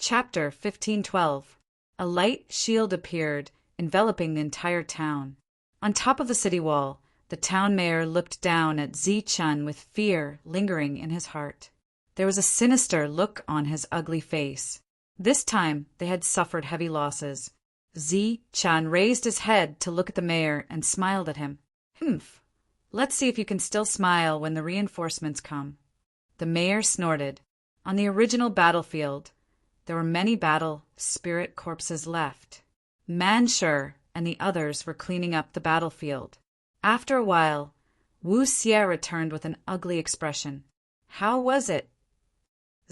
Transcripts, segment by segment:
Chapter 1512. A light shield appeared, enveloping the entire town. On top of the city wall, the town mayor looked down at Zi-chun with fear lingering in his heart. There was a sinister look on his ugly face. This time they had suffered heavy losses. Zi-chun raised his head to look at the mayor and smiled at him. "Humph. Let's see if you can still smile when the reinforcements come." The mayor snorted. On the original battlefield, there were many battle spirit corpses left. Manshur and the others were cleaning up the battlefield. After a while, Wu Xie returned with an ugly expression. "How was it?"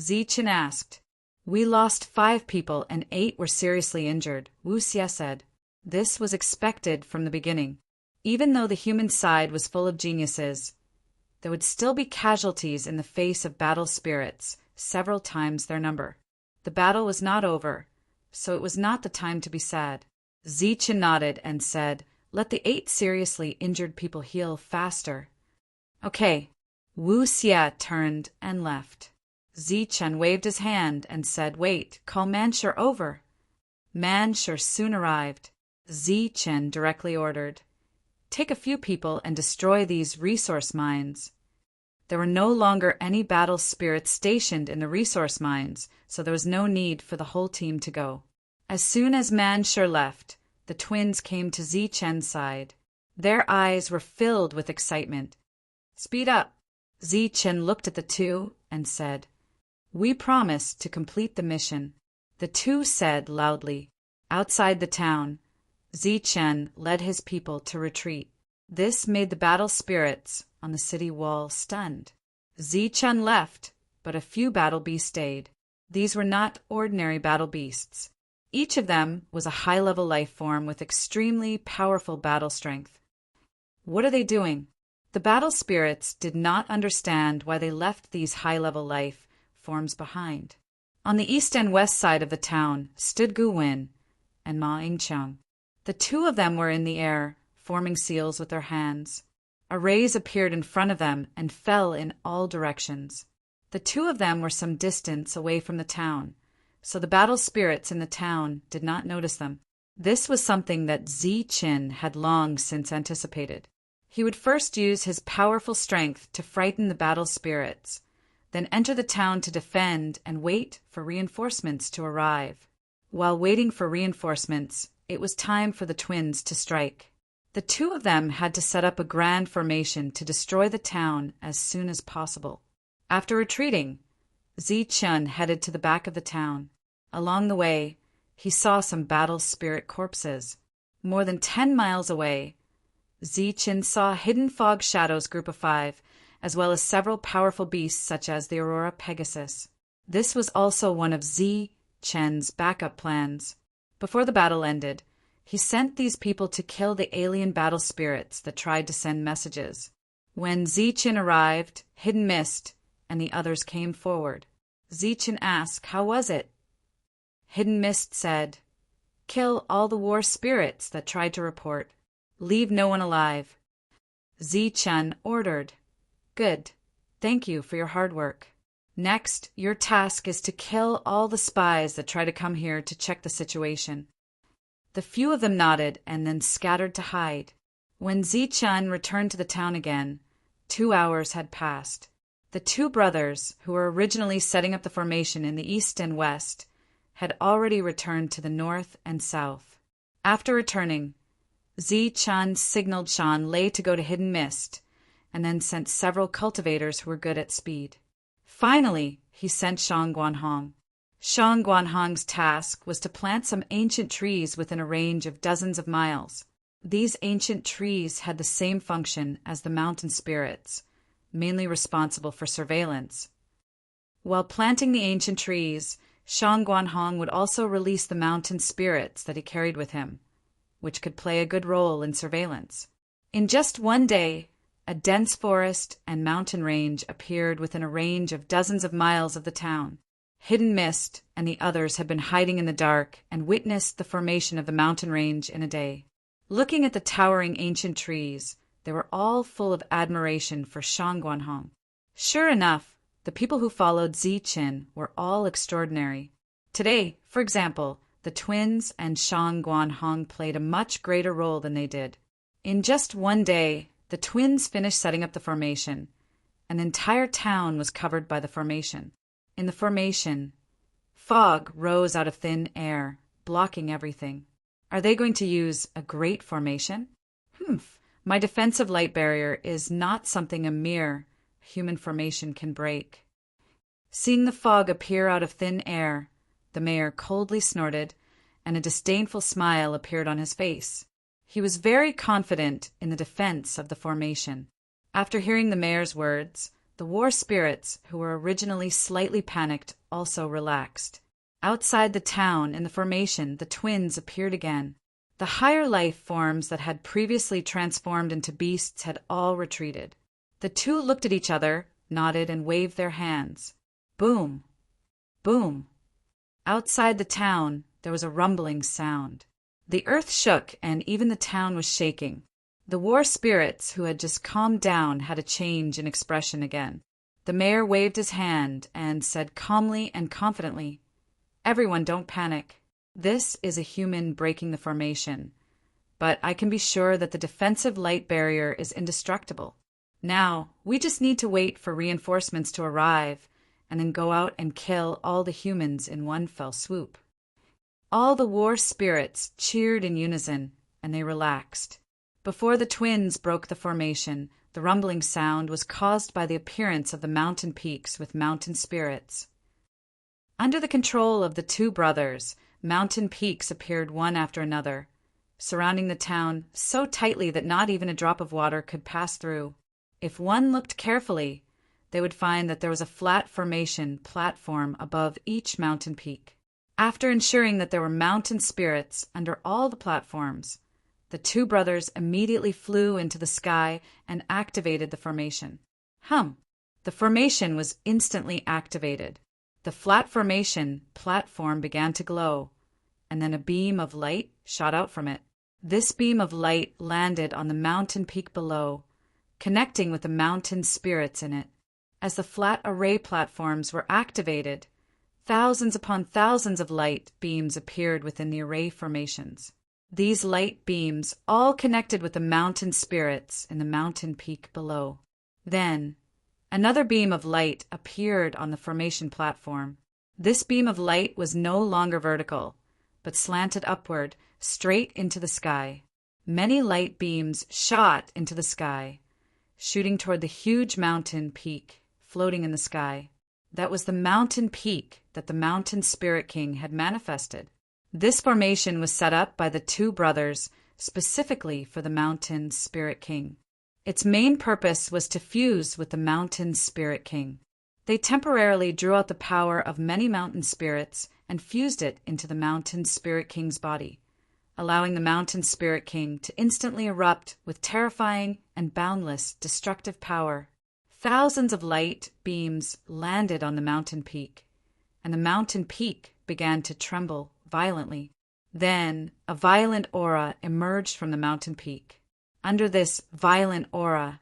Zi-chun asked. "We lost 5 people and 8 were seriously injured," Wu Xie said. This was expected from the beginning. Even though the human side was full of geniuses, there would still be casualties in the face of battle spirits, several times their number. The battle was not over, so it was not the time to be sad. Zi-chun nodded and said, "Let the 8 seriously injured people heal faster." "Okay." Wu Xie turned and left. Zi-chun waved his hand and said, "Wait, call Manshur over." Manshur soon arrived. Zi-chun directly ordered, "Take a few people and destroy these resource mines." There were no longer any battle spirits stationed in the resource mines, so there was no need for the whole team to go. As soon as Manshur left, the twins came to Zi-chun's side. Their eyes were filled with excitement. "Speed up." Zi-chun looked at the two and said, "We promise to complete the mission." The two said loudly. Outside the town, Zi-chun led his people to retreat. This made the battle spirits on the city wall stunned. Zi-chun left, but a few battle beasts stayed. These were not ordinary battle beasts. Each of them was a high-level life form with extremely powerful battle strength. What are they doing? The battle spirits did not understand why they left these high-level life forms behind. On the east and west side of the town stood Gu Wen and Ma Yingqiang. The two of them were in the air, forming seals with their hands. A rays appeared in front of them and fell in all directions. The two of them were some distance away from the town, so the battle spirits in the town did not notice them. This was something that Zi-chun had long since anticipated. He would first use his powerful strength to frighten the battle spirits, then enter the town to defend and wait for reinforcements to arrive. While waiting for reinforcements, it was time for the twins to strike. The two of them had to set up a grand formation to destroy the town as soon as possible. After retreating, Zi-chun headed to the back of the town. Along the way, he saw some battle spirit corpses. More than 10 miles away, Zi-chun saw Hidden Fog Shadows Group of 5, as well as several powerful beasts such as the Aurora Pegasus. This was also one of Zi-chun's backup plans. Before the battle ended, he sent these people to kill the alien battle spirits that tried to send messages. When Zi-chun arrived, Hidden Mist and the others came forward. Zi-chun asked, "How was it?" Hidden Mist said, "Kill all the war spirits that tried to report. Leave no one alive." Zi-chun ordered, "Good. Thank you for your hard work. Next, your task is to kill all the spies that try to come here to check the situation." The few of them nodded and then scattered to hide. When Zi-chun returned to the town again, 2 hours had passed. The two brothers, who were originally setting up the formation in the east and west, had already returned to the north and south. After returning, Zi-chun signaled Shan Lei to go to Hidden Mist, and then sent several cultivators who were good at speed. Finally, he sent Shang Guanhong. Shang Guanhong's task was to plant some ancient trees within a range of dozens of miles. These ancient trees had the same function as the mountain spirits, mainly responsible for surveillance. While planting the ancient trees, Shang Guanhong would also release the mountain spirits that he carried with him, which could play a good role in surveillance. In just one day, a dense forest and mountain range appeared within a range of dozens of miles of the town. Hidden Mist and the others had been hiding in the dark and witnessed the formation of the mountain range in a day. Looking at the towering ancient trees, they were all full of admiration for Shang Guanhong. Sure enough, the people who followed Zi-chun were all extraordinary. Today, for example, the twins and Shang Guanhong played a much greater role than they did. In just one day, the twins finished setting up the formation. An entire town was covered by the formation. In the formation, fog rose out of thin air, blocking everything. Are they going to use a great formation? My defensive light barrier is not something a mere human formation can break. Seeing the fog appear out of thin air, the mayor coldly snorted, and a disdainful smile appeared on his face. He was very confident in the defense of the formation. After hearing the mayor's words, the war spirits, who were originally slightly panicked, also relaxed. Outside the town, in the formation, the twins appeared again. The higher life forms that had previously transformed into beasts had all retreated. The two looked at each other, nodded, and waved their hands. Boom! Boom! Outside the town, there was a rumbling sound. The earth shook, and even the town was shaking. The war spirits, who had just calmed down, had a change in expression again. The mayor waved his hand and said calmly and confidently, "Everyone, don't panic. This is a human breaking the formation, but I can be sure that the defensive light barrier is indestructible. Now, we just need to wait for reinforcements to arrive and then go out and kill all the humans in one fell swoop." All the war spirits cheered in unison, and they relaxed. Before the twins broke the formation, the rumbling sound was caused by the appearance of the mountain peaks with mountain spirits. Under the control of the two brothers, mountain peaks appeared one after another, surrounding the town so tightly that not even a drop of water could pass through. If one looked carefully, they would find that there was a flat formation platform above each mountain peak. After ensuring that there were mountain spirits under all the platforms, the two brothers immediately flew into the sky and activated the formation. The formation was instantly activated. The flat formation platform began to glow, and then a beam of light shot out from it. This beam of light landed on the mountain peak below, connecting with the mountain spirits in it. As the flat array platforms were activated, thousands upon thousands of light beams appeared within the array formations. These light beams all connected with the mountain spirits in the mountain peak below. Then, another beam of light appeared on the formation platform. This beam of light was no longer vertical, but slanted upward, straight into the sky. Many light beams shot into the sky, shooting toward the huge mountain peak floating in the sky. That was the mountain peak that the Mountain Spirit King had manifested. This formation was set up by the two brothers specifically for the Mountain Spirit King. Its main purpose was to fuse with the Mountain Spirit King. They temporarily drew out the power of many mountain spirits and fused it into the Mountain Spirit King's body, allowing the Mountain Spirit King to instantly erupt with terrifying and boundless destructive power. Thousands of light beams landed on the mountain peak, and the mountain peak began to tremble violently. Then a violent aura emerged from the mountain peak. Under this violent aura,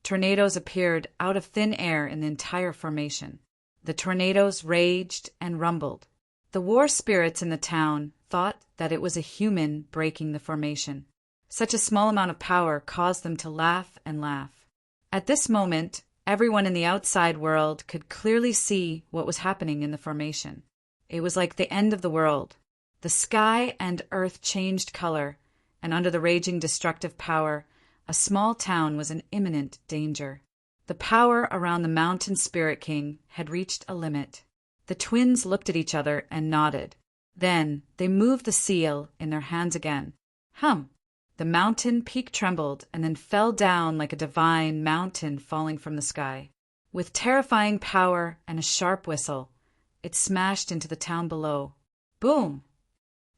tornadoes appeared out of thin air in the entire formation. The tornadoes raged and rumbled. The war spirits in the town thought that it was a human breaking the formation. Such a small amount of power caused them to laugh and laugh. At this moment, everyone in the outside world could clearly see what was happening in the formation. It was like the end of the world. The sky and earth changed color, and under the raging destructive power, a small town was in imminent danger. The power around the Mountain Spirit King had reached a limit. The twins looked at each other and nodded. Then they moved the seal in their hands again. The mountain peak trembled and then fell down like a divine mountain falling from the sky. With terrifying power and a sharp whistle, it smashed into the town below. Boom!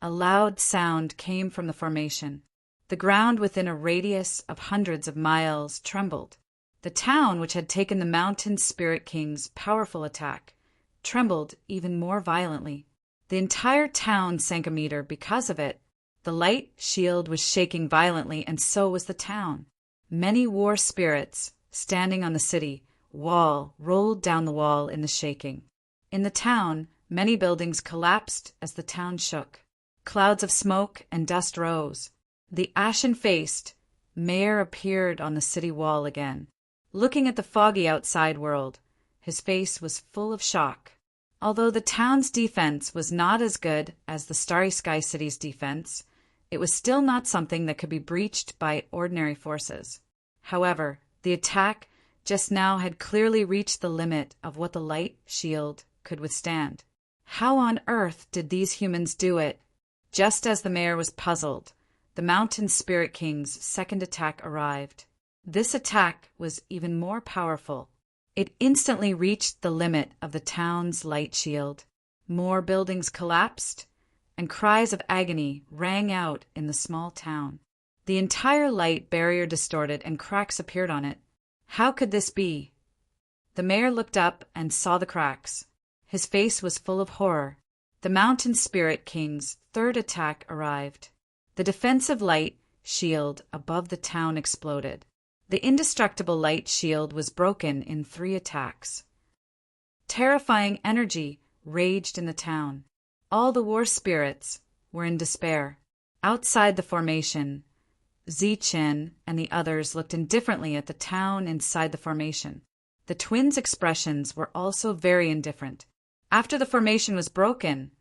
A loud sound came from the formation. The ground within a radius of hundreds of miles trembled. The town, which had taken the Mountain Spirit King's powerful attack, trembled even more violently. The entire town sank a meter because of it. The light shield was shaking violently, and so was the town. Many war spirits, standing on the city wall, rolled down the wall in the shaking. In the town, Many buildings collapsed as the town shook. Clouds of smoke and dust rose. The ashen-faced mayor appeared on the city wall again. Looking at the foggy outside world, his face was full of shock. Although the town's defense was not as good as the Starry Sky City's defense, it was still not something that could be breached by ordinary forces. However, the attack just now had clearly reached the limit of what the light shield could withstand. How on earth did these humans do it? Just as the mayor was puzzled, the Mountain Spirit King's second attack arrived. This attack was even more powerful. It instantly reached the limit of the town's light shield. More buildings collapsed, and cries of agony rang out in the small town. The entire light barrier distorted and cracks appeared on it. How could this be? The mayor looked up and saw the cracks. His face was full of horror. The Mountain Spirit King's third attack arrived. The defensive light shield above the town exploded. The indestructible light shield was broken in 3 attacks. Terrifying energy raged in the town. All the war spirits were in despair. Outside the formation, Zichen and the others looked indifferently at the town inside the formation. The twins' expressions were also very indifferent. After the formation was broken,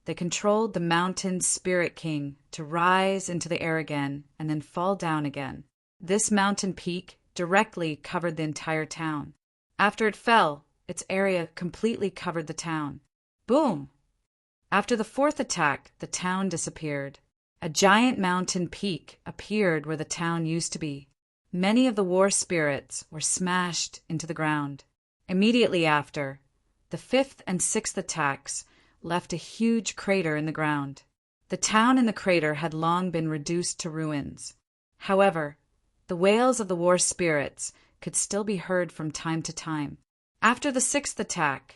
they controlled the Mountain Spirit King to rise into the air again and then fall down again. This mountain peak directly covered the entire town. After it fell, its area completely covered the town. Boom! After the 4th attack, the town disappeared. A giant mountain peak appeared where the town used to be. Many of the war spirits were smashed into the ground. Immediately after, the 5th and 6th attacks left a huge crater in the ground. The town in the crater had long been reduced to ruins. However, the wails of the war spirits could still be heard from time to time. After the 6th attack,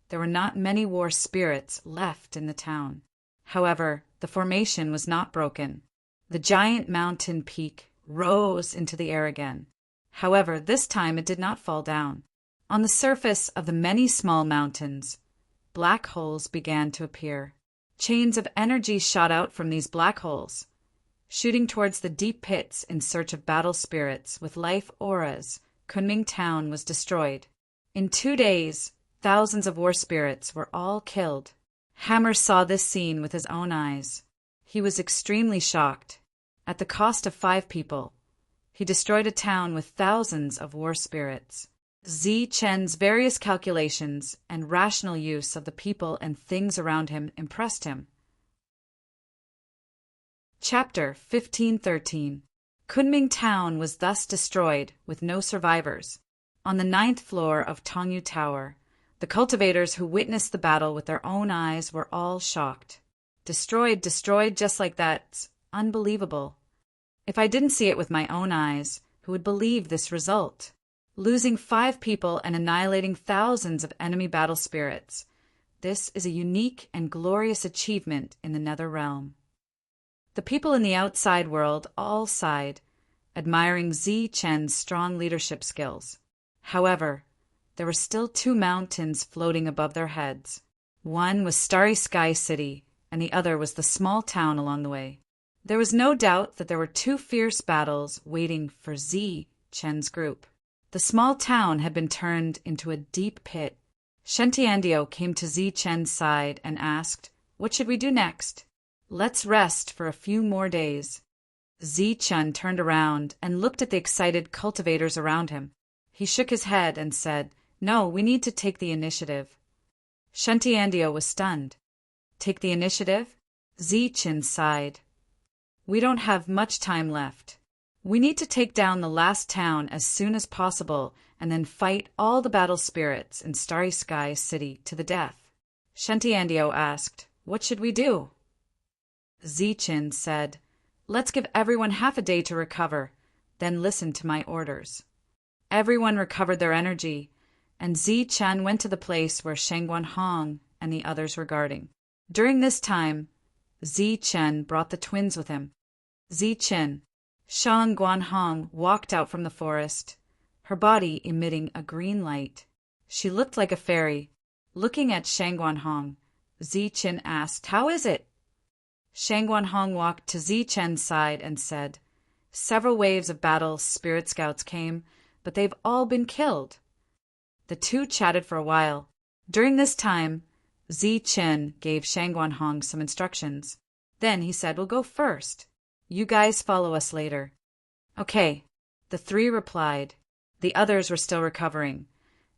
there were not many war spirits left in the town. However, the formation was not broken. The giant mountain peak rose into the air again. However, this time it did not fall down. On the surface of the many small mountains, black holes began to appear. Chains of energy shot out from these black holes, shooting towards the deep pits in search of battle spirits with life auras. Kunming Town was destroyed. In 2 days, thousands of war spirits were all killed. Hammer saw this scene with his own eyes. He was extremely shocked. At the cost of 5 people, he destroyed a town with thousands of war spirits. Zichen's various calculations and rational use of the people and things around him impressed him. Chapter 1513. Kunming Town was thus destroyed with no survivors. On the 9th floor of Tongyu Tower, the cultivators who witnessed the battle with their own eyes were all shocked. Destroyed just like that. It's unbelievable. If I didn't see it with my own eyes, who would believe this result? Losing 5 people and annihilating thousands of enemy battle spirits. This is a unique and glorious achievement in the Nether Realm. The people in the outside world all sighed, admiring Zichen's strong leadership skills. However, there were still 2 mountains floating above their heads. One was Starry Sky City, and the other was the small town along the way. There was no doubt that there were 2 fierce battles waiting for Zichen's group. The small town had been turned into a deep pit. Shentiandio came to Zichen's side and asked, "What should we do next?" "Let's rest for a few more days." Zichen turned around and looked at the excited cultivators around him. He shook his head and said, "No, we need to take the initiative." Shentiandio was stunned. "Take the initiative?" Zichen sighed. "We don't have much time left. We need to take down the last town as soon as possible and then fight all the battle spirits in Starry Sky City to the death." Shentiandio asked, "What should we do?" Zichen said, "Let's give everyone half a day to recover, then listen to my orders." Everyone recovered their energy, and Zichen went to the place where Shangguan Hong and the others were guarding. During this time, Zichen brought the twins with him. Zichen, Shangguan Hong walked out from the forest, her body emitting a green light. She looked like a fairy. Looking at Shangguan Hong, Zichen asked, "How is it?" Shangguanhong walked to Zichen's side and said, "Several waves of battle spirit scouts came, but they've all been killed." The two chatted for a while. During this time, Zichen gave Shangguanhong some instructions. Then he said, "We'll go first. You guys follow us later." "Okay," the three replied. The others were still recovering,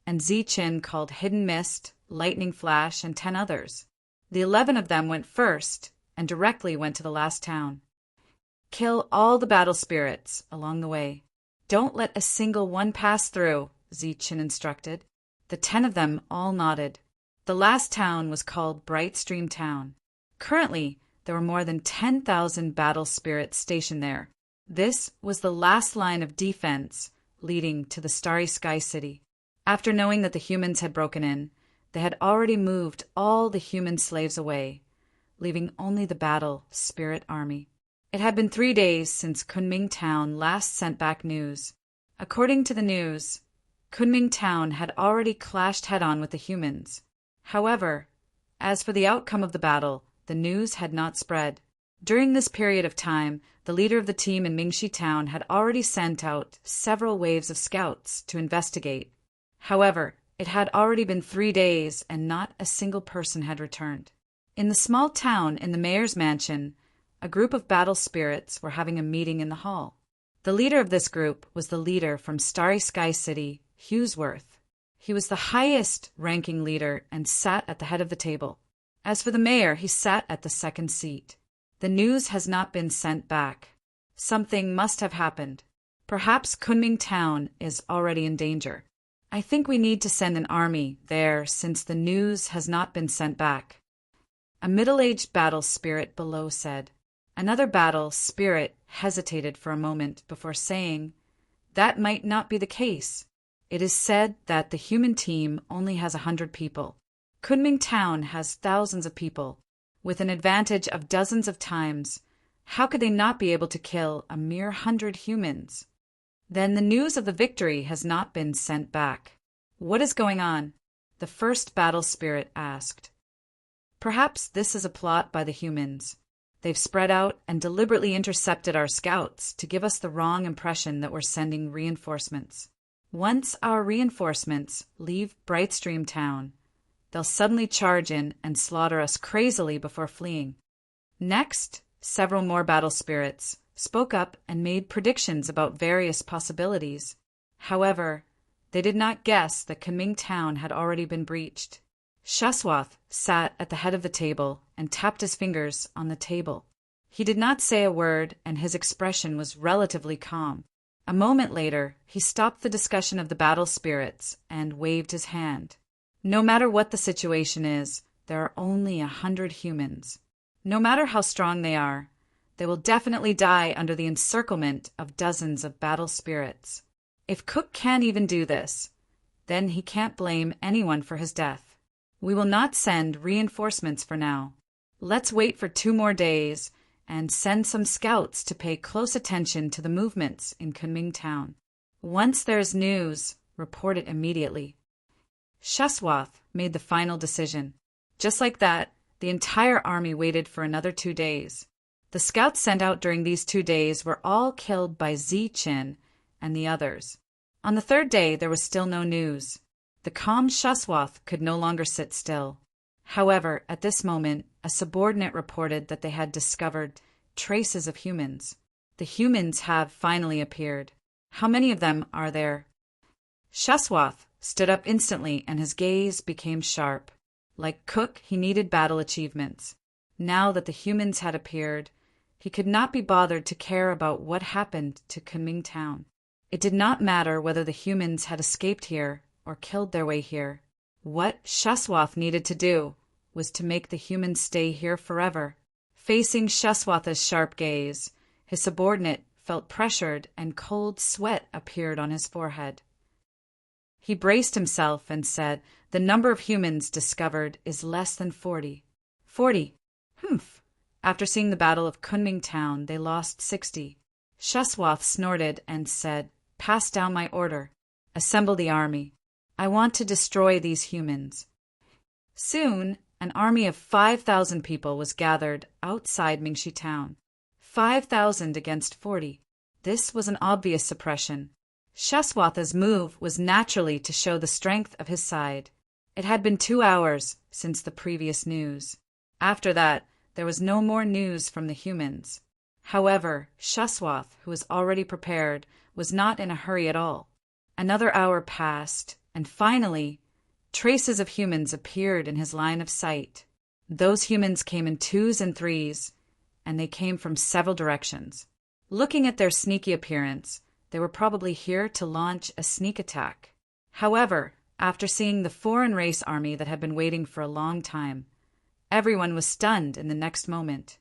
and Zichen called Hidden Mist, Lightning Flash, and 10 others. The 11 of them went first and directly went to the last town. "Kill all the battle spirits along the way. Don't let a single one pass through," Zichen instructed. The 10 of them all nodded. The last town was called Bright Stream Town. Currently, there were more than 10,000 battle spirits stationed there. This was the last line of defense leading to the Starry Sky City. After knowing that the humans had broken in, they had already moved all the human slaves away, leaving only the battle spirit army. It had been 3 days since Kunming Town last sent back news. According to the news, Kunming Town had already clashed head-on with the humans. However, as for the outcome of the battle, the news had not spread. During this period of time, the leader of the team in Mingxi Town had already sent out several waves of scouts to investigate. However, it had already been 3 days and not a single person had returned. In the small town in the mayor's mansion, a group of battle spirits were having a meeting in the hall. The leader of this group was the leader from Starry Sky City, Hughesworth. He was the highest-ranking leader and sat at the head of the table. As for the mayor, he sat at the second seat. "The news has not been sent back. Something must have happened. Perhaps Kunming Town is already in danger. I think we need to send an army there since the news has not been sent back." A middle-aged battle spirit below said. Another battle spirit hesitated for a moment before saying, "That might not be the case. It is said that the human team only has 100 people. Kunming Town has thousands of people, with an advantage of dozens of times. How could they not be able to kill a mere 100 humans? Then the news of the victory has not been sent back. What is going on?" the first battle spirit asked. "Perhaps this is a plot by the humans. They've spread out and deliberately intercepted our scouts to give us the wrong impression that we're sending reinforcements. Once our reinforcements leave Brightstream Town, they'll suddenly charge in and slaughter us crazily before fleeing." Next, several more battle spirits spoke up and made predictions about various possibilities. However, they did not guess that Kunming Town had already been breached. Shaswath sat at the head of the table and tapped his fingers on the table. He did not say a word, and his expression was relatively calm. A moment later, he stopped the discussion of the battle spirits and waved his hand. "No matter what the situation is, there are only 100 humans. No matter how strong they are, they will definitely die under the encirclement of dozens of battle spirits. If Cook can't even do this, then he can't blame anyone for his death. We will not send reinforcements for now. Let's wait for 2 more days and send some scouts to pay close attention to the movements in Kunming Town. Once there's news, report it immediately." Shaswath made the final decision. Just like that, the entire army waited for another 2 days. The scouts sent out during these 2 days were all killed by Zichen and the others. On the 3rd day, there was still no news. The calm Shaswath could no longer sit still. However, at this moment, a subordinate reported that they had discovered traces of humans. "The humans have finally appeared. How many of them are there?" Shaswath stood up instantly and his gaze became sharp. Like Cook, he needed battle achievements. Now that the humans had appeared, he could not be bothered to care about what happened to Kunming Town. It did not matter whether the humans had escaped here or killed their way here. What Shaswath needed to do was to make the humans stay here forever. Facing Shaswath's sharp gaze, his subordinate felt pressured and cold sweat appeared on his forehead. He braced himself and said, "The number of humans discovered is less than 40. 40? Humph. After seeing the Battle of Kunming Town, they lost 60. Shaswath snorted and said, "Pass down my order. Assemble the army. I want to destroy these humans." Soon, An army of 5,000 people was gathered outside Mingxi town. 5,000 against 40. This was an obvious suppression. Shaswatha's move was naturally to show the strength of his side. It had been 2 hours since the previous news. After that, there was no more news from the humans. However, Shaswath, who was already prepared, was not in a hurry at all. Another hour passed, and finally, traces of humans appeared in his line of sight. Those humans came in 2s and 3s, and they came from several directions. Looking at their sneaky appearance, they were probably here to launch a sneak attack. However, after seeing the foreign race army that had been waiting for a long time, everyone was stunned in the next moment.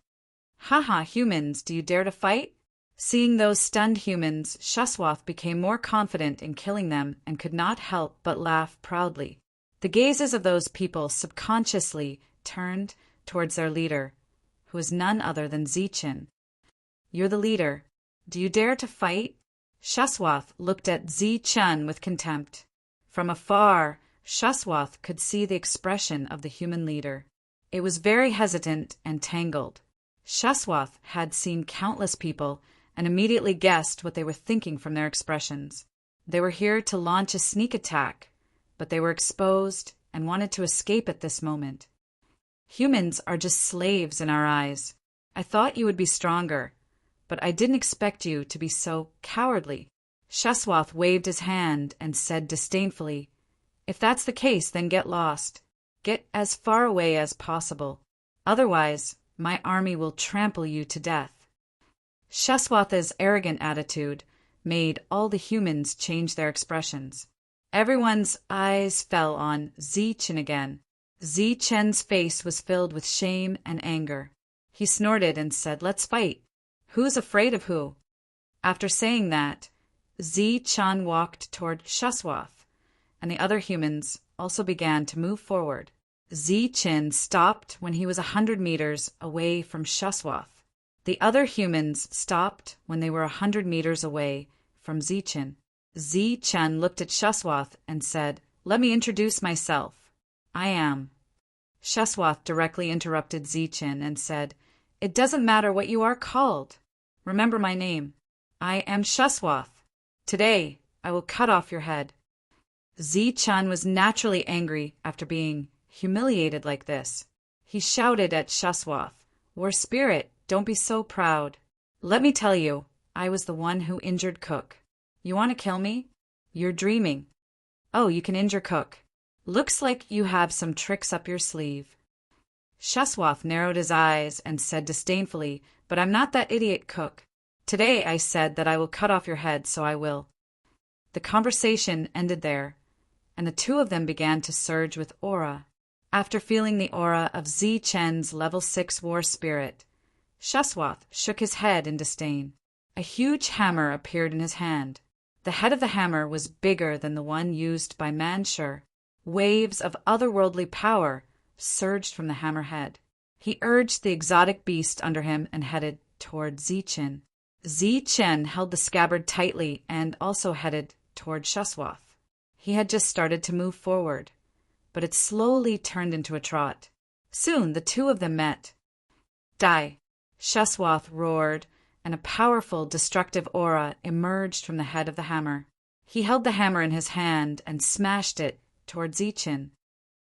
"Haha, humans, do you dare to fight?" Seeing those stunned humans, Shaswath became more confident in killing them and could not help but laugh proudly. The gazes of those people subconsciously turned towards their leader, who was none other than Zichin. "You're the leader. Do you dare to fight?" Shaswath looked at Zichin with contempt. From afar, Shaswath could see the expression of the human leader. It was very hesitant and tangled. Shaswath had seen countless people and immediately guessed what they were thinking from their expressions. They were here to launch a sneak attack, but they were exposed and wanted to escape at this moment. "Humans are just slaves in our eyes. I thought you would be stronger, but I didn't expect you to be so cowardly." Shaswath waved his hand and said disdainfully, "If that's the case, then get lost. Get as far away as possible. Otherwise, my army will trample you to death." Shaswatha's arrogant attitude made all the humans change their expressions. Everyone's eyes fell on Zichin again. Zichin's face was filled with shame and anger. He snorted and said, "Let's fight. Who's afraid of who?" After saying that, Zichin walked toward Shaswath, and the other humans also began to move forward. Zichin stopped when he was 100 meters away from Shaswath. The other humans stopped when they were 100 meters away from Zichin. Zichin looked at Shaswath and said, "Let me introduce myself. I am." Shaswath directly interrupted Zichin and said, "It doesn't matter what you are called. Remember my name. I am Shaswath. Today, I will cut off your head." Zichin was naturally angry after being humiliated like this. He shouted at Shaswath, "War Spirit, don't be so proud. Let me tell you, I was the one who injured Cook. You want to kill me? You're dreaming. Oh, you can injure Cook. Looks like you have some tricks up your sleeve." Shaswath narrowed his eyes and said disdainfully, "But I'm not that idiot Cook. Today I said that I will cut off your head, so I will." The conversation ended there, and the two of them began to surge with aura. After feeling the aura of Zichin's level 6 war spirit, Shaswath shook his head in disdain. A huge hammer appeared in his hand. The head of the hammer was bigger than the one used by Manshur. Waves of otherworldly power surged from the hammerhead. He urged the exotic beast under him and headed toward Zichin. Zichin held the scabbard tightly and also headed toward Shaswath. He had just started to move forward, but it slowly turned into a trot. Soon the two of them met. "Die!" Shaswath roared, and a powerful, destructive aura emerged from the head of the hammer. He held the hammer in his hand and smashed it toward Zichin.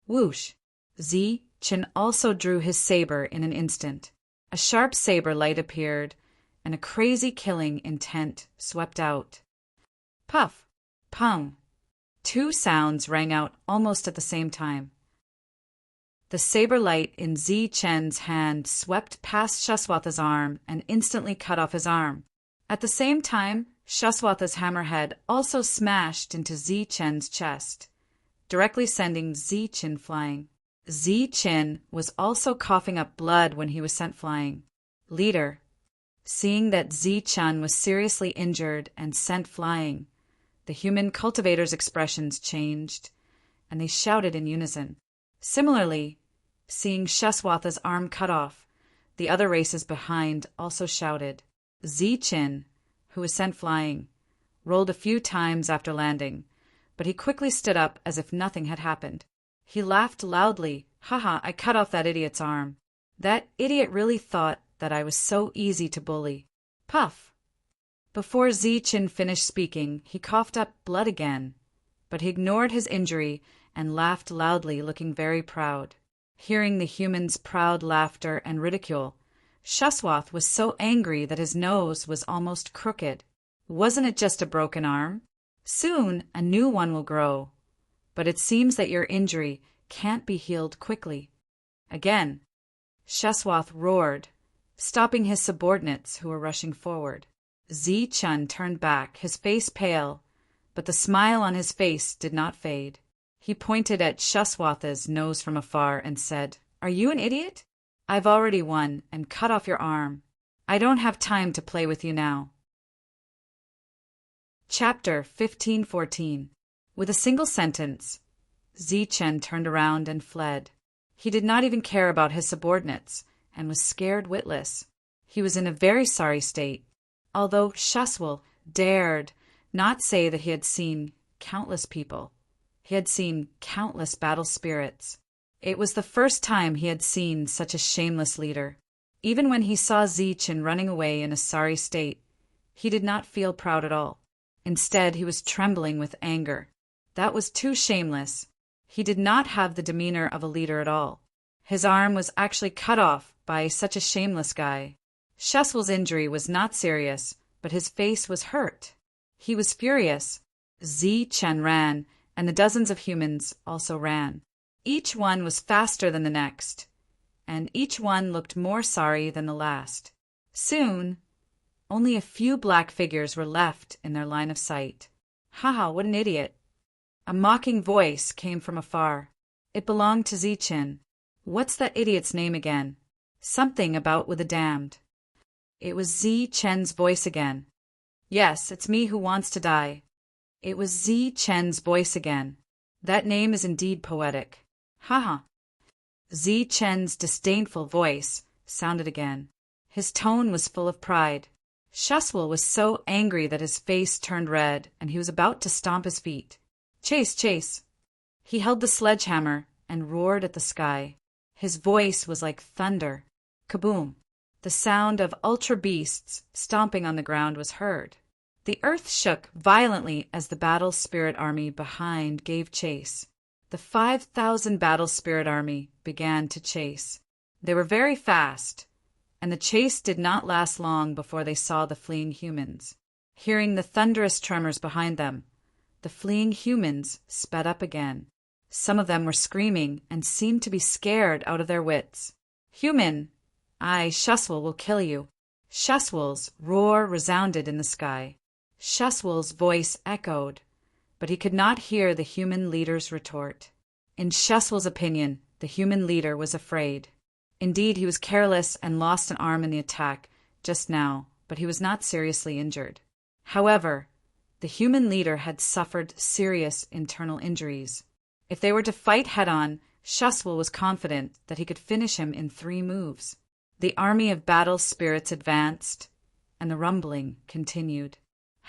Whoosh! Zichin also drew his saber in an instant. A sharp saber light appeared, and a crazy killing intent swept out. Puff! Pung! Two sounds rang out almost at the same time. The saber light in Zichin's hand swept past Shaswatha's arm and instantly cut off his arm. At the same time, Shaswatha's hammerhead also smashed into Zichin's chest, directly sending Zichin flying. Zichin was also coughing up blood when he was sent flying. Leader, seeing that Zichin was seriously injured and sent flying, the human cultivators' expressions changed, and they shouted in unison. Similarly, seeing Shaswatha's arm cut off, the other races behind also shouted. Zichin, who was sent flying, rolled a few times after landing, but he quickly stood up as if nothing had happened. He laughed loudly, Haha, I cut off that idiot's arm. That idiot really thought that I was so easy to bully. Puff. Before Zichen finished speaking, he coughed up blood again, but he ignored his injury and laughed loudly, looking very proud. Hearing the human's proud laughter and ridicule, Shuswap was so angry that his nose was almost crooked. Wasn't it just a broken arm? Soon a new one will grow, but it seems that your injury can't be healed quickly. Again, Shuswap roared, stopping his subordinates who were rushing forward. Zichen turned back, his face pale, but the smile on his face did not fade. He pointed at Shuswap's nose from afar and said, "Are you an idiot? I've already won and cut off your arm. I don't have time to play with you now." Chapter 15:14. With a single sentence, Zichen turned around and fled. He did not even care about his subordinates and was scared witless. He was in a very sorry state, although Shuswap dared not say that he had seen countless people. He had seen countless battle spirits. It was the first time he had seen such a shameless leader. Even when he saw Zichen running away in a sorry state, he did not feel proud at all. Instead, he was trembling with anger. That was too shameless. He did not have the demeanor of a leader at all. His arm was actually cut off by such a shameless guy. Shuswap's injury was not serious, but his face was hurt. He was furious. Zichen ran, and the dozens of humans also ran. Each one was faster than the next, and each one looked more sorry than the last. Soon, only a few black figures were left in their line of sight. Haha, what an idiot! A mocking voice came from afar. It belonged to Zichen. What's that idiot's name again? Something about with the damned. It was Zichen's voice again. Yes, it's me who wants to die. It was Zichen's voice again. That name is indeed poetic. Haha. Zichen's disdainful voice sounded again. His tone was full of pride. Shuswap was so angry that his face turned red, and he was about to stomp his feet. Chase, chase! He held the sledgehammer and roared at the sky. His voice was like thunder. Kaboom! The sound of ultra beasts stomping on the ground was heard. The earth shook violently as the battle spirit army behind gave chase. The 5,000 battle spirit army began to chase. They were very fast, and the chase did not last long before they saw the fleeing humans. Hearing the thunderous tremors behind them, the fleeing humans sped up again. Some of them were screaming and seemed to be scared out of their wits. Human! I, Shuswap, will kill you. Shuswap's roar resounded in the sky. Shuswap's voice echoed, but he could not hear the human leader's retort. In Shuswap's opinion, the human leader was afraid. Indeed, he was careless and lost an arm in the attack just now, but he was not seriously injured. However, the human leader had suffered serious internal injuries. If they were to fight head-on, Shuswap was confident that he could finish him in 3 moves. The army of battle spirits advanced, and the rumbling continued.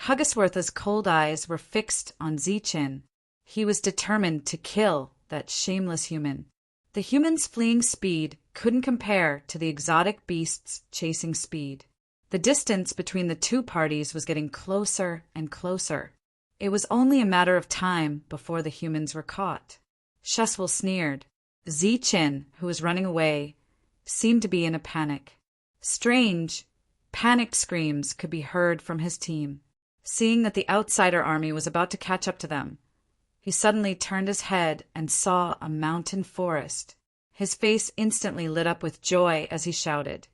Huggisworth's cold eyes were fixed on Zichen. He was determined to kill that shameless human. The human's fleeing speed couldn't compare to the exotic beast's chasing speed. The distance between the two parties was getting closer and closer. It was only a matter of time before the humans were caught. Shuswap sneered. Zichen, who was running away, seemed to be in a panic. Strange, panicked screams could be heard from his team. Seeing that the outsider army was about to catch up to them, he suddenly turned his head and saw a mountain forest. His face instantly lit up with joy as he shouted,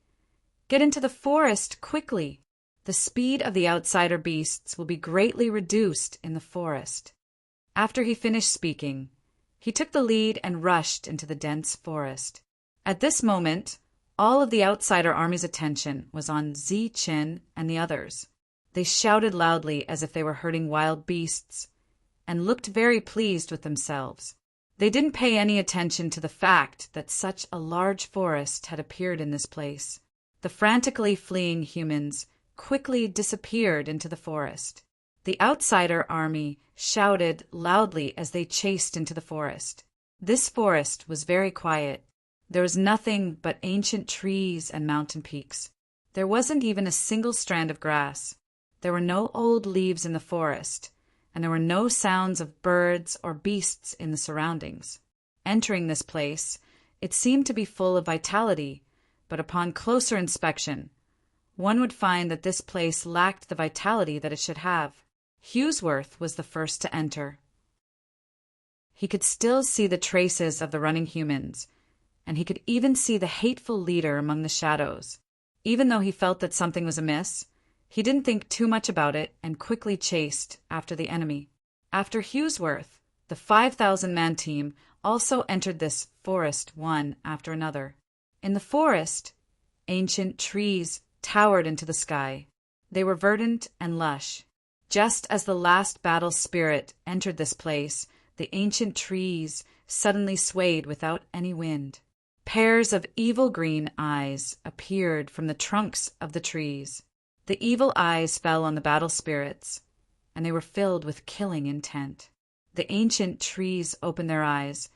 "Get into the forest, quickly! The speed of the outsider beasts will be greatly reduced in the forest." After he finished speaking, he took the lead and rushed into the dense forest. At this moment, all of the outsider army's attention was on Zichen and the others. They shouted loudly as if they were herding wild beasts, and looked very pleased with themselves. They didn't pay any attention to the fact that such a large forest had appeared in this place. The frantically fleeing humans quickly disappeared into the forest. The outsider army shouted loudly as they chased into the forest. This forest was very quiet. There was nothing but ancient trees and mountain peaks. There wasn't even a single strand of grass. There were no old leaves in the forest, and there were no sounds of birds or beasts in the surroundings. Entering this place, it seemed to be full of vitality, but upon closer inspection, one would find that this place lacked the vitality that it should have. Hughesworth was the first to enter. He could still see the traces of the running humans, and he could even see the hateful leader among the shadows. Even though he felt that something was amiss, he didn't think too much about it and quickly chased after the enemy. After Hughesworth, the 5,000-man team also entered this forest one after another. In the forest, ancient trees towered into the sky. They were verdant and lush. Just as the last battle spirit entered this place, the ancient trees suddenly swayed without any wind. Pairs of evil green eyes appeared from the trunks of the trees. The evil eyes fell on the battle spirits, and they were filled with killing intent. The ancient trees opened their eyes,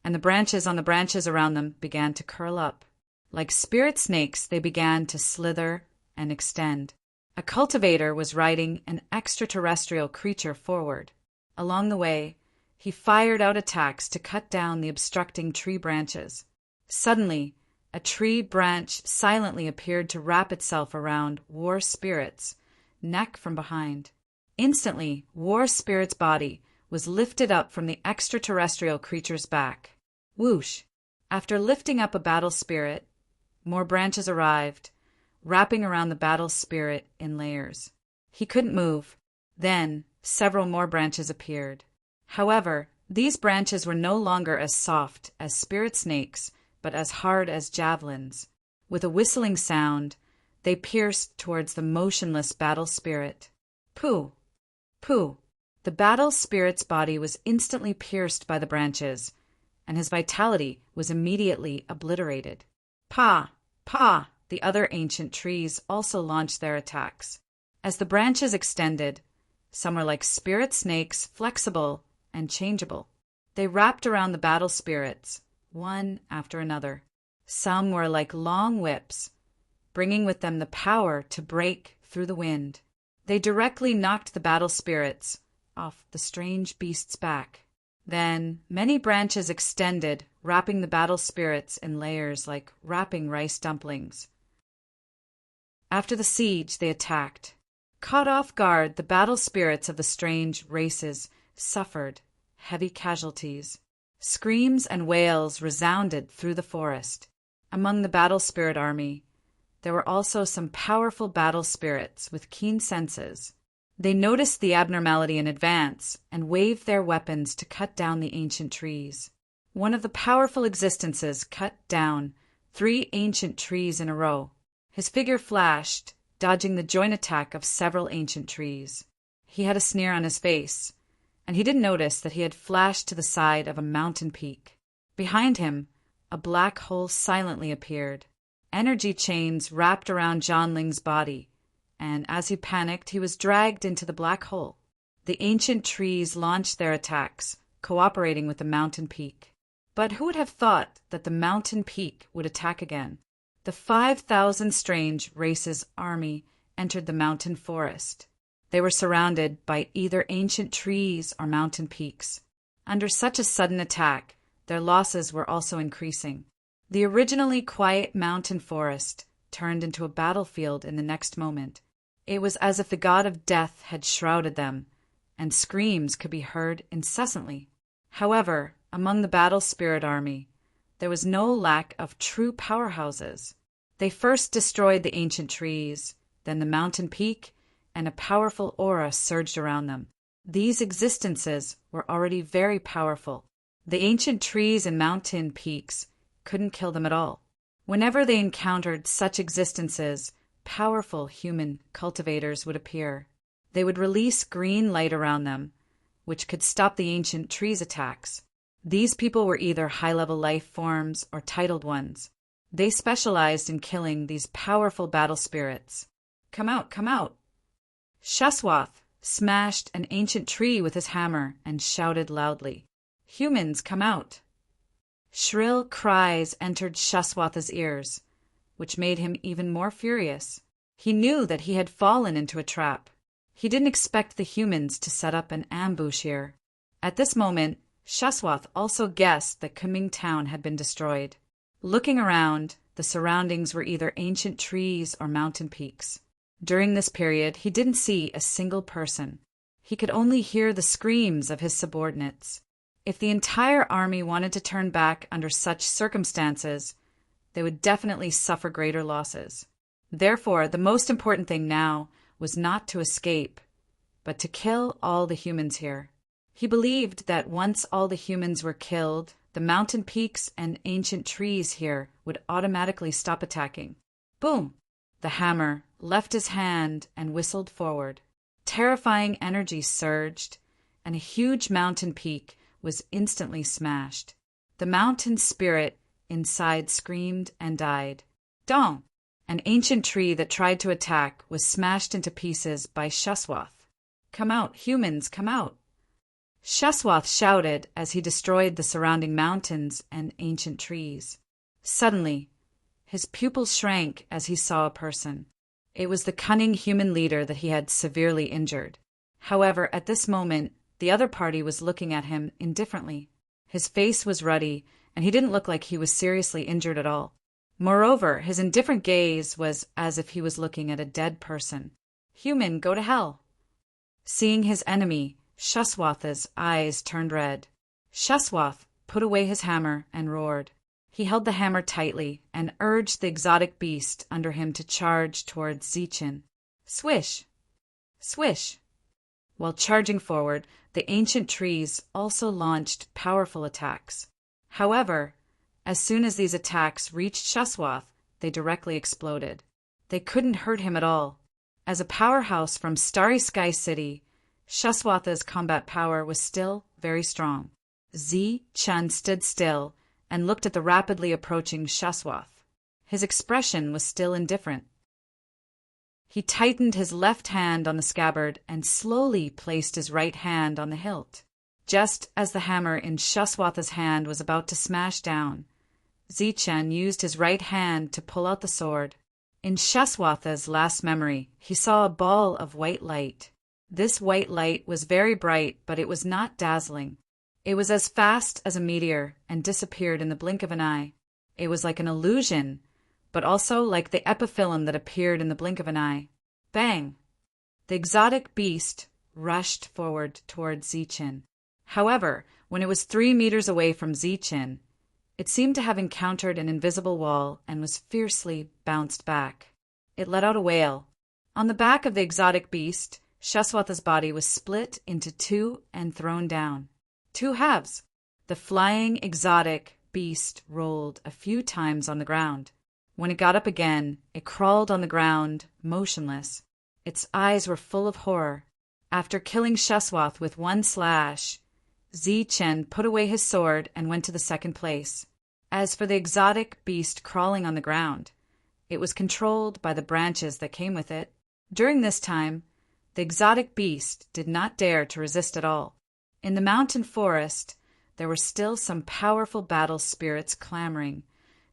and the branches on the branches around them began to curl up. Like spirit snakes, they began to slither and extend. A cultivator was riding an extraterrestrial creature forward. Along the way, he fired out attacks to cut down the obstructing tree branches. Suddenly, a tree branch silently appeared to wrap itself around War Spirit's neck from behind. Instantly, War Spirit's body was lifted up from the extraterrestrial creature's back. Whoosh! After lifting up a battle spirit, more branches arrived, wrapping around the battle spirit in layers. He couldn't move. Then, several more branches appeared. However, these branches were no longer as soft as spirit snakes, but as hard as javelins. With a whistling sound, they pierced towards the motionless battle spirit. Pooh! Pooh! The battle spirit's body was instantly pierced by the branches, and his vitality was immediately obliterated. Pa! Pa! The other ancient trees also launched their attacks. As the branches extended, some were like spirit snakes, flexible and changeable. They wrapped around the battle spirits, one after another. Some were like long whips, bringing with them the power to break through the wind. They directly knocked the battle spirits off the strange beast's back. Then many branches extended, wrapping the battle spirits in layers like wrapping rice dumplings. After the siege, they attacked. Caught off guard, the battle spirits of the strange races suffered heavy casualties. Screams and wails resounded through the forest. Among the battle spirit army, there were also some powerful battle spirits with keen senses. They noticed the abnormality in advance and waved their weapons to cut down the ancient trees. One of the powerful existences cut down 3 ancient trees in a row. His figure flashed, dodging the joint attack of several ancient trees. He had a sneer on his face, and he didn't notice that he had flashed to the side of a mountain peak. Behind him, a black hole silently appeared. Energy chains wrapped around John Ling's body, and as he panicked, he was dragged into the black hole. The ancient trees launched their attacks, cooperating with the mountain peak. But who would have thought that the mountain peak would attack again? The 5,000 strange races army entered the mountain forest. They were surrounded by either ancient trees or mountain peaks. Under such a sudden attack, their losses were also increasing. The originally quiet mountain forest turned into a battlefield in the next moment. It was as if the god of death had shrouded them, and screams could be heard incessantly. However, among the battle spirit army, there was no lack of true powerhouses. They first destroyed the ancient trees, then the mountain peak, and a powerful aura surged around them. These existences were already very powerful. The ancient trees and mountain peaks couldn't kill them at all. Whenever they encountered such existences, powerful human cultivators would appear. They would release green light around them, which could stop the ancient trees' attacks. These people were either high-level life forms or titled ones. They specialized in killing these powerful battle spirits. Come out, come out! Shaswath smashed an ancient tree with his hammer and shouted loudly, "Humans, come out! Shrill cries entered Shaswatha's ears, which made him even more furious. He knew that he had fallen into a trap. He didn't expect the humans to set up an ambush here. At this moment, Shaswath also guessed that Kuming town had been destroyed. Looking around, the surroundings were either ancient trees or mountain peaks. During this period, he didn't see a single person. He could only hear the screams of his subordinates. If the entire army wanted to turn back under such circumstances, they would definitely suffer greater losses. Therefore, the most important thing now was not to escape, but to kill all the humans here. He believed that once all the humans were killed, the mountain peaks and ancient trees here would automatically stop attacking. Boom! The hammer left his hand and whistled forward. Terrifying energy surged, and a huge mountain peak was instantly smashed. The mountain spirit inside screamed and died. Dong! An ancient tree that tried to attack was smashed into pieces by Shaswath. Come out, humans, come out! Shaswath shouted as he destroyed the surrounding mountains and ancient trees. Suddenly, his pupils shrank as he saw a person. It was the cunning human leader that he had severely injured. However, at this moment, the other party was looking at him indifferently. His face was ruddy, and he didn't look like he was seriously injured at all. Moreover, his indifferent gaze was as if he was looking at a dead person. Human, go to hell! Seeing his enemy, Shaswatha's eyes turned red. Shaswath put away his hammer and roared. He held the hammer tightly and urged the exotic beast under him to charge towards Zichin. Swish! Swish! While charging forward, the ancient trees also launched powerful attacks. However, as soon as these attacks reached Shaswath, they directly exploded. They couldn't hurt him at all. As a powerhouse from Starry Sky City, Shaswatha's combat power was still very strong. Zi-Chun stood still and looked at the rapidly approaching Shaswath. His expression was still indifferent. He tightened his left hand on the scabbard and slowly placed his right hand on the hilt. Just as the hammer in Shaswatha's hand was about to smash down, Zi-Chun used his right hand to pull out the sword. In Shaswatha's last memory, he saw a ball of white light. This white light was very bright, but it was not dazzling. It was as fast as a meteor and disappeared in the blink of an eye. It was like an illusion, but also like the epiphyllum that appeared in the blink of an eye. Bang! The exotic beast rushed forward towards Zichin. However, when it was 3 meters away from Zichin, it seemed to have encountered an invisible wall and was fiercely bounced back. It let out a wail. On the back of the exotic beast, Shaswatha's body was split into 2 and thrown down. 2 halves. The flying exotic beast rolled a few times on the ground. When it got up again, it crawled on the ground, motionless. Its eyes were full of horror. After killing Shaswath with 1 slash, Zi-Chen put away his sword and went to the second place. As for the exotic beast crawling on the ground, it was controlled by the branches that came with it. During this time, the exotic beast did not dare to resist at all. In the mountain forest, there were still some powerful battle spirits clamoring,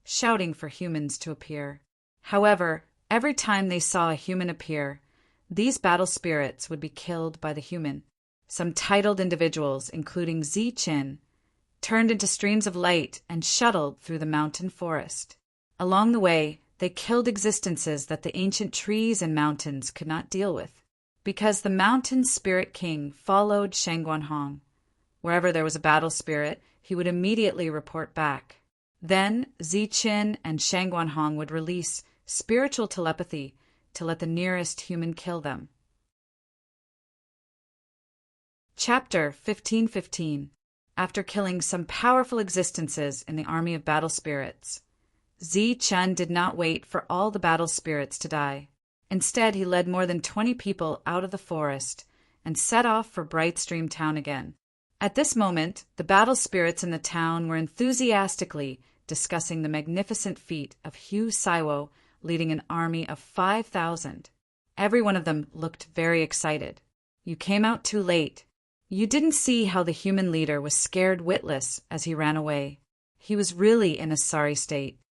shouting for humans to appear. However, every time they saw a human appear, these battle spirits would be killed by the human. Some titled individuals, including Zi-Chin, turned into streams of light and shuttled through the mountain forest. Along the way, they killed existences that the ancient trees and mountains could not deal with. Because the mountain spirit king followed Shangguanhong. Wherever there was a battle spirit, he would immediately report back. Then Zi-Chin and Shangguanhong would release spiritual telepathy to let the nearest human kill them. Chapter 1515. After killing some powerful existences in the army of battle spirits, Zi-Chun did not wait for all the battle spirits to die. Instead, he led more than 20 people out of the forest and set off for Bright Stream Town again. At this moment, the battle spirits in the town were enthusiastically discussing the magnificent feat of Hugh Saiwo leading an army of 5,000. Every one of them looked very excited. You came out too late. You didn't see how the human leader was scared witless as he ran away. He was really in a sorry state.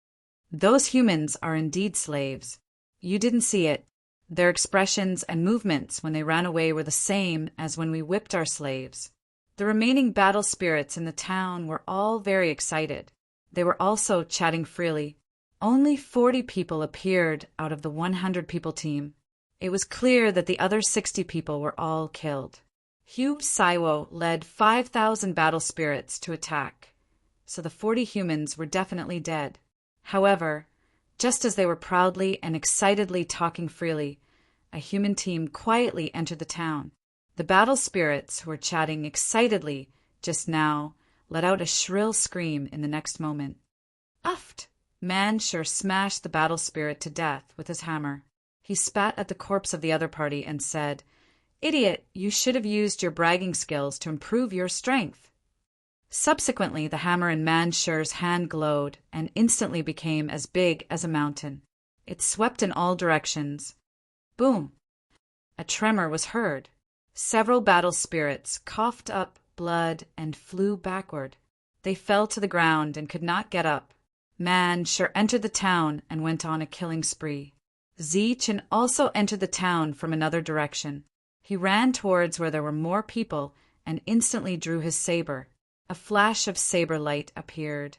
Those humans are indeed slaves. You didn't see it. Their expressions and movements when they ran away were the same as when we whipped our slaves. The remaining battle spirits in the town were all very excited. They were also chatting freely. Only 40 people appeared out of the 100-people team. It was clear that the other 60 people were all killed. Hugh Saiwo led 5,000 battle spirits to attack, so the 40 humans were definitely dead. However, just as they were proudly and excitedly talking freely, a human team quietly entered the town. The battle spirits who were chatting excitedly just now let out a shrill scream in the next moment. Uft! Man sure smashed the battle spirit to death with his hammer. He spat at the corpse of the other party and said, "Idiot, you should have used your bragging skills to improve your strength." Subsequently, the hammer in Manshure's hand glowed and instantly became as big as a mountain. It swept in all directions. Boom! A tremor was heard. Several battle spirits coughed up blood and flew backward. They fell to the ground and could not get up. Manshure entered the town and went on a killing spree. Zichen also entered the town from another direction. He ran towards where there were more people and instantly drew his saber. A flash of saber light appeared,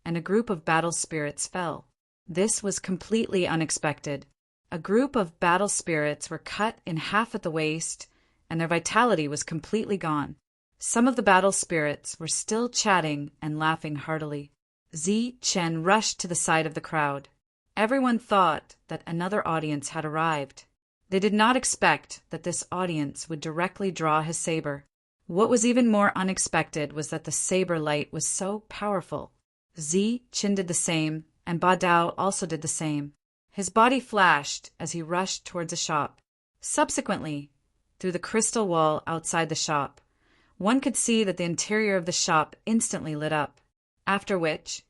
and a group of battle spirits fell. This was completely unexpected. A group of battle spirits were cut in half at the waist, and their vitality was completely gone. Some of the battle spirits were still chatting and laughing heartily. Zichen rushed to the side of the crowd. Everyone thought that another audience had arrived. They did not expect that this audience would directly draw his saber. What was even more unexpected was that the saber light was so powerful. Zichen did the same, and Ba Dao also did the same. His body flashed as he rushed towards a shop. Subsequently, through the crystal wall outside the shop, one could see that the interior of the shop instantly lit up, after which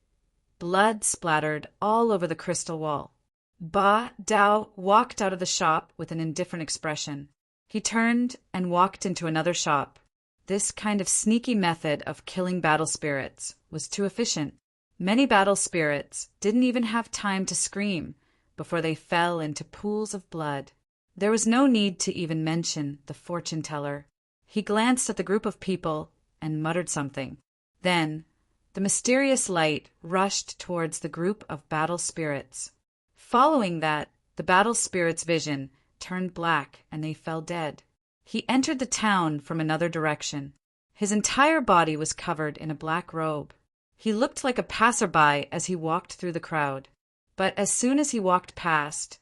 blood splattered all over the crystal wall. Ba Dao walked out of the shop with an indifferent expression. He turned and walked into another shop. This kind of sneaky method of killing battle spirits was too efficient. Many battle spirits didn't even have time to scream before they fell into pools of blood. There was no need to even mention the fortune teller. He glanced at the group of people and muttered something. Then, the mysterious light rushed towards the group of battle spirits. Following that, the battle spirits' vision turned black and they fell dead. He entered the town from another direction. His entire body was covered in a black robe. He looked like a passerby as he walked through the crowd. But as soon as he walked past,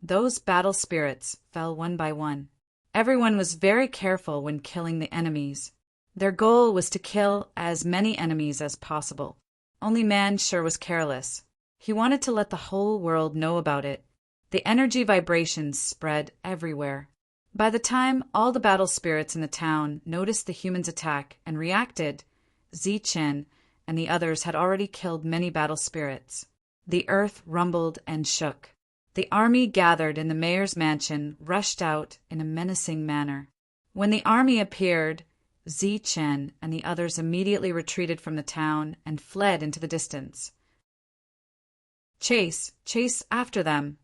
those battle spirits fell one by one. Everyone was very careful when killing the enemies. Their goal was to kill as many enemies as possible. Only Manshure was careless. He wanted to let the whole world know about it. The energy vibrations spread everywhere. By the time all the battle spirits in the town noticed the humans' attack and reacted, Zichen and the others had already killed many battle spirits. The earth rumbled and shook. The army gathered in the mayor's mansion rushed out in a menacing manner. When the army appeared, Zichen and the others immediately retreated from the town and fled into the distance. Chase after them.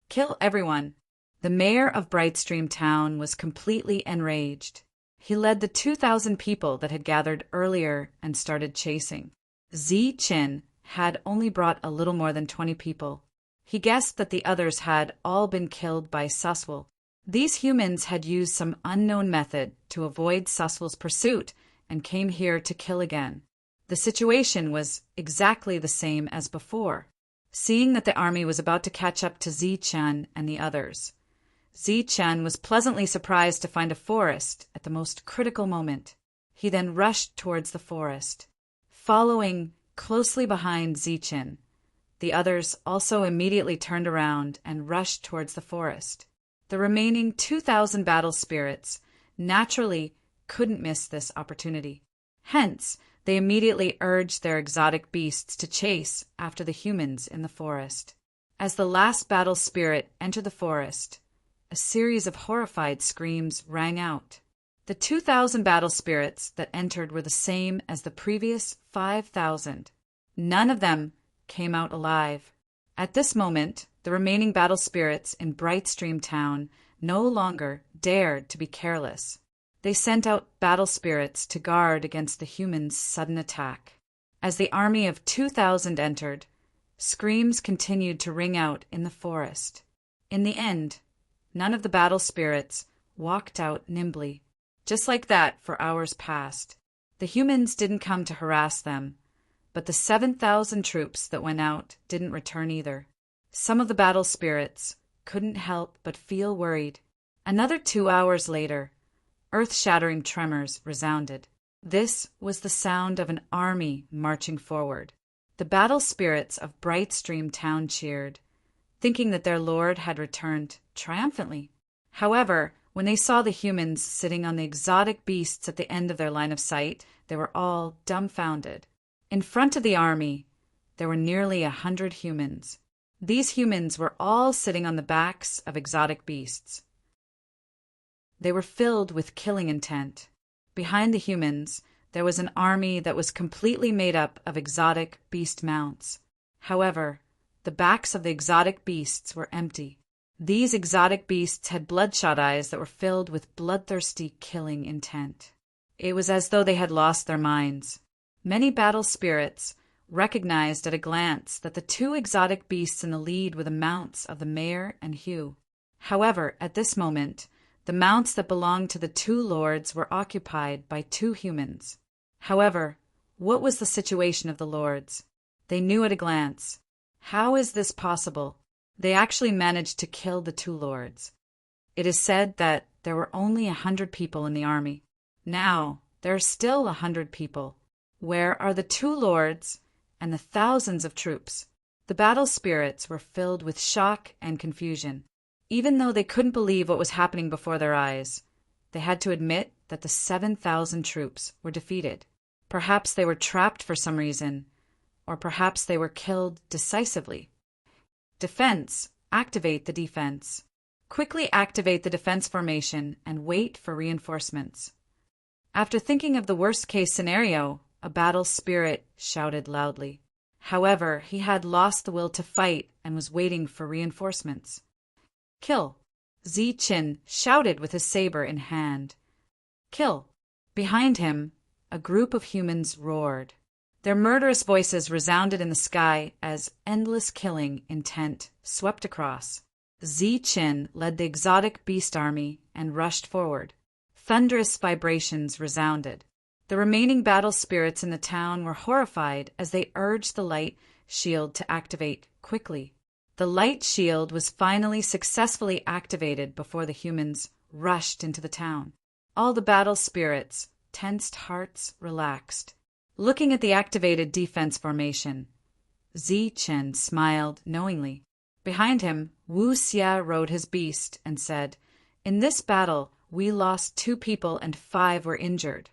Kill everyone. The mayor of Brightstream Town was completely enraged. He led the 2,000 people that had gathered earlier and started chasing. Zichen had only brought a little more than 20 people. He guessed that the others had all been killed by Suswell. These humans had used some unknown method to avoid Suswell's pursuit and came here to kill again. The situation was exactly the same as before. Seeing that the army was about to catch up to Zichen and the others, Zichen was pleasantly surprised to find a forest at the most critical moment. He then rushed towards the forest. Following closely behind Zichen, the others also immediately turned around and rushed towards the forest. The remaining 2,000 battle spirits naturally couldn't miss this opportunity. Hence, they immediately urged their exotic beasts to chase after the humans in the forest. As the last battle spirit entered the forest, a series of horrified screams rang out. The 2,000 battle spirits that entered were the same as the previous 5,000. None of them came out alive. At this moment, the remaining battle spirits in Brightstream Town no longer dared to be careless. They sent out battle spirits to guard against the humans' sudden attack. As the army of 2,000 entered, screams continued to ring out in the forest. In the end, none of the battle spirits walked out nimbly. Just like that, for hours passed. The humans didn't come to harass them, but the 7,000 troops that went out didn't return either. Some of the battle spirits couldn't help but feel worried. Another 2 hours later, earth-shattering tremors resounded. This was the sound of an army marching forward. The battle spirits of Brightstream Town cheered, thinking that their lord had returned triumphantly. However, when they saw the humans sitting on the exotic beasts at the end of their line of sight, they were all dumbfounded. In front of the army, there were nearly 100 humans. These humans were all sitting on the backs of exotic beasts. They were filled with killing intent. Behind the humans, there was an army that was completely made up of exotic beast mounts. However, the backs of the exotic beasts were empty. These exotic beasts had bloodshot eyes that were filled with bloodthirsty killing intent. It was as though they had lost their minds. Many battle spirits recognized at a glance that the two exotic beasts in the lead were the mounts of the mayor and Hugh. However, at this moment, the mounts that belonged to the two lords were occupied by 2 humans. However, what was the situation of the lords? They knew at a glance. How is this possible? They actually managed to kill the 2 lords. It is said that there were only 100 people in the army. Now, there are still 100 people. Where are the 2 lords and the thousands of troops? The battle spirits were filled with shock and confusion. Even though they couldn't believe what was happening before their eyes, they had to admit that the 7,000 troops were defeated. Perhaps they were trapped for some reason, or perhaps they were killed decisively. Defense. Activate the defense. Quickly activate the defense formation and wait for reinforcements. After thinking of the worst-case scenario, a battle spirit shouted loudly. However, he had lost the will to fight and was waiting for reinforcements. Kill. Zi-Chin shouted with his saber in hand. Kill. Behind him, a group of humans roared. Their murderous voices resounded in the sky as endless killing intent swept across. Zi-Chin led the exotic beast army and rushed forward. Thunderous vibrations resounded. The remaining battle spirits in the town were horrified as they urged the light shield to activate quickly. The light shield was finally successfully activated before the humans rushed into the town. All the battle spirits' tensed hearts relaxed. Looking at the activated defense formation, Zi-Chen smiled knowingly. Behind him, Wu Xia rode his beast and said, "In this battle, we lost 2 people and 5 were injured."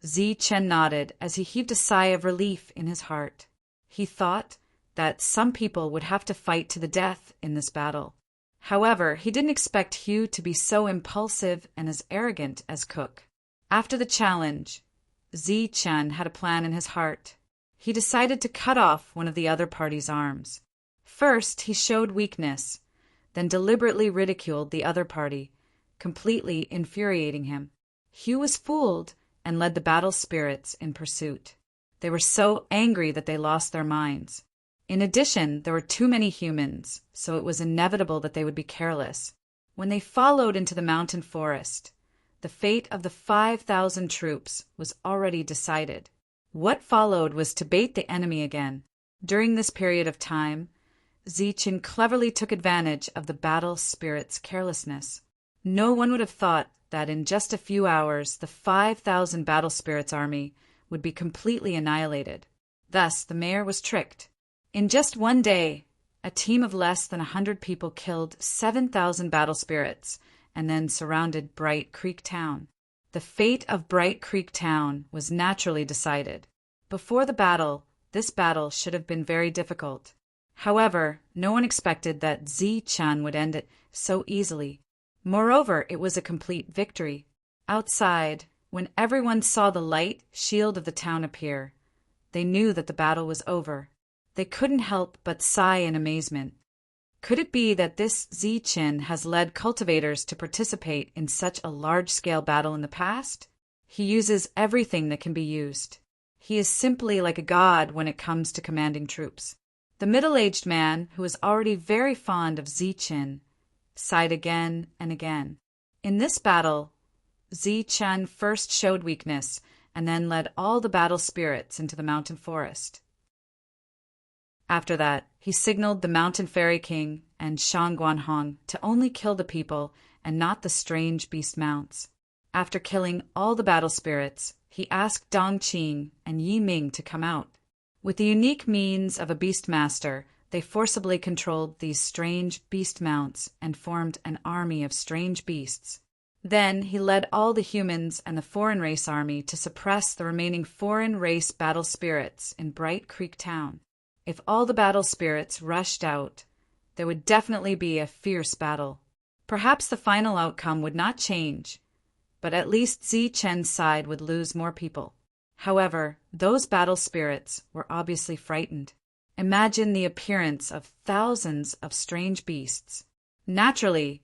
Zi-Chen nodded as he heaved a sigh of relief in his heart. He thought that some people would have to fight to the death in this battle. However, he didn't expect Hugh to be so impulsive and as arrogant as Cook. After the challenge, Zi-Chen had a plan in his heart. He decided to cut off one of the other party's arms. First, he showed weakness, then deliberately ridiculed the other party, completely infuriating him. Hugh was fooled and led the battle spirits in pursuit. They were so angry that they lost their minds. In addition, there were too many humans, so it was inevitable that they would be careless. When they followed into the mountain forest, the fate of the 5,000 troops was already decided. What followed was to bait the enemy again. During this period of time, Zi-Chin cleverly took advantage of the battle spirit's carelessness. No one would have thought that in just a few hours the 5,000 battle spirits army would be completely annihilated. Thus, the mayor was tricked. In just one day, a team of less than 100 people killed 7,000 battle spirits and then surrounded Bright Creek Town. The fate of Bright Creek Town was naturally decided. Before the battle, this battle should have been very difficult. However, no one expected that Zi-Chan would end it so easily. Moreover, it was a complete victory. Outside, when everyone saw the light shield of the town appear, they knew that the battle was over. They couldn't help but sigh in amazement. Could it be that this Zichen has led cultivators to participate in such a large-scale battle in the past? He uses everything that can be used. He is simply like a god when it comes to commanding troops. The middle-aged man, who was already very fond of Zichen, sighed again and again. In this battle, Zichen first showed weakness and then led all the battle spirits into the mountain forest. After that, he signaled the Mountain Fairy King and Shang Guanhong to only kill the people and not the strange beast mounts. After killing all the battle spirits, he asked Dong Qing and Yi Ming to come out. With the unique means of a beast master, they forcibly controlled these strange beast mounts and formed an army of strange beasts. Then he led all the humans and the foreign race army to suppress the remaining foreign race battle spirits in Bright Creek Town. If all the battle spirits rushed out, there would definitely be a fierce battle. Perhaps the final outcome would not change, but at least Zichen's side would lose more people. However, those battle spirits were obviously frightened. Imagine the appearance of thousands of strange beasts. Naturally,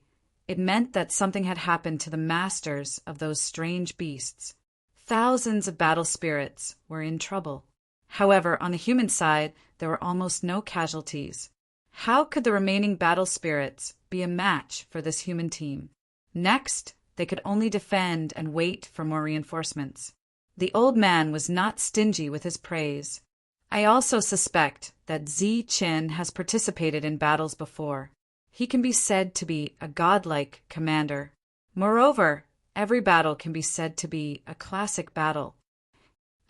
it meant that something had happened to the masters of those strange beasts. Thousands of battle spirits were in trouble. However, on the human side, there were almost no casualties. How could the remaining battle spirits be a match for this human team? Next, they could only defend and wait for more reinforcements. The old man was not stingy with his praise. I also suspect that Zichen has participated in battles before. He can be said to be a godlike commander. Moreover, every battle can be said to be a classic battle.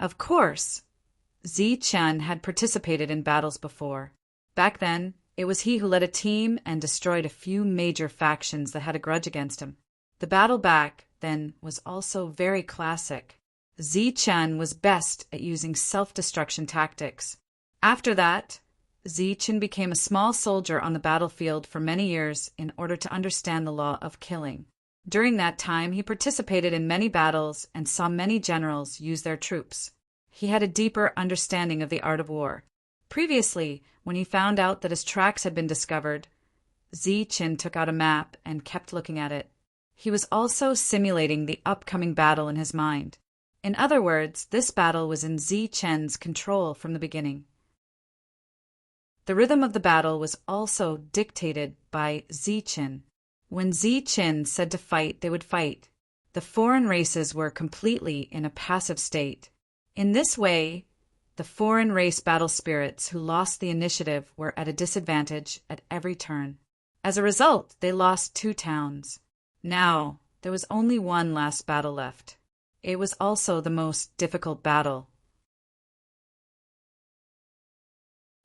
Of course, Zichen had participated in battles before. Back then, it was he who led a team and destroyed a few major factions that had a grudge against him. The battle back then was also very classic. Zichen was best at using self-destruction tactics. After that, Zichen became a small soldier on the battlefield for many years in order to understand the law of killing. During that time, he participated in many battles and saw many generals use their troops. He had a deeper understanding of the art of war. Previously, when he found out that his tracks had been discovered, Zichen took out a map and kept looking at it. He was also simulating the upcoming battle in his mind. In other words, this battle was in Zichen's control from the beginning. The rhythm of the battle was also dictated by Zichen. When Zichen said to fight, they would fight. The foreign races were completely in a passive state. In this way, the foreign race battle spirits who lost the initiative were at a disadvantage at every turn. As a result, they lost 2 towns. Now, there was only one last battle left. It was also the most difficult battle.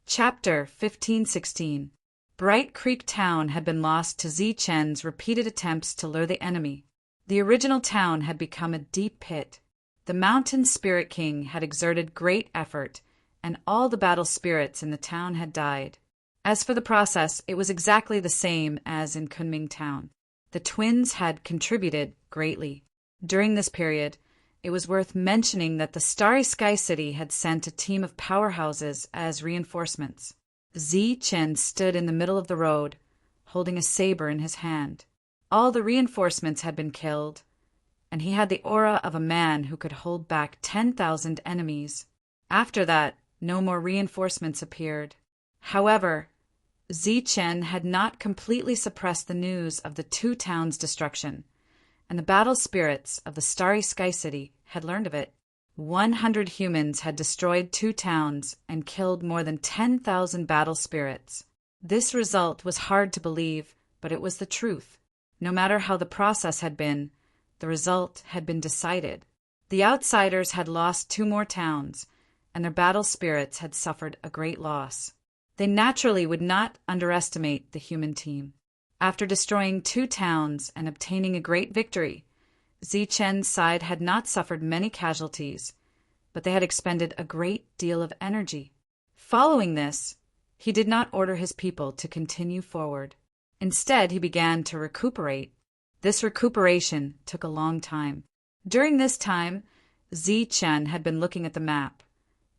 Chapter 1516. Bright Creek Town had been lost to Zichen's repeated attempts to lure the enemy. The original town had become a deep pit. The Mountain Spirit King had exerted great effort, and all the battle spirits in the town had died. As for the process, it was exactly the same as in Kunming Town. The twins had contributed greatly. During this period, it was worth mentioning that the Starry Sky City had sent a team of powerhouses as reinforcements. Zichen stood in the middle of the road, holding a saber in his hand. All the reinforcements had been killed, and he had the aura of a man who could hold back 10,000 enemies. After that, no more reinforcements appeared. However, Zichen had not completely suppressed the news of the 2 towns' destruction, and the battle spirits of the Starry Sky City had learned of it. 100 humans had destroyed 2 towns and killed more than 10,000 battle spirits. This result was hard to believe, but it was the truth. No matter how the process had been, the result had been decided. The outsiders had lost 2 more towns, and their battle spirits had suffered a great loss. They naturally would not underestimate the human team. After destroying 2 towns and obtaining a great victory, Zichen's side had not suffered many casualties, but they had expended a great deal of energy. Following this, he did not order his people to continue forward. Instead, he began to recuperate. This recuperation took a long time. During this time, Zichen had been looking at the map.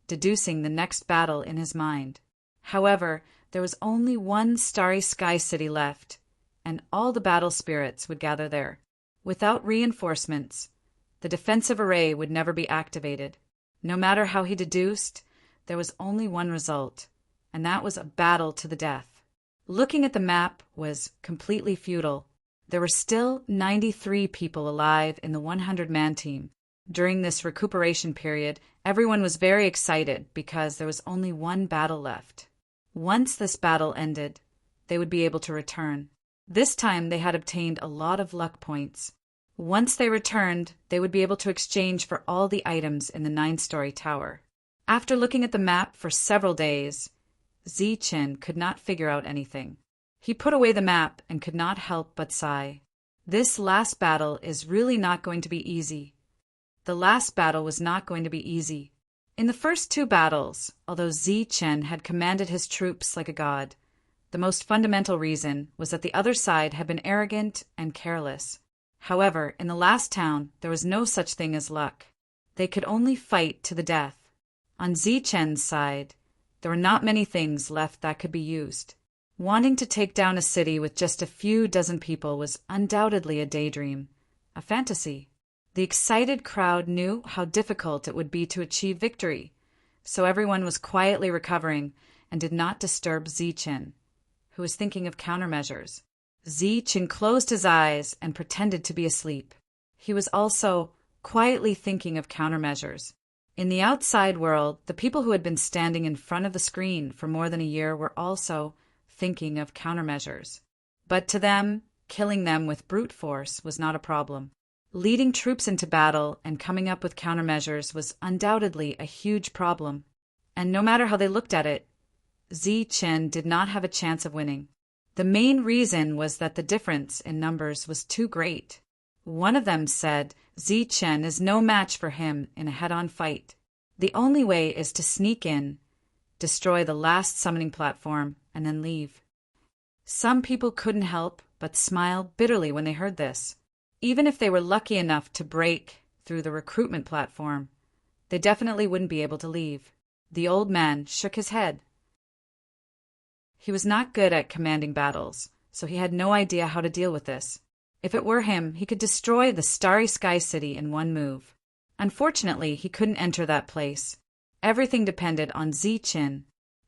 deducing the next battle in his mind. However, there was only one starry sky city left, and all the battle spirits would gather there. Without reinforcements, the defensive array would never be activated. No matter how he deduced, there was only one result, and that was a battle to the death. Looking at the map was completely futile. There were still 93 people alive in the 100-man team. During this recuperation period, everyone was very excited because there was only one battle left. Once this battle ended, they would be able to return. This time they had obtained a lot of luck points. Once they returned, they would be able to exchange for all the items in the 9-story tower. After looking at the map for several days, Zichen could not figure out anything. He put away the map and could not help but sigh. This last battle is really not going to be easy. The last battle was not going to be easy. In the first 2 battles, although Zichen had commanded his troops like a god, the most fundamental reason was that the other side had been arrogant and careless. However, in the last town, there was no such thing as luck. They could only fight to the death. On Zichen's side, there were not many things left that could be used. Wanting to take down a city with just a few dozen people was undoubtedly a daydream, a fantasy. The excited crowd knew how difficult it would be to achieve victory, so everyone was quietly recovering and did not disturb Zichen, who was thinking of countermeasures. Zichen closed his eyes and pretended to be asleep. He was also quietly thinking of countermeasures. In the outside world, the people who had been standing in front of the screen for more than a year were also thinking of countermeasures. But to them, killing them with brute force was not a problem. Leading troops into battle and coming up with countermeasures was undoubtedly a huge problem. And no matter how they looked at it, Zichen did not have a chance of winning. The main reason was that the difference in numbers was too great. One of them said Zichen is no match for him in a head-on fight. The only way is to sneak in, destroy the last summoning platform, and then leave. Some people couldn't help but smile bitterly when they heard this. Even if they were lucky enough to break through the recruitment platform, they definitely wouldn't be able to leave. The old man shook his head. He was not good at commanding battles, so he had no idea how to deal with this. If it were him, he could destroy the Starry Sky City in one move. Unfortunately, he couldn't enter that place. Everything depended on Zichen.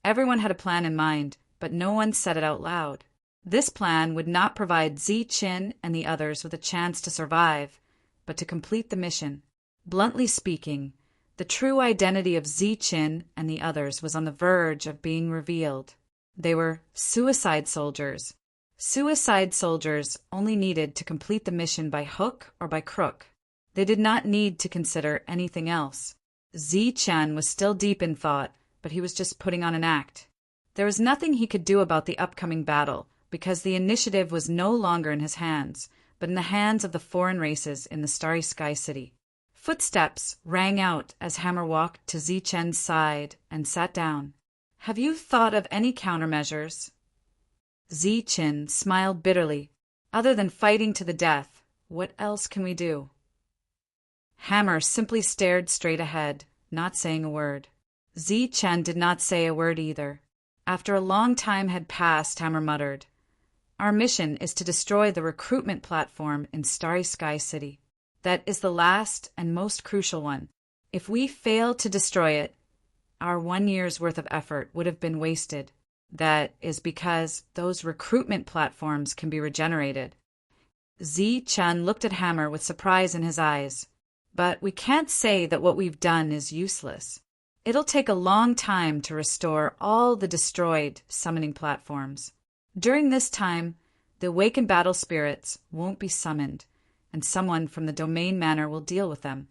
Everyone had a plan in mind, but no one said it out loud. This plan would not provide Zichen and the others with a chance to survive, but to complete the mission. Bluntly speaking, the true identity of Zichen and the others was on the verge of being revealed. They were suicide soldiers. Suicide soldiers only needed to complete the mission by hook or by crook. They did not need to consider anything else. Zichen was still deep in thought, but he was just putting on an act. There was nothing he could do about the upcoming battle, because the initiative was no longer in his hands, but in the hands of the foreign races in the Starry Sky City. Footsteps rang out as Hammer walked to Zichen's side and sat down. "Have you thought of any countermeasures?" Zichen smiled bitterly. "Other than fighting to the death, what else can we do?" Hammer simply stared straight ahead, not saying a word. Zichen did not say a word either. After a long time had passed, Hammer muttered, "Our mission is to destroy the recruitment platform in Starry Sky City. That is the last and most crucial one. If we fail to destroy it, our 1 year's worth of effort would have been wasted. That is because those recruitment platforms can be regenerated." Zichen looked at Hammer with surprise in his eyes. "But we can't say that what we've done is useless. It'll take a long time to restore all the destroyed summoning platforms. During this time, the awakened battle spirits won't be summoned, and someone from the domain manor will deal with them."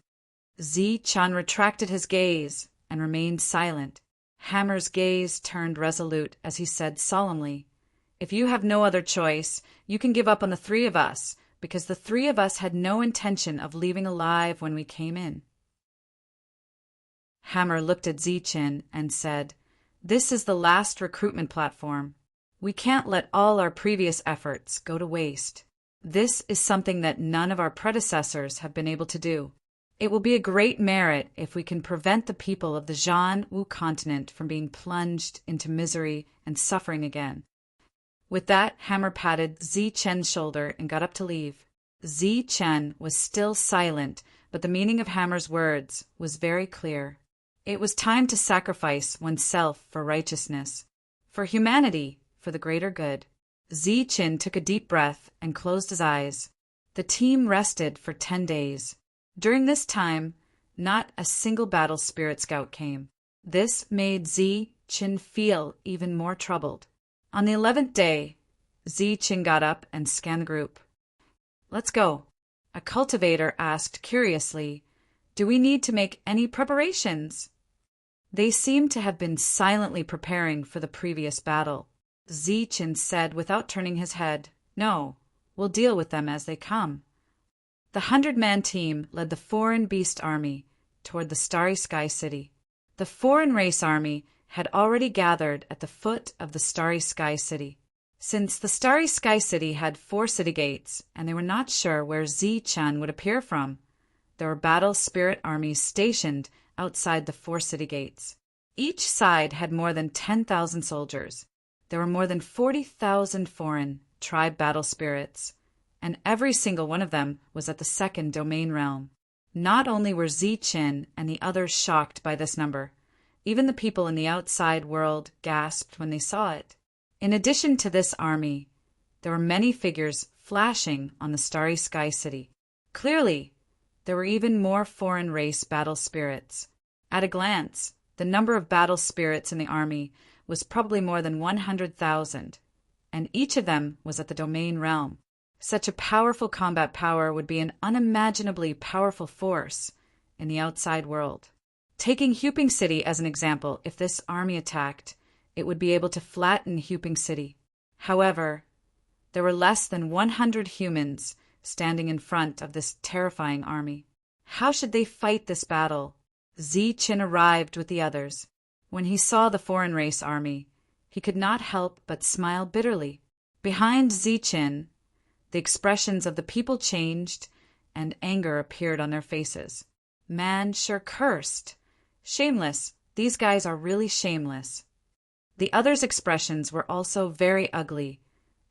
Zichen retracted his gaze and remained silent. Hammer's gaze turned resolute as he said solemnly, "If you have no other choice, you can give up on the 3 of us, because the 3 of us had no intention of leaving alive when we came in." Hammer looked at Zichen and said, "This is the last recruitment platform. We can't let all our previous efforts go to waste. This is something that none of our predecessors have been able to do. It will be a great merit if we can prevent the people of the Zhan Wu continent from being plunged into misery and suffering again. With that, Hammer patted Zi Chen's shoulder and got up to leave. Zi Chen was still silent, but the meaning of Hammer's words was very clear. It was time to sacrifice oneself for righteousness, for humanity, for the greater good. Zi Chen took a deep breath and closed his eyes. The team rested for 10 days. During this time, not a single battle spirit scout came. This made Zi Chen feel even more troubled. On the 11th day, Zi Chen got up and scanned the group. "Let's go." A cultivator asked curiously, "Do we need to make any preparations?" They seemed to have been silently preparing for the previous battle. Zi Chen said without turning his head, "No, we'll deal with them as they come." The 100-man team led the foreign beast army toward the Starry Sky City. The foreign race army had already gathered at the foot of the Starry Sky City. Since the Starry Sky City had 4 city gates, and they were not sure where Zi Chen would appear from, there were battle spirit armies stationed outside the 4 city gates. Each side had more than 10,000 soldiers. There were more than 40,000 foreign tribe battle spirits, and every single one of them was at the 2nd domain realm. Not only were Zi Chen and the others shocked by this number, even the people in the outside world gasped when they saw it. In addition to this army, there were many figures flashing on the Starry Sky City. Clearly, there were even more foreign race battle spirits. At a glance, the number of battle spirits in the army was probably more than 100,000, and each of them was at the domain realm. Such a powerful combat power would be an unimaginably powerful force in the outside world. Taking Huping City as an example, if this army attacked, it would be able to flatten Huping City. However, there were less than 100 humans standing in front of this terrifying army. How should they fight this battle? Zi Chen arrived with the others. When he saw the foreign race army, he could not help but smile bitterly. Behind Zi Chen, the expressions of the people changed, and anger appeared on their faces. Man sure cursed. Shameless. These guys are really shameless. The others' expressions were also very ugly,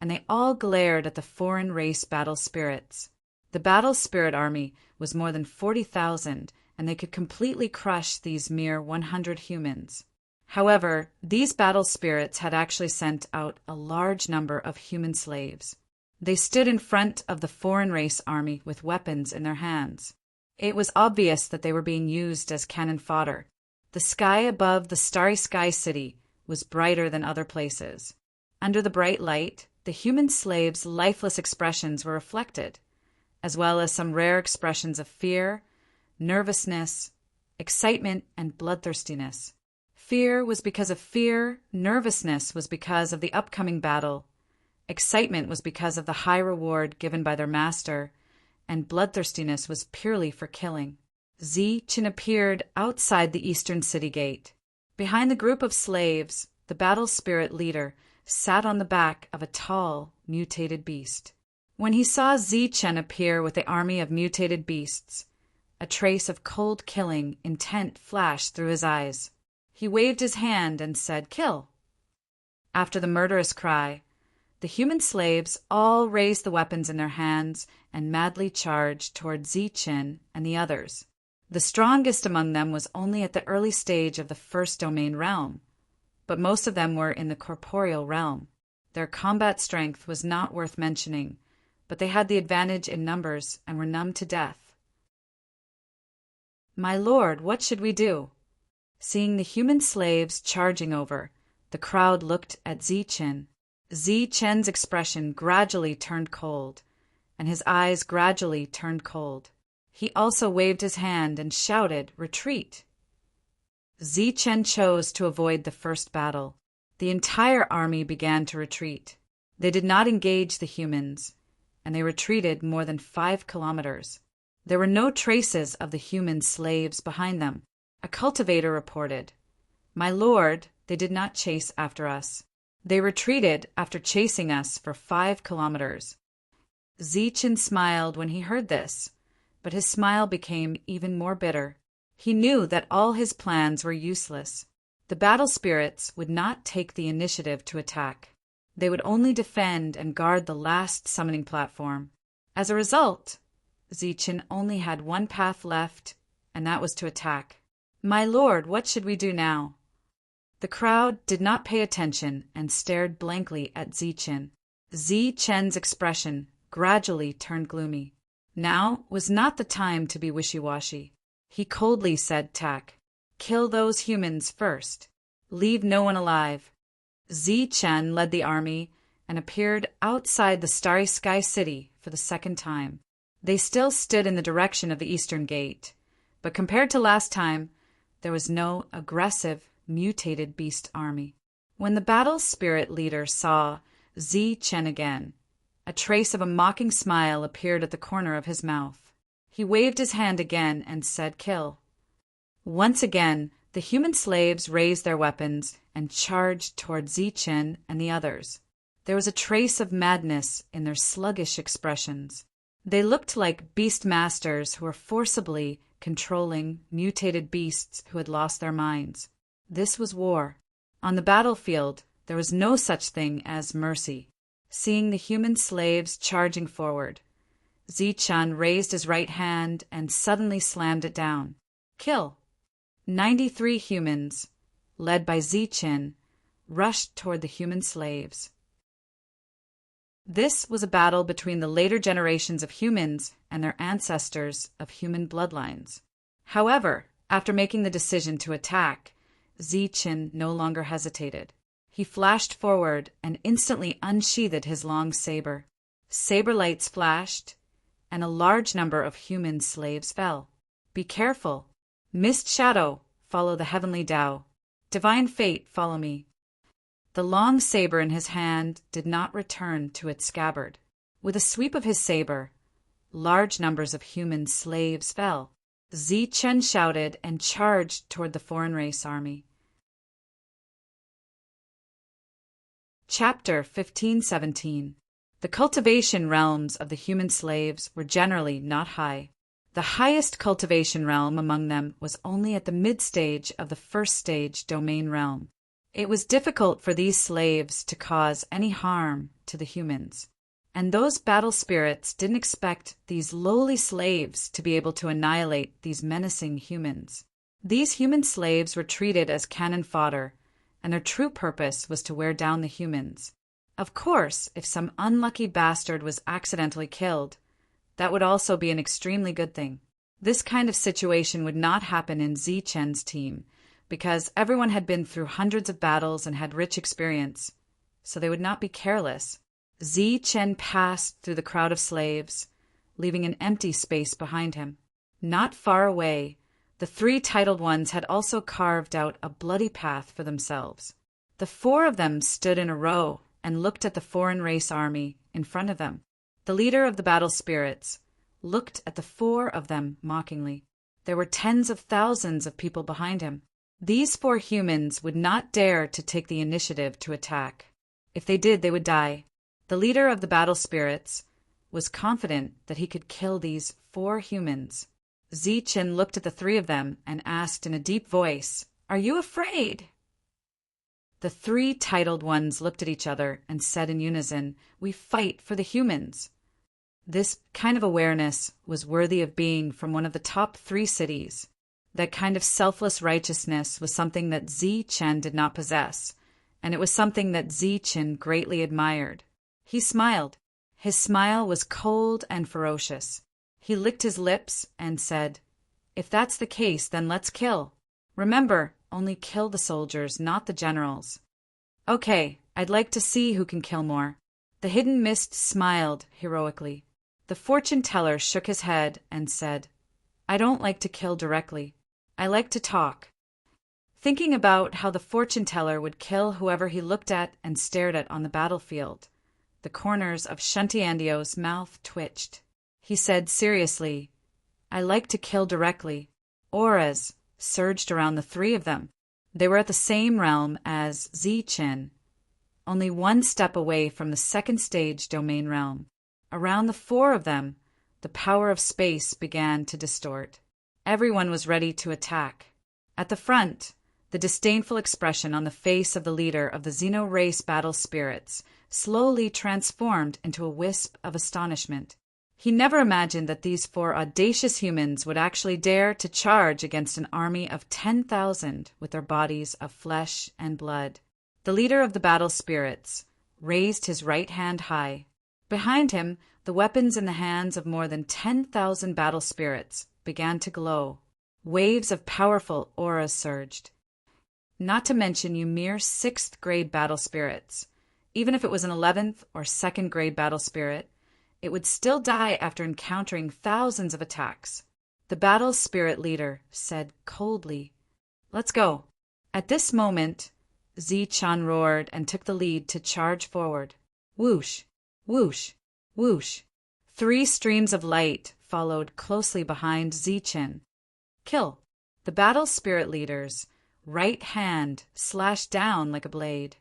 and they all glared at the foreign race battle spirits. The battle spirit army was more than 40,000, and they could completely crush these mere 100 humans. However, these battle spirits had actually sent out a large number of human slaves. They stood in front of the foreign race army with weapons in their hands. It was obvious that they were being used as cannon fodder. The sky above the Starry Sky City was brighter than other places. Under the bright light, the human slaves' lifeless expressions were reflected, as well as some rare expressions of fear, nervousness, excitement, and bloodthirstiness. Fear was because of fear, nervousness was because of the upcoming battle, excitement was because of the high reward given by their master, and bloodthirstiness was purely for killing. Zi Chen appeared outside the eastern city gate. Behind the group of slaves, the battle spirit leader sat on the back of a tall, mutated beast. When he saw Zi Chen appear with the army of mutated beasts, a trace of cold killing intent flashed through his eyes. He waved his hand and said, "Kill." After the murderous cry, the human slaves all raised the weapons in their hands and madly charged toward Zi Chen and the others. The strongest among them was only at the early stage of the 1st domain realm, but most of them were in the corporeal realm. Their combat strength was not worth mentioning, but they had the advantage in numbers and were numbed to death. "My lord, what should we do?" Seeing the human slaves charging over, the crowd looked at Zi Chen. Zi Chen's expression gradually turned cold, and his eyes gradually turned cold. He also waved his hand and shouted, "Retreat!" Zi Chen chose to avoid the first battle. The entire army began to retreat. They did not engage the humans, and they retreated more than 5 kilometers. There were no traces of the human slaves behind them. A cultivator reported, "My lord, they did not chase after us. They retreated after chasing us for 5 kilometers. Zi Chen smiled when he heard this. but his smile became even more bitter. He knew that all his plans were useless. The battle spirits would not take the initiative to attack. They would only defend and guard the last summoning platform. As a result, Zichen only had one path left, and that was to attack. "My lord, what should we do now?" The crowd did not pay attention and stared blankly at Zichen. Zichen's expression gradually turned gloomy. Now was not the time to be wishy-washy. He coldly said, "Kill those humans first. Leave no one alive." Zichen led the army and appeared outside the Starry Sky City for the second time. They still stood in the direction of the Eastern Gate, but compared to last time, there was no aggressive, mutated beast army. When the battle spirit leader saw Zichen again, a trace of a mocking smile appeared at the corner of his mouth. He waved his hand again and said, "Kill." Once again, the human slaves raised their weapons and charged toward Zichen and the others. There was a trace of madness in their sluggish expressions. They looked like beast masters who were forcibly controlling mutated beasts who had lost their minds. This was war. On the battlefield, there was no such thing as mercy. Seeing the human slaves charging forward, Zichen raised his right hand and suddenly slammed it down. "Kill." 93 humans, led by Zichen, rushed toward the human slaves. This was a battle between the later generations of humans and their ancestors of human bloodlines. However, after making the decision to attack, Zichen no longer hesitated. He flashed forward and instantly unsheathed his long saber. Saber lights flashed, and a large number of human slaves fell. "Be careful. Mist shadow, follow the heavenly Tao. Divine fate, follow me." The long saber in his hand did not return to its scabbard. With a sweep of his saber, large numbers of human slaves fell. Zichen shouted and charged toward the foreign race army. Chapter 1517. The cultivation realms of the human slaves were generally not high. The highest cultivation realm among them was only at the mid-stage of the first stage domain realm. It was difficult for these slaves to cause any harm to the humans, and those battle spirits didn't expect these lowly slaves to be able to annihilate these menacing humans. These human slaves were treated as cannon fodder, and their true purpose was to wear down the humans. Of course, if some unlucky bastard was accidentally killed, that would also be an extremely good thing. This kind of situation would not happen in Zichen's team, because everyone had been through hundreds of battles and had rich experience, so they would not be careless. Zichen passed through the crowd of slaves, leaving an empty space behind him. Not far away, the 3 titled ones had also carved out a bloody path for themselves. The 4 of them stood in a row and looked at the foreign race army in front of them. The leader of the battle spirits looked at the 4 of them mockingly. There were tens of thousands of people behind him. These 4 humans would not dare to take the initiative to attack. If they did, they would die. The leader of the battle spirits was confident that he could kill these 4 humans. Zichen looked at the 3 of them and asked in a deep voice, "Are you afraid?" The 3 titled ones looked at each other and said in unison, "We fight for the humans." This kind of awareness was worthy of being from one of the top 3 cities. That kind of selfless righteousness was something that Zichen did not possess, and it was something that Zichen greatly admired. He smiled. His smile was cold and ferocious. He licked his lips and said, "If that's the case, then let's kill. Remember, only kill the soldiers, not the generals." "Okay, I'd like to see who can kill more." The hidden mist smiled heroically. The fortune teller shook his head and said, "I don't like to kill directly. I like to talk." Thinking about how the fortune teller would kill whoever he looked at and stared at on the battlefield, the corners of Shuntiandio's mouth twitched. He said seriously, "I like to kill directly." Auras surged around the 3 of them. They were at the same realm as Zichen, only 1 step away from the second stage domain realm. Around the 4 of them the power of space began to distort. Everyone was ready to attack. At the front, the disdainful expression on the face of the leader of the Xeno race battle spirits slowly transformed into a wisp of astonishment. He never imagined that these 4 audacious humans would actually dare to charge against an army of 10,000 with their bodies of flesh and blood. The leader of the battle spirits raised his right hand high. Behind him, the weapons in the hands of more than 10,000 battle spirits began to glow. Waves of powerful auras surged. Not to mention you mere 6th grade battle spirits. Even if it was an 11th or 2nd grade battle spirit, it would still die after encountering thousands of attacks. The battle spirit leader said coldly, "Let's go." At this moment, Zi-chan roared and took the lead to charge forward. Whoosh, whoosh, whoosh. 3 streams of light followed closely behind Zi-chan. Kill. The battle spirit leader's right hand slashed down like a blade.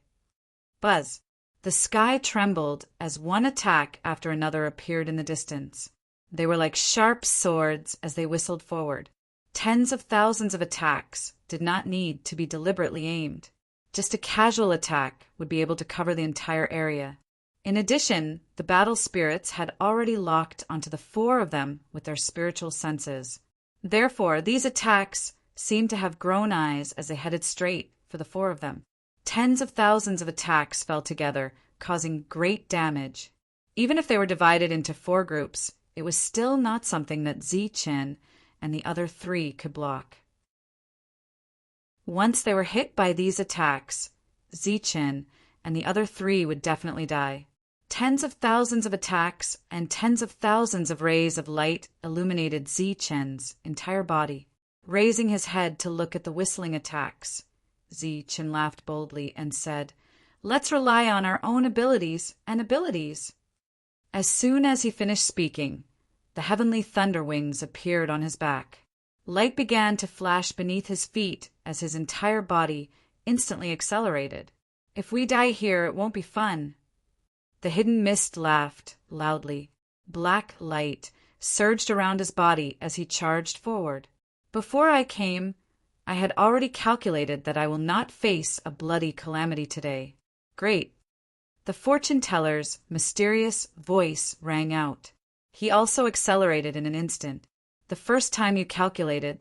Buzz. The sky trembled as one attack after another appeared in the distance. They were like sharp swords as they whistled forward. Tens of thousands of attacks did not need to be deliberately aimed. Just a casual attack would be able to cover the entire area. In addition, the battle spirits had already locked onto the 4 of them with their spiritual senses. Therefore, these attacks seemed to have grown eyes as they headed straight for the 4 of them. Tens of thousands of attacks fell together, causing great damage. Even if they were divided into 4 groups, it was still not something that Zi-chan and the other 3 could block. Once they were hit by these attacks, Zi-chan and the other 3 would definitely die. Tens of thousands of attacks and tens of thousands of rays of light illuminated Zi-chan's entire body. Raising his head to look at the whistling attacks, Zi-chan laughed boldly and said, "Let's rely on our own abilities and abilities." As soon as he finished speaking, the heavenly thunder wings appeared on his back. Light began to flash beneath his feet as his entire body instantly accelerated. "If we die here, it won't be fun." The hidden mist laughed loudly. Black light surged around his body as he charged forward. "Before I came, I had already calculated that I will not face a bloody calamity today." Great. The fortune teller's mysterious voice rang out. He also accelerated in an instant. "The first time you calculated,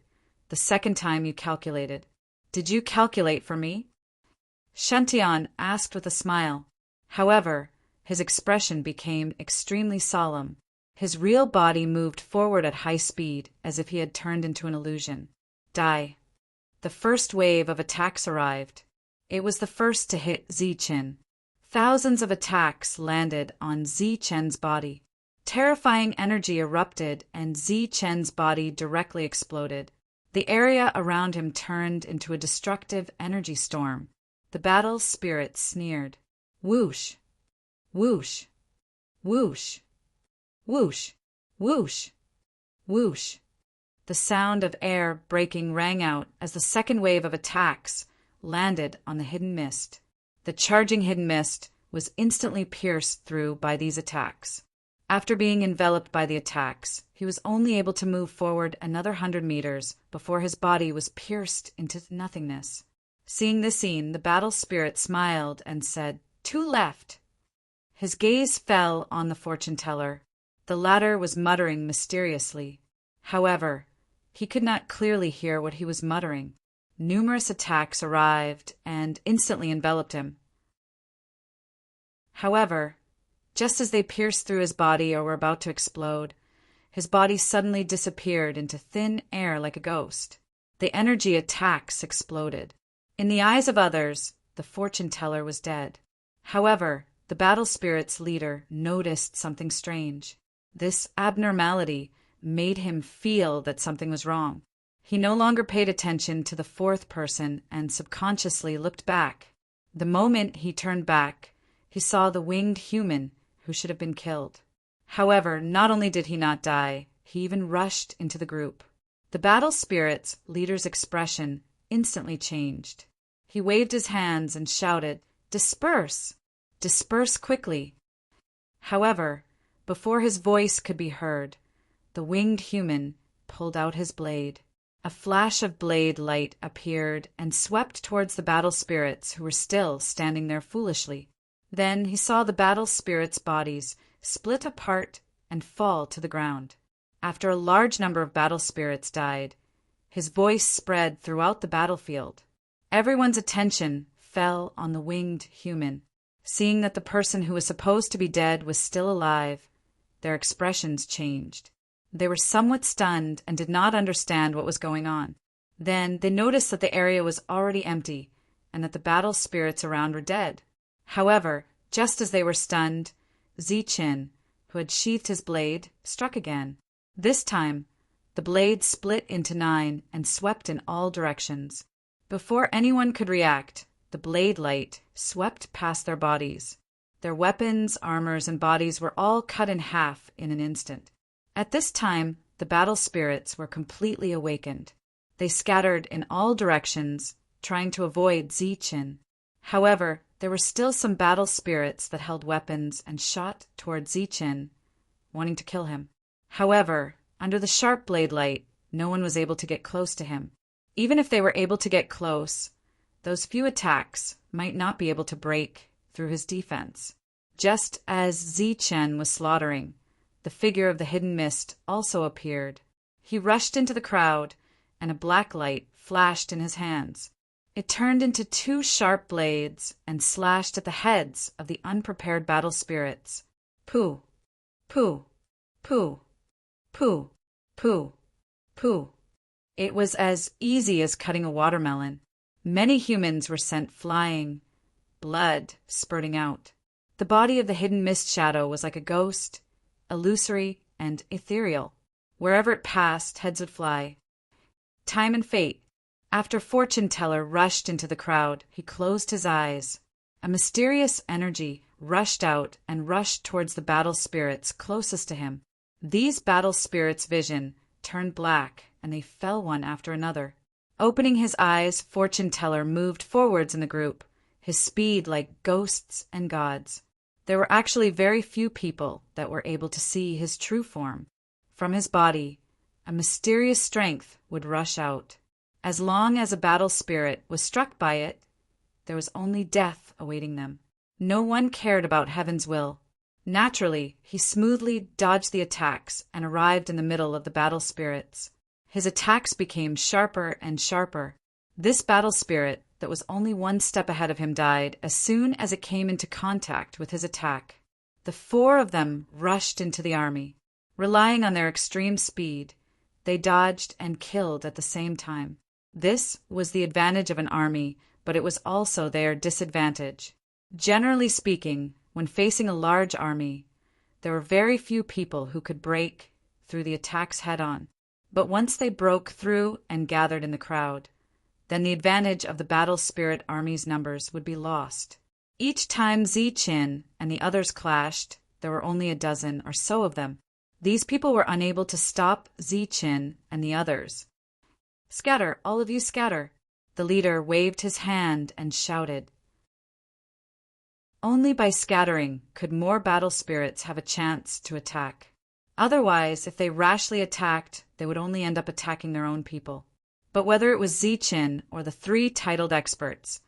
the second time you calculated. Did you calculate for me?" Shantian asked with a smile. However, his expression became extremely solemn. His real body moved forward at high speed, as if he had turned into an illusion. Die. The first wave of attacks arrived. It was the first to hit Zi-chan. Thousands of attacks landed on Zi-chan's body. Terrifying energy erupted and Zi-chan's body directly exploded. The area around him turned into a destructive energy storm. The battle spirit sneered. Whoosh, whoosh, whoosh, whoosh, whoosh, whoosh. The sound of air breaking rang out as the second wave of attacks landed on the hidden mist. The charging hidden mist was instantly pierced through by these attacks. After being enveloped by the attacks, he was only able to move forward another 100 meters before his body was pierced into nothingness. Seeing this scene, the battle spirit smiled and said, "To left." His gaze fell on the fortune teller. The latter was muttering mysteriously. However, he could not clearly hear what he was muttering. Numerous attacks arrived and instantly enveloped him. However, just as they pierced through his body or were about to explode, his body suddenly disappeared into thin air like a ghost. The energy attacks exploded. In the eyes of others, the fortune teller was dead. However, the battle spirit's leader noticed something strange. This abnormality made him feel that something was wrong. He no longer paid attention to the 4th person and subconsciously looked back. The moment he turned back, he saw the winged human who should have been killed. However, not only did he not die, he even rushed into the group. The battle spirit's leader's expression instantly changed. He waved his hands and shouted, "Disperse! Disperse quickly!" However, before his voice could be heard, the winged human pulled out his blade. A flash of blade light appeared and swept towards the battle spirits who were still standing there foolishly. Then he saw the battle spirits' bodies split apart and fall to the ground. After a large number of battle spirits died, his voice spread throughout the battlefield. Everyone's attention fell on the winged human. Seeing that the person who was supposed to be dead was still alive, their expressions changed. They were somewhat stunned and did not understand what was going on. Then they noticed that the area was already empty and that the battle spirits around were dead. However, just as they were stunned, Zichin, who had sheathed his blade, struck again. This time, the blade split into 9 and swept in all directions. Before anyone could react, the blade light swept past their bodies. Their weapons, armors, and bodies were all cut in half in an instant. At this time, the battle spirits were completely awakened. They scattered in all directions, trying to avoid Zichin. However, there were still some battle spirits that held weapons and shot toward Zichin, wanting to kill him. However, under the sharp blade light, no one was able to get close to him. Even if they were able to get close, those few attacks might not be able to break through his defense. Just as Zichin was slaughtering, the figure of the hidden mist also appeared. He rushed into the crowd, and a black light flashed in his hands. It turned into 2 sharp blades and slashed at the heads of the unprepared battle spirits. Pooh! Pooh! Pooh! Pooh! Pooh! Pooh! It was as easy as cutting a watermelon. Many humans were sent flying, blood spurting out. The body of the hidden mist shadow was like a ghost, illusory and ethereal. Wherever it passed, heads would fly. Time and fate. After Fortune Teller rushed into the crowd, he closed his eyes. A mysterious energy rushed out and rushed towards the battle spirits closest to him. These battle spirits' vision turned black, and they fell one after another. Opening his eyes, Fortune Teller moved forwards in the group, his speed like ghosts and gods. There were actually very few people that were able to see his true form. From his body, a mysterious strength would rush out. As long as a battle spirit was struck by it, there was only death awaiting them. No one cared about heaven's will. Naturally, he smoothly dodged the attacks and arrived in the middle of the battle spirits. His attacks became sharper and sharper. This battle spirit that was only 1 step ahead of him died as soon as it came into contact with his attack. The 4 of them rushed into the army. Relying on their extreme speed, they dodged and killed at the same time. This was the advantage of an army, but it was also their disadvantage. Generally speaking, when facing a large army, there were very few people who could break through the attacks head-on. But once they broke through and gathered in the crowd, then the advantage of the battle spirit army's numbers would be lost. Each time Zichin and the others clashed, there were only a dozen or so of them. These people were unable to stop Zichin and the others. "Scatter, all of you scatter!" The leader waved his hand and shouted. Only by scattering could more battle spirits have a chance to attack. Otherwise, if they rashly attacked, they would only end up attacking their own people. But whether it was Zichin or the 3 titled experts,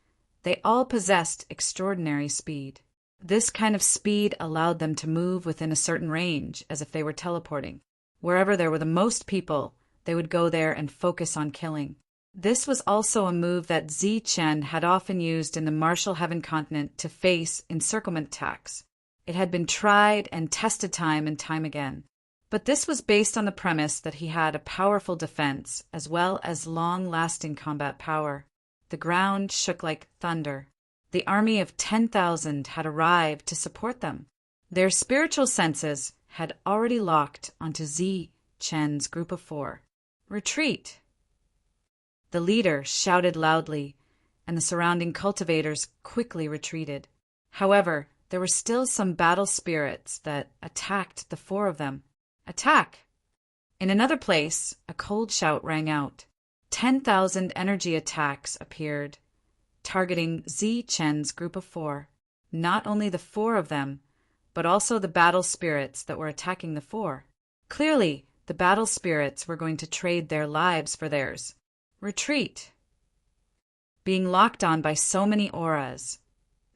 they all possessed extraordinary speed. This kind of speed allowed them to move within a certain range, as if they were teleporting. Wherever there were the most people, they would go there and focus on killing. This was also a move that Zichin had often used in the Martial Heaven continent to face encirclement attacks. It had been tried and tested time and time again. But this was based on the premise that he had a powerful defense as well as long-lasting combat power. The ground shook like thunder. The army of 10,000 had arrived to support them. Their spiritual senses had already locked onto Zichin's group of 4. "Retreat!" The leader shouted loudly, and the surrounding cultivators quickly retreated. However, there were still some battle spirits that attacked the 4 of them. "Attack!" In another place, a cold shout rang out. 10,000 energy attacks appeared, targeting Zichin's group of 4. Not only the 4 of them, but also the battle spirits that were attacking the 4. Clearly, The battle spirits were going to trade their lives for theirs. Retreat! Being locked on by so many auras,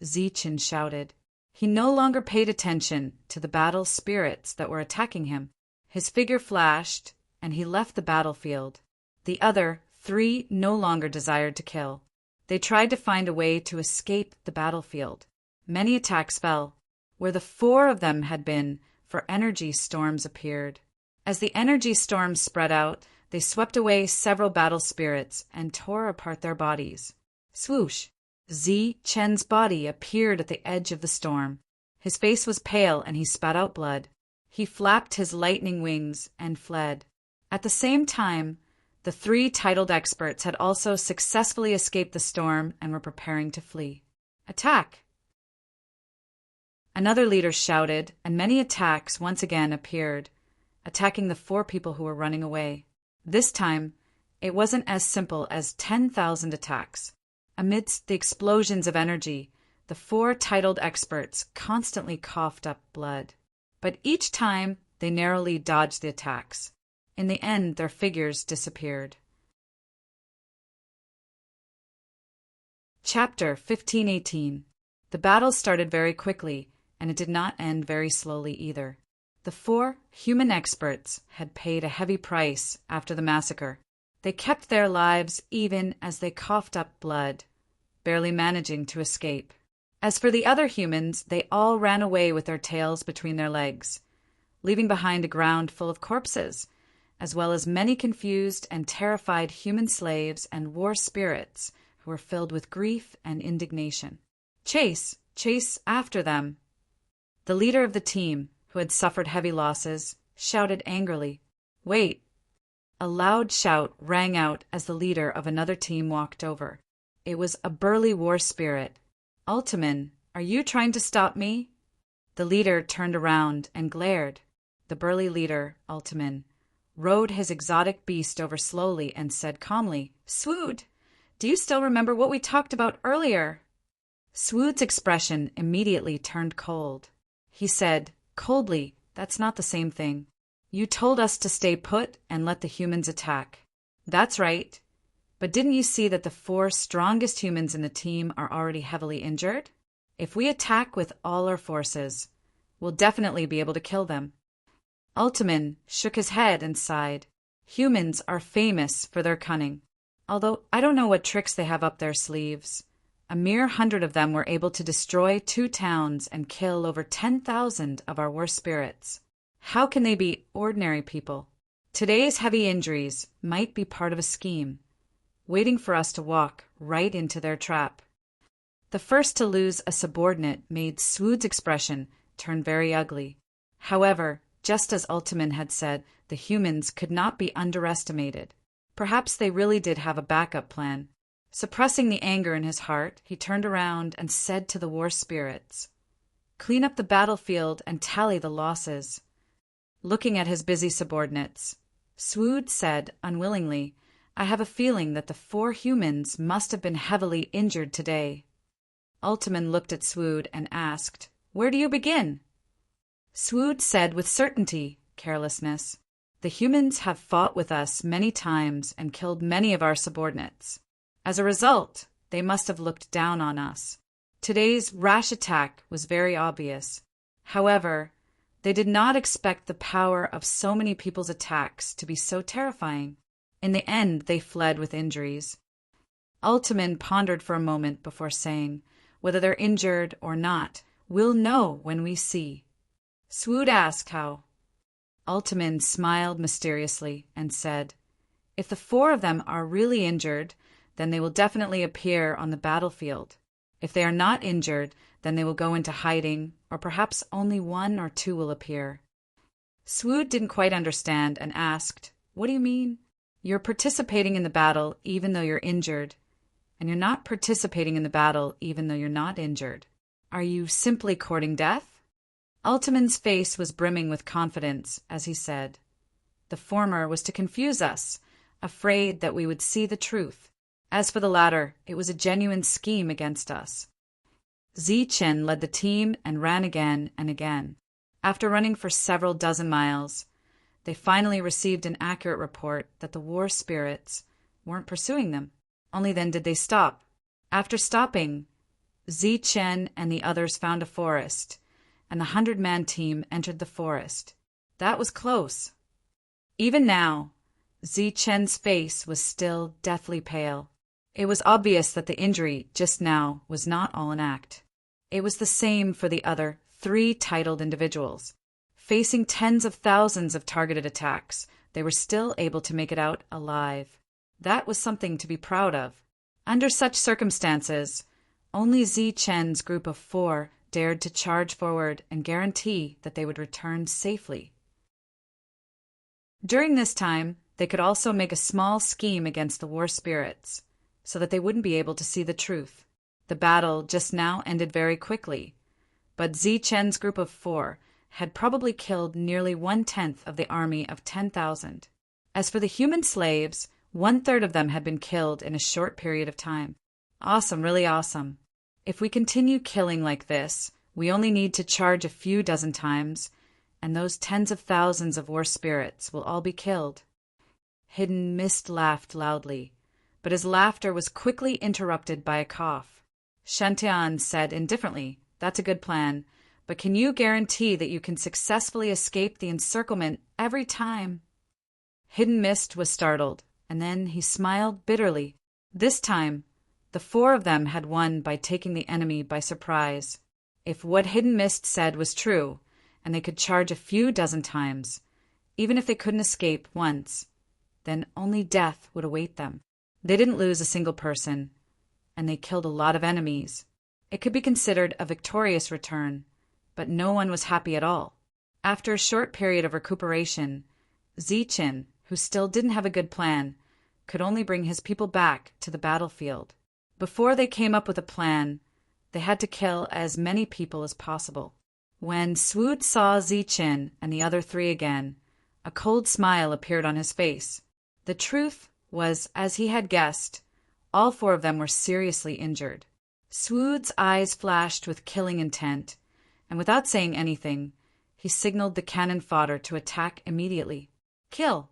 Zichin shouted. He no longer paid attention to the battle spirits that were attacking him. His figure flashed, and he left the battlefield. The other 3 no longer desired to kill. They tried to find a way to escape the battlefield. Many attacks fell. Where the 4 of them had been, for energy storms appeared. As the energy storms spread out, they swept away several battle spirits and tore apart their bodies. Swoosh! Zichen's body appeared at the edge of the storm. His face was pale and he spat out blood. He flapped his lightning wings and fled. At the same time, the 3 titled experts had also successfully escaped the storm and were preparing to flee. Attack! Another leader shouted, and many attacks once again appeared, attacking the 4 people who were running away. This time, it wasn't as simple as 10,000 attacks. Amidst the explosions of energy, the 4 titled experts constantly coughed up blood. But each time, they narrowly dodged the attacks. In the end, their figures disappeared. Chapter 1518. The battle started very quickly, and it did not end very slowly either. The 4 human experts had paid a heavy price after the massacre. They kept their lives even as they coughed up blood, barely managing to escape. As for the other humans, they all ran away with their tails between their legs, leaving behind a ground full of corpses, as well as many confused and terrified human slaves and war spirits who were filled with grief and indignation. Chase! Chase after them! The leader of the team, who had suffered heavy losses, shouted angrily. Wait! A loud shout rang out as the leader of another team walked over. It was a burly war spirit. Ultiman, are you trying to stop me? The leader turned around and glared. The burly leader, Ultiman, rode his exotic beast over slowly and said calmly, Swood, do you still remember what we talked about earlier? Swood's expression immediately turned cold. He said, coldly, that's not the same thing. You told us to stay put and let the humans attack. That's right. But didn't you see that the 4 strongest humans in the team are already heavily injured? If we attack with all our forces, we'll definitely be able to kill them. Ultiman shook his head and sighed. Humans are famous for their cunning. Although I don't know what tricks they have up their sleeves. A mere 100 of them were able to destroy 2 towns and kill over 10,000 of our war spirits. How can they be ordinary people? Today's heavy injuries might be part of a scheme, waiting for us to walk right into their trap. The first to lose a subordinate made Swood's expression turn very ugly. However, just as Ultiman had said, the humans could not be underestimated. Perhaps they really did have a backup plan. Suppressing the anger in his heart, he turned around and said to the war spirits, Clean up the battlefield and tally the losses. Looking at his busy subordinates, Swood said unwillingly, I have a feeling that the 4 humans must have been heavily injured today. Ultiman looked at Swood and asked, Where do you begin? Swood said with certainty, carelessness, The humans have fought with us many times and killed many of our subordinates. As a result, they must have looked down on us. Today's rash attack was very obvious. However, they did not expect the power of so many people's attacks to be so terrifying. In the end, they fled with injuries. Ultiman pondered for a moment before saying, Whether they're injured or not, we'll know when we see. Swood asked how. Ultiman smiled mysteriously and said, If the 4 of them are really injured, then they will definitely appear on the battlefield. If they are not injured, then they will go into hiding, or perhaps only 1 or 2 will appear. Swood didn't quite understand and asked, What do you mean? You're participating in the battle even though you're injured, and you're not participating in the battle even though you're not injured. Are you simply courting death? Ultiman's face was brimming with confidence as he said, The former was to confuse us, afraid that we would see the truth. As for the latter, it was a genuine scheme against us. Zichin led the team and ran again and again. After running for several dozen miles, They finally received an accurate report that the war spirits weren't pursuing them. Only then did they stop. After stopping, Chen and the others found a forest, and the 100-man team entered the forest. That was close. Even now, Chen's face was still deathly pale. It was obvious that the injury just now was not all an act. It was the same for the other 3 titled individuals. Facing tens of thousands of targeted attacks, they were still able to make it out alive. That was something to be proud of. Under such circumstances, only Chen's group of 4 dared to charge forward and guarantee that they would return safely. During this time, they could also make a small scheme against the war spirits, so that they wouldn't be able to see the truth. The battle just now ended very quickly, but Chen's group of 4 had probably killed nearly 1/10 of the army of 10,000. As for the human slaves, 1/3 of them had been killed in a short period of time. Awesome, really awesome. If we continue killing like this, we only need to charge a few dozen times, and those tens of thousands of war spirits will all be killed. Hidden Mist laughed loudly, but his laughter was quickly interrupted by a cough. Shantian said indifferently, "That's a good plan, but can you guarantee that you can successfully escape the encirclement every time?" Hidden Mist was startled, and then he smiled bitterly. This time, the 4 of them had won by taking the enemy by surprise. If what Hidden Mist said was true, and they could charge a few dozen times, even if they couldn't escape once, then only death would await them. They didn't lose a single person, and they killed a lot of enemies. It could be considered a victorious return, but no one was happy at all. After a short period of recuperation, Chen, who still didn't have a good plan, could only bring his people back to the battlefield. Before they came up with a plan, they had to kill as many people as possible. When Swood saw Chen and the other 3 again, a cold smile appeared on his face. The truth was, as he had guessed, all 4 of them were seriously injured. Swood's eyes flashed with killing intent, and without saying anything, he signaled the cannon fodder to attack immediately. "Kill!"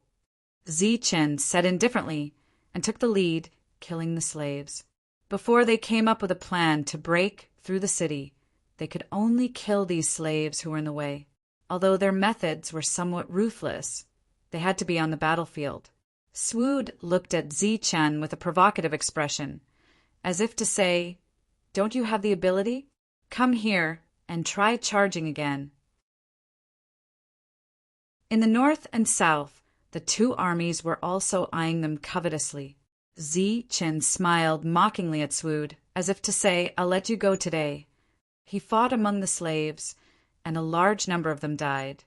Chen said indifferently and took the lead, killing the slaves. Before they came up with a plan to break through the city, they could only kill these slaves who were in the way. Although their methods were somewhat ruthless, they had to be on the battlefield. Swood looked at Chen with a provocative expression, as if to say, "Don't you have the ability? Come here and try charging again." In the north and south, the 2 armies were also eyeing them covetously. Chen smiled mockingly at Swood, as if to say, "I'll let you go today." He fought among the slaves, and a large number of them died,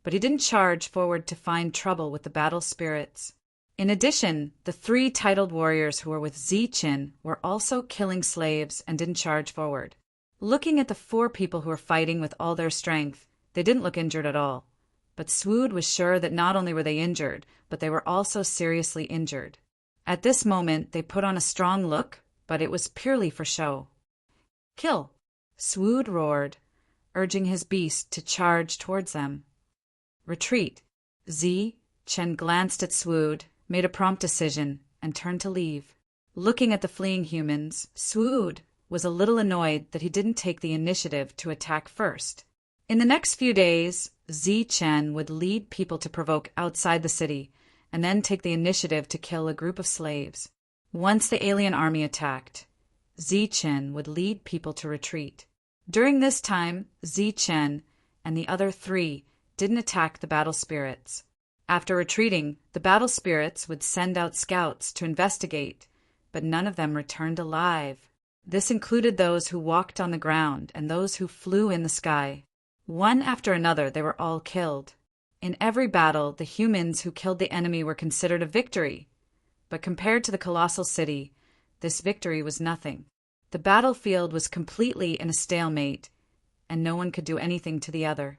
but he didn't charge forward to find trouble with the battle spirits. In addition, the 3 titled warriors who were with Chen were also killing slaves and didn't charge forward. Looking at the 4 people who were fighting with all their strength, they didn't look injured at all. But Swood was sure that not only were they injured, but they were also seriously injured. At this moment, they put on a strong look, but it was purely for show. "Kill!" Swood roared, urging his beast to charge towards them. "Retreat!" Chen glanced at Swood, made a prompt decision, and turned to leave. Looking at the fleeing humans, Swood was a little annoyed that he didn't take the initiative to attack first. In the next few days, Chen would lead people to provoke outside the city, and then take the initiative to kill a group of slaves. Once the alien army attacked, Chen would lead people to retreat. During this time, Chen and the other 3 didn't attack the battle spirits. After retreating, the battle spirits would send out scouts to investigate, but none of them returned alive. This included those who walked on the ground and those who flew in the sky. One after another, they were all killed. In every battle, the humans who killed the enemy were considered a victory, but compared to the colossal city, this victory was nothing. The battlefield was completely in a stalemate, and no one could do anything to the other.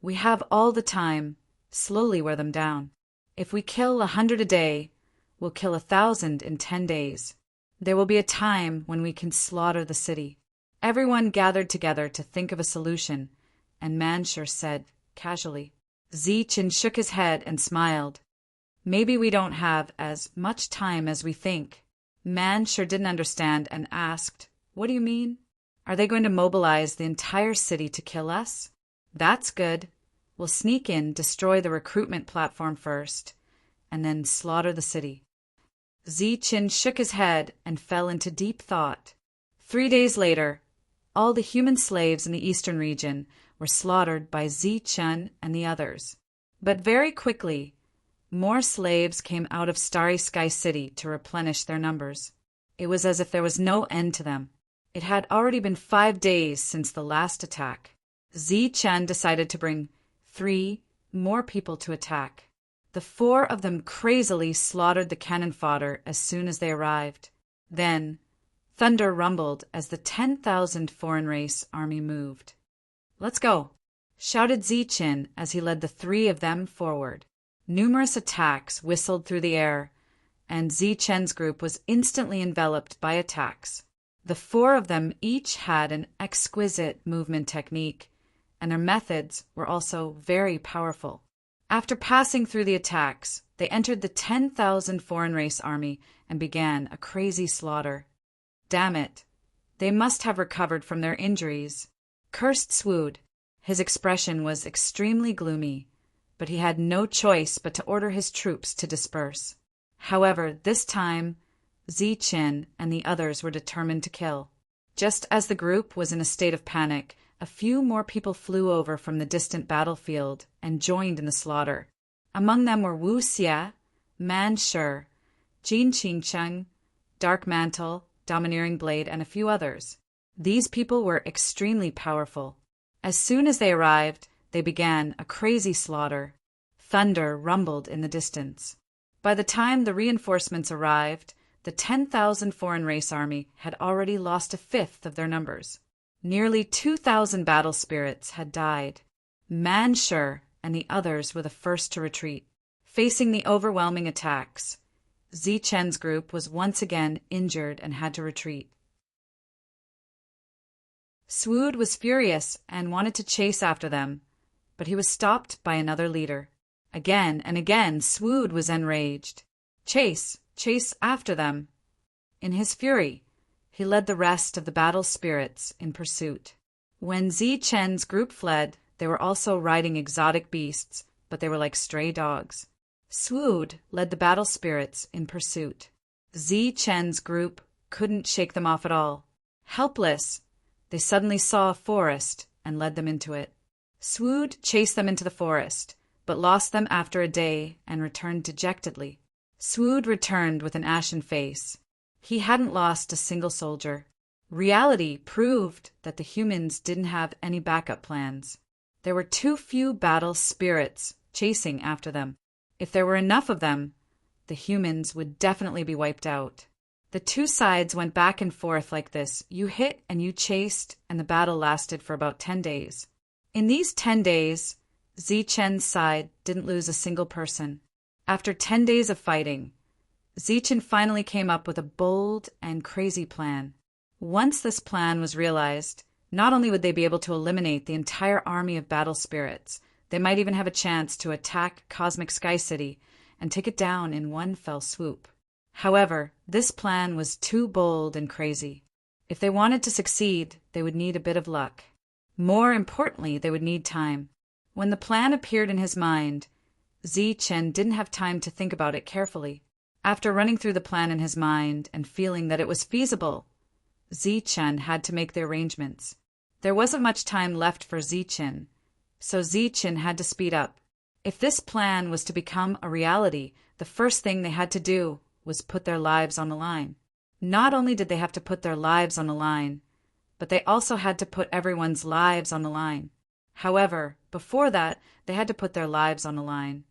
"We have all the time. Slowly wear them down. If we kill 100 a day, we'll kill 1,000 in 10 days. There will be a time when we can slaughter the city." Everyone gathered together to think of a solution, and Manshur said, casually, Zichen shook his head and smiled. Maybe we don't have as much time as we think. Man sure didn't understand and asked, What do you mean? Are they going to mobilize the entire city to kill us? That's good. We'll sneak in, destroy the recruitment platform first, and then slaughter the city. Zichen shook his head and fell into deep thought. 3 days later, all the human slaves in the eastern region were slaughtered by Zichen and the others. But very quickly, more slaves came out of Starry Sky City to replenish their numbers. It was as if there was no end to them. It had already been 5 days since the last attack. Zichen decided to bring 3 more people to attack. The 4 of them crazily slaughtered the cannon fodder as soon as they arrived. Then, thunder rumbled as the 10,000 foreign race army moved. Let's go, shouted Zichen as he led the 3 of them forward. Numerous attacks whistled through the air, and Zichen's group was instantly enveloped by attacks. The 4 of them each had an exquisite movement technique, and their methods were also very powerful. After passing through the attacks, they entered the 10,000 foreign race army and began a crazy slaughter. Damn it, they must have recovered from their injuries, cursed Swood. His expression was extremely gloomy, but he had no choice but to order his troops to disperse. However, this time, Zichen and the others were determined to kill. Just as the group was in a state of panic, a few more people flew over from the distant battlefield and joined in the slaughter. Among them were Wu Xie, Man Shi, Jin Qingcheng, Dark Mantle, Domineering Blade, and a few others. These people were extremely powerful. As soon as they arrived, they began a crazy slaughter. Thunder rumbled in the distance. By the time the reinforcements arrived, the 10,000 foreign race army had already lost a fifth of their numbers. Nearly 2,000 battle spirits had died. Man Shi and the others were the first to retreat. Facing the overwhelming attacks, Zichen's group was once again injured and had to retreat. Swood was furious and wanted to chase after them, but he was stopped by another leader. Again and again, Swood was enraged. Chase after them. In his fury, he led the rest of the battle spirits in pursuit. When Zichen's group fled, they were also riding exotic beasts, but they were like stray dogs. Swood led the battle spirits in pursuit. Zichen's group couldn't shake them off at all. Helpless, they suddenly saw a forest and led them into it. Swood chased them into the forest, but lost them after a day and returned dejectedly. Swood returned with an ashen face. He hadn't lost a single soldier. Reality proved that the humans didn't have any backup plans. There were too few battle spirits chasing after them. If there were enough of them, the humans would definitely be wiped out. The two sides went back and forth like this. You hit and you chased, and the battle lasted for about 10 days. In these 10 days, Zichen's side didn't lose a single person. After 10 days of fighting, Zichen finally came up with a bold and crazy plan. Once this plan was realized, not only would they be able to eliminate the entire army of battle spirits, they might even have a chance to attack Cosmic Sky City and take it down in one fell swoop. However, this plan was too bold and crazy. If they wanted to succeed, they would need a bit of luck. More importantly, they would need time. When the plan appeared in his mind, Zichen didn't have time to think about it carefully. After running through the plan in his mind and feeling that it was feasible, Zichen had to make the arrangements. There wasn't much time left for Zichen, so Zichen had to speed up. If this plan was to become a reality, the first thing they had to do was put their lives on the line. Not only did they have to put their lives on the line, but they also had to put everyone's lives on the line. However, before that, they had to put their lives on the line.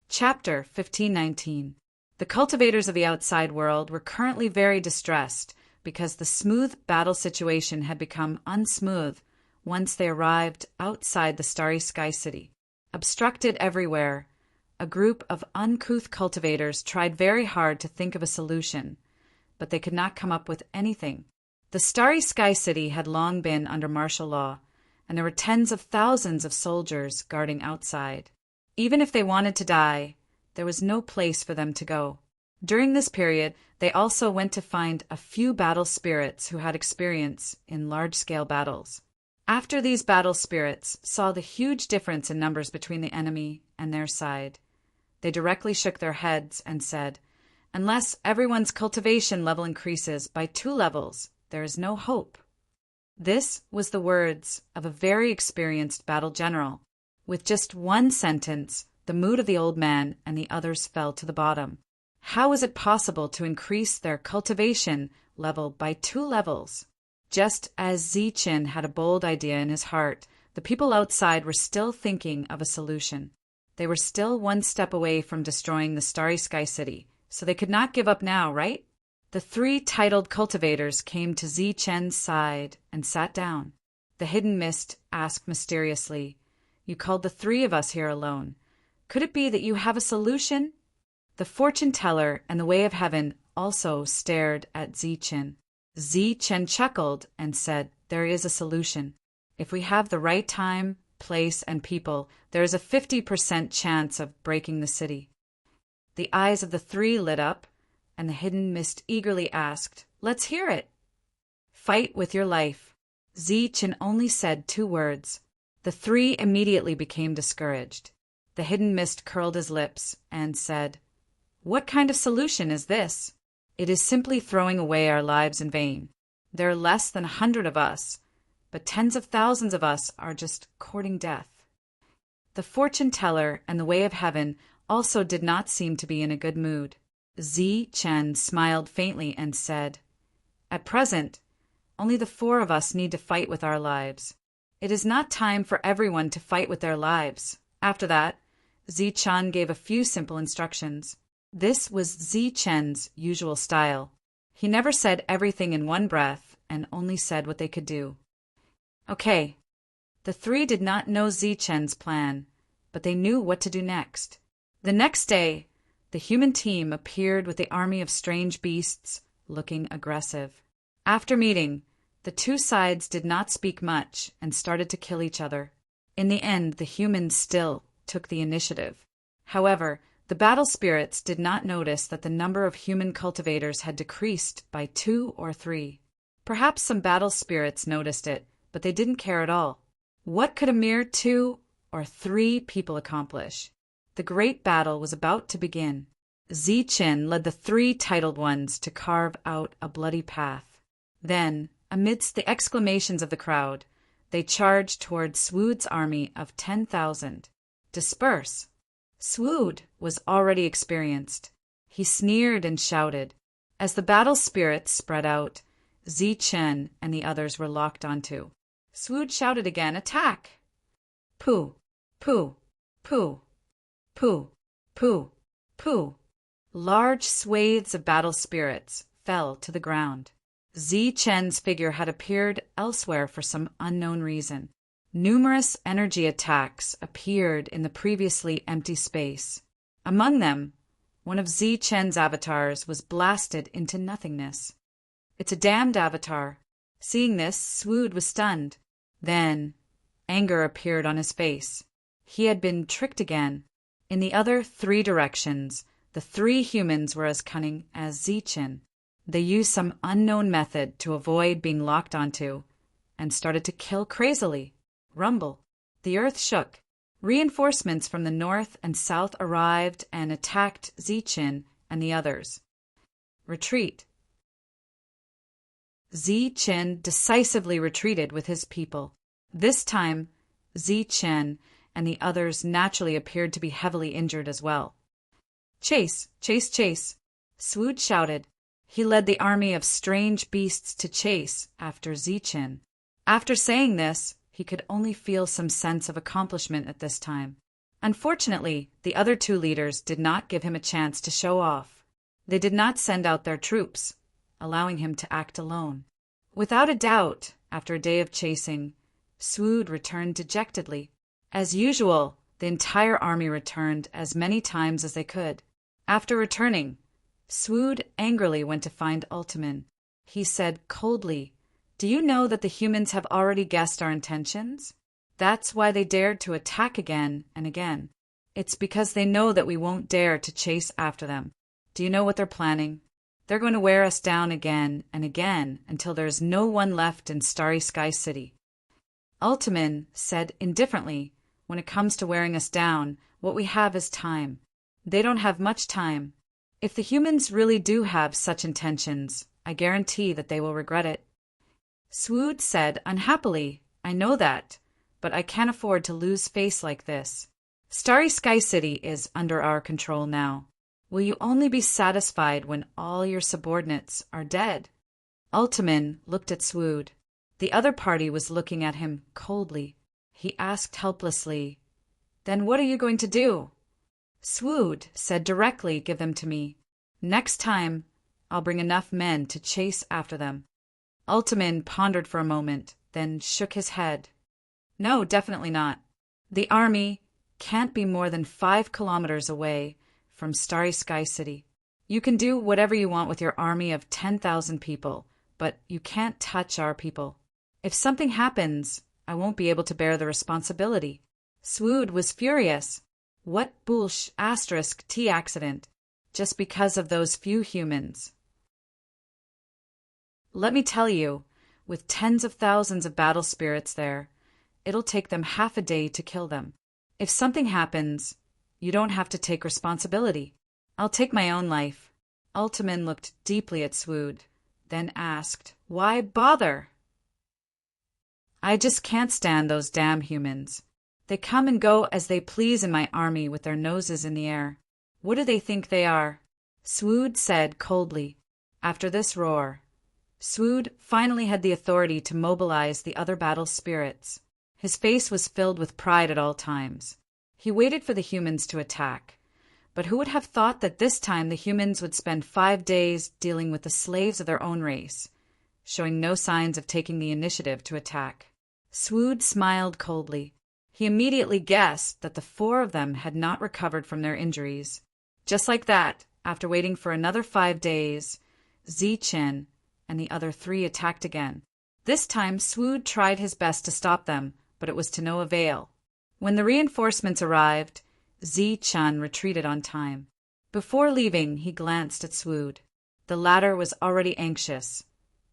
Chapter 1519. The cultivators of the outside world were currently very distressed because the smooth battle situation had become unsmooth once they arrived outside the Starry Sky City. Obstructed everywhere, a group of uncouth cultivators tried very hard to think of a solution, but they could not come up with anything. The Starry Sky City had long been under martial law, and there were tens of thousands of soldiers guarding outside. Even if they wanted to die, there was no place for them to go. During this period, they also went to find a few battle spirits who had experience in large-scale battles. After these battle spirits saw the huge difference in numbers between the enemy and their side, they directly shook their heads and said, "Unless everyone's cultivation level increases by 2 levels, there is no hope." This was the words of a very experienced battle general. With just one sentence, the mood of the old man and the others fell to the bottom. How is it possible to increase their cultivation level by 2 levels? Just as Zichen had a bold idea in his heart, the people outside were still thinking of a solution. They were still one step away from destroying the Starry Sky City, so they could not give up now, right? The 3 titled cultivators came to Zichen's side and sat down. The hidden mist asked mysteriously, "You called the 3 of us here alone. Could it be that you have a solution?" The fortune teller and the way of heaven also stared at Zichen. Zichen chuckled and said, "There is a solution. If we have the right time, place, and people, there is a 50% chance of breaking the city." The eyes of the 3 lit up, and the hidden mist eagerly asked, "Let's hear it." "Fight with your life." Zichen only said 2 words. The 3 immediately became discouraged. The hidden mist curled his lips and said, "What kind of solution is this? It is simply throwing away our lives in vain. There are less than 100 of us, but tens of thousands of us are just courting death." The fortune teller and the way of heaven also did not seem to be in a good mood. Zichen smiled faintly and said, "At present, only the 4 of us need to fight with our lives. It is not time for everyone to fight with their lives." After that, Zichen gave a few simple instructions. This was Zichen's usual style. He never said everything in one breath and only said what they could do. Okay. The 3 did not know Zichen's plan, but they knew what to do next. The next day, the human team appeared with the army of strange beasts, looking aggressive. After meeting, the 2 sides did not speak much and started to kill each other. In the end, the humans still took the initiative. However, the battle spirits did not notice that the number of human cultivators had decreased by 2 or 3. Perhaps some battle spirits noticed it, but they didn't care at all. What could a mere 2 or 3 people accomplish? The great battle was about to begin. Zichen led the 3 titled ones to carve out a bloody path. Then, amidst the exclamations of the crowd, they charged toward Swood's army of 10,000. "Disperse!" Swood was already experienced. He sneered and shouted. As the battle spirits spread out, Zichen and the others were locked onto. Swood shouted again, "Attack!" Pooh, pooh, pooh, pooh, pooh, pooh. Large swathes of battle spirits fell to the ground. Zichen's figure had appeared elsewhere for some unknown reason. Numerous energy attacks appeared in the previously empty space. Among them, one of Zichen's avatars was blasted into nothingness. "It's a damned avatar." Seeing this, Swood was stunned. Then, anger appeared on his face. He had been tricked again. In the other 3 directions, the 3 humans were as cunning as Zichen. They used some unknown method to avoid being locked onto, and started to kill crazily. Rumble. The earth shook. Reinforcements from the north and south arrived and attacked Zichen and the others. Retreat. Zichen decisively retreated with his people. This time, Zichen and the others naturally appeared to be heavily injured as well. "Chase! Chase! Chase!" Swood shouted. He led the army of strange beasts to chase after Zichen. After saying this, he could only feel some sense of accomplishment at this time. Unfortunately, the other 2 leaders did not give him a chance to show off. They did not send out their troops, allowing him to act alone. Without a doubt, after a day of chasing, Swood returned dejectedly. As usual, the entire army returned as many times as they could. After returning, Swood angrily went to find Ultiman. He said coldly, Do you know that the humans have already guessed our intentions? That's why they dared to attack again and again. It's because they know that we won't dare to chase after them. Do you know what they're planning? They're going to wear us down again and again until there's no one left in Starry Sky City. Ultimin said indifferently, when it comes to wearing us down, what we have is time. They don't have much time. If the humans really do have such intentions, I guarantee that they will regret it. Swood said unhappily, I know that, but I can't afford to lose face like this. Starry Sky City is under our control now. Will you only be satisfied when all your subordinates are dead? Ultimin looked at Swood. The other party was looking at him coldly. He asked helplessly, Then what are you going to do? Swood said directly, Give them to me. Next time, I'll bring enough men to chase after them. Ultimin pondered for a moment, then shook his head. No, definitely not. The army can't be more than 5 kilometers away from Starry Sky City. You can do whatever you want with your army of 10,000 people, but you can't touch our people. If something happens, I won't be able to bear the responsibility. Swood was furious. What bullsh asterisk T accident, just because of those few humans. Let me tell you, with tens of thousands of battle spirits there, it'll take them half a day to kill them. If something happens, you don't have to take responsibility. I'll take my own life. Ultimin looked deeply at Swood, then asked, Why bother? I just can't stand those damn humans. They come and go as they please in my army with their noses in the air. What do they think they are? Swood said coldly. After this roar, Swood finally had the authority to mobilize the other battle spirits. His face was filled with pride at all times. He waited for the humans to attack. But who would have thought that this time the humans would spend 5 days dealing with the slaves of their own race, showing no signs of taking the initiative to attack? Swood smiled coldly. He immediately guessed that the 4 of them had not recovered from their injuries. Just like that, after waiting for another 5 days, Zichen and the other 3 attacked again. This time Swood tried his best to stop them, but it was to no avail. When the reinforcements arrived, Zichen retreated on time. Before leaving, he glanced at Swood. The latter was already anxious,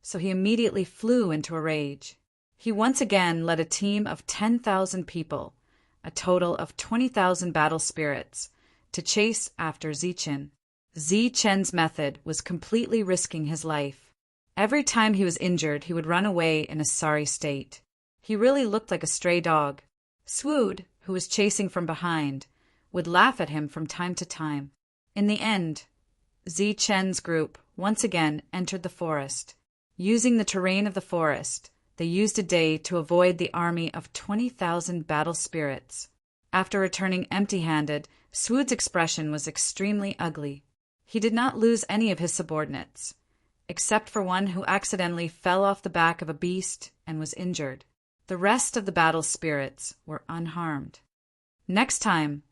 so he immediately flew into a rage. He once again led a team of 10,000 people, a total of 20,000 battle spirits, to chase after Zichen. Zichen's method was completely risking his life. Every time he was injured, he would run away in a sorry state. He really looked like a stray dog. Swood, who was chasing from behind, would laugh at him from time to time. In the end, Zichen's group once again entered the forest. Using the terrain of the forest, they used a day to avoid the army of 20,000 battle spirits. After returning empty-handed, Swood's expression was extremely ugly. He did not lose any of his subordinates, except for one who accidentally fell off the back of a beast and was injured. The rest of the battle spirits were unharmed. Next time,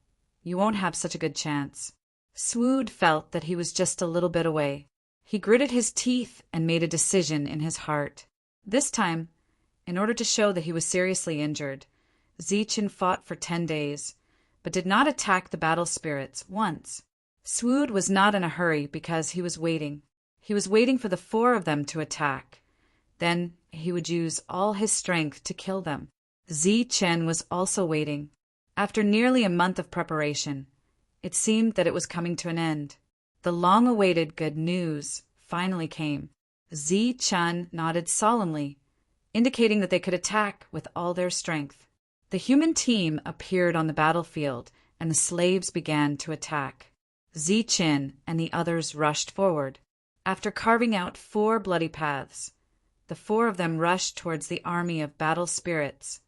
you won't have such a good chance. Swood felt that he was just a little bit away. He gritted his teeth and made a decision in his heart. This time, in order to show that he was seriously injured, Zichen fought for 10 days, but did not attack the battle spirits once. Swood was not in a hurry because he was waiting. He was waiting for the 4 of them to attack. Then he would use all his strength to kill them. Zichen was also waiting. After nearly a month of preparation, it seemed that it was coming to an end. The long-awaited good news finally came. Zichen nodded solemnly, indicating that they could attack with all their strength. The human team appeared on the battlefield, and the slaves began to attack. Zichen and the others rushed forward. After carving out 4 bloody paths, the 4 of them rushed towards the army of battle spirits.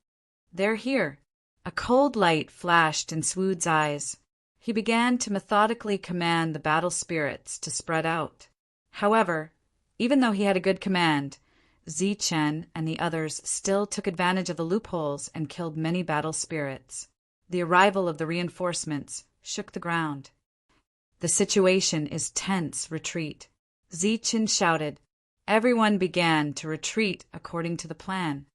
They're here. A cold light flashed in Swood's eyes. He began to methodically command the battle spirits to spread out. However, even though he had a good command, Zichen and the others still took advantage of the loopholes and killed many battle spirits. The arrival of the reinforcements shook the ground. The situation is tense. Retreat. Zichen shouted. everyone began to retreat according to the plan.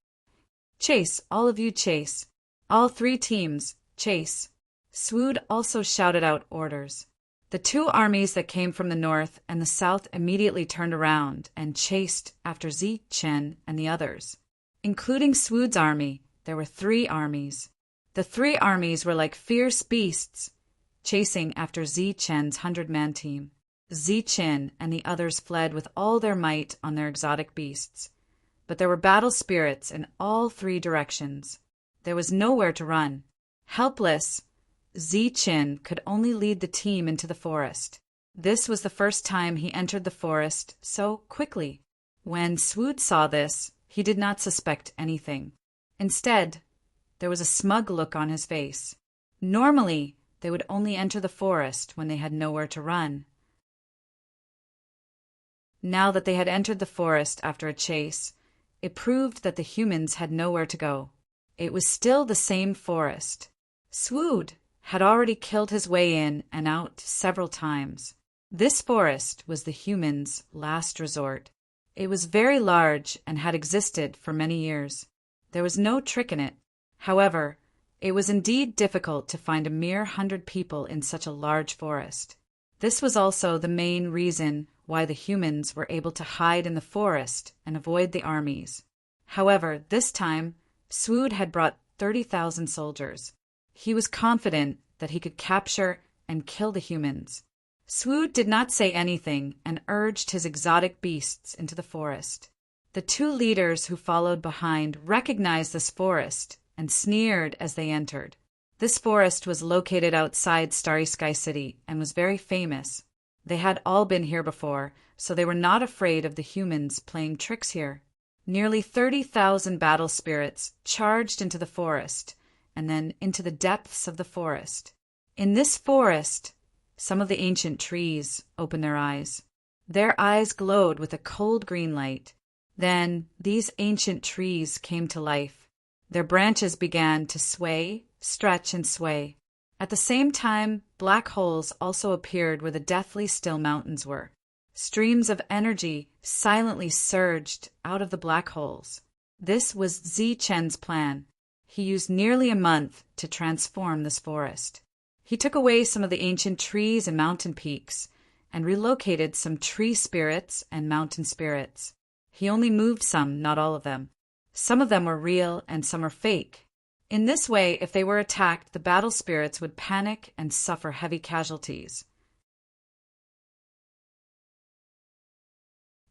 Chase, all of you chase. All 3 teams, chase. Swood also shouted out orders. The 2 armies that came from the north and the south immediately turned around and chased after Zi Chen and the others. Including Swood's army, there were 3 armies. The 3 armies were like fierce beasts, chasing after Zi Chen's 100-man team. Zi Chen and the others fled with all their might on their exotic beasts. But there were battle spirits in all 3 directions. There was nowhere to run. Helpless, Zi Chen could only lead the team into the forest. This was the first time he entered the forest so quickly. When Swood saw this, he did not suspect anything. Instead, there was a smug look on his face. Normally, they would only enter the forest when they had nowhere to run. Now that they had entered the forest after a chase, it proved that the humans had nowhere to go. It was still the same forest. Swood had already killed his way in and out several times. This forest was the humans' last resort. It was very large and had existed for many years. There was no trick in it. However, it was indeed difficult to find a mere 100 people in such a large forest. This was also the main reason why the humans were able to hide in the forest and avoid the armies. However, this time, Swood had brought 30,000 soldiers. He was confident that he could capture and kill the humans. Swood did not say anything and urged his exotic beasts into the forest. The 2 leaders who followed behind recognized this forest and sneered as they entered. This forest was located outside Starry Sky City and was very famous. They had all been here before, so they were not afraid of the humans playing tricks here. Nearly 30,000 battle spirits charged into the forest, and then into the depths of the forest. In this forest, some of the ancient trees opened their eyes. Their eyes glowed with a cold green light. Then these ancient trees came to life. Their branches began to sway, stretch, and sway. At the same time, black holes also appeared where the deathly still mountains were. Streams of energy silently surged out of the black holes. This was Zi Chen's plan. He used nearly a month to transform this forest. He took away some of the ancient trees and mountain peaks and relocated some tree spirits and mountain spirits. He only moved some, not all of them. Some of them were real and some were fake. In this way, if they were attacked, the battle spirits would panic and suffer heavy casualties.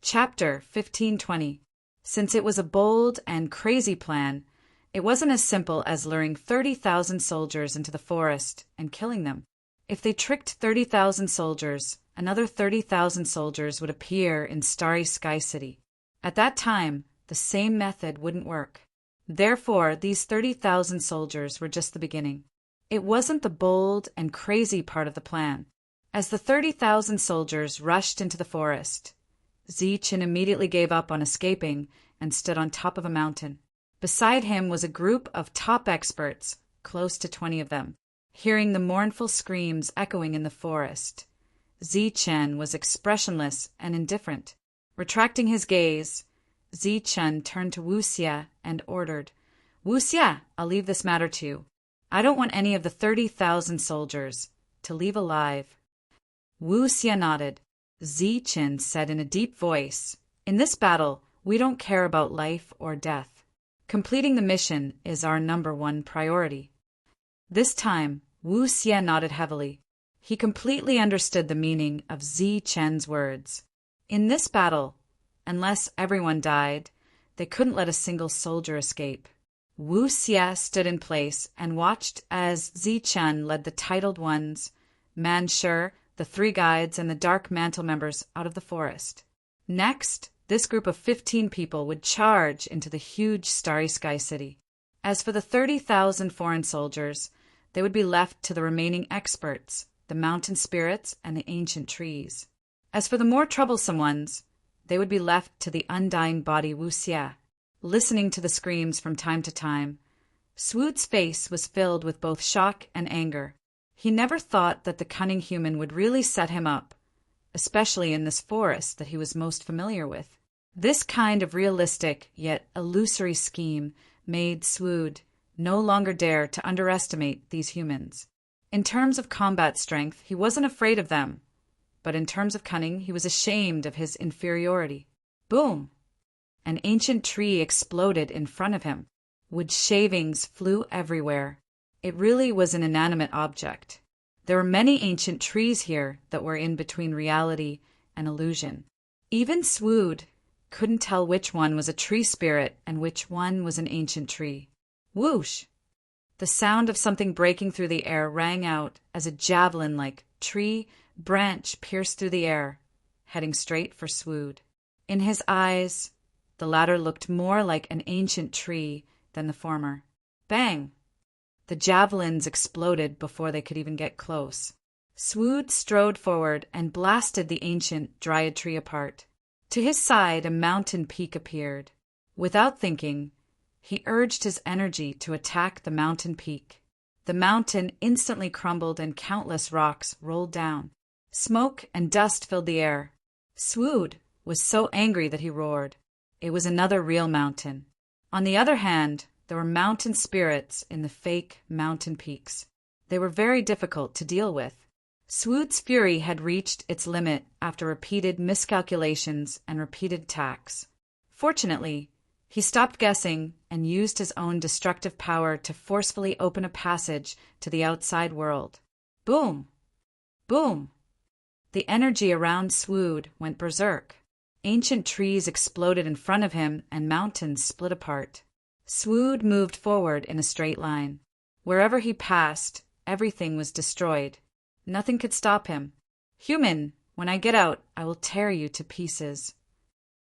Chapter 1520. Since it was a bold and crazy plan, it wasn't as simple as luring 30,000 soldiers into the forest and killing them. If they tricked 30,000 soldiers, another 30,000 soldiers would appear in Starry Sky City. At that time, the same method wouldn't work. Therefore, these 30,000 soldiers were just the beginning. It wasn't the bold and crazy part of the plan. As the 30,000 soldiers rushed into the forest, Zi Chen immediately gave up on escaping and stood on top of a mountain. Beside him was a group of top experts, close to 20 of them. Hearing the mournful screams echoing in the forest, Zi Chen was expressionless and indifferent. Retracting his gaze, Zi Chen turned to Wu Xie and ordered, "Wu Xie, I'll leave this matter to you. I don't want any of the 30,000 soldiers to leave alive." Wu Xie nodded. Zi Chen said in a deep voice, "In this battle, we don't care about life or death. Completing the mission is our #1 priority." This time, Wu Xie nodded heavily. He completely understood the meaning of Zi Chen's words. In this battle, unless everyone died, they couldn't let a single soldier escape. Wu Xie stood in place and watched as Zi Chen led the titled ones, Manshur, the 3 guides, and the Dark Mantle members out of the forest. Next, this group of 15 people would charge into the huge Starry Sky City. As for the 30,000 foreign soldiers, they would be left to the remaining experts, the mountain spirits, and the ancient trees. As for the more troublesome ones, they would be left to the undying body Wu Xie. Listening to the screams from time to time, Swood's face was filled with both shock and anger. He never thought that the cunning human would really set him up, especially in this forest that he was most familiar with. This kind of realistic yet illusory scheme made Swood no longer dare to underestimate these humans. In terms of combat strength, he wasn't afraid of them, but in terms of cunning, he was ashamed of his inferiority. Boom! An ancient tree exploded in front of him. Wood shavings flew everywhere. It really was an inanimate object. There were many ancient trees here that were in between reality and illusion. Even Swood couldn't tell which one was a tree spirit and which one was an ancient tree. Whoosh! The sound of something breaking through the air rang out as a javelin-like tree branch pierced through the air, heading straight for Swood. In his eyes, the latter looked more like an ancient tree than the former. Bang! The javelins exploded before they could even get close. Swood strode forward and blasted the ancient dryad tree apart. To his side, a mountain peak appeared. Without thinking, he urged his energy to attack the mountain peak. The mountain instantly crumbled and countless rocks rolled down. Smoke and dust filled the air. Swood was so angry that he roared. It was another real mountain. On the other hand, there were mountain spirits in the fake mountain peaks. They were very difficult to deal with. Swood's fury had reached its limit after repeated miscalculations and repeated attacks. Fortunately, he stopped guessing and used his own destructive power to forcefully open a passage to the outside world. Boom! Boom! The energy around Swood went berserk. Ancient trees exploded in front of him and mountains split apart. Swood moved forward in a straight line. Wherever he passed, everything was destroyed. Nothing could stop him. Human, when I get out, I will tear you to pieces.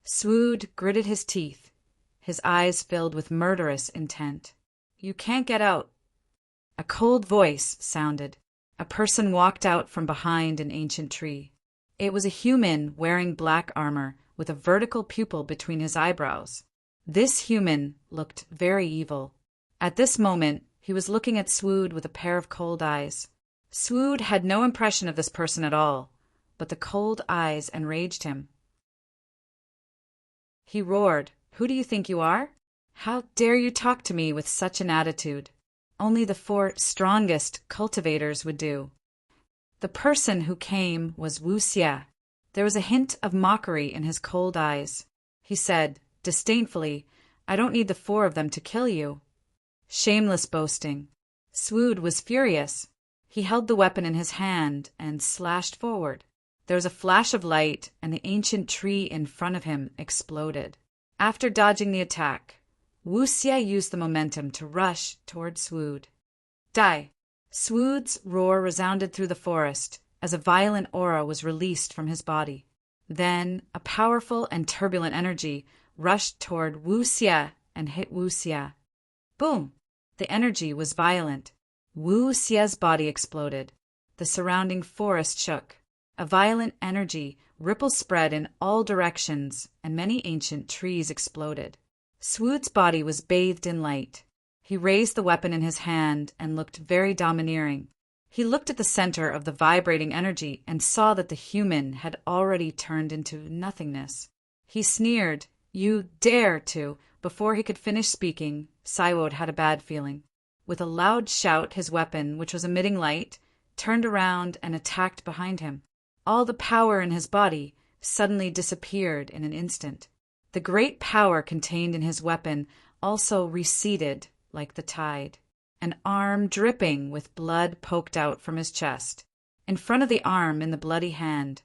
Swood gritted his teeth, his eyes filled with murderous intent. You can't get out. A cold voice sounded. A person walked out from behind an ancient tree. It was a human wearing black armor with a vertical pupil between his eyebrows. This human looked very evil. At this moment, he was looking at Swood with a pair of cold eyes. Swood had no impression of this person at all, but the cold eyes enraged him. He roared, "Who do you think you are? How dare you talk to me with such an attitude? Only the 4 strongest cultivators would do." The person who came was Wu Xie. There was a hint of mockery in his cold eyes. He said, disdainfully, "I don't need the 4 of them to kill you." Shameless boasting. Swood was furious. He held the weapon in his hand and slashed forward. There was a flash of light, and the ancient tree in front of him exploded. After dodging the attack, Wu Xie used the momentum to rush toward Swood. Die! Swood's roar resounded through the forest as a violent aura was released from his body. Then a powerful and turbulent energy rushed toward Wu Xie and hit Wu Xie. Boom! The energy was violent. Wu Xie's body exploded. The surrounding forest shook. A violent energy ripple spread in all directions, and many ancient trees exploded. Swood's body was bathed in light. He raised the weapon in his hand and looked very domineering. He looked at the center of the vibrating energy and saw that the human had already turned into nothingness. He sneered, "You dare to!" Before he could finish speaking, Saiwode had a bad feeling. With a loud shout, his weapon, which was emitting light, turned around and attacked behind him. All the power in his body suddenly disappeared in an instant. The great power contained in his weapon also receded like the tide. An arm dripping with blood poked out from his chest. In front of the arm, in the bloody hand,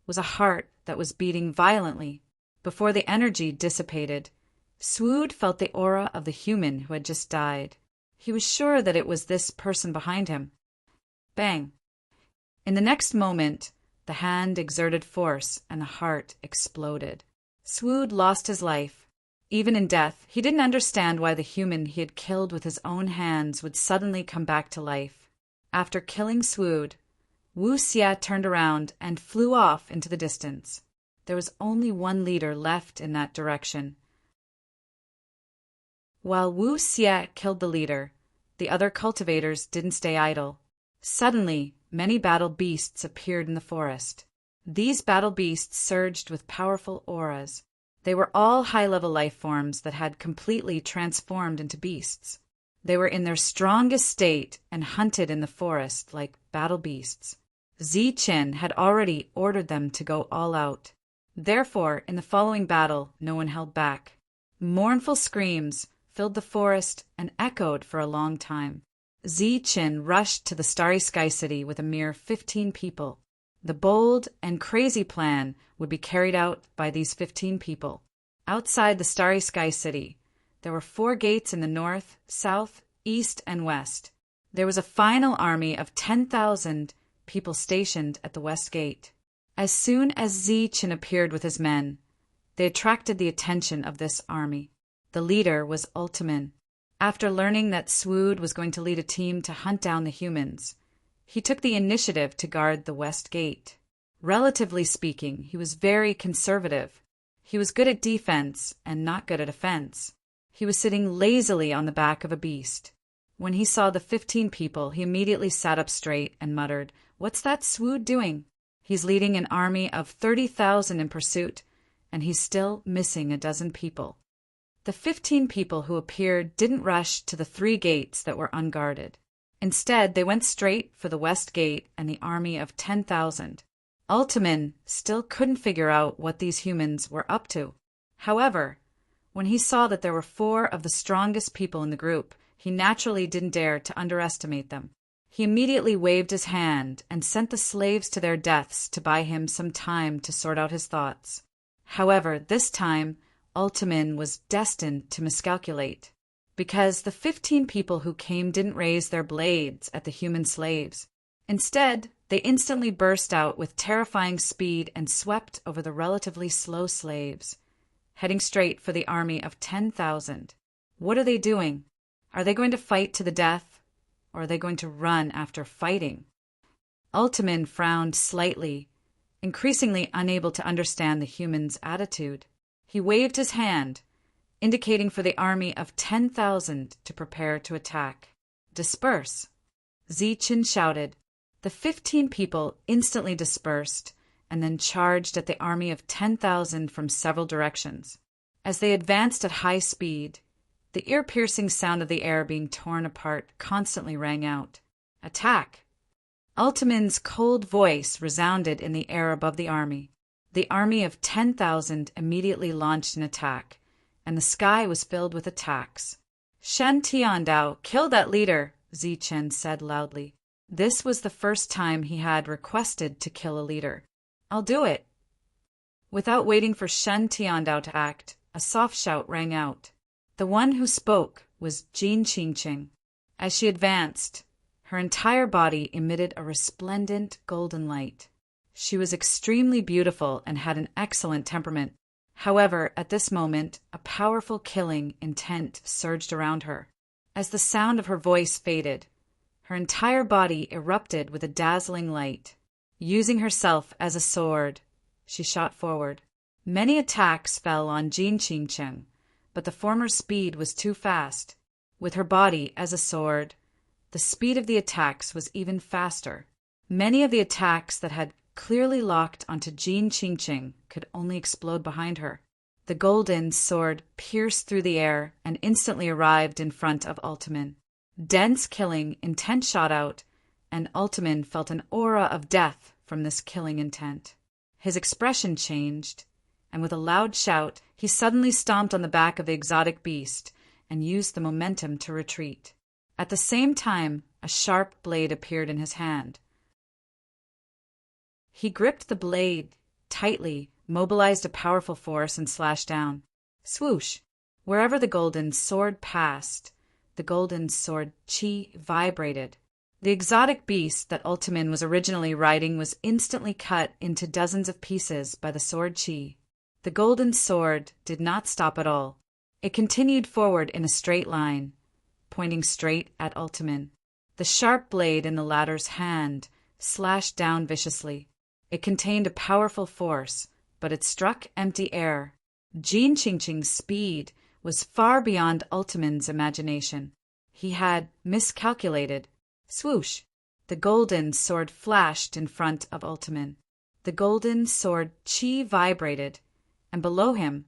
was a heart that was beating violently. Before the energy dissipated, Swood felt the aura of the human who had just died. He was sure that it was this person behind him. Bang! In the next moment, the hand exerted force and the heart exploded. Swood lost his life. Even in death, he didn't understand why the human he had killed with his own hands would suddenly come back to life. After killing Swood, Wu Xie turned around and flew off into the distance. There was only one leader left in that direction. While Wu Xie killed the leader, the other cultivators didn't stay idle. Suddenly, many battle beasts appeared in the forest. These battle beasts surged with powerful auras. They were all high-level life forms that had completely transformed into beasts. They were in their strongest state and hunted in the forest like battle beasts. Zichen had already ordered them to go all out. Therefore, in the following battle, no one held back. Mournful screams filled the forest and echoed for a long time. Zichen rushed to the Starry Sky City with a mere 15 people. The bold and crazy plan would be carried out by these 15 people. Outside the Starry Sky City, there were 4 gates in the north, south, east, and west. There was a final army of 10,000 people stationed at the west gate. As soon as Zichen appeared with his men, they attracted the attention of this army. The leader was Ultimin. After learning that Swood was going to lead a team to hunt down the humans, he took the initiative to guard the west gate. Relatively speaking, he was very conservative. He was good at defense and not good at offense. He was sitting lazily on the back of a beast. When he saw the 15 people, he immediately sat up straight and muttered, "What's that Swood doing? He's leading an army of 30,000 in pursuit, and he's still missing a dozen people." The 15 people who appeared didn't rush to the 3 gates that were unguarded. Instead, they went straight for the west gate and the army of 10,000. Ultimin still couldn't figure out what these humans were up to. However, when he saw that there were 4 of the strongest people in the group, he naturally didn't dare to underestimate them. He immediately waved his hand and sent the slaves to their deaths to buy him some time to sort out his thoughts. However, this time, Ultimin was destined to miscalculate, because the 15 people who came didn't raise their blades at the human slaves. Instead, they instantly burst out with terrifying speed and swept over the relatively slow slaves, heading straight for the army of 10,000. What are they doing? Are they going to fight to the death, or are they going to run after fighting? Ultimin frowned slightly, increasingly unable to understand the human's attitude. He waved his hand, indicating for the army of 10,000 to prepare to attack. "Disperse!" Zichen shouted. The 15 people instantly dispersed and then charged at the army of 10,000 from several directions. As they advanced at high speed, the ear-piercing sound of the air being torn apart constantly rang out. "Attack!" Ultimin's cold voice resounded in the air above the army. The army of 10,000 immediately launched an attack, and the sky was filled with attacks. "Shen Tiandao, kill that leader," Zichen said loudly. This was the first time he had requested to kill a leader. "I'll do it." Without waiting for Shen Tiandao to act, a soft shout rang out. The one who spoke was Jin Qingqing. As she advanced, her entire body emitted a resplendent golden light. She was extremely beautiful and had an excellent temperament. However, at this moment, a powerful killing intent surged around her. As the sound of her voice faded, her entire body erupted with a dazzling light. Using herself as a sword, she shot forward. Many attacks fell on Jin Qingqing, but the former's speed was too fast. With her body as a sword, the speed of the attacks was even faster. Many of the attacks that had clearly locked onto Jin Qingqing could only explode behind her. The golden sword pierced through the air and instantly arrived in front of Ultimin. Dense killing intent shot out, and Ultimin felt an aura of death from this killing intent. His expression changed, and with a loud shout, he suddenly stomped on the back of the exotic beast and used the momentum to retreat. At the same time, a sharp blade appeared in his hand. He gripped the blade tightly, mobilized a powerful force, and slashed down. Swoosh! Wherever the golden sword passed, the golden sword chi vibrated. The exotic beast that Ultimin was originally riding was instantly cut into dozens of pieces by the sword chi. The golden sword did not stop at all. It continued forward in a straight line, pointing straight at Ultimin. The sharp blade in the latter's hand slashed down viciously. It contained a powerful force, but it struck empty air. Jin Qingqing's speed was far beyond Ultimin's imagination. He had miscalculated. Swoosh! The golden sword flashed in front of Ultimin. The golden sword chi vibrated, and below him,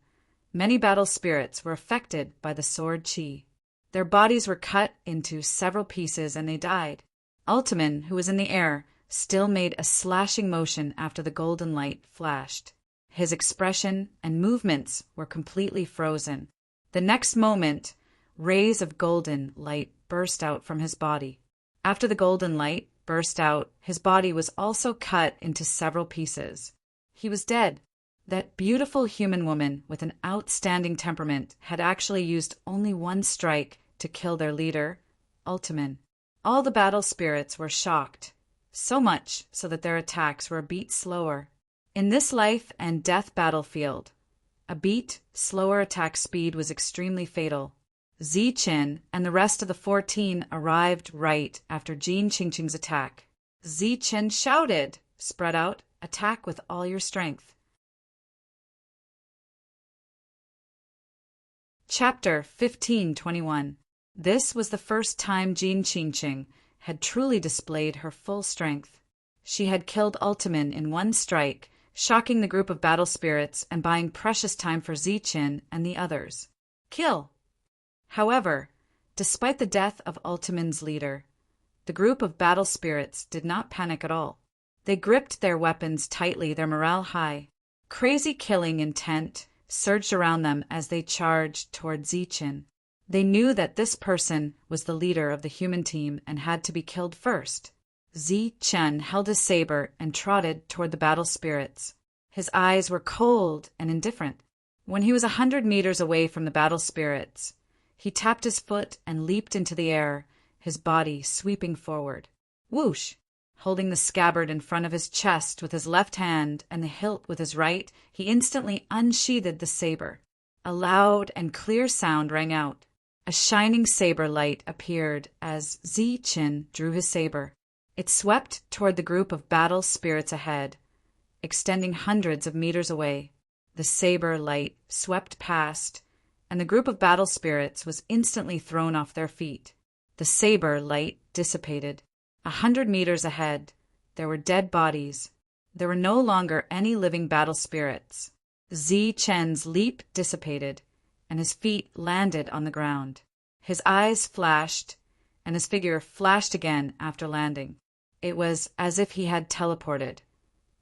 Many battle spirits were affected by the sword chi. Their bodies were cut into several pieces and they died. Ultiman, who was in the air, still made a slashing motion after the golden light flashed. His expression and movements were completely frozen. The next moment, rays of golden light burst out from his body. After the golden light burst out, his body was also cut into several pieces. He was dead. That beautiful human woman with an outstanding temperament had actually used only one strike to kill their leader, Ultiman. All the battle spirits were shocked, so much so that their attacks were a beat slower. In this life and death battlefield, a beat slower attack speed was extremely fatal. Ziqin and the rest of the 14 arrived right after Jin Qingqing's attack. Ziqin shouted, "Spread out, attack with all your strength." Chapter 15:21. This was the first time Jin Qingqing had truly displayed her full strength. She had killed Ultiman in one strike, shocking the group of battle spirits and buying precious time for Ziqin and the others. Kill! However, despite the death of Ultiman's leader, the group of battle spirits did not panic at all. They gripped their weapons tightly, their morale high. Crazy killing intent surged around them as they charged toward Ziqin. They knew that this person was the leader of the human team and had to be killed first. Ziqin held his saber and trotted toward the battle spirits. His eyes were cold and indifferent. When he was 100 meters away from the battle spirits, he tapped his foot and leaped into the air, his body sweeping forward. Whoosh! Holding the scabbard in front of his chest with his left hand and the hilt with his right, he instantly unsheathed the saber. A loud and clear sound rang out. A shining saber light appeared as Ziqin drew his saber. It swept toward the group of battle spirits ahead, extending hundreds of meters away. The saber light swept past, and the group of battle spirits was instantly thrown off their feet. The saber light dissipated. 100 meters ahead, there were dead bodies. There were no longer any living battle spirits. Ziqin's leap dissipated, and his feet landed on the ground. His eyes flashed, and his figure flashed again after landing. It was as if he had teleported,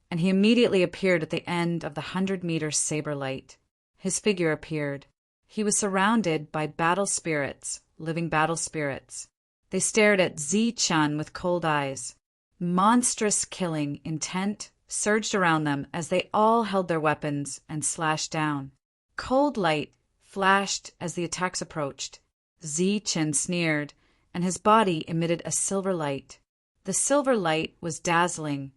and he immediately appeared at the end of the 100-meter saber light. His figure appeared. He was surrounded by battle spirits, living battle spirits. They stared at Ziqin with cold eyes. Monstrous killing intent surged around them as they all held their weapons and slashed down. Cold light flashed as the attacks approached. Ziqin sneered, and his body emitted a silver light. The silver light was dazzling,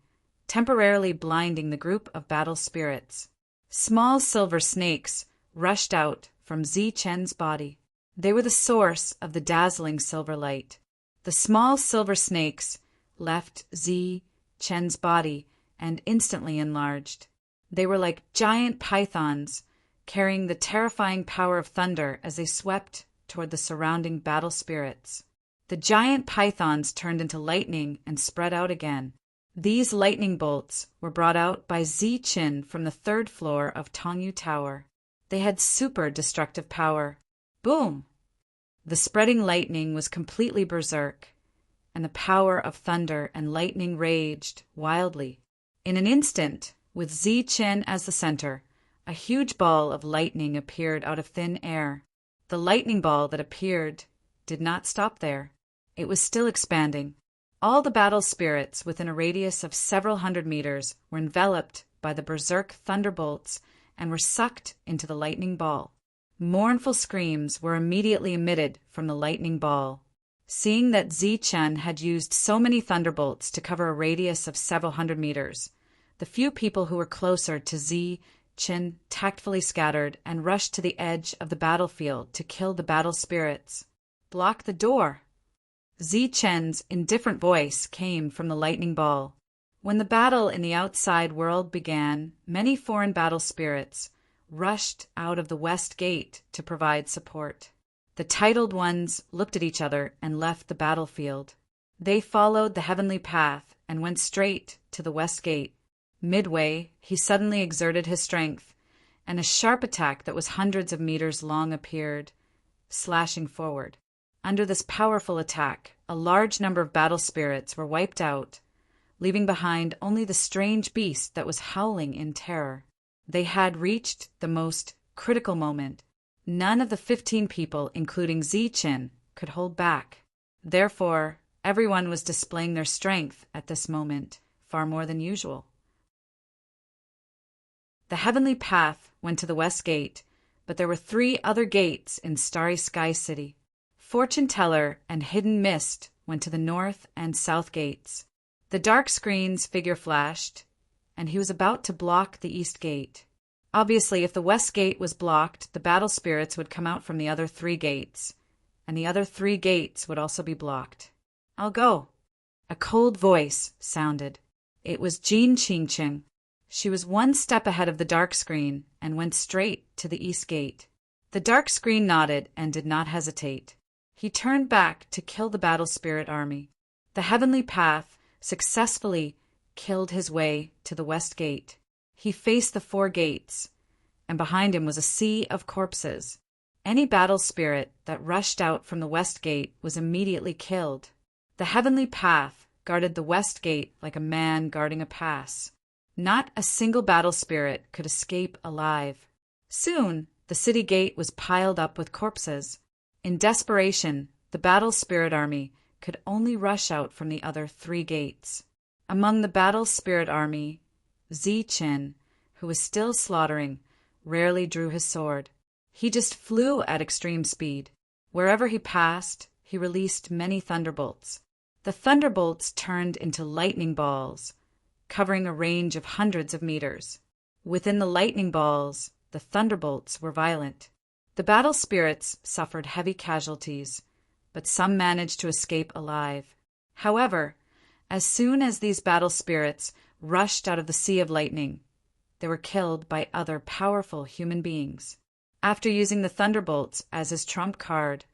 temporarily blinding the group of battle spirits. Small silver snakes rushed out from Ziqin's body. They were the source of the dazzling silver light. The small silver snakes left Ziqin's body and instantly enlarged. They were like giant pythons, carrying the terrifying power of thunder as they swept toward the surrounding battle spirits. The giant pythons turned into lightning and spread out again. These lightning bolts were brought out by Ziqin from the 3rd floor of Tongyu Tower. They had super destructive power. Boom! The spreading lightning was completely berserk, and the power of thunder and lightning raged wildly. In an instant, with Ziqin as the center, a huge ball of lightning appeared out of thin air. The lightning ball that appeared did not stop there. It was still expanding. All the battle spirits within a radius of several hundred meters were enveloped by the berserk thunderbolts and were sucked into the lightning ball. Mournful screams were immediately emitted from the lightning ball. Seeing that Ziqin had used so many thunderbolts to cover a radius of several hundred meters, the few people who were closer to Ziqin tactfully scattered and rushed to the edge of the battlefield to kill the battle spirits. "Block the door!" Ziqin's indifferent voice came from the lightning ball. When the battle in the outside world began, many foreign battle spirits rushed out of the west gate to provide support. The titled ones looked at each other and left the battlefield. They followed the heavenly path and went straight to the west gate. Midway, he suddenly exerted his strength, and a sharp attack that was hundreds of meters long appeared, slashing forward. Under this powerful attack, a large number of battle spirits were wiped out, leaving behind only the strange beast that was howling in terror. They had reached the most critical moment. None of the 15 people, including Zichen, could hold back. Therefore, everyone was displaying their strength at this moment, far more than usual. The heavenly path went to the west gate, but there were 3 other gates in Starry Sky City. Fortune Teller and Hidden Mist went to the north and south gates. The dark screen's figure flashed, and he was about to block the east gate. Obviously, if the west gate was blocked, the battle spirits would come out from the other 3 gates, and the other 3 gates would also be blocked. "I'll go." A cold voice sounded. It was Jean Qingqing. She was 1 step ahead of the dark screen and went straight to the east gate. The dark screen nodded and did not hesitate. He turned back to kill the battle spirit army. The heavenly path successfully killed his way to the west gate. He faced the 4 gates, and behind him was a sea of corpses. Any battle spirit that rushed out from the west gate was immediately killed. The heavenly path guarded the west gate like a man guarding a pass. Not a single battle spirit could escape alive. Soon, the city gate was piled up with corpses. In desperation, the battle spirit army could only rush out from the other 3 gates. Among the battle spirit army, Zichen, who was still slaughtering, rarely drew his sword. He just flew at extreme speed. Wherever he passed, he released many thunderbolts. The thunderbolts turned into lightning balls, covering a range of hundreds of meters. Within the lightning balls, the thunderbolts were violent. The battle spirits suffered heavy casualties, but some managed to escape alive. However, as soon as these battle spirits rushed out of the sea of lightning, they were killed by other powerful human beings. After using the thunderbolts as his trump card,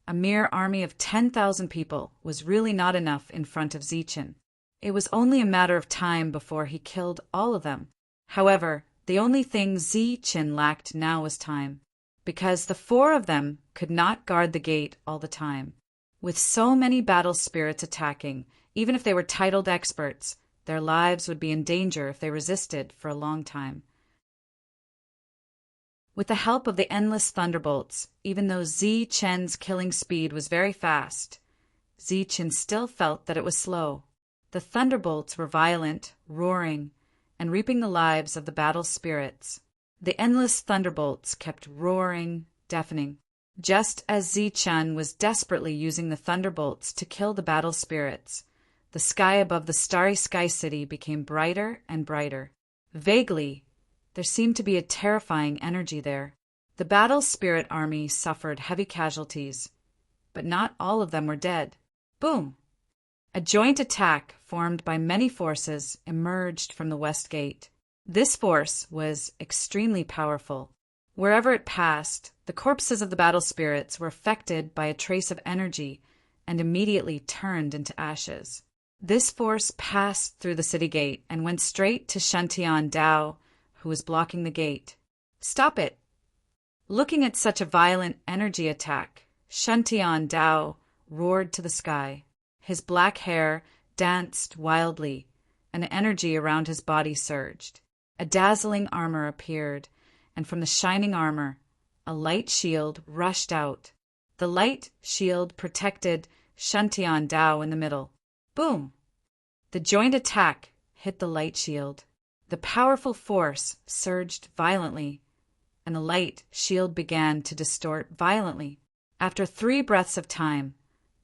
a mere army of 10,000 people was really not enough in front of Zichen. It was only a matter of time before he killed all of them. However, the only thing Zichen lacked now was time, because the 4 of them could not guard the gate all the time. With so many battle spirits attacking, even if they were titled experts, their lives would be in danger if they resisted for a long time. With the help of the endless thunderbolts, even though Zichen's killing speed was very fast, Zichen still felt that it was slow. The thunderbolts were violent, roaring, and reaping the lives of the battle spirits. The endless thunderbolts kept roaring, deafening. Just as Zichen was desperately using the thunderbolts to kill the battle spirits, the sky above the Starry Sky City became brighter and brighter. Vaguely, there seemed to be a terrifying energy there. The battle spirit army suffered heavy casualties, but not all of them were dead. Boom! A joint attack formed by many forces emerged from the west gate. This force was extremely powerful. Wherever it passed, the corpses of the battle spirits were affected by a trace of energy and immediately turned into ashes. This force passed through the city gate and went straight to Shantian Dao, who was blocking the gate. "Stop it!" Looking at such a violent energy attack, Shantian Dao roared to the sky. His black hair danced wildly, and energy around his body surged. A dazzling armor appeared, and from the shining armor, a light shield rushed out. The light shield protected Shantian Dao in the middle. Boom! The joint attack hit the light shield. The powerful force surged violently, and the light shield began to distort violently. After 3 breaths of time,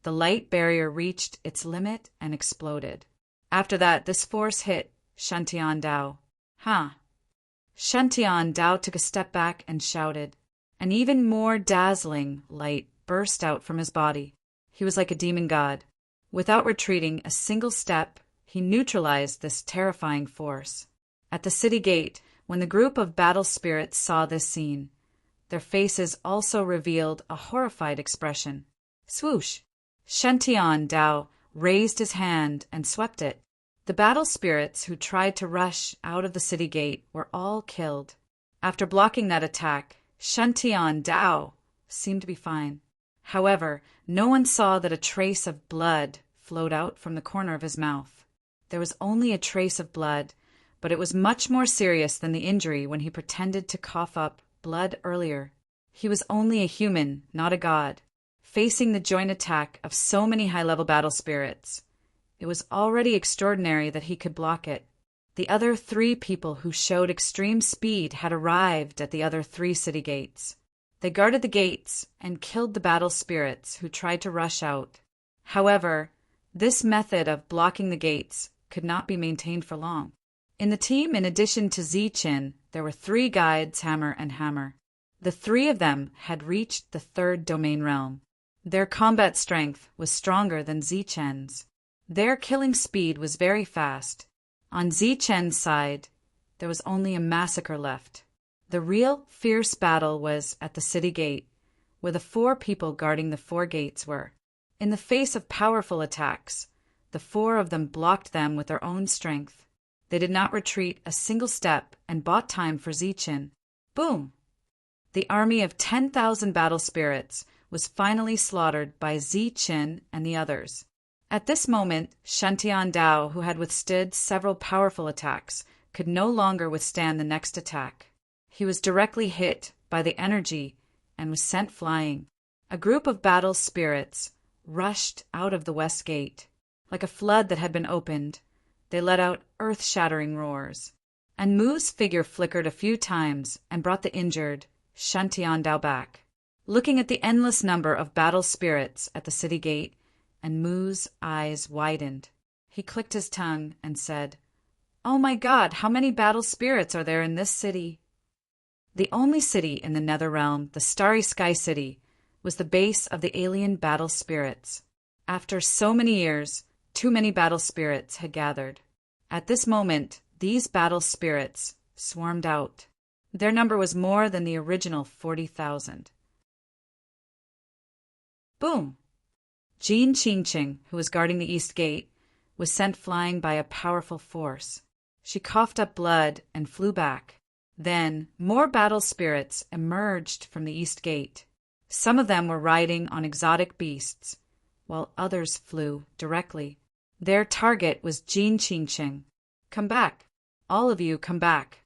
the light barrier reached its limit and exploded. After that, this force hit Shantian Dao. Shantian Dao took a step back and shouted. An even more dazzling light burst out from his body. He was like a demon god. Without retreating a single step, he neutralized this terrifying force. At the city gate, when the group of battle spirits saw this scene, their faces also revealed a horrified expression. Swoosh! Shantian Dao raised his hand and swept it. The battle spirits who tried to rush out of the city gate were all killed. After blocking that attack, Shantian Dao seemed to be fine. However, no one saw that a trace of blood flowed out from the corner of his mouth. There was only a trace of blood, but it was much more serious than the injury when he pretended to cough up blood earlier. He was only a human, not a god, facing the joint attack of so many high-level battle spirits. It was already extraordinary that he could block it. The other 3 people who showed extreme speed had arrived at the other 3 city gates. They guarded the gates and killed the battle spirits who tried to rush out. However, this method of blocking the gates could not be maintained for long. In the team, in addition to Ziqin, there were 3 guides, Hammer and Hammer. The 3 of them had reached the 3rd domain realm. Their combat strength was stronger than Ziqin's. Their killing speed was very fast. On Ziqin's side, there was only a massacre left. The real fierce battle was at the city gate, where the 4 people guarding the 4 gates were. In the face of powerful attacks, the 4 of them blocked them with their own strength. They did not retreat a single step and bought time for Ziqin. Boom! The army of 10,000 battle spirits was finally slaughtered by Ziqin and the others. At this moment, Shantian Dao, who had withstood several powerful attacks, could no longer withstand the next attack. He was directly hit by the energy and was sent flying. A group of battle spirits rushed out of the west gate. Like a flood that had been opened, they let out earth-shattering roars. And Mu's figure flickered a few times and brought the injured Shantian Dao back. Looking at the endless number of battle spirits at the city gate, and Mu's eyes widened. He clicked his tongue and said, "Oh my God, how many battle spirits are there in this city?" The only city in the Nether Realm, the Starry Sky City, was the base of the alien battle spirits. After so many years, too many battle spirits had gathered. At this moment, these battle spirits swarmed out. Their number was more than the original 40,000. Boom! Jean Qingqing, who was guarding the east gate, was sent flying by a powerful force. She coughed up blood and flew back. Then, more battle spirits emerged from the east gate. Some of them were riding on exotic beasts, while others flew directly. Their target was Jean Qingqing. "Come back. All of you come back."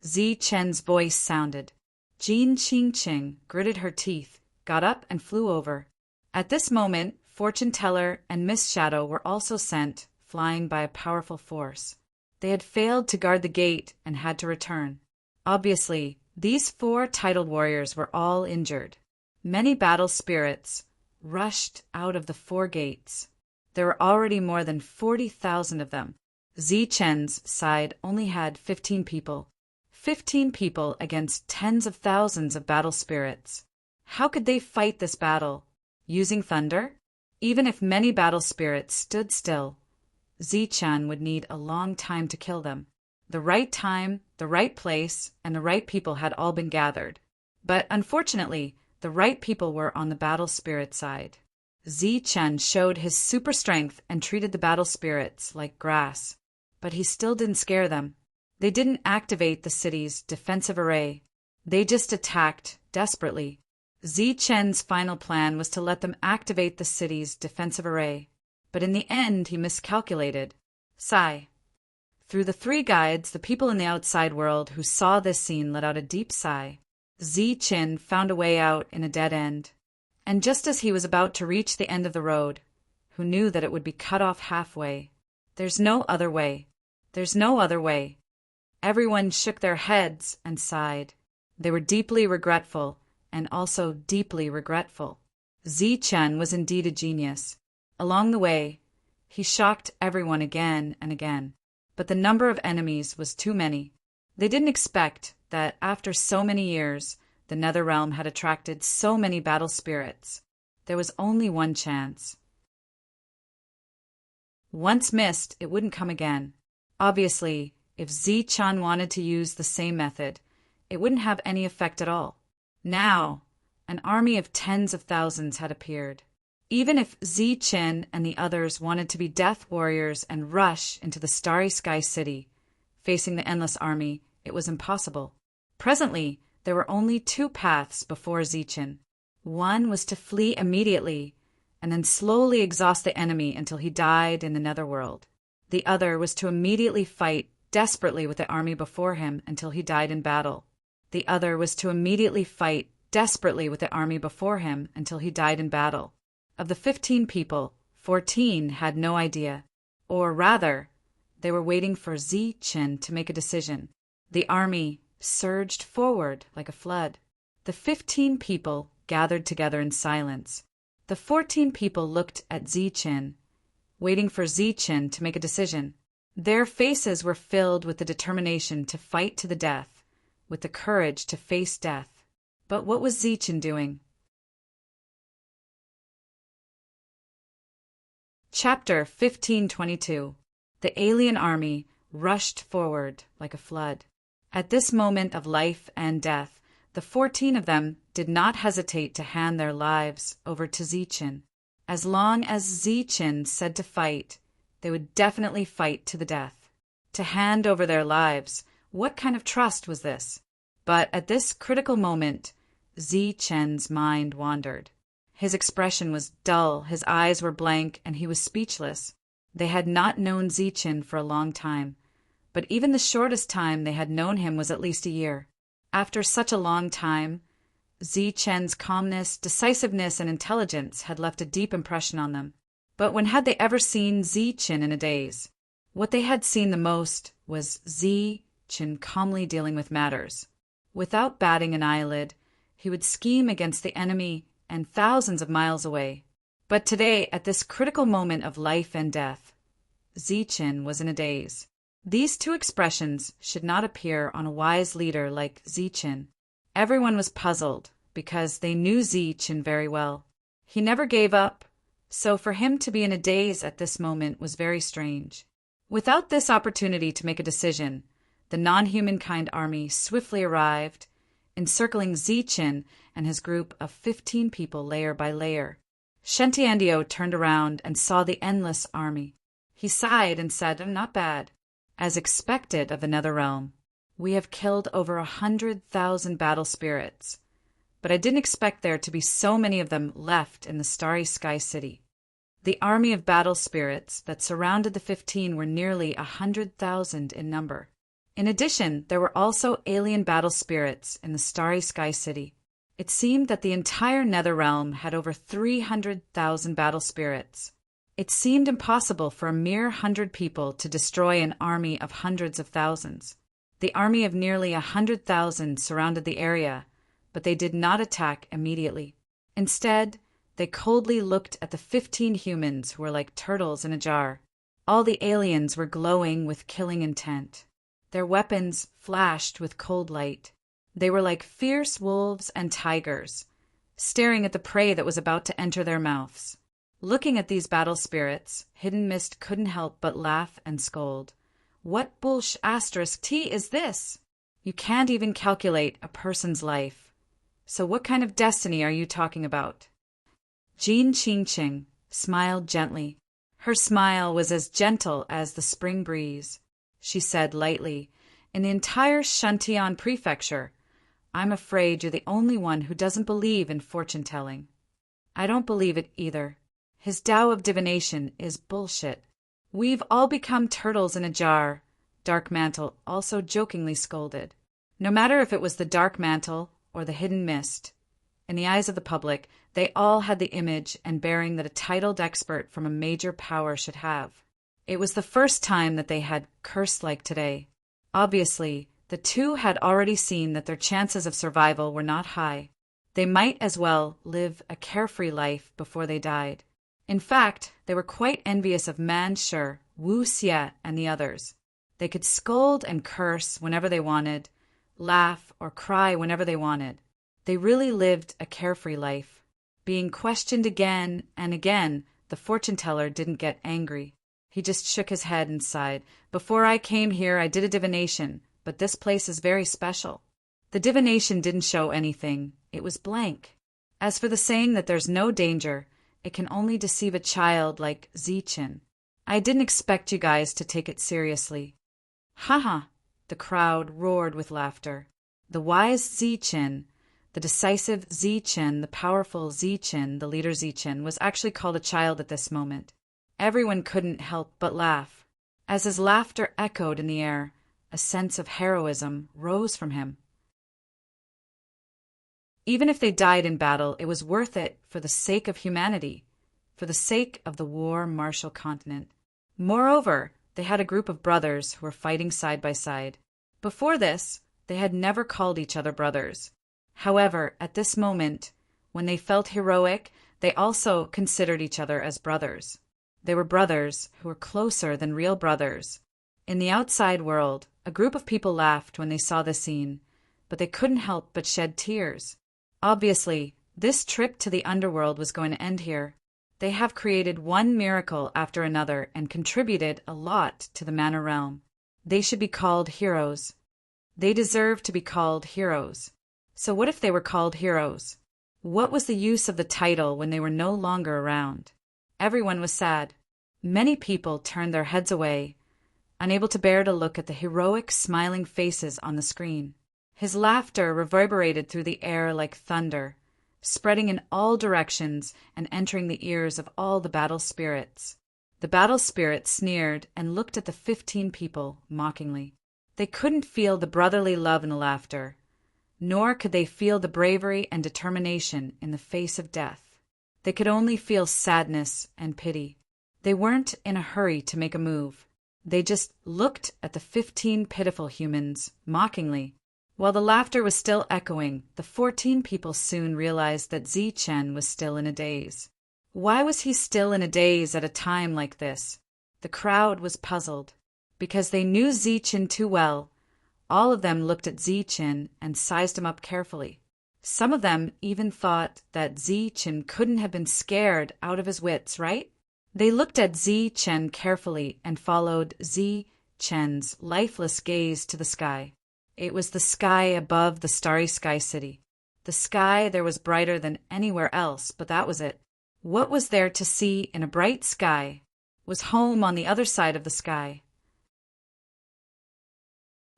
Ziqin's voice sounded. Jean Qingqing gritted her teeth, got up and flew over. At this moment, Fortune Teller and Miss Shadow were also sent, flying by a powerful force. They had failed to guard the gate and had to return. Obviously, these 4 titled warriors were all injured. Many battle spirits rushed out of the 4 gates. There were already more than 40,000 of them. Ziqin's side only had 15 people. 15 people against tens of thousands of battle spirits. How could they fight this battle? Using thunder? Even if many battle spirits stood still, Ziqin would need a long time to kill them. The right time, the right place, and the right people had all been gathered. But unfortunately, the right people were on the battle spirit side. Ziqin showed his super strength and treated the battle spirits like grass. But he still didn't scare them. They didn't activate the city's defensive array. They just attacked desperately. Ziqin's final plan was to let them activate the city's defensive array. But in the end, he miscalculated. Sigh. Through the 3 guides, the people in the outside world who saw this scene let out a deep sigh. Ziqin found a way out in a dead end. And just as he was about to reach the end of the road, who knew that it would be cut off halfway? There's no other way. There's no other way. Everyone shook their heads and sighed. They were deeply regretful, and also deeply regretful. Ziqin was indeed a genius. Along the way, he shocked everyone again and again. But the number of enemies was too many. They didn't expect that after so many years, the Netherrealm had attracted so many battle spirits. There was only one chance. Once missed, it wouldn't come again. Obviously, if Ziqin wanted to use the same method, it wouldn't have any effect at all. Now, an army of tens of thousands had appeared. Even if Ziqin and the others wanted to be death warriors and rush into the Starry Sky City, facing the Endless Army, it was impossible. Presently, there were only two paths before Zichen. One was to flee immediately, and then slowly exhaust the enemy until he died in the netherworld. The other was to immediately fight desperately with the army before him until he died in battle. The other was to immediately fight desperately with the army before him until he died in battle. Of the 15 people, 14 had no idea. Or rather, they were waiting for Zichen to make a decision. The army surged forward like a flood. The 15 people gathered together in silence. The 14 people looked at Zichen, waiting for Zichen to make a decision. Their faces were filled with the determination to fight to the death, with the courage to face death. But what was Zichen doing? Chapter 1522. The alien army rushed forward like a flood. At this moment of life and death, the 14 of them did not hesitate to hand their lives over to Zichen. As long as Zichen said to fight, they would definitely fight to the death. To hand over their lives, what kind of trust was this? But at this critical moment, Zichen's mind wandered. His expression was dull, his eyes were blank, and he was speechless. They had not known Zichen for a long time, but even the shortest time they had known him was at least a year. After such a long time, Zichen's calmness, decisiveness, and intelligence had left a deep impression on them. But when had they ever seen Zichen in a daze? What they had seen the most was Zichen calmly dealing with matters. Without batting an eyelid, he would scheme against the enemy and thousands of miles away. But today, at this critical moment of life and death, Zichen was in a daze. These two expressions should not appear on a wise leader like Zichen. Everyone was puzzled because they knew Zichen very well. He never gave up, so for him to be in a daze at this moment was very strange. Without this opportunity to make a decision, the non-humankind army swiftly arrived, encircling Zichen and his group of 15 people layer by layer. Shentiandio turned around and saw the endless army. He sighed and said, "Not bad. As expected of the Netherrealm, we have killed over 100,000 battle spirits, but I didn't expect there to be so many of them left in the Starry Sky City." The army of battle spirits that surrounded the 15 were nearly 100,000 in number. In addition, there were also alien battle spirits in the Starry Sky City. It seemed that the entire Netherrealm had over 300,000 battle spirits. It seemed impossible for a mere 100 people to destroy an army of hundreds of thousands. The army of nearly 100,000 surrounded the area, but they did not attack immediately. Instead, they coldly looked at the 15 humans who were like turtles in a jar. All the aliens were glowing with killing intent. Their weapons flashed with cold light. They were like fierce wolves and tigers, staring at the prey that was about to enter their mouths. Looking at these battle spirits, Hidden Mist couldn't help but laugh and scold. "What **T is this? You can't even calculate a person's life. So what kind of destiny are you talking about?" Jean Qingqing smiled gently. Her smile was as gentle as the spring breeze. She said lightly, "In the entire Shantian prefecture, I'm afraid you're the only one who doesn't believe in fortune-telling." "I don't believe it either. His Tao of divination is bullshit. We've all become turtles in a jar," Dark Mantle also jokingly scolded. No matter if it was the Dark Mantle or the Hidden Mist, in the eyes of the public, they all had the image and bearing that a titled expert from a major power should have. It was the first time that they had cursed like today. Obviously, the two had already seen that their chances of survival were not high. They might as well live a carefree life before they died. In fact, they were quite envious of Man Shi, Wu Xie, and the others. They could scold and curse whenever they wanted, laugh or cry whenever they wanted. They really lived a carefree life. Being questioned again and again, the fortune-teller didn't get angry. He just shook his head and sighed. "Before I came here, I did a divination, but this place is very special." The divination didn't show anything. It was blank. As for the saying that there's no danger, it can only deceive a child like Zichen. I didn't expect you guys to take it seriously. "Ha ha!" The crowd roared with laughter. The wise Zichen, the decisive Zichen, the powerful Zichen, the leader Zichen, was actually called a child at this moment. Everyone couldn't help but laugh. As his laughter echoed in the air, a sense of heroism rose from him. Even if they died in battle, it was worth it for the sake of humanity, for the sake of the war-martial continent. Moreover, they had a group of brothers who were fighting side by side. Before this, they had never called each other brothers. However, at this moment, when they felt heroic, they also considered each other as brothers. They were brothers who were closer than real brothers. In the outside world, a group of people laughed when they saw the scene, but they couldn't help but shed tears. Obviously, this trip to the underworld was going to end here. They have created one miracle after another and contributed a lot to the Manor realm. They should be called heroes. They deserve to be called heroes. So what if they were called heroes? What was the use of the title when they were no longer around? Everyone was sad. Many people turned their heads away, unable to bear to look at the heroic, smiling faces on the screen. His laughter reverberated through the air like thunder, spreading in all directions and entering the ears of all the battle spirits. The battle spirits sneered and looked at the 15 people mockingly. They couldn't feel the brotherly love in the laughter, nor could they feel the bravery and determination in the face of death. They could only feel sadness and pity. They weren't in a hurry to make a move. They just looked at the 15 pitiful humans mockingly. While the laughter was still echoing, the 14 people soon realized that Zichen was still in a daze. Why was he still in a daze at a time like this? The crowd was puzzled. Because they knew Zichen too well, all of them looked at Zichen and sized him up carefully. Some of them even thought that Zichen couldn't have been scared out of his wits, right? They looked at Zichen carefully and followed Zichen's lifeless gaze to the sky. It was the sky above the starry sky city. The sky there was brighter than anywhere else, but that was it. What was there to see in a bright sky? Was home on the other side of the sky.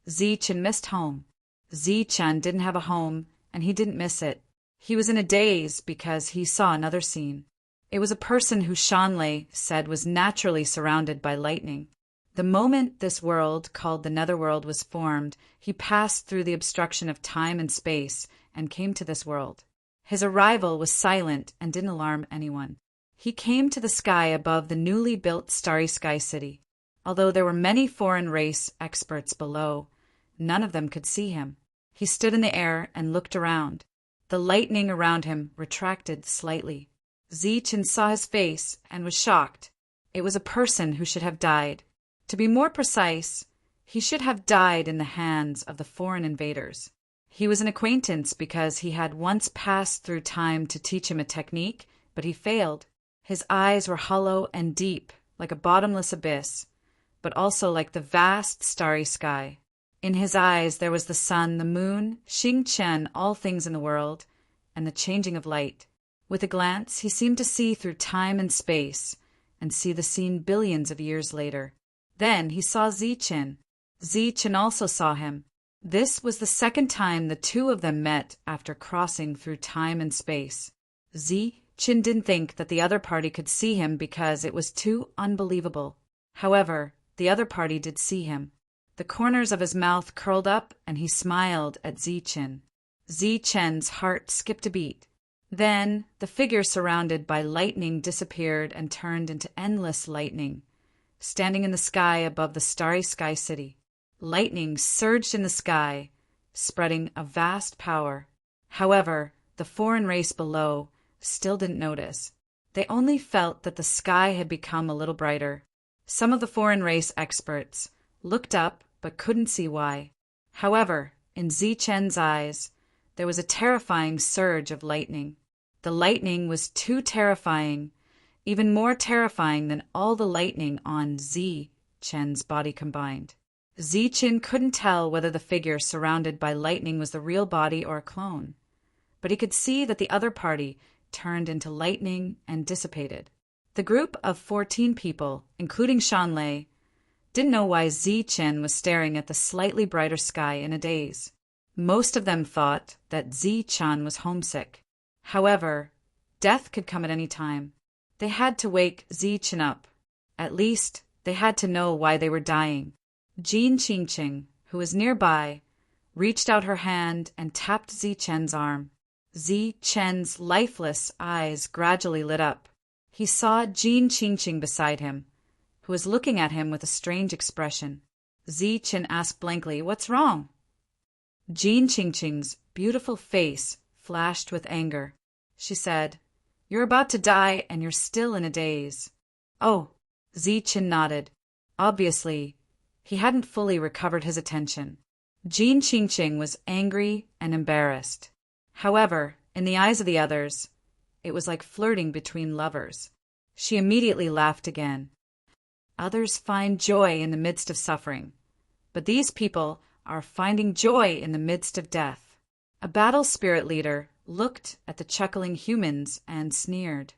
Zichen missed home. Zichen didn't have a home, and he didn't miss it. He was in a daze because he saw another scene. It was a person who Shanlei said was naturally surrounded by lightning. The moment this world, called the Netherworld, was formed, he passed through the obstruction of time and space and came to this world. His arrival was silent and didn't alarm anyone. He came to the sky above the newly built Starry Sky City. Although there were many foreign race experts below, none of them could see him. He stood in the air and looked around. The lightning around him retracted slightly. Zichen saw his face and was shocked. It was a person who should have died. To be more precise, he should have died in the hands of the foreign invaders. He was an acquaintance because he had once passed through time to teach him a technique, but he failed. His eyes were hollow and deep, like a bottomless abyss, but also like the vast starry sky. In his eyes there was the sun, the moon, Xing Chen, all things in the world, and the changing of light. With a glance, he seemed to see through time and space, and see the scene billions of years later. Then he saw Zichen. Zichen also saw him. This was the second time the two of them met after crossing through time and space. Zichen didn't think that the other party could see him because it was too unbelievable. However, the other party did see him. The corners of his mouth curled up and he smiled at Zichen. Zichen's heart skipped a beat. Then the figure surrounded by lightning disappeared and turned into endless lightning, standing in the sky above the starry sky city. Lightning surged in the sky, spreading a vast power. However, the foreign race below still didn't notice. They only felt that the sky had become a little brighter. Some of the foreign race experts looked up but couldn't see why. However, in Zichen's eyes, there was a terrifying surge of lightning. The lightning was too terrifying, even more terrifying than all the lightning on Zichen's body combined. Zichen couldn't tell whether the figure surrounded by lightning was the real body or a clone, but he could see that the other party turned into lightning and dissipated. The group of 14 people, including Shanlei, didn't know why Zichen was staring at the slightly brighter sky in a daze. Most of them thought that Zi-chan was homesick. However, death could come at any time. They had to wake Zi-chan up. At least, they had to know why they were dying. Jean Qingqing, who was nearby, reached out her hand and tapped Zi-chen's arm. Zi-chen's lifeless eyes gradually lit up. He saw Jean Qingqing beside him, who was looking at him with a strange expression. Zi-chen asked blankly, "What's wrong?" Jean Qingqing's beautiful face flashed with anger. She said, "You're about to die and you're still in a daze." "Oh," Zi-chen nodded. Obviously, he hadn't fully recovered his attention. Jean Qingqing was angry and embarrassed. However, in the eyes of the others, it was like flirting between lovers. She immediately laughed again. Others find joy in the midst of suffering, but these people are finding joy in the midst of death. A battle spirit leader looked at the chuckling humans and sneered.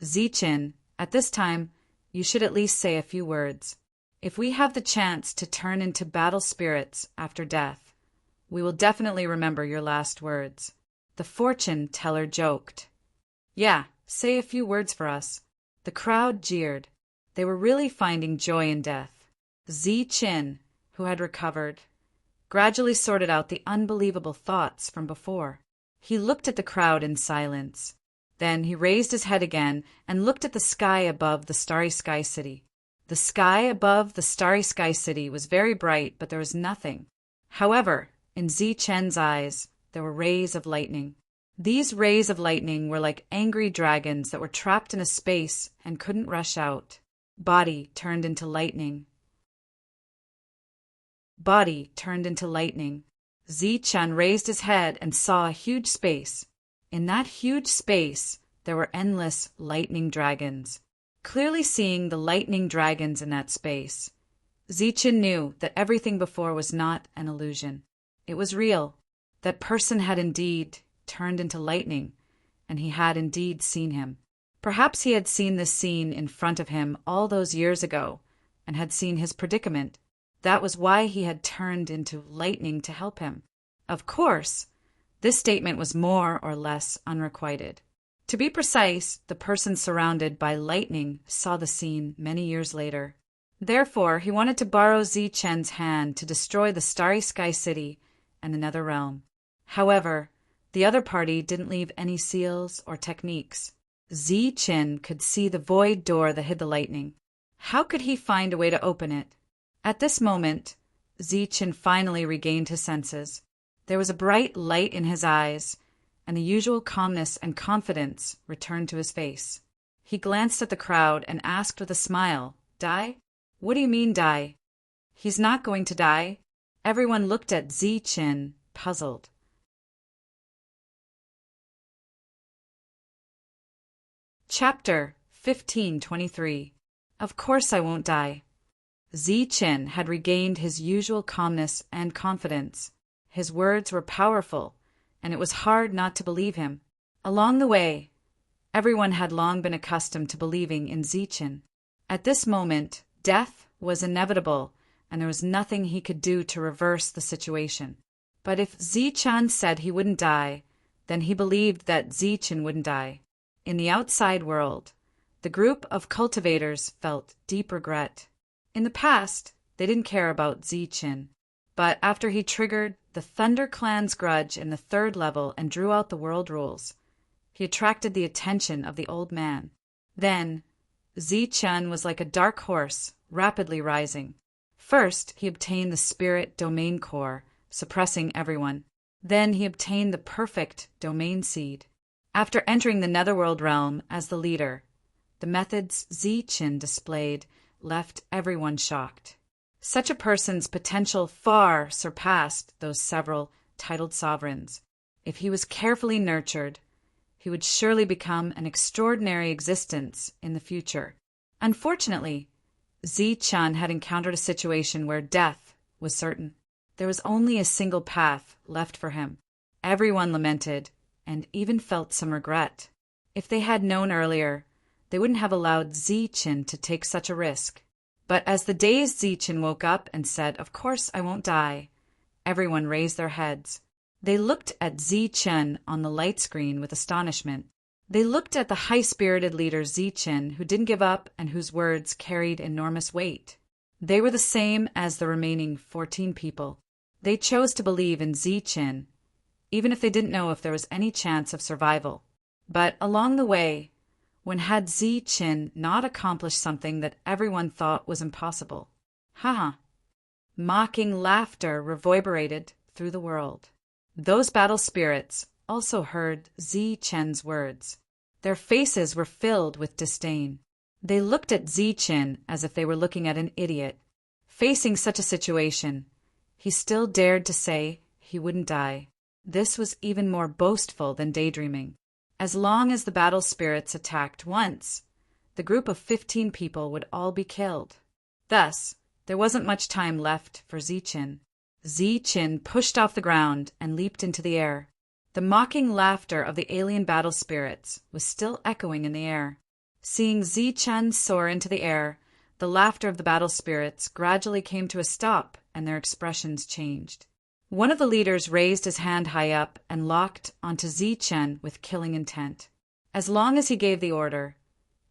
"Zi-chen, at this time, you should at least say a few words. If we have the chance to turn into battle spirits after death, we will definitely remember your last words." The fortune teller joked. "Yeah, say a few words for us." The crowd jeered. They were really finding joy in death. Zi-chen, who had recovered, gradually sorted out the unbelievable thoughts from before. He looked at the crowd in silence. Then he raised his head again and looked at the sky above the Starry Sky City. The sky above the Starry Sky City was very bright, but there was nothing. However, in Zi-chen's eyes, there were rays of lightning. These rays of lightning were like angry dragons that were trapped in a space and couldn't rush out. Body turned into lightning. Body turned into lightning. Zi-chen raised his head and saw a huge space. In that huge space, there were endless lightning dragons. Clearly seeing the lightning dragons in that space, Zi-chen knew that everything before was not an illusion. It was real. That person had indeed turned into lightning, and he had indeed seen him. Perhaps he had seen this scene in front of him all those years ago, and had seen his predicament. That was why he had turned into lightning to help him. Of course, this statement was more or less unrequited. To be precise, the person surrounded by lightning saw the scene many years later. Therefore, he wanted to borrow Zi-chen's hand to destroy the Starry Sky City and another realm. However, the other party didn't leave any seals or techniques. Zi-chen could see the void door that hid the lightning. How could he find a way to open it? At this moment, Zi-chen finally regained his senses. There was a bright light in his eyes, and the usual calmness and confidence returned to his face. He glanced at the crowd and asked with a smile, "Die? What do you mean, die? He's not going to die." Everyone looked at Zi-chen, puzzled. Chapter 1523. Of course I won't die. Zi-chen had regained his usual calmness and confidence. His words were powerful, and it was hard not to believe him. Along the way, everyone had long been accustomed to believing in Zi-chen. At this moment, death was inevitable, and there was nothing he could do to reverse the situation. But if Zi-chen said he wouldn't die, then he believed that Zi-chen wouldn't die. In the outside world, the group of cultivators felt deep regret. In the past, they didn't care about Zi-chen, but after he triggered the Thunder Clan's grudge in the 3rd level and drew out the world rules, he attracted the attention of the old man. Then, Zi-chen was like a dark horse, rapidly rising. First, he obtained the Spirit Domain Core, suppressing everyone. Then he obtained the perfect Domain Seed. After entering the Netherworld realm as the leader, the methods Zi-chen displayed left everyone shocked. Such a person's potential far surpassed those several titled sovereigns. If he was carefully nurtured, he would surely become an extraordinary existence in the future. Unfortunately, Zi-chen had encountered a situation where death was certain. There was only a single path left for him. Everyone lamented, and even felt some regret. If they had known earlier, they wouldn't have allowed Zi-chen to take such a risk. But as the dazed Zi-chen woke up and said, "Of course I won't die," everyone raised their heads. They looked at Zi-Chen on the light screen with astonishment. They looked at the high-spirited leader Zi-Chen, who didn't give up and whose words carried enormous weight. They were the same as the remaining 14 people. They chose to believe in Zi-Chen, even if they didn't know if there was any chance of survival. But along the way, when had Zi-Chen not accomplished something that everyone thought was impossible? Haha. Mocking laughter reverberated through the world. Those battle spirits also heard Zi-Chen's words. Their faces were filled with disdain. They looked at Zi-Chen as if they were looking at an idiot. Facing such a situation, he still dared to say he wouldn't die. This was even more boastful than daydreaming. As long as the battle spirits attacked once, the group of 15 people would all be killed. Thus, there wasn't much time left for Zi-Chen. Zi-Chen pushed off the ground and leaped into the air. The mocking laughter of the alien battle spirits was still echoing in the air. Seeing Zi-Chen soar into the air, the laughter of the battle spirits gradually came to a stop and their expressions changed. One of the leaders raised his hand high up and locked onto Zi-Chen with killing intent. As long as he gave the order,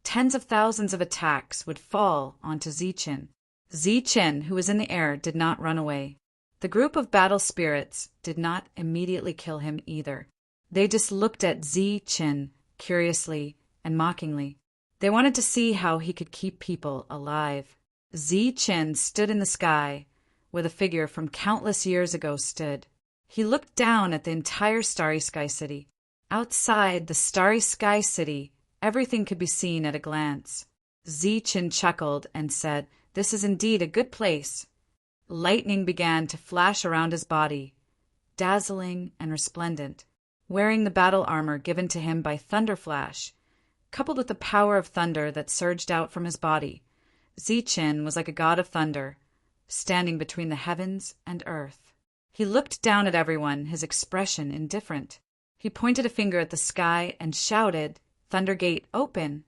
tens of thousands of attacks would fall onto Zi-Chen. Zi-Chen, who was in the air, did not run away. The group of battle spirits did not immediately kill him either. They just looked at Zi-Chen curiously and mockingly. They wanted to see how he could keep people alive. Zi-Chen stood in the sky, where the figure from countless years ago stood. He looked down at the entire Starry Sky City. Outside the Starry Sky City, everything could be seen at a glance. Zi-Chen chuckled and said, "This is indeed a good place." Lightning began to flash around his body, dazzling and resplendent. Wearing the battle armor given to him by Thunderflash, coupled with the power of thunder that surged out from his body, Zi-Chen was like a god of thunder, standing between the heavens and earth. He looked down at everyone, his expression indifferent. He pointed a finger at the sky and shouted, "Thunder Gate, open!"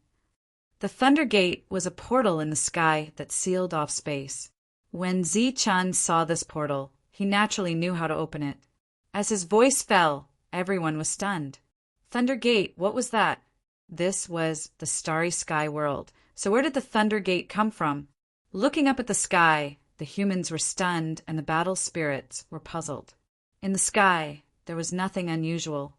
The Thunder Gate was a portal in the sky that sealed off space. When Zi-Chen saw this portal, he naturally knew how to open it. As his voice fell, everyone was stunned. Thunder Gate, what was that? This was the Starry Sky world. So where did the Thunder Gate come from? Looking up at the sky, the humans were stunned and the battle spirits were puzzled. In the sky, there was nothing unusual.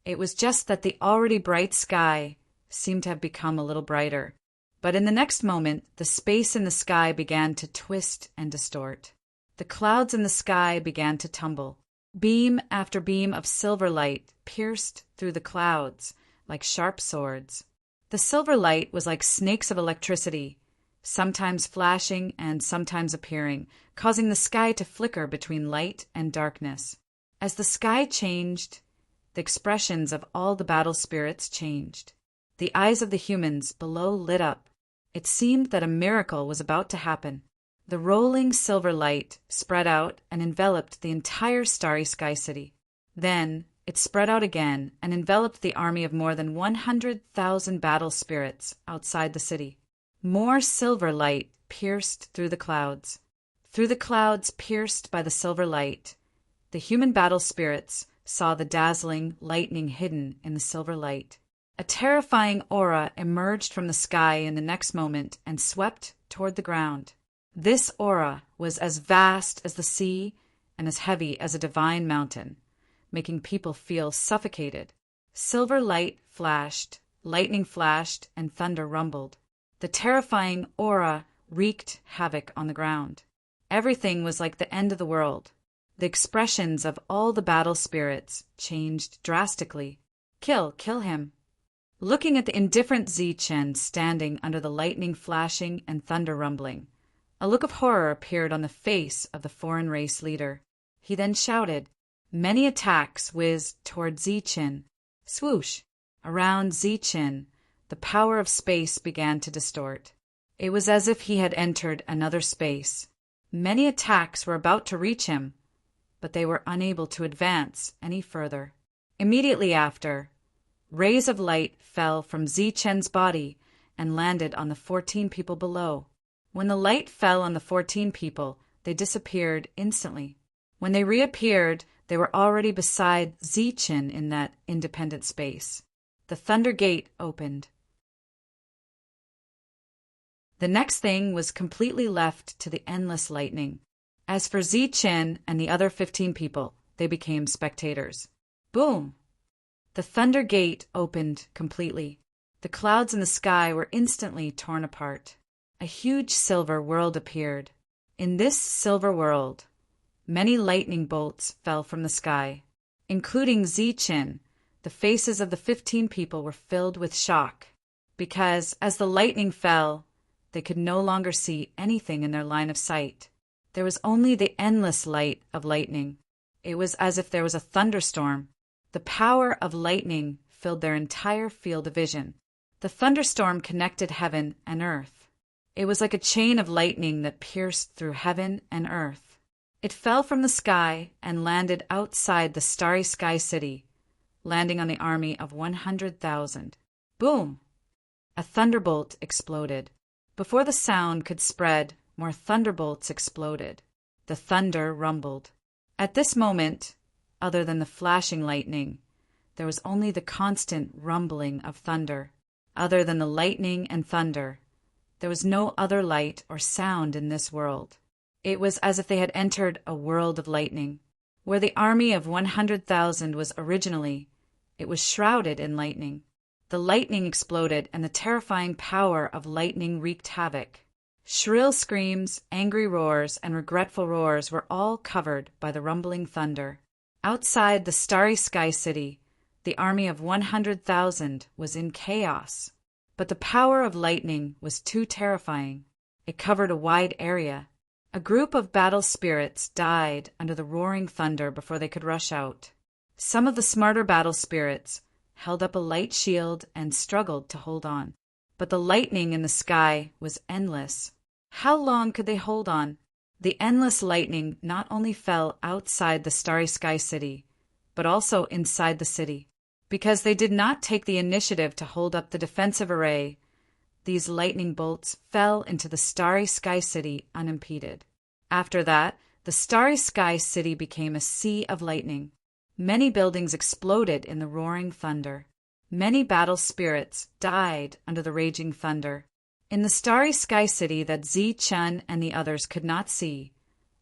It was just that the already bright sky seemed to have become a little brighter. But in the next moment, the space in the sky began to twist and distort. The clouds in the sky began to tumble. Beam after beam of silver light pierced through the clouds like sharp swords. The silver light was like snakes of electricity, sometimes flashing and sometimes appearing, causing the sky to flicker between light and darkness. As the sky changed, the expressions of all the battle spirits changed. The eyes of the humans below lit up. It seemed that a miracle was about to happen. The rolling silver light spread out and enveloped the entire Starry Sky City. Then it spread out again and enveloped the army of more than 100,000 battle spirits outside the city. More silver light pierced through the clouds. Through the clouds pierced by the silver light, the human battle spirits saw the dazzling lightning hidden in the silver light. A terrifying aura emerged from the sky in the next moment and swept toward the ground. This aura was as vast as the sea and as heavy as a divine mountain, making people feel suffocated. Silver light flashed, lightning flashed, and thunder rumbled. The terrifying aura wreaked havoc on the ground. Everything was like the end of the world. The expressions of all the battle spirits changed drastically. Kill him. Looking at the indifferent Zi-Chen standing under the lightning flashing and thunder rumbling, a look of horror appeared on the face of the foreign race leader. He then shouted. Many attacks whizzed toward Zi-Chen. Swoosh! Around Zi-Chen, the power of space began to distort. It was as if he had entered another space. Many attacks were about to reach him, but they were unable to advance any further. Immediately after, rays of light fell from Zi-Chen's body and landed on the 14 people below. When the light fell on the 14 people, they disappeared instantly. When they reappeared, they were already beside Zichen in that independent space. The Thunder Gate opened. The next thing was completely left to the endless lightning. As for Zichen and the other 15 people, they became spectators. Boom! The Thunder Gate opened completely. The clouds in the sky were instantly torn apart. A huge silver world appeared. In this silver world, many lightning bolts fell from the sky. Including Zichen, the faces of the 15 people were filled with shock, because as the lightning fell, they could no longer see anything in their line of sight. There was only the endless light of lightning. It was as if there was a thunderstorm. The power of lightning filled their entire field of vision. The thunderstorm connected heaven and earth. It was like a chain of lightning that pierced through heaven and earth. It fell from the sky and landed outside the starry sky city, landing on the army of 100,000. Boom! A thunderbolt exploded. Before the sound could spread, more thunderbolts exploded. The thunder rumbled. At this moment, other than the flashing lightning, there was only the constant rumbling of thunder. Other than the lightning and thunder, there was no other light or sound in this world. It was as if they had entered a world of lightning. Where the army of 100,000 was originally, it was shrouded in lightning. The lightning exploded, and the terrifying power of lightning wreaked havoc. Shrill screams, angry roars, and regretful roars were all covered by the rumbling thunder. Outside the starry sky city, the army of 100,000 was in chaos. But the power of lightning was too terrifying. It covered a wide area. A group of battle spirits died under the roaring thunder before they could rush out. Some of the smarter battle spirits held up a light shield and struggled to hold on. But the lightning in the sky was endless. How long could they hold on? The endless lightning not only fell outside the starry sky city, but also inside the city. Because they did not take the initiative to hold up the defensive array, these lightning bolts fell into the starry sky city unimpeded. After that, the starry sky city became a sea of lightning. Many buildings exploded in the roaring thunder. Many battle spirits died under the raging thunder. In the starry sky city that Zichen and the others could not see,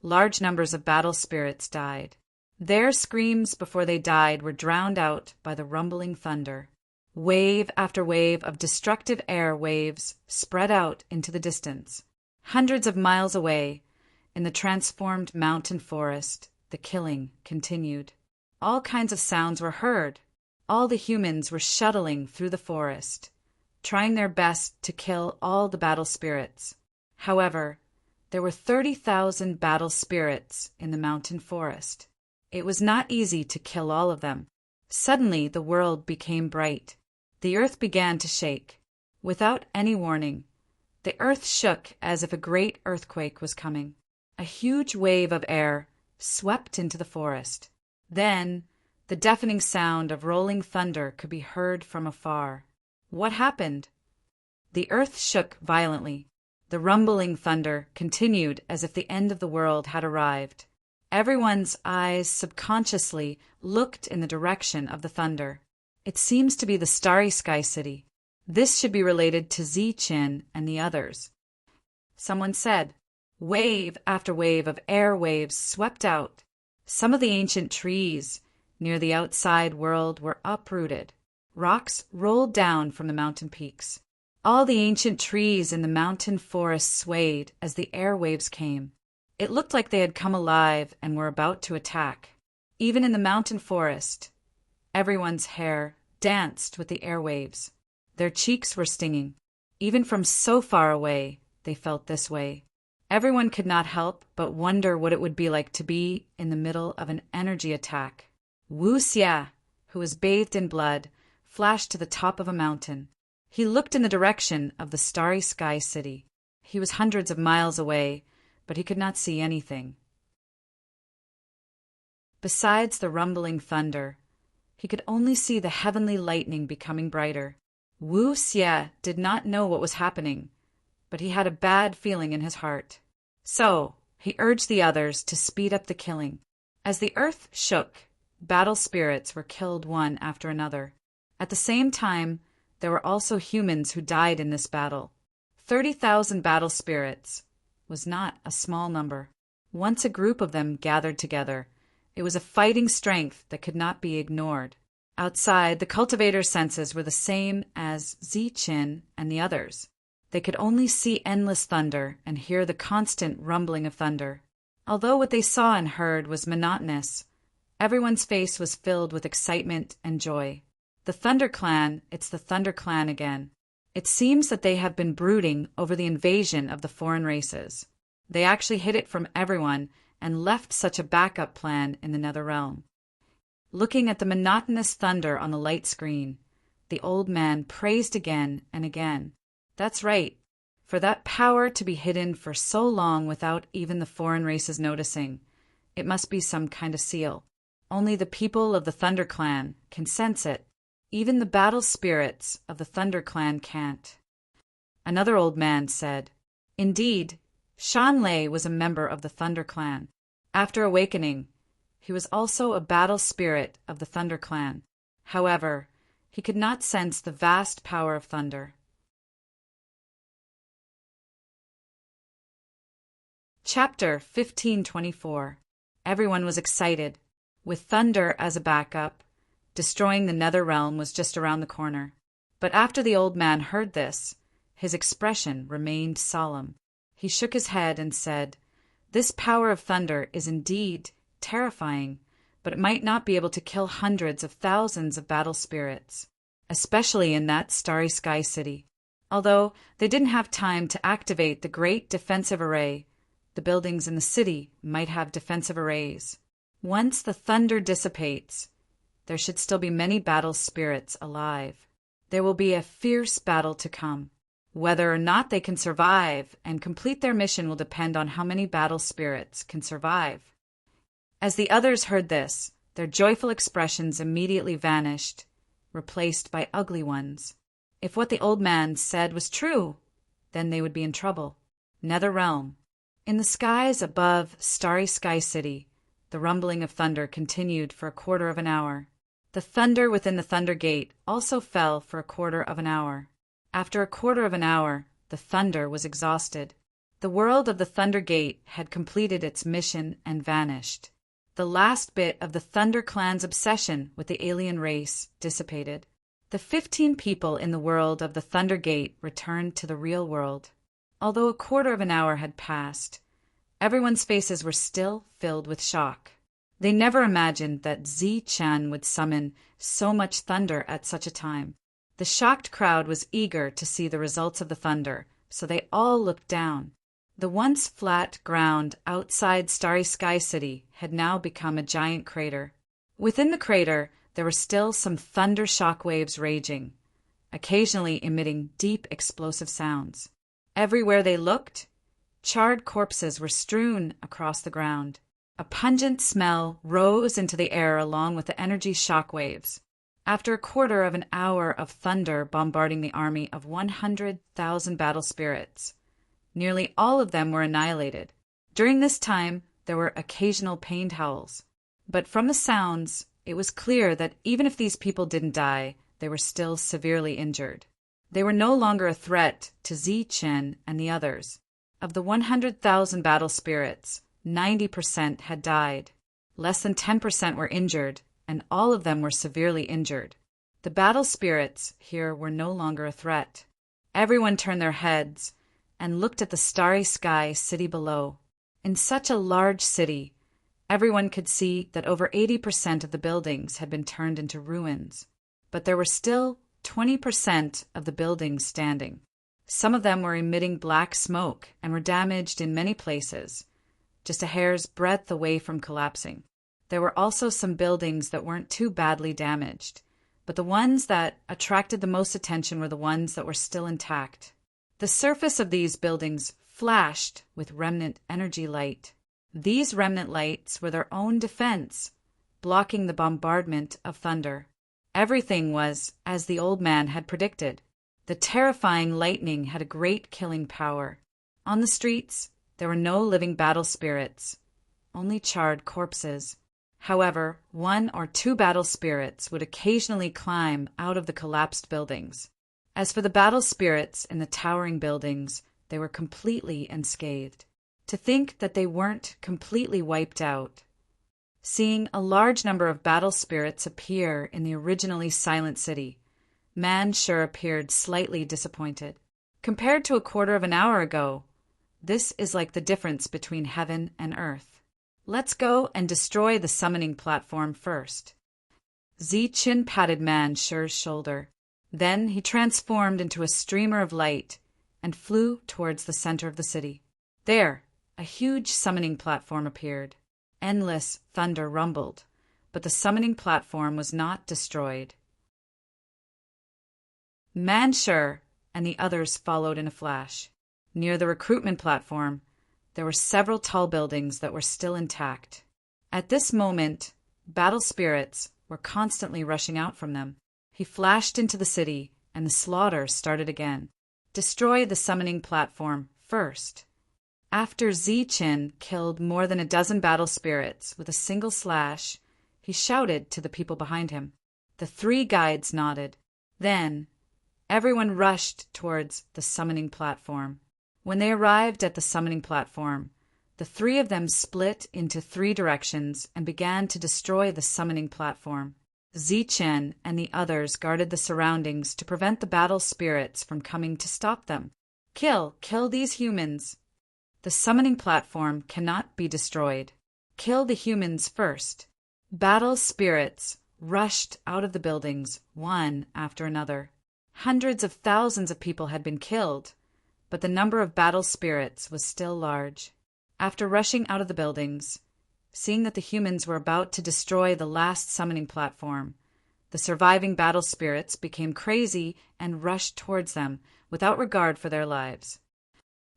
large numbers of battle spirits died. Their screams before they died were drowned out by the rumbling thunder. Wave after wave of destructive air waves spread out into the distance. Hundreds of miles away, in the transformed mountain forest, the killing continued. All kinds of sounds were heard. All the humans were shuttling through the forest, trying their best to kill all the battle spirits. However, there were 30,000 battle spirits in the mountain forest. It was not easy to kill all of them. Suddenly, the world became bright. The earth began to shake. Without any warning, the earth shook as if a great earthquake was coming. A huge wave of air swept into the forest. Then, the deafening sound of rolling thunder could be heard from afar. What happened? The earth shook violently. The rumbling thunder continued as if the end of the world had arrived. Everyone's eyes subconsciously looked in the direction of the thunder. It seems to be the starry sky city. This should be related to Zichen and the others. Someone said, wave after wave of air waves swept out. Some of the ancient trees near the outside world were uprooted. Rocks rolled down from the mountain peaks. All the ancient trees in the mountain forest swayed as the air waves came. It looked like they had come alive and were about to attack. Even in the mountain forest, everyone's hair danced with the airwaves. Their cheeks were stinging. Even from so far away, they felt this way. Everyone could not help but wonder what it would be like to be in the middle of an energy attack. Wu Xia, who was bathed in blood, flashed to the top of a mountain. He looked in the direction of the starry sky city. He was hundreds of miles away, but he could not see anything. Besides the rumbling thunder, he could only see the heavenly lightning becoming brighter. Wu Xie did not know what was happening, but he had a bad feeling in his heart. So, he urged the others to speed up the killing. As the earth shook, battle spirits were killed one after another. At the same time, there were also humans who died in this battle. 30,000 battle spirits was not a small number. Once a group of them gathered together, it was a fighting strength that could not be ignored. Outside, the cultivator's senses were the same as Ziqin and the others. They could only see endless thunder and hear the constant rumbling of thunder. Although what they saw and heard was monotonous, everyone's face was filled with excitement and joy. The Thunder Clan, it's the Thunder Clan again. It seems that they have been brooding over the invasion of the foreign races. They actually hid it from everyone and left such a backup plan in the Nether Realm. Looking at the monotonous thunder on the light screen, the old man praised again and again. That's right. For that power to be hidden for so long without even the foreign races noticing, it must be some kind of seal. Only the people of the Thunder Clan can sense it. Even the battle spirits of the Thunder Clan can't. Another old man said, "Indeed, Shanlei was a member of the Thunder Clan. After awakening, he was also a battle spirit of the Thunder Clan. However, he could not sense the vast power of thunder." Chapter 1524. Everyone was excited. With thunder as a backup, destroying the Nether Realm was just around the corner. But after the old man heard this, his expression remained solemn. He shook his head and said, "This power of thunder is indeed terrifying, but it might not be able to kill hundreds of thousands of battle spirits, especially in that starry sky city." Although they didn't have time to activate the great defensive array, the buildings in the city might have defensive arrays. Once the thunder dissipates, there should still be many battle spirits alive. There will be a fierce battle to come. Whether or not they can survive and complete their mission will depend on how many battle spirits can survive. As the others heard this, their joyful expressions immediately vanished, replaced by ugly ones. If what the old man said was true, then they would be in trouble. Nether Realm. In the skies above Starry Sky City, the rumbling of thunder continued for a quarter of an hour. The thunder within the Thunder Gate also fell for a quarter of an hour. After a quarter of an hour, the thunder was exhausted. The world of the Thunder Gate had completed its mission and vanished. The last bit of the Thunder Clan's obsession with the alien race dissipated. The 15 people in the world of the Thunder Gate returned to the real world. Although a quarter of an hour had passed, everyone's faces were still filled with shock. They never imagined that Ziqin would summon so much thunder at such a time. The shocked crowd was eager to see the results of the thunder, so they all looked down. The once flat ground outside Starry Sky City had now become a giant crater. Within the crater, there were still some thunder shock waves raging, occasionally emitting deep explosive sounds. Everywhere they looked, charred corpses were strewn across the ground. A pungent smell rose into the air along with the energy shock waves. After a quarter of an hour of thunder bombarding the army of 100,000 battle spirits, nearly all of them were annihilated. During this time, there were occasional pained howls. But from the sounds, it was clear that even if these people didn't die, they were still severely injured. They were no longer a threat to Ziqin and the others. Of the 100,000 battle spirits, 90% had died. Less than 10% were injured, and all of them were severely injured. The battle spirits here were no longer a threat. Everyone turned their heads and looked at the starry sky city below. In such a large city, everyone could see that over 80% of the buildings had been turned into ruins, but there were still 20% of the buildings standing. Some of them were emitting black smoke and were damaged in many places, just a hair's breadth away from collapsing. There were also some buildings that weren't too badly damaged, but the ones that attracted the most attention were the ones that were still intact. The surface of these buildings flashed with remnant energy light. These remnant lights were their own defense, blocking the bombardment of thunder. Everything was as the old man had predicted. The terrifying lightning had a great killing power. On the streets, there were no living battle spirits, only charred corpses. However, one or two battle spirits would occasionally climb out of the collapsed buildings. As for the battle spirits in the towering buildings, they were completely unscathed. To think that they weren't completely wiped out. Seeing a large number of battle spirits appear in the originally silent city, Man sure appeared slightly disappointed. Compared to a quarter of an hour ago, this is like the difference between heaven and earth. Let's go and destroy the summoning platform first. Zichen patted Man Shure's shoulder. Then he transformed into a streamer of light and flew towards the center of the city. There, a huge summoning platform appeared. Endless thunder rumbled, but the summoning platform was not destroyed. Mansure and the others followed in a flash. Near the recruitment platform, there were several tall buildings that were still intact. At this moment, battle spirits were constantly rushing out from them. He flashed into the city, and the slaughter started again. Destroy the summoning platform first. After Zichen killed more than a dozen battle spirits with a single slash, he shouted to the people behind him. The three guides nodded. Then, everyone rushed towards the summoning platform. When they arrived at the summoning platform, the three of them split into three directions and began to destroy the summoning platform. Zichen and the others guarded the surroundings to prevent the battle spirits from coming to stop them. Kill these humans. The summoning platform cannot be destroyed. Kill the humans first. Battle spirits rushed out of the buildings, one after another. Hundreds of thousands of people had been killed, but the number of battle spirits was still large. After rushing out of the buildings, seeing that the humans were about to destroy the last summoning platform, the surviving battle spirits became crazy and rushed towards them without regard for their lives.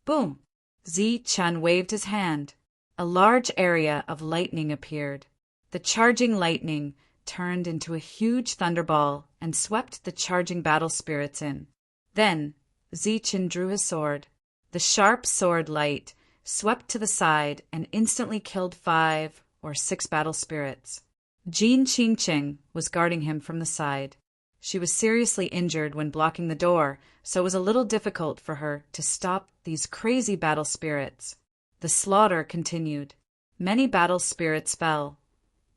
Boom! Zichen waved his hand. A large area of lightning appeared. The charging lightning turned into a huge thunderball and swept the charging battle spirits in. Then Zichen drew his sword. The sharp sword light swept to the side and instantly killed 5 or 6 battle spirits. Jean Qingqing was guarding him from the side. She was seriously injured when blocking the door, so it was a little difficult for her to stop these crazy battle spirits. The slaughter continued. Many battle spirits fell,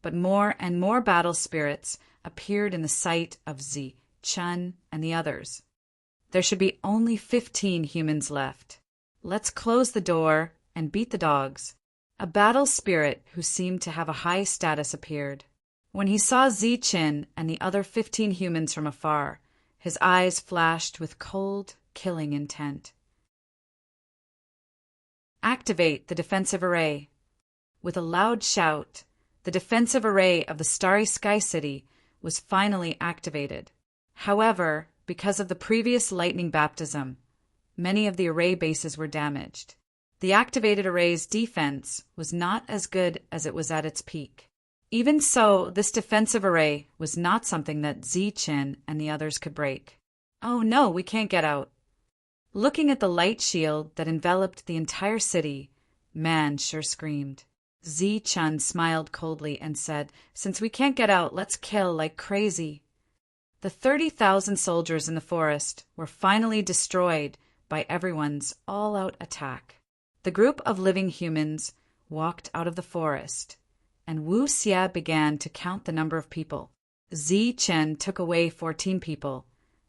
but more and more battle spirits appeared in the sight of Zichen and the others. There should be only 15 humans left. Let's close the door and beat the dogs. A battle spirit who seemed to have a high status appeared. When he saw Zichen and the other 15 humans from afar, his eyes flashed with cold, killing intent. Activate the defensive array. With a loud shout, the defensive array of the Starry Sky City was finally activated. However, because of the previous lightning baptism, many of the array bases were damaged. The activated array's defense was not as good as it was at its peak. Even so, this defensive array was not something that Zichen and the others could break. Oh no, we can't get out. Looking at the light shield that enveloped the entire city, Man sure screamed. Zichen smiled coldly and said, "Since we can't get out, let's kill like crazy." The 30,000 soldiers in the forest were finally destroyed by everyone's all-out attack. The group of living humans walked out of the forest, and Wu Xie began to count the number of people. Zichen took away 14 people,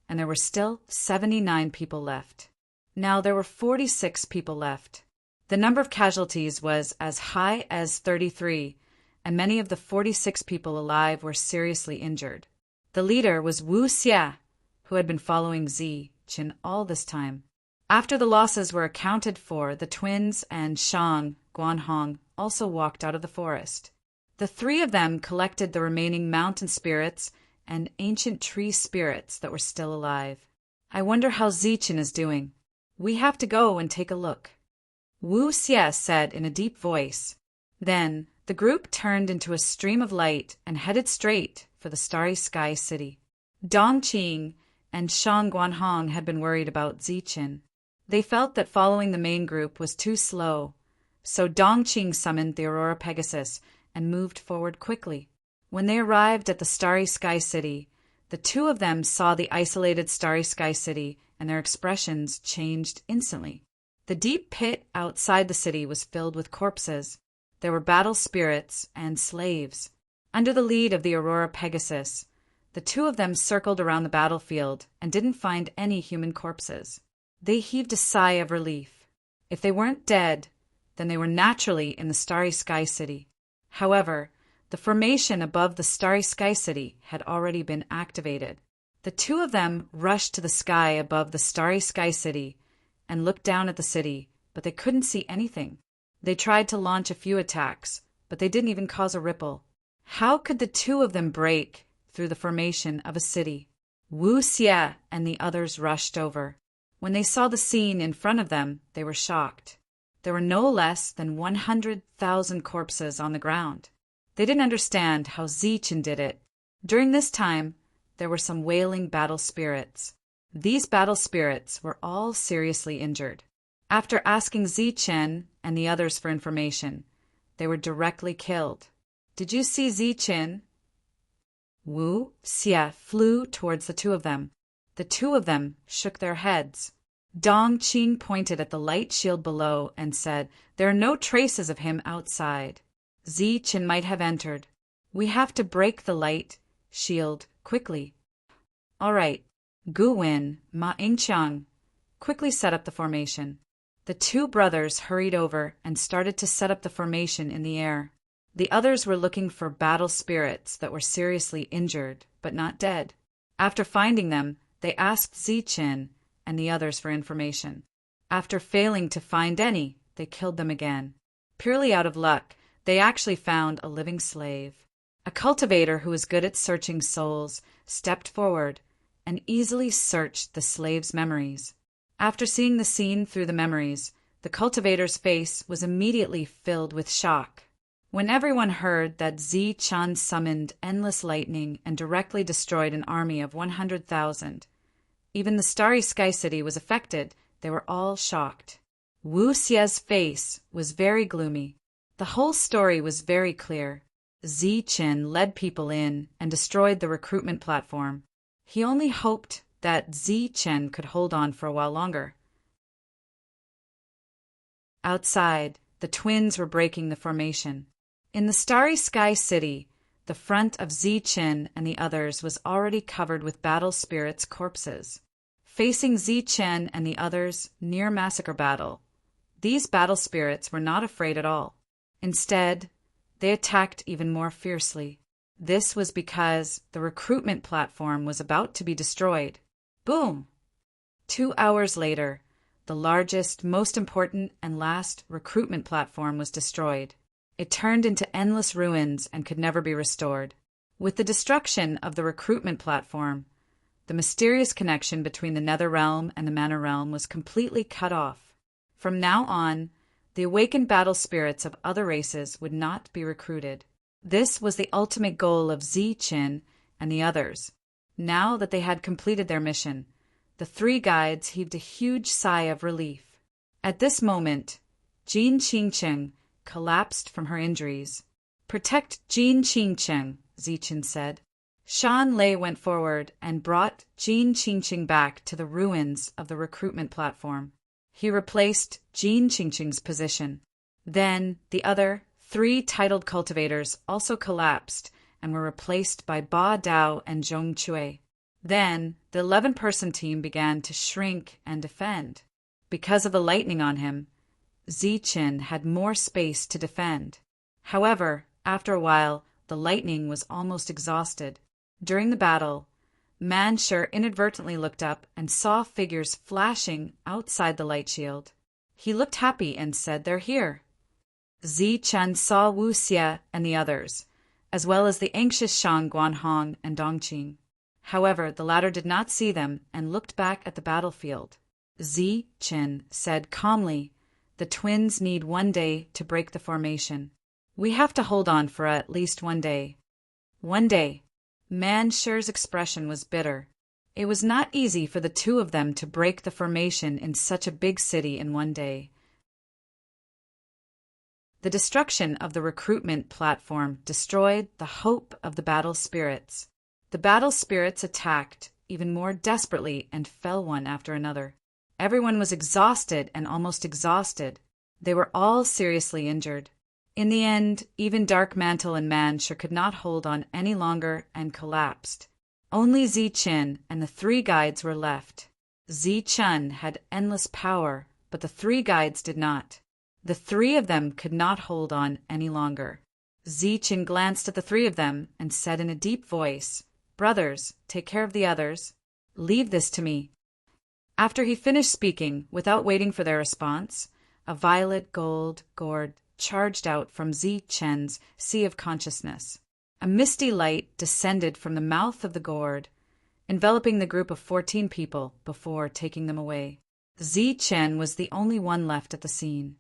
and there were still 79 people left. Now there were 46 people left. The number of casualties was as high as 33, and many of the 46 people alive were seriously injured. The leader was Wu Xie, who had been following Zichen all this time. After the losses were accounted for, the twins and Shang Guanhong also walked out of the forest. The three of them collected the remaining mountain spirits and ancient tree spirits that were still alive. I wonder how Zichen is doing. We have to go and take a look. Wu Xie said in a deep voice. Then the group turned into a stream of light and headed straight for the Starry Sky City. Dongqing and Shang Guanhong had been worried about Zichen. They felt that following the main group was too slow, so Dongqing summoned the Aurora Pegasus and moved forward quickly. When they arrived at the Starry Sky City, the two of them saw the isolated Starry Sky City, and their expressions changed instantly. The deep pit outside the city was filled with corpses. There were battle spirits and slaves. Under the lead of the Aurora Pegasus, the two of them circled around the battlefield and didn't find any human corpses. They heaved a sigh of relief. If they weren't dead, then they were naturally in the Starry Sky City. However, the formation above the Starry Sky City had already been activated. The two of them rushed to the sky above the Starry Sky City and looked down at the city, but they couldn't see anything. They tried to launch a few attacks, but they didn't even cause a ripple. How could the two of them break through the formation of a city? Wu Xie and the others rushed over. When they saw the scene in front of them, they were shocked. There were no less than 100,000 corpses on the ground. They didn't understand how Zichen did it. During this time, there were some wailing battle spirits. These battle spirits were all seriously injured. After asking Zichen and the others for information, they were directly killed. Did you see Zichen? Wu Xie flew towards the two of them. The two of them shook their heads. Dong Qing pointed at the light shield below and said, "There are no traces of him outside. Zichen might have entered. We have to break the light shield quickly." "All right." Gu Wen, Ma Yingqiang quickly set up the formation. The two brothers hurried over and started to set up the formation in the air. The others were looking for battle spirits that were seriously injured but not dead. After finding them, they asked Zichen and the others for information. After failing to find any, they killed them again. Purely out of luck, they actually found a living slave. A cultivator who was good at searching souls stepped forward and easily searched the slave's memories. After seeing the scene through the memories, the cultivator's face was immediately filled with shock. When everyone heard that Zichen summoned endless lightning and directly destroyed an army of 100,000, even the Starry Sky City was affected, they were all shocked. Wu Xie's face was very gloomy. The whole story was very clear. Zichen led people in and destroyed the recruitment platform. He only hoped that Zichen could hold on for a while longer. Outside, the twins were breaking the formation. In the Starry Sky City, the front of Zichen and the others was already covered with battle spirits' corpses. Facing Zichen and the others' near massacre battle, these battle spirits were not afraid at all. Instead, they attacked even more fiercely. This was because the recruitment platform was about to be destroyed. Boom! 2 hours later, the largest, most important, and last recruitment platform was destroyed. It turned into endless ruins and could never be restored. With the destruction of the recruitment platform, the mysterious connection between the Nether Realm and the Manor Realm was completely cut off. From now on, the awakened battle spirits of other races would not be recruited. This was the ultimate goal of Zichen and the others. Now that they had completed their mission, the three guides heaved a huge sigh of relief. At this moment, Jin Qingcheng collapsed from her injuries. "Protect Jin Qingcheng," Zichen said. Shan Lei went forward and brought Jin Qingcheng back to the ruins of the recruitment platform. He replaced Jin Qingcheng's position. Then the other 3 titled cultivators also collapsed and were replaced by Ba Dao and Zhong Chui. Then the 11-person team began to shrink and defend. Because of the lightning on him, Zichen had more space to defend. However, after a while, the lightning was almost exhausted. During the battle, Manshur inadvertently looked up and saw figures flashing outside the light shield. He looked happy and said, "They're here." Zichen saw Wu Xie and the others, as well as the anxious Shang Guanhong and Dongqing. However, the latter did not see them and looked back at the battlefield. Zichen said calmly, "The twins need 1 day to break the formation. We have to hold on for at least 1 day." 1 day. Manshur's expression was bitter. It was not easy for the two of them to break the formation in such a big city in 1 day. The destruction of the recruitment platform destroyed the hope of the battle spirits. The battle spirits attacked even more desperately and fell one after another. Everyone was exhausted and almost exhausted. They were all seriously injured. In the end, even Dark Mantle and Manshur could not hold on any longer and collapsed. Only Zi-Chin and the three guides were left. Zi-Chun had endless power, but the three guides did not. The three of them could not hold on any longer. Zi-Chin glanced at the three of them and said in a deep voice, "Brothers, take care of the others. Leave this to me." After he finished speaking, without waiting for their response, a violet gold gourd charged out from Zi-Chen's sea of consciousness. A misty light descended from the mouth of the gourd, enveloping the group of 14 people before taking them away. Zi-Chen was the only one left at the scene.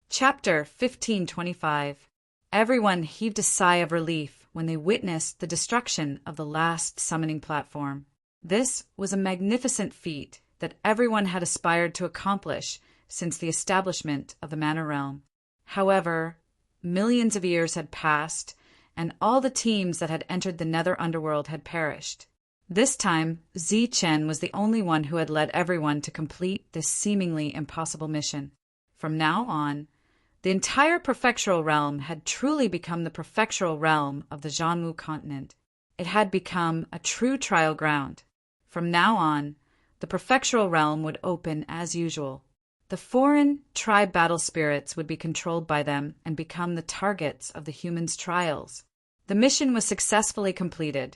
Chapter 1525. Everyone heaved a sigh of relief when they witnessed the destruction of the last summoning platform. This was a magnificent feat that everyone had aspired to accomplish since the establishment of the Manor Realm. However, millions of years had passed, and all the teams that had entered the Nether Underworld had perished. This time, Zi-Chen was the only one who had led everyone to complete this seemingly impossible mission. From now on, the entire prefectural realm had truly become the prefectural realm of the Zhanwu continent. It had become a true trial ground. From now on, the prefectural realm would open as usual. The foreign tribe battle spirits would be controlled by them and become the targets of the humans' trials. The mission was successfully completed,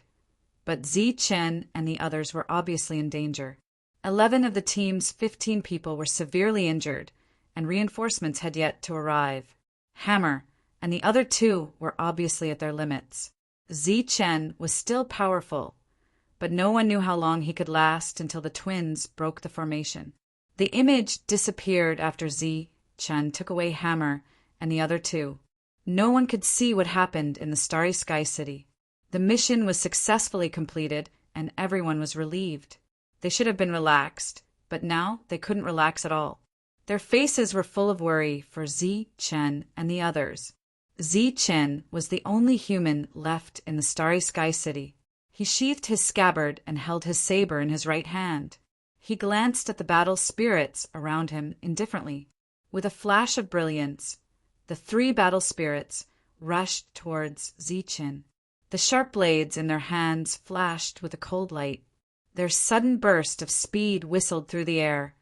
but Zi-Chen and the others were obviously in danger. 11 of the team's 15 people were severely injured, and reinforcements had yet to arrive. Hammer and the other 2 were obviously at their limits. Zi-Chen was still powerful, but no one knew how long he could last until the twins broke the formation. The image disappeared after Zi-Chen took away Hammer and the other 2. No one could see what happened in the Starry Sky City. The mission was successfully completed, and everyone was relieved. They should have been relaxed, but now they couldn't relax at all. Their faces were full of worry for Zi-Chen and the others. Zi-Chen was the only human left in the Starry Sky City. He sheathed his scabbard and held his saber in his right hand. He glanced at the battle spirits around him indifferently. With a flash of brilliance, the 3 battle spirits rushed towards Zi-Chen. The sharp blades in their hands flashed with a cold light. Their sudden burst of speed whistled through the air,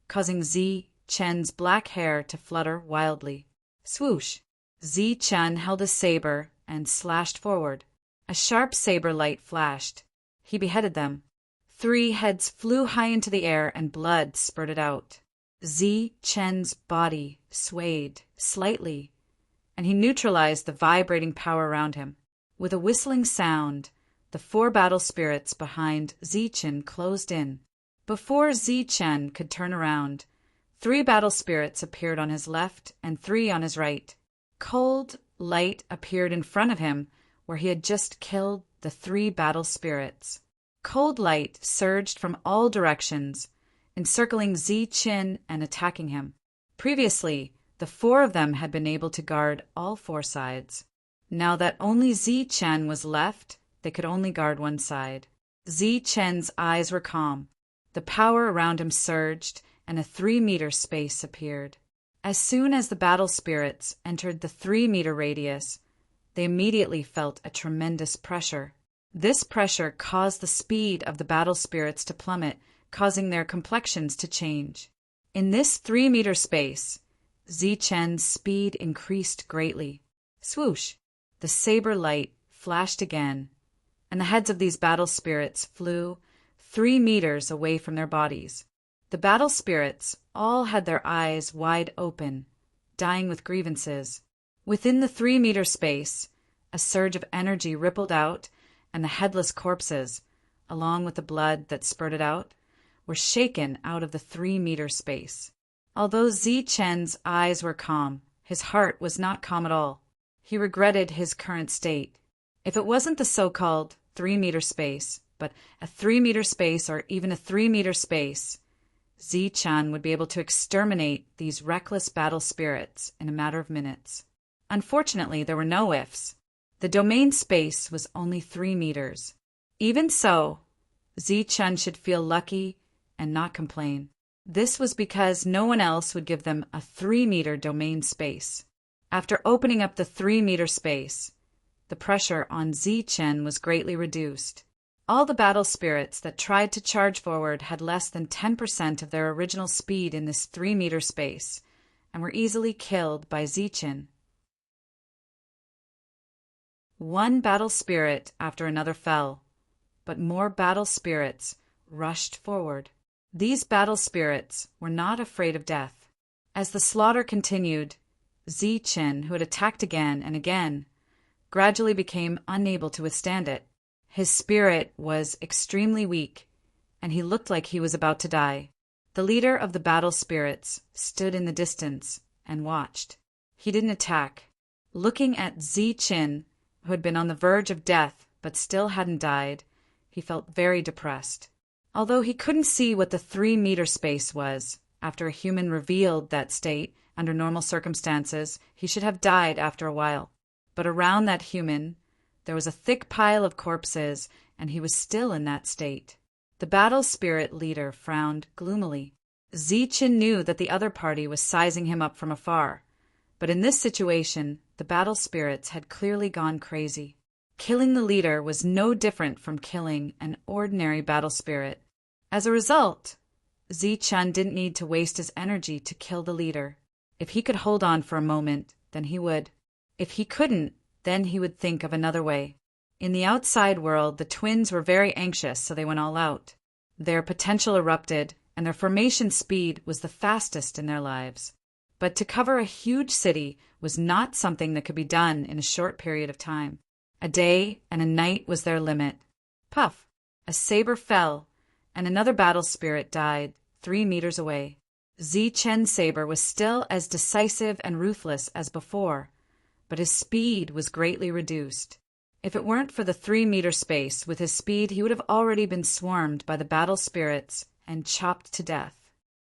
causing Zi-Chen's black hair to flutter wildly. Swoosh! Zi-Chen held his saber and slashed forward. A sharp saber light flashed. He beheaded them. 3 heads flew high into the air and blood spurted out. Zi-Chen's body swayed slightly, and he neutralized the vibrating power around him. With a whistling sound, the 4 battle spirits behind Zi-Chen closed in. Before Zi-Chen could turn around, 3 battle spirits appeared on his left and 3 on his right. Cold light appeared in front of him where he had just killed the 3 battle spirits. Cold light surged from all directions, encircling Zi-Chen and attacking him. Previously, the 4 of them had been able to guard all 4 sides. Now that only Zi-Chen was left, they could only guard one side. Zi-Chen's eyes were calm. The power around him surged, and a 3-meter space appeared. As soon as the battle spirits entered the 3-meter radius, they immediately felt a tremendous pressure. This pressure caused the speed of the battle spirits to plummet, causing their complexions to change. In this 3-meter space, Zi-Chen's speed increased greatly. Swoosh! The saber light flashed again, and the heads of these battle spirits flew 3 meters away from their bodies. The battle spirits all had their eyes wide open, dying with grievances. Within the 3-meter space, a surge of energy rippled out, and the headless corpses, along with the blood that spurted out, were shaken out of the 3-meter space. Although Zi-Chen's eyes were calm, his heart was not calm at all. He regretted his current state. If it wasn't the so-called 3-meter space, but a 3-meter space or even a 3-meter space, Z-chan would be able to exterminate these reckless battle spirits in a matter of minutes. Unfortunately, there were no ifs. The domain space was only 3 meters. Even so, Z-chan should feel lucky and not complain. This was because no one else would give them a 3-meter domain space. After opening up the 3-meter space, the pressure on Z-chan was greatly reduced. All the battle spirits that tried to charge forward had less than 10% of their original speed in this 3-meter space and were easily killed by Z-chan. One battle spirit after another fell, but more battle spirits rushed forward. These battle spirits were not afraid of death. As the slaughter continued, Z-chan, who had attacked again and again, gradually became unable to withstand it. His spirit was extremely weak, and he looked like he was about to die. The leader of the battle spirits stood in the distance and watched. He didn't attack. Looking at Z-chan, who had been on the verge of death but still hadn't died, he felt very depressed. Although he couldn't see what the 3-meter space was, after a human revealed that state, under normal circumstances, he should have died after a while. But around that human, there was a thick pile of corpses, and he was still in that state. The battle spirit leader frowned gloomily. Z-chan knew that the other party was sizing him up from afar, but in this situation, the battle spirits had clearly gone crazy. Killing the leader was no different from killing an ordinary battle spirit. As a result, Z-chan didn't need to waste his energy to kill the leader. If he could hold on for a moment, then he would. If he couldn't, then he would think of another way. In the outside world, the twins were very anxious, so they went all out. Their potential erupted, and their formation speed was the fastest in their lives. But to cover a huge city was not something that could be done in a short period of time. A day and a night was their limit. Puff! A saber fell, and another battle spirit died 3 meters away. Z-chan's saber was still as decisive and ruthless as before, but his speed was greatly reduced. If it weren't for the 3-meter space, with his speed he would have already been swarmed by the battle spirits and chopped to death.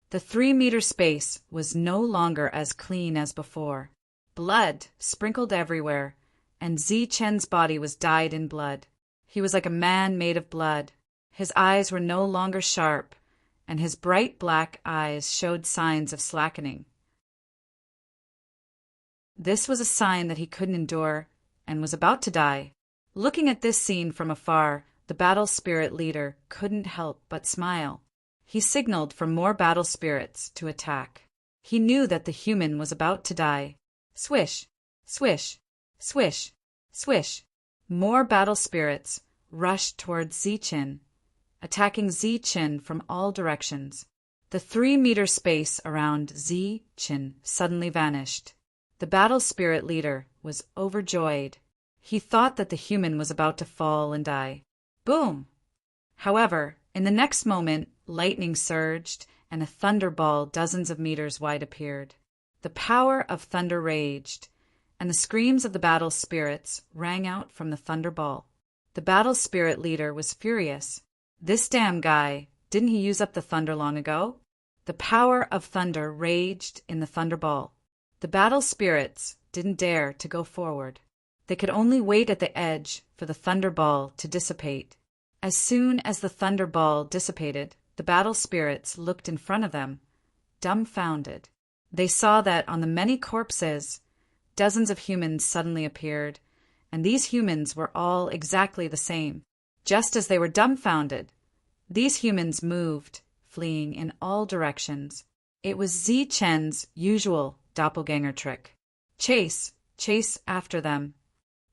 The 3-meter space was no longer as clean as before. Blood sprinkled everywhere, and Z-chan's body was dyed in blood. He was like a man made of blood. His eyes were no longer sharp, and his bright black eyes showed signs of slackening. This was a sign that he couldn't endure and was about to die. Looking at this scene from afar, the battle spirit leader couldn't help but smile. He signaled for more battle spirits to attack. He knew that the human was about to die. Swish, swish, swish, swish. More battle spirits rushed towards Z-chan, attacking Z-chan from all directions. The 3-meter space around Z-chan suddenly vanished. The battle spirit leader was overjoyed. He thought that the human was about to fall and die. Boom! However, in the next moment, lightning surged, and a thunderball dozens of meters wide appeared. The power of thunder raged, and the screams of the battle spirits rang out from the thunderball. The battle spirit leader was furious. This damn guy, didn't he use up the thunder long ago? The power of thunder raged in the thunderball. The battle spirits didn't dare to go forward. They could only wait at the edge for the thunderball to dissipate. As soon as the thunderball dissipated, the battle spirits looked in front of them, dumbfounded. They saw that on the many corpses, dozens of humans suddenly appeared, and these humans were all exactly the same. Just as they were dumbfounded, these humans moved, fleeing in all directions. It was Z-chan's usual doppelganger trick. Chase after them.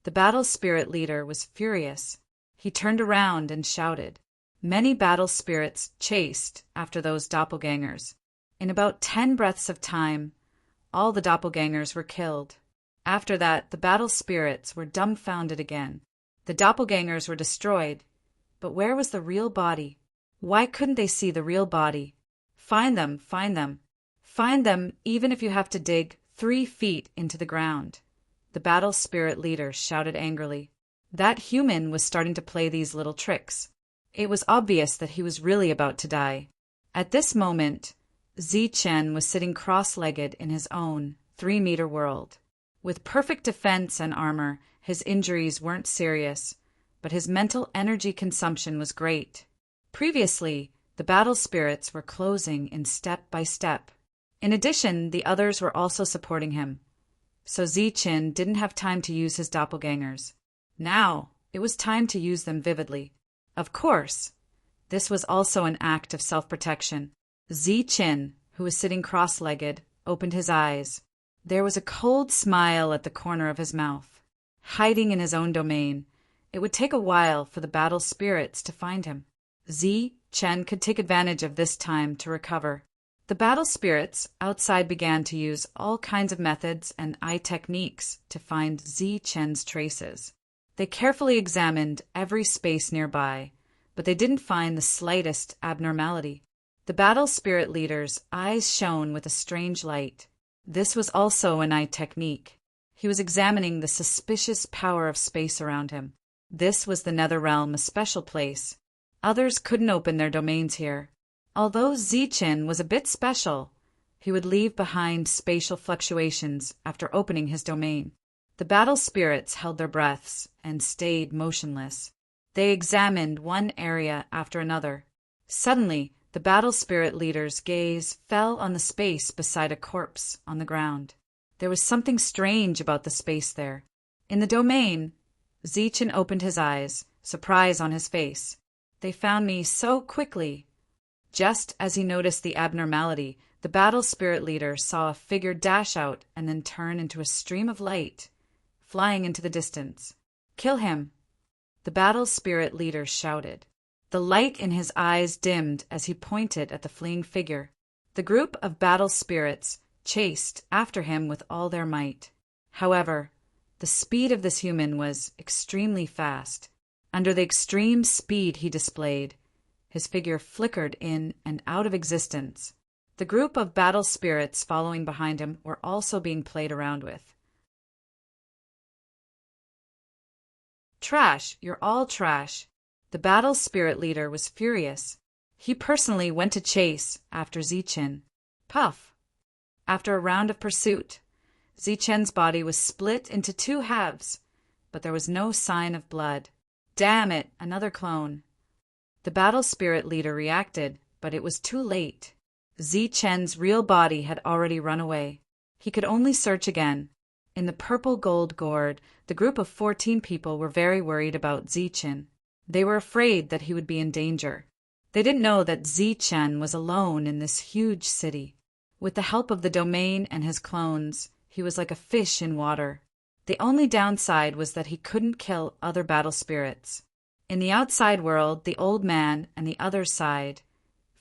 The battle spirit leader was furious. He turned around and shouted. Many battle spirits chased after those doppelgangers. In about 10 breaths of time, all the doppelgangers were killed. After that, the battle spirits were dumbfounded again. The doppelgangers were destroyed, but where was the real body? Why couldn't they see the real body? Find them, find them. Find them even if you have to dig 3 feet into the ground. The battle spirit leader shouted angrily. That human was starting to play these little tricks. It was obvious that he was really about to die. At this moment, Zichen was sitting cross-legged in his own 3-meter world. With perfect defense and armor, his injuries weren't serious, but his mental energy consumption was great. Previously, the battle spirits were closing in step by step. In addition, the others were also supporting him, so Zichen didn't have time to use his doppelgangers. Now, it was time to use them vividly. Of course, this was also an act of self-protection. Zichen, who was sitting cross-legged, opened his eyes. There was a cold smile at the corner of his mouth. Hiding in his own domain, it would take a while for the battle spirits to find him. Zichen could take advantage of this time to recover. The battle spirits outside began to use all kinds of methods and eye techniques to find Zichen's traces. They carefully examined every space nearby, but they didn't find the slightest abnormality. The battle spirit leader's eyes shone with a strange light. This was also an eye technique. He was examining the suspicious power of space around him. This was the Netherrealm, a special place. Others couldn't open their domains here. Although Zichen was a bit special, he would leave behind spatial fluctuations after opening his domain. The battle spirits held their breaths and stayed motionless. They examined one area after another. Suddenly, the battle spirit leader's gaze fell on the space beside a corpse on the ground. There was something strange about the space there. In the domain, Zichen opened his eyes, surprise on his face. They found me so quickly. Just as he noticed the abnormality, the battle spirit leader saw a figure dash out and then turn into a stream of light, flying into the distance. "Kill him!" the battle spirit leader shouted. The light in his eyes dimmed as he pointed at the fleeing figure. The group of battle spirits chased after him with all their might. However, the speed of this human was extremely fast. Under the extreme speed he displayed, his figure flickered in and out of existence. The group of battle spirits following behind him were also being played around with. "Trash, you're all trash." The battle spirit leader was furious. He personally went to chase after Zichen. Puff! After a round of pursuit, Zichen's body was split into 2 halves, but there was no sign of blood. "Damn it, another clone." The battle spirit leader reacted, but it was too late. Zichen's real body had already run away. He could only search again. In the purple gold gourd, the group of 14 people were very worried about Zichen. They were afraid that he would be in danger. They didn't know that Zichen was alone in this huge city. With the help of the domain and his clones, he was like a fish in water. The only downside was that he couldn't kill other battle spirits. In the outside world, the old man and the others sighed,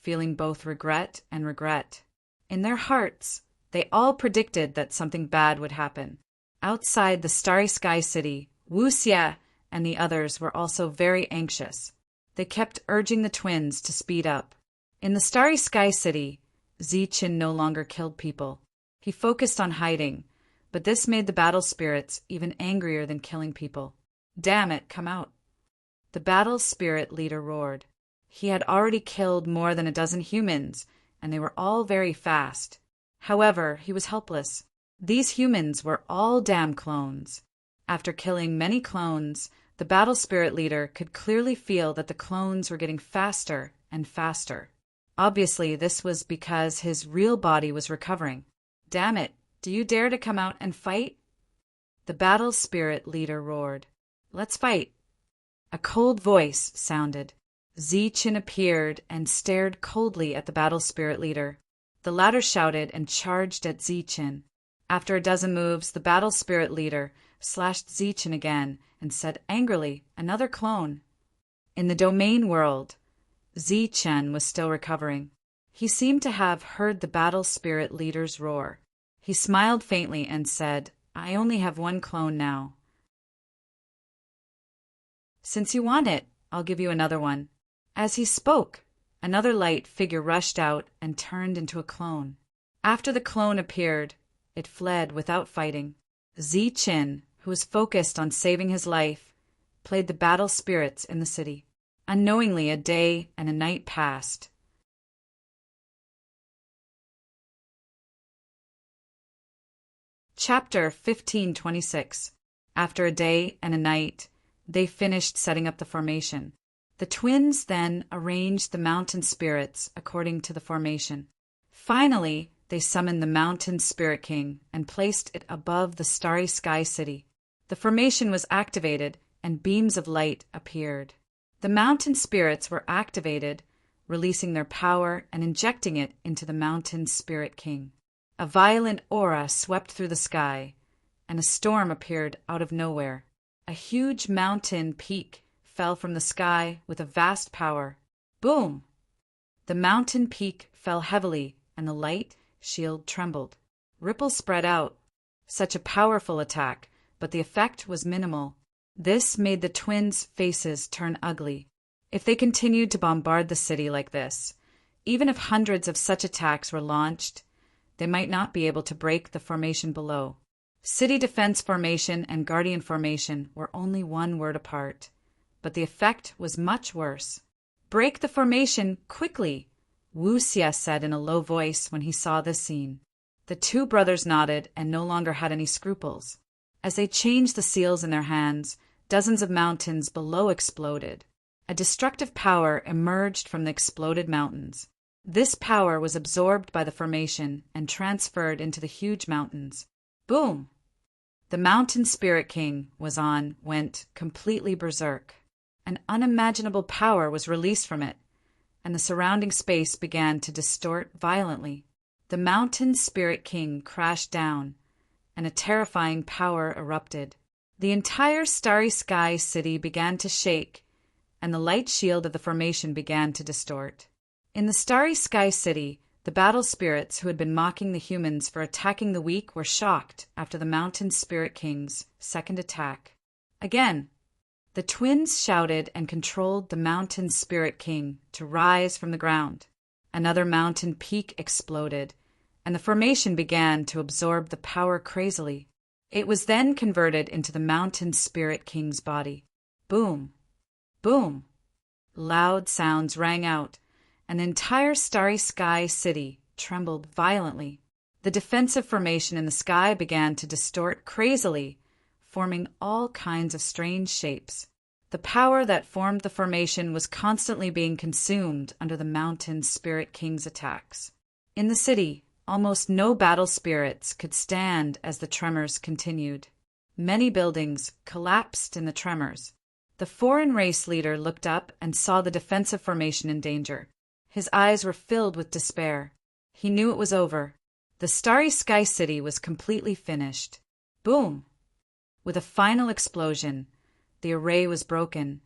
feeling both regret and regret. In their hearts, they all predicted that something bad would happen. Outside the Starry Sky City, Wu Xie and the others were also very anxious. They kept urging the twins to speed up. In the Starry Sky City, Zichen no longer killed people. He focused on hiding, but this made the battle spirits even angrier than killing people. "Damn it, come out!" The battle spirit leader roared. He had already killed more than a dozen humans, and they were all very fast. However, he was helpless. These humans were all damn clones. After killing many clones, the battle spirit leader could clearly feel that the clones were getting faster and faster. Obviously, this was because his real body was recovering. "Damn it, do you dare to come out and fight?" The battle spirit leader roared. "Let's fight." A cold voice sounded. Zichen appeared and stared coldly at the battle spirit leader. The latter shouted and charged at Zichen. After a dozen moves, the battle spirit leader slashed Zichen again and said angrily, "Another clone." In the domain world, Zichen was still recovering. He seemed to have heard the battle spirit leader's roar. He smiled faintly and said, "I only have 1 clone now. Since you want it, I'll give you another one." As he spoke, another light figure rushed out and turned into a clone. After the clone appeared, it fled without fighting. Zichen, who was focused on saving his life, played the battle spirits in the city. Unknowingly, a day and a night passed. Chapter 1526. After a day and a night, they finished setting up the formation. The twins then arranged the mountain spirits according to the formation. Finally, they summoned the Mountain Spirit King and placed it above the starry sky city. The formation was activated, and beams of light appeared. The mountain spirits were activated, releasing their power and injecting it into the Mountain Spirit King. A violent aura swept through the sky, and a storm appeared out of nowhere. A huge mountain peak fell from the sky with a vast power. Boom! The mountain peak fell heavily, and the light shield trembled. Ripples spread out. Such a powerful attack, but the effect was minimal. This made the twins' faces turn ugly. If they continued to bombard the city like this, even if hundreds of such attacks were launched, they might not be able to break the formation below. City Defense Formation and Guardian Formation were only one word apart, but the effect was much worse. "Break the formation, quickly!" Wu Xia said in a low voice when he saw this scene. The two brothers nodded and no longer had any scruples. As they changed the seals in their hands, dozens of mountains below exploded. A destructive power emerged from the exploded mountains. This power was absorbed by the formation and transferred into the huge mountains. Boom! The Mountain Spirit King went completely berserk. An unimaginable power was released from it, and the surrounding space began to distort violently. The Mountain Spirit King crashed down, and a terrifying power erupted. The entire starry sky city began to shake, and the light shield of the formation began to distort. In the starry sky city, the battle spirits who had been mocking the humans for attacking the weak were shocked after the Mountain Spirit King's second attack. Again, the twins shouted and controlled the Mountain Spirit King to rise from the ground. Another mountain peak exploded, and the formation began to absorb the power crazily. It was then converted into the Mountain Spirit King's body. Boom! Boom! Loud sounds rang out, and the entire starry sky city trembled violently. The defensive formation in the sky began to distort crazily, forming all kinds of strange shapes. The power that formed the formation was constantly being consumed under the Mountain Spirit King's attacks. In the city, almost no battle spirits could stand as the tremors continued. Many buildings collapsed in the tremors. The foreign race leader looked up and saw the defensive formation in danger. His eyes were filled with despair. He knew it was over. The starry sky city was completely finished. Boom! With a final explosion, the array was broken,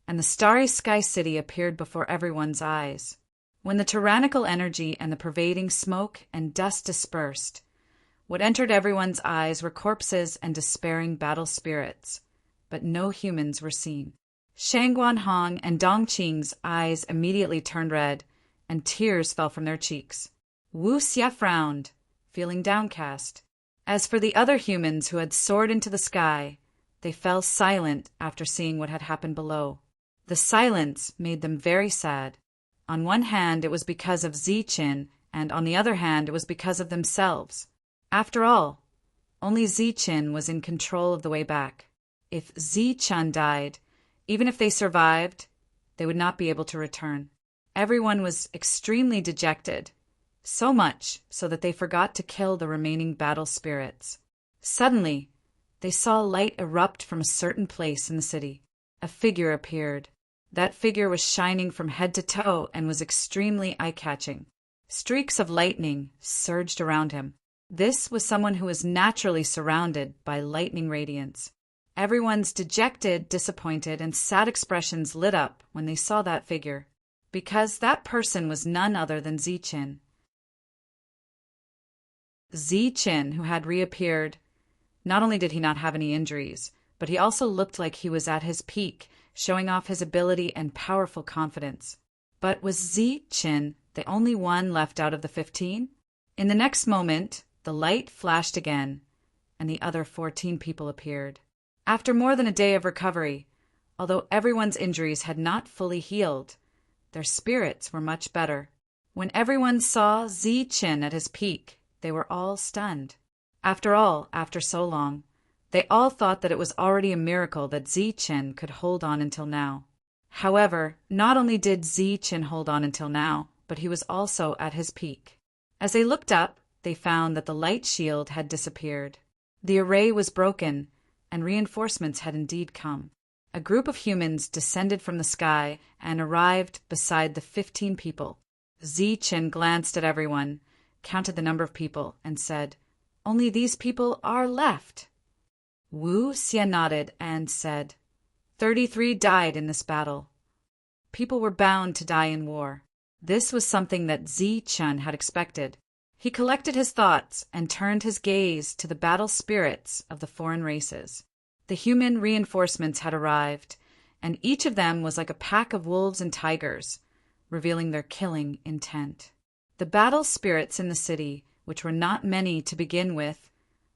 and the starry sky city appeared before everyone's eyes. When the tyrannical energy and the pervading smoke and dust dispersed, what entered everyone's eyes were corpses and despairing battle spirits, but no humans were seen. Shangguan Hong and Dongqing's eyes immediately turned red, and tears fell from their cheeks. Wu Xia frowned, feeling downcast. As for the other humans who had soared into the sky, they fell silent after seeing what had happened below. The silence made them very sad. On one hand, it was because of Ziqin, and on the other hand, it was because of themselves. After all, only Ziqin was in control of the way back. If Ziqin died, even if they survived, they would not be able to return. Everyone was extremely dejected, so much so that they forgot to kill the remaining battle spirits. Suddenly, they saw light erupt from a certain place in the city. A figure appeared. That figure was shining from head to toe and was extremely eye-catching. Streaks of lightning surged around him. This was someone who was naturally surrounded by lightning radiance. Everyone's dejected, disappointed, and sad expressions lit up when they saw that figure, because that person was none other than Ziqin. Ziqin, who had reappeared. Not only did he not have any injuries, but he also looked like he was at his peak, showing off his ability and powerful confidence. But was Ziqin the only one left out of the 15? In the next moment, the light flashed again, and the other 14 people appeared. After more than a day of recovery, although everyone's injuries had not fully healed, their spirits were much better. When everyone saw Ziqin at his peak, they were all stunned. After all, after so long, they all thought that it was already a miracle that Zichen could hold on until now. However, not only did Zichen hold on until now, but he was also at his peak. As they looked up, they found that the light shield had disappeared. The array was broken, and reinforcements had indeed come. A group of humans descended from the sky and arrived beside the 15 people. Zichen glanced at everyone, counted the number of people, and said, "Only these people are left." Wu Xia nodded and said, 33 died in this battle. People were bound to die in war. This was something that Zichen had expected. He collected his thoughts and turned his gaze to the battle spirits of the foreign races. The human reinforcements had arrived, and each of them was like a pack of wolves and tigers, revealing their killing intent. The battle spirits in the city, which were not many to begin with,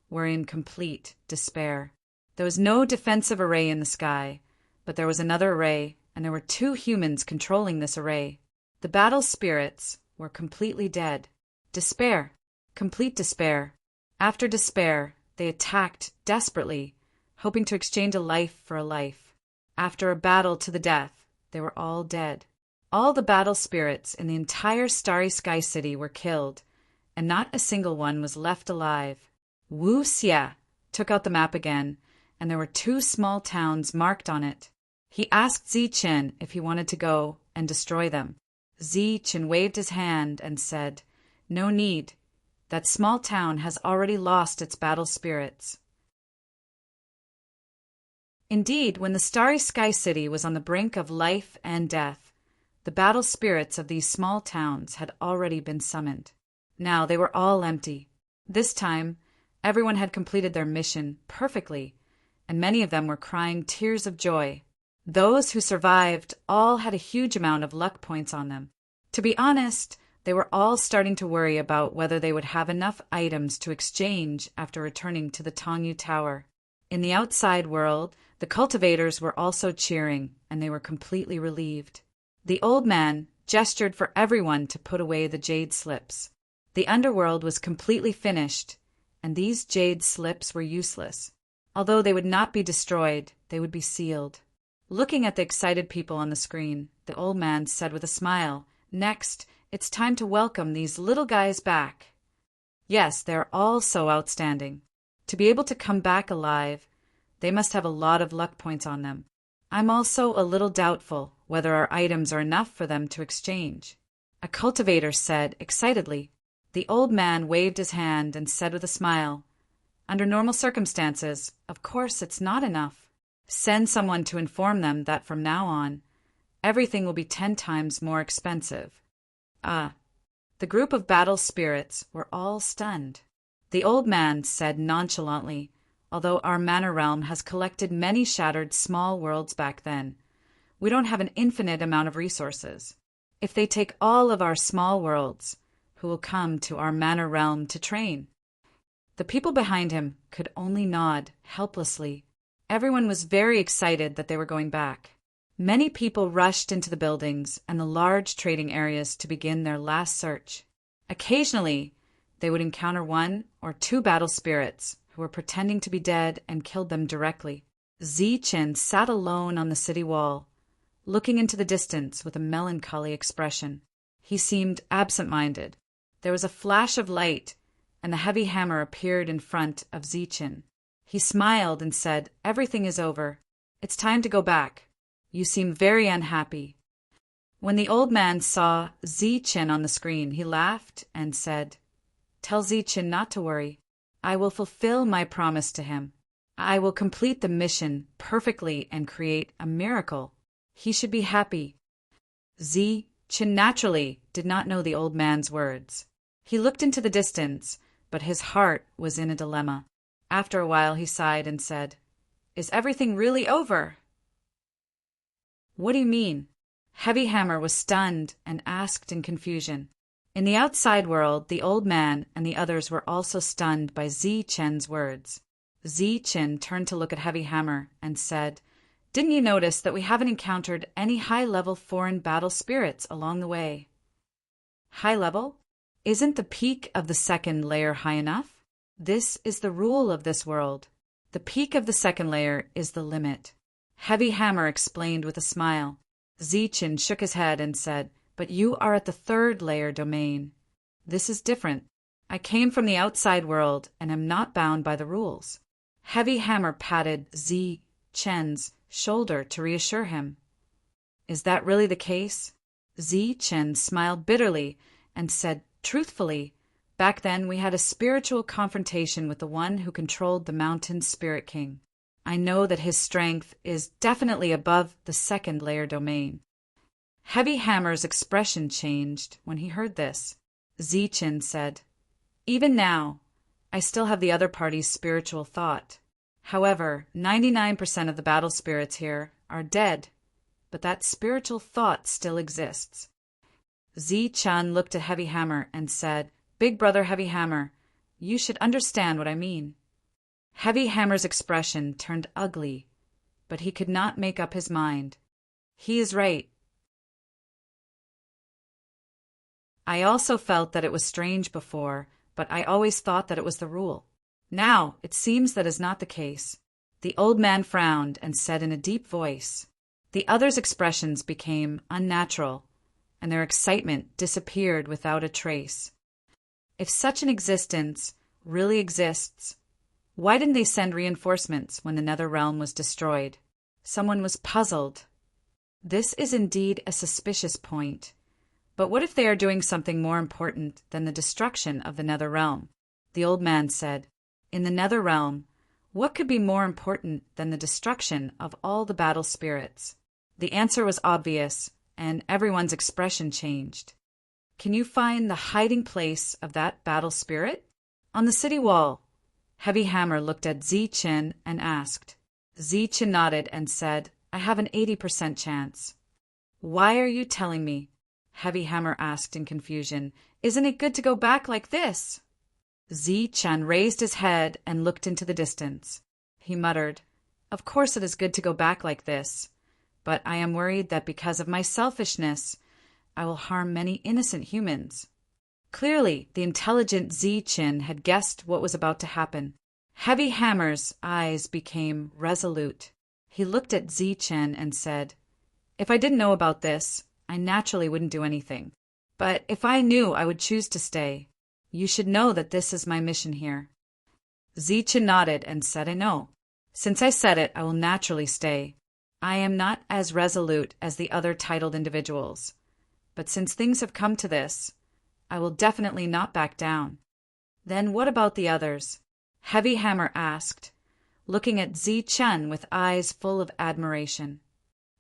were in complete despair. There was no defensive array in the sky, but there was another array, and there were 2 humans controlling this array. The battle spirits were completely dead. Despair. Complete despair. After despair, they attacked desperately, hoping to exchange a life for a life. After a battle to the death, they were all dead. All the battle spirits in the entire Starry Sky City were killed, and not a single one was left alive. Wu Xia took out the map again, and there were 2 small towns marked on it. He asked Zichen if he wanted to go and destroy them. Zichen waved his hand and said, "No need. That small town has already lost its battle spirits." Indeed, when the Starry Sky City was on the brink of life and death, the battle spirits of these small towns had already been summoned. Now they were all empty. This time, everyone had completed their mission perfectly, and many of them were crying tears of joy. Those who survived all had a huge amount of luck points on them. To be honest, they were all starting to worry about whether they would have enough items to exchange after returning to the Tongyu Tower. In the outside world, the cultivators were also cheering, and they were completely relieved. The old man gestured for everyone to put away the jade slips. The underworld was completely finished, and these jade slips were useless. Although they would not be destroyed, they would be sealed. Looking at the excited people on the screen, the old man said with a smile, "Next, it's time to welcome these little guys back. Yes, they're all so outstanding. To be able to come back alive, they must have a lot of luck points on them. I'm also a little doubtful whether our items are enough for them to exchange." A cultivator said excitedly. The old man waved his hand and said with a smile, "Under normal circumstances, of course it's not enough. Send someone to inform them that from now on, everything will be 10 times more expensive." The group of battle spirits were all stunned. The old man said nonchalantly, "Although our manor realm has collected many shattered small worlds back then, we don't have an infinite amount of resources. If they take all of our small worlds, who will come to our manor realm to train?" The people behind him could only nod helplessly. Everyone was very excited that they were going back. Many people rushed into the buildings and the large trading areas to begin their last search. Occasionally, they would encounter 1 or 2 battle spirits who were pretending to be dead and killed them directly. Zichen sat alone on the city wall, looking into the distance with a melancholy expression. He seemed absent-minded. There was a flash of light, and the heavy hammer appeared in front of Zichen. He smiled and said, "Everything is over. It's time to go back. You seem very unhappy." When the old man saw Zichen on the screen, he laughed and said, "Tell Zichen not to worry. I will fulfill my promise to him. I will complete the mission perfectly and create a miracle. He should be happy." Zichen naturally did not know the old man's words. He looked into the distance, but his heart was in a dilemma. After a while he sighed and said, "Is everything really over?" "What do you mean?" Heavy Hammer was stunned and asked in confusion. In the outside world, the old man and the others were also stunned by Zichen's words. Zichen turned to look at Heavy Hammer and said, "Didn't you notice that we haven't encountered any high-level foreign battle spirits along the way?" "High level? Isn't the peak of the 2nd layer high enough?" This is the rule of this world. The peak of the second layer is the limit. Heavy Hammer explained with a smile. Zichen shook his head and said, "But you are at the third layer domain. This is different. I came from the outside world and am not bound by the rules." Heavy Hammer patted Zichen's shoulder to reassure him. "Is that really the case?" Zichen smiled bitterly and said truthfully, "Back then we had a spiritual confrontation with the one who controlled the mountain spirit king. I know that his strength is definitely above the second layer domain." Heavy Hammer's expression changed when he heard this. Zichen said, "Even now, I still have the other party's spiritual thought. However, 99% of the battle spirits here are dead, but that spiritual thought still exists." Zichen looked at Heavy Hammer and said, "Big brother Heavy Hammer, you should understand what I mean." Heavy Hammer's expression turned ugly, but he could not make up his mind. "He is right. I also felt that it was strange before, but I always thought that it was the rule. Now, it seems that is not the case." The old man frowned and said in a deep voice. The others' expressions became unnatural, and their excitement disappeared without a trace. If such an existence really exists, why didn't they send reinforcements when the Nether Realm was destroyed? Someone was puzzled. This is indeed a suspicious point. But what if they are doing something more important than the destruction of the Nether Realm? The old man said, "In the Nether Realm, what could be more important than the destruction of all the battle spirits?" The answer was obvious, and everyone's expression changed. "Can you find the hiding place of that battle spirit?" "On the city wall." Heavy Hammer looked at Zichen and asked. Zichen nodded and said, "I have an 80% chance." "Why are you telling me?" Heavy Hammer asked in confusion. "Isn't it good to go back like this?" Zichen raised his head and looked into the distance. He muttered, "Of course it is good to go back like this, but I am worried that because of my selfishness, I will harm many innocent humans." Clearly, the intelligent Zichen had guessed what was about to happen. Heavy Hammer's eyes became resolute. He looked at Zichen and said, "If I didn't know about this, I naturally wouldn't do anything. But if I knew, I would choose to stay. You should know that this is my mission here." Zichen nodded and said, "I know. Since I said it, I will naturally stay. I am not as resolute as the other titled individuals. But since things have come to this, I will definitely not back down." "Then what about the others?" Heavy Hammer asked, looking at Zichen with eyes full of admiration.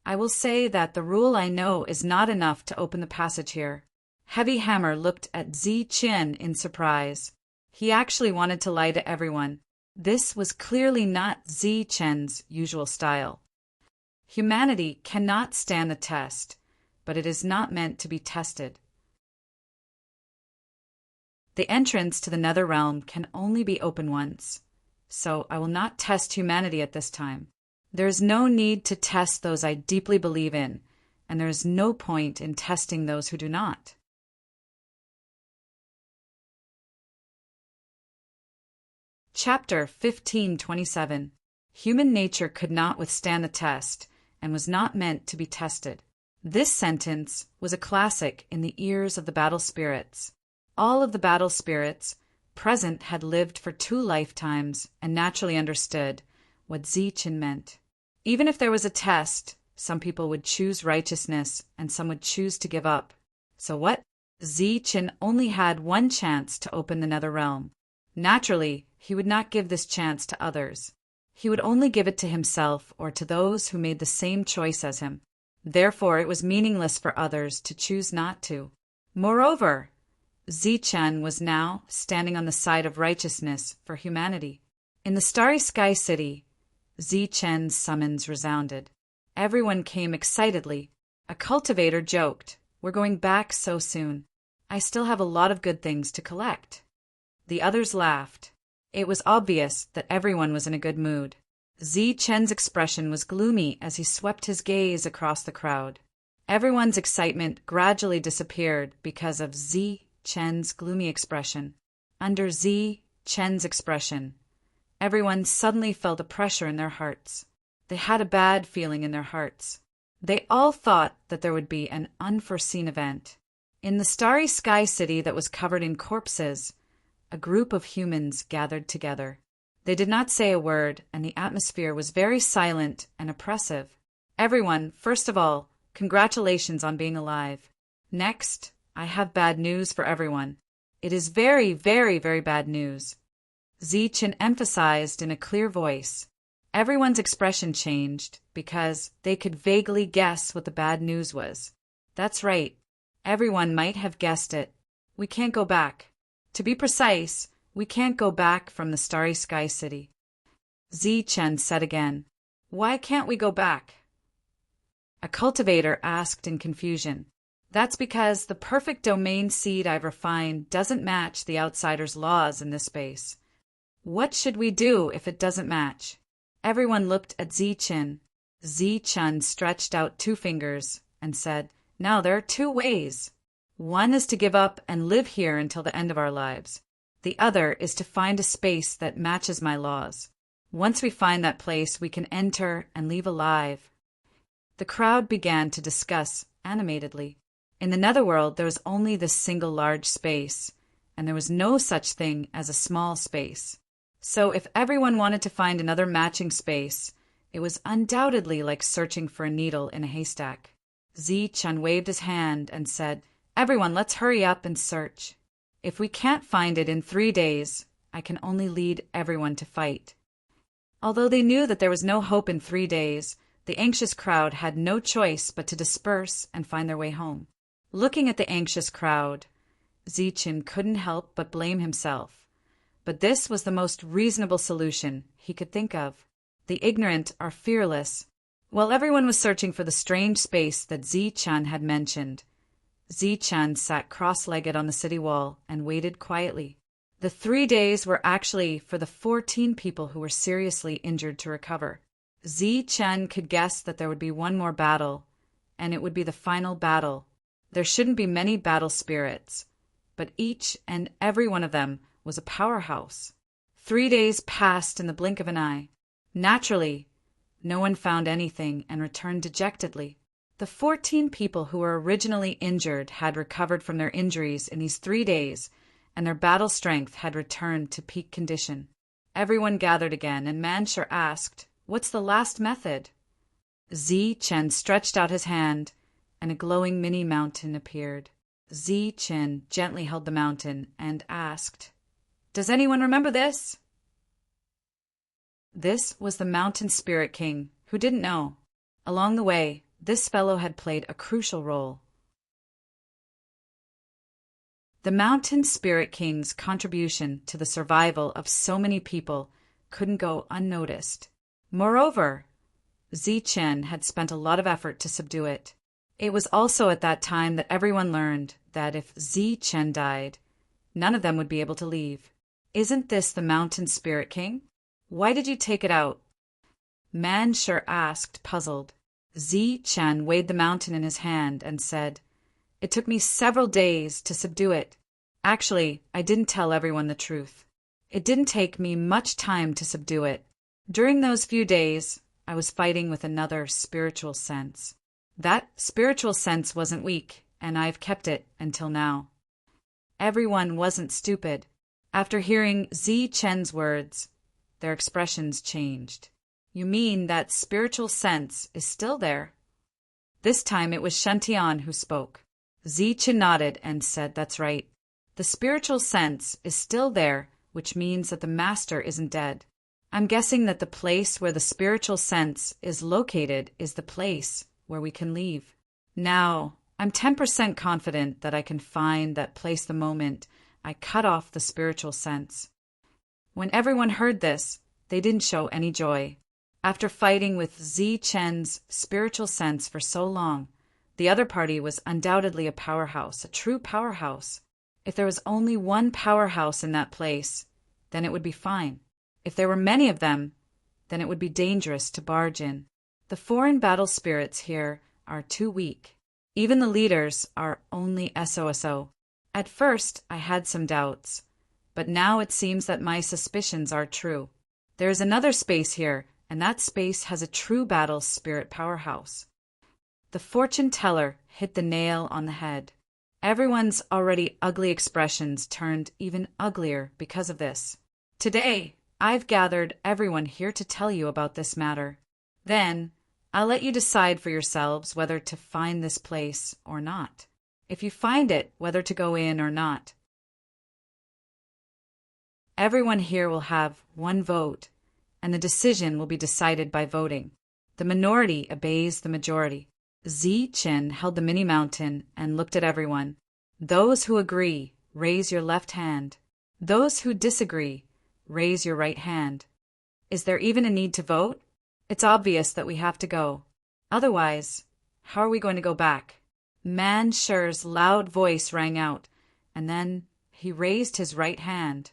"I will say that the rule I know is not enough to open the passage here." Heavy Hammer looked at Zichen in surprise. He actually wanted to lie to everyone. This was clearly not Zichen's usual style. Humanity cannot stand the test, but it is not meant to be tested. The entrance to the Nether Realm can only be open once, so I will not test humanity at this time. There is no need to test those I deeply believe in, and there is no point in testing those who do not. Chapter 1527. Human nature could not withstand the test, and was not meant to be tested. This sentence was a classic in the ears of the battle spirits. All of the battle spirits present had lived for 2 lifetimes and naturally understood what Zichen meant. Even if there was a test, some people would choose righteousness and some would choose to give up. So what? Zichen only had one chance to open the Nether Realm. Naturally, he would not give this chance to others. He would only give it to himself or to those who made the same choice as him. Therefore, it was meaningless for others to choose not to. Moreover, Zichen was now standing on the side of righteousness for humanity. In the Starry Sky City, Zichen's summons resounded. Everyone came excitedly. A cultivator joked, "We're going back so soon. I still have a lot of good things to collect." The others laughed. It was obvious that everyone was in a good mood. Zichen's expression was gloomy as he swept his gaze across the crowd. Everyone's excitement gradually disappeared because of Zichen's gloomy expression. Under Chen's expression. Everyone suddenly felt a pressure in their hearts. They had a bad feeling in their hearts. They all thought that there would be an unforeseen event. In the starry sky city that was covered in corpses, a group of humans gathered together. They did not say a word, and the atmosphere was very silent and oppressive. Everyone, first of all, congratulations on being alive. Next, I have bad news for everyone. It is very, very, very bad news. Zichen emphasized in a clear voice. Everyone's expression changed because they could vaguely guess what the bad news was. That's right. Everyone might have guessed it. We can't go back. To be precise, we can't go back from the starry sky city. Zichen said again. Why can't we go back? A cultivator asked in confusion. That's because the perfect domain seed I've refined doesn't match the outsider's laws in this space. What should we do if it doesn't match? Everyone looked at Zichen. Zichen stretched out 2 fingers and said, Now there are 2 ways. One is to give up and live here until the end of our lives. The other is to find a space that matches my laws. Once we find that place, we can enter and leave alive. The crowd began to discuss animatedly. In the netherworld, there was only this single large space, and there was no such thing as a small space. So if everyone wanted to find another matching space, it was undoubtedly like searching for a needle in a haystack. Zichen waved his hand and said, Everyone, let's hurry up and search. If we can't find it in 3 days, I can only lead everyone to fight. Although they knew that there was no hope in 3 days, the anxious crowd had no choice but to disperse and find their way home. Looking at the anxious crowd, Zichen couldn't help but blame himself. But this was the most reasonable solution he could think of. The ignorant are fearless. While everyone was searching for the strange space that Zichen had mentioned, Zichen sat cross-legged on the city wall and waited quietly. The 3 days were actually for the 14 people who were seriously injured to recover. Zichen could guess that there would be one more battle, and it would be the final battle. There shouldn't be many battle spirits, but each and every one of them was a powerhouse. 3 days passed in the blink of an eye. Naturally, no one found anything and returned dejectedly. The 14 people who were originally injured had recovered from their injuries in these 3 days, and their battle strength had returned to peak condition. Everyone gathered again, and Manshur asked, What's the last method? Zichen stretched out his hand, and a glowing mini-mountain appeared. Zichen gently held the mountain and asked, Does anyone remember this? This was the Mountain Spirit King, who didn't know. Along the way, this fellow had played a crucial role. The Mountain Spirit King's contribution to the survival of so many people couldn't go unnoticed. Moreover, Zichen had spent a lot of effort to subdue it. It was also at that time that everyone learned that if Zichen died, none of them would be able to leave. Isn't this the Mountain Spirit King? Why did you take it out? Manshur asked, puzzled. Zichen weighed the mountain in his hand and said, It took me several days to subdue it. Actually, I didn't tell everyone the truth. It didn't take me much time to subdue it. During those few days, I was fighting with another spiritual sense. That spiritual sense wasn't weak, and I've kept it until now. Everyone wasn't stupid. After hearing Zichen's words, their expressions changed. You mean that spiritual sense is still there? This time it was Shantian who spoke. Zichen nodded and said, That's right. The spiritual sense is still there, which means that the master isn't dead. I'm guessing that the place where the spiritual sense is located is the place where we can leave. Now, I'm 10% confident that I can find that place the moment I cut off the spiritual sense. When everyone heard this, they didn't show any joy. After fighting with Zichen's spiritual sense for so long, the other party was undoubtedly a powerhouse, a true powerhouse. If there was only one powerhouse in that place, then it would be fine. If there were many of them, then it would be dangerous to barge in. The foreign battle spirits here are too weak. Even the leaders are only SOSO. At first, I had some doubts, but now it seems that my suspicions are true. There is another space here, and that space has a true battle spirit powerhouse. The fortune teller hit the nail on the head. Everyone's already ugly expressions turned even uglier because of this. Today, I've gathered everyone here to tell you about this matter. Then, I'll let you decide for yourselves whether to find this place or not. If you find it, whether to go in or not. Everyone here will have one vote, and the decision will be decided by voting. The minority obeys the majority. Zi-Chin held the mini mountain and looked at everyone. Those who agree, raise your left hand. Those who disagree, raise your right hand. Is there even a need to vote? It's obvious that we have to go. Otherwise, how are we going to go back? Man Sher's loud voice rang out, and then he raised his right hand.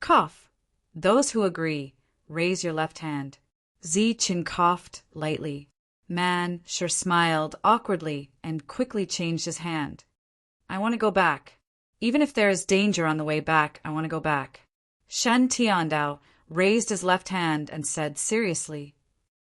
Cough. Those who agree, raise your left hand. Zi-Chin coughed lightly. Man Sher smiled awkwardly and quickly changed his hand. I want to go back. Even if there is danger on the way back, I want to go back. Shen Tiandao raised his left hand and said seriously,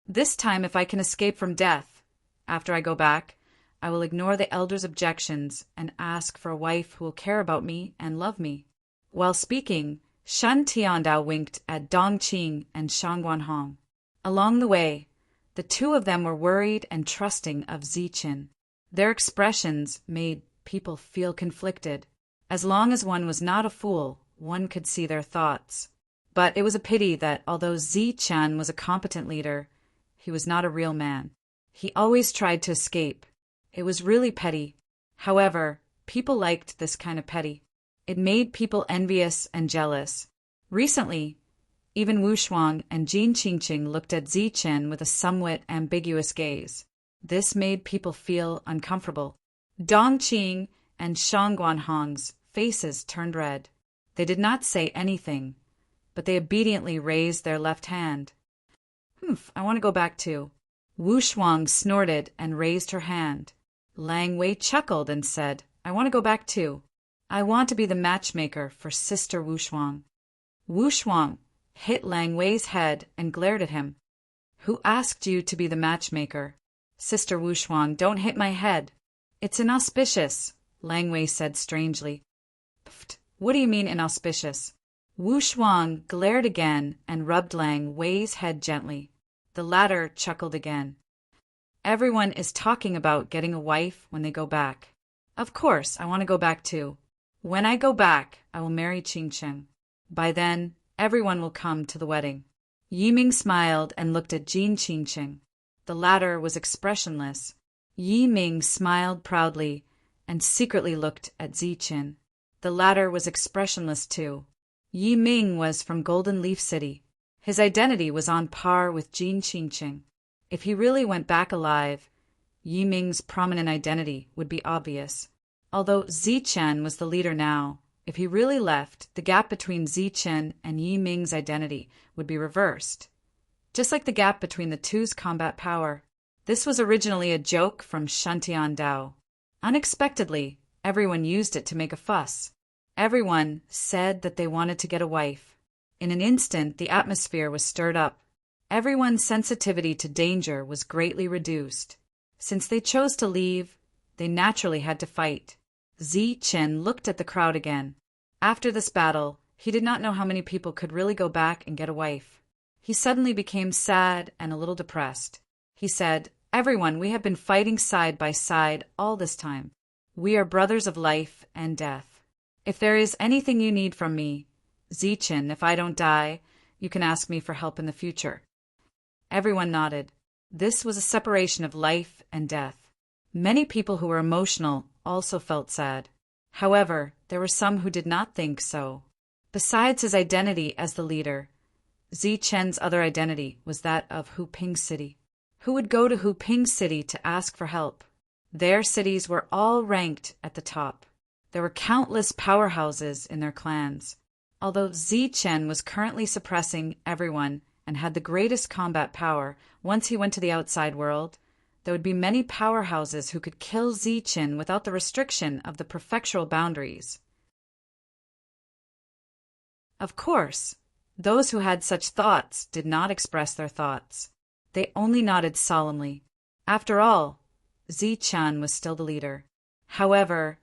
This time if I can escape from death, after I go back, I will ignore the elders' objections and ask for a wife who will care about me and love me. While speaking, Shen Tiandao winked at Dongqing and Shangguanhong. Along the way, the two of them were worried and trusting of Zi-Chin. Their expressions made people feel conflicted. As long as one was not a fool, one could see their thoughts. But it was a pity that although Zi-Chan was a competent leader, he was not a real man. He always tried to escape. It was really petty. However, people liked this kind of petty. It made people envious and jealous. Recently, even Wu Shuang and Jin Qingqing looked at Zi-Chen with a somewhat ambiguous gaze. This made people feel uncomfortable. Dongqing and Shangguanhong's faces turned red. They did not say anything, but they obediently raised their left hand. I want to go back too. Wu Shuang snorted and raised her hand. Lang Wei chuckled and said, I want to go back too. I want to be the matchmaker for Sister Wu Shuang. Wu Shuang hit Lang Wei's head and glared at him. Who asked you to be the matchmaker? Sister Wu Shuang, don't hit my head. It's inauspicious, Lang Wei said strangely. Pfft, what do you mean inauspicious? Wu Shuang glared again and rubbed Lang Wei's head gently. The latter chuckled again. Everyone is talking about getting a wife when they go back. Of course, I want to go back too. When I go back, I will marry Qingchen. By then, everyone will come to the wedding. Yiming smiled and looked at Jin Qingqing. The latter was expressionless. Yiming smiled proudly and secretly looked at Zi-Chin. The latter was expressionless too. Yiming was from Golden Leaf City. His identity was on par with Jin Qingqing. If he really went back alive, Yiming's prominent identity would be obvious. Although Zi-Chen was the leader now, if he really left, the gap between Zi-Chen and Yiming's identity would be reversed. Just like the gap between the two's combat power. This was originally a joke from Shantian Dao. Unexpectedly, everyone used it to make a fuss. Everyone said that they wanted to get a wife. In an instant, the atmosphere was stirred up. Everyone's sensitivity to danger was greatly reduced. Since they chose to leave, they naturally had to fight. Zi-Chen looked at the crowd again. After this battle, he did not know how many people could really go back and get a wife. He suddenly became sad and a little depressed. He said, Everyone, we have been fighting side by side all this time. We are brothers of life and death. If there is anything you need from me, Zi-Chen, if I don't die, you can ask me for help in the future. Everyone nodded. This was a separation of life and death. Many people who were emotional also felt sad. However, there were some who did not think so. Besides his identity as the leader, Zi-Chen's other identity was that of Huping City. Who would go to Huping City to ask for help? Their cities were all ranked at the top. There were countless powerhouses in their clans. Although Zi-Chen was currently suppressing everyone and had the greatest combat power, once he went to the outside world, there would be many powerhouses who could kill Zi-Chen without the restriction of the prefectural boundaries. Of course, those who had such thoughts did not express their thoughts. They only nodded solemnly. After all, Zi-chan was still the leader. However,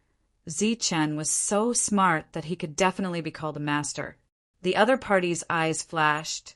Zi-chan was so smart that he could definitely be called a master. The other party's eyes flashed,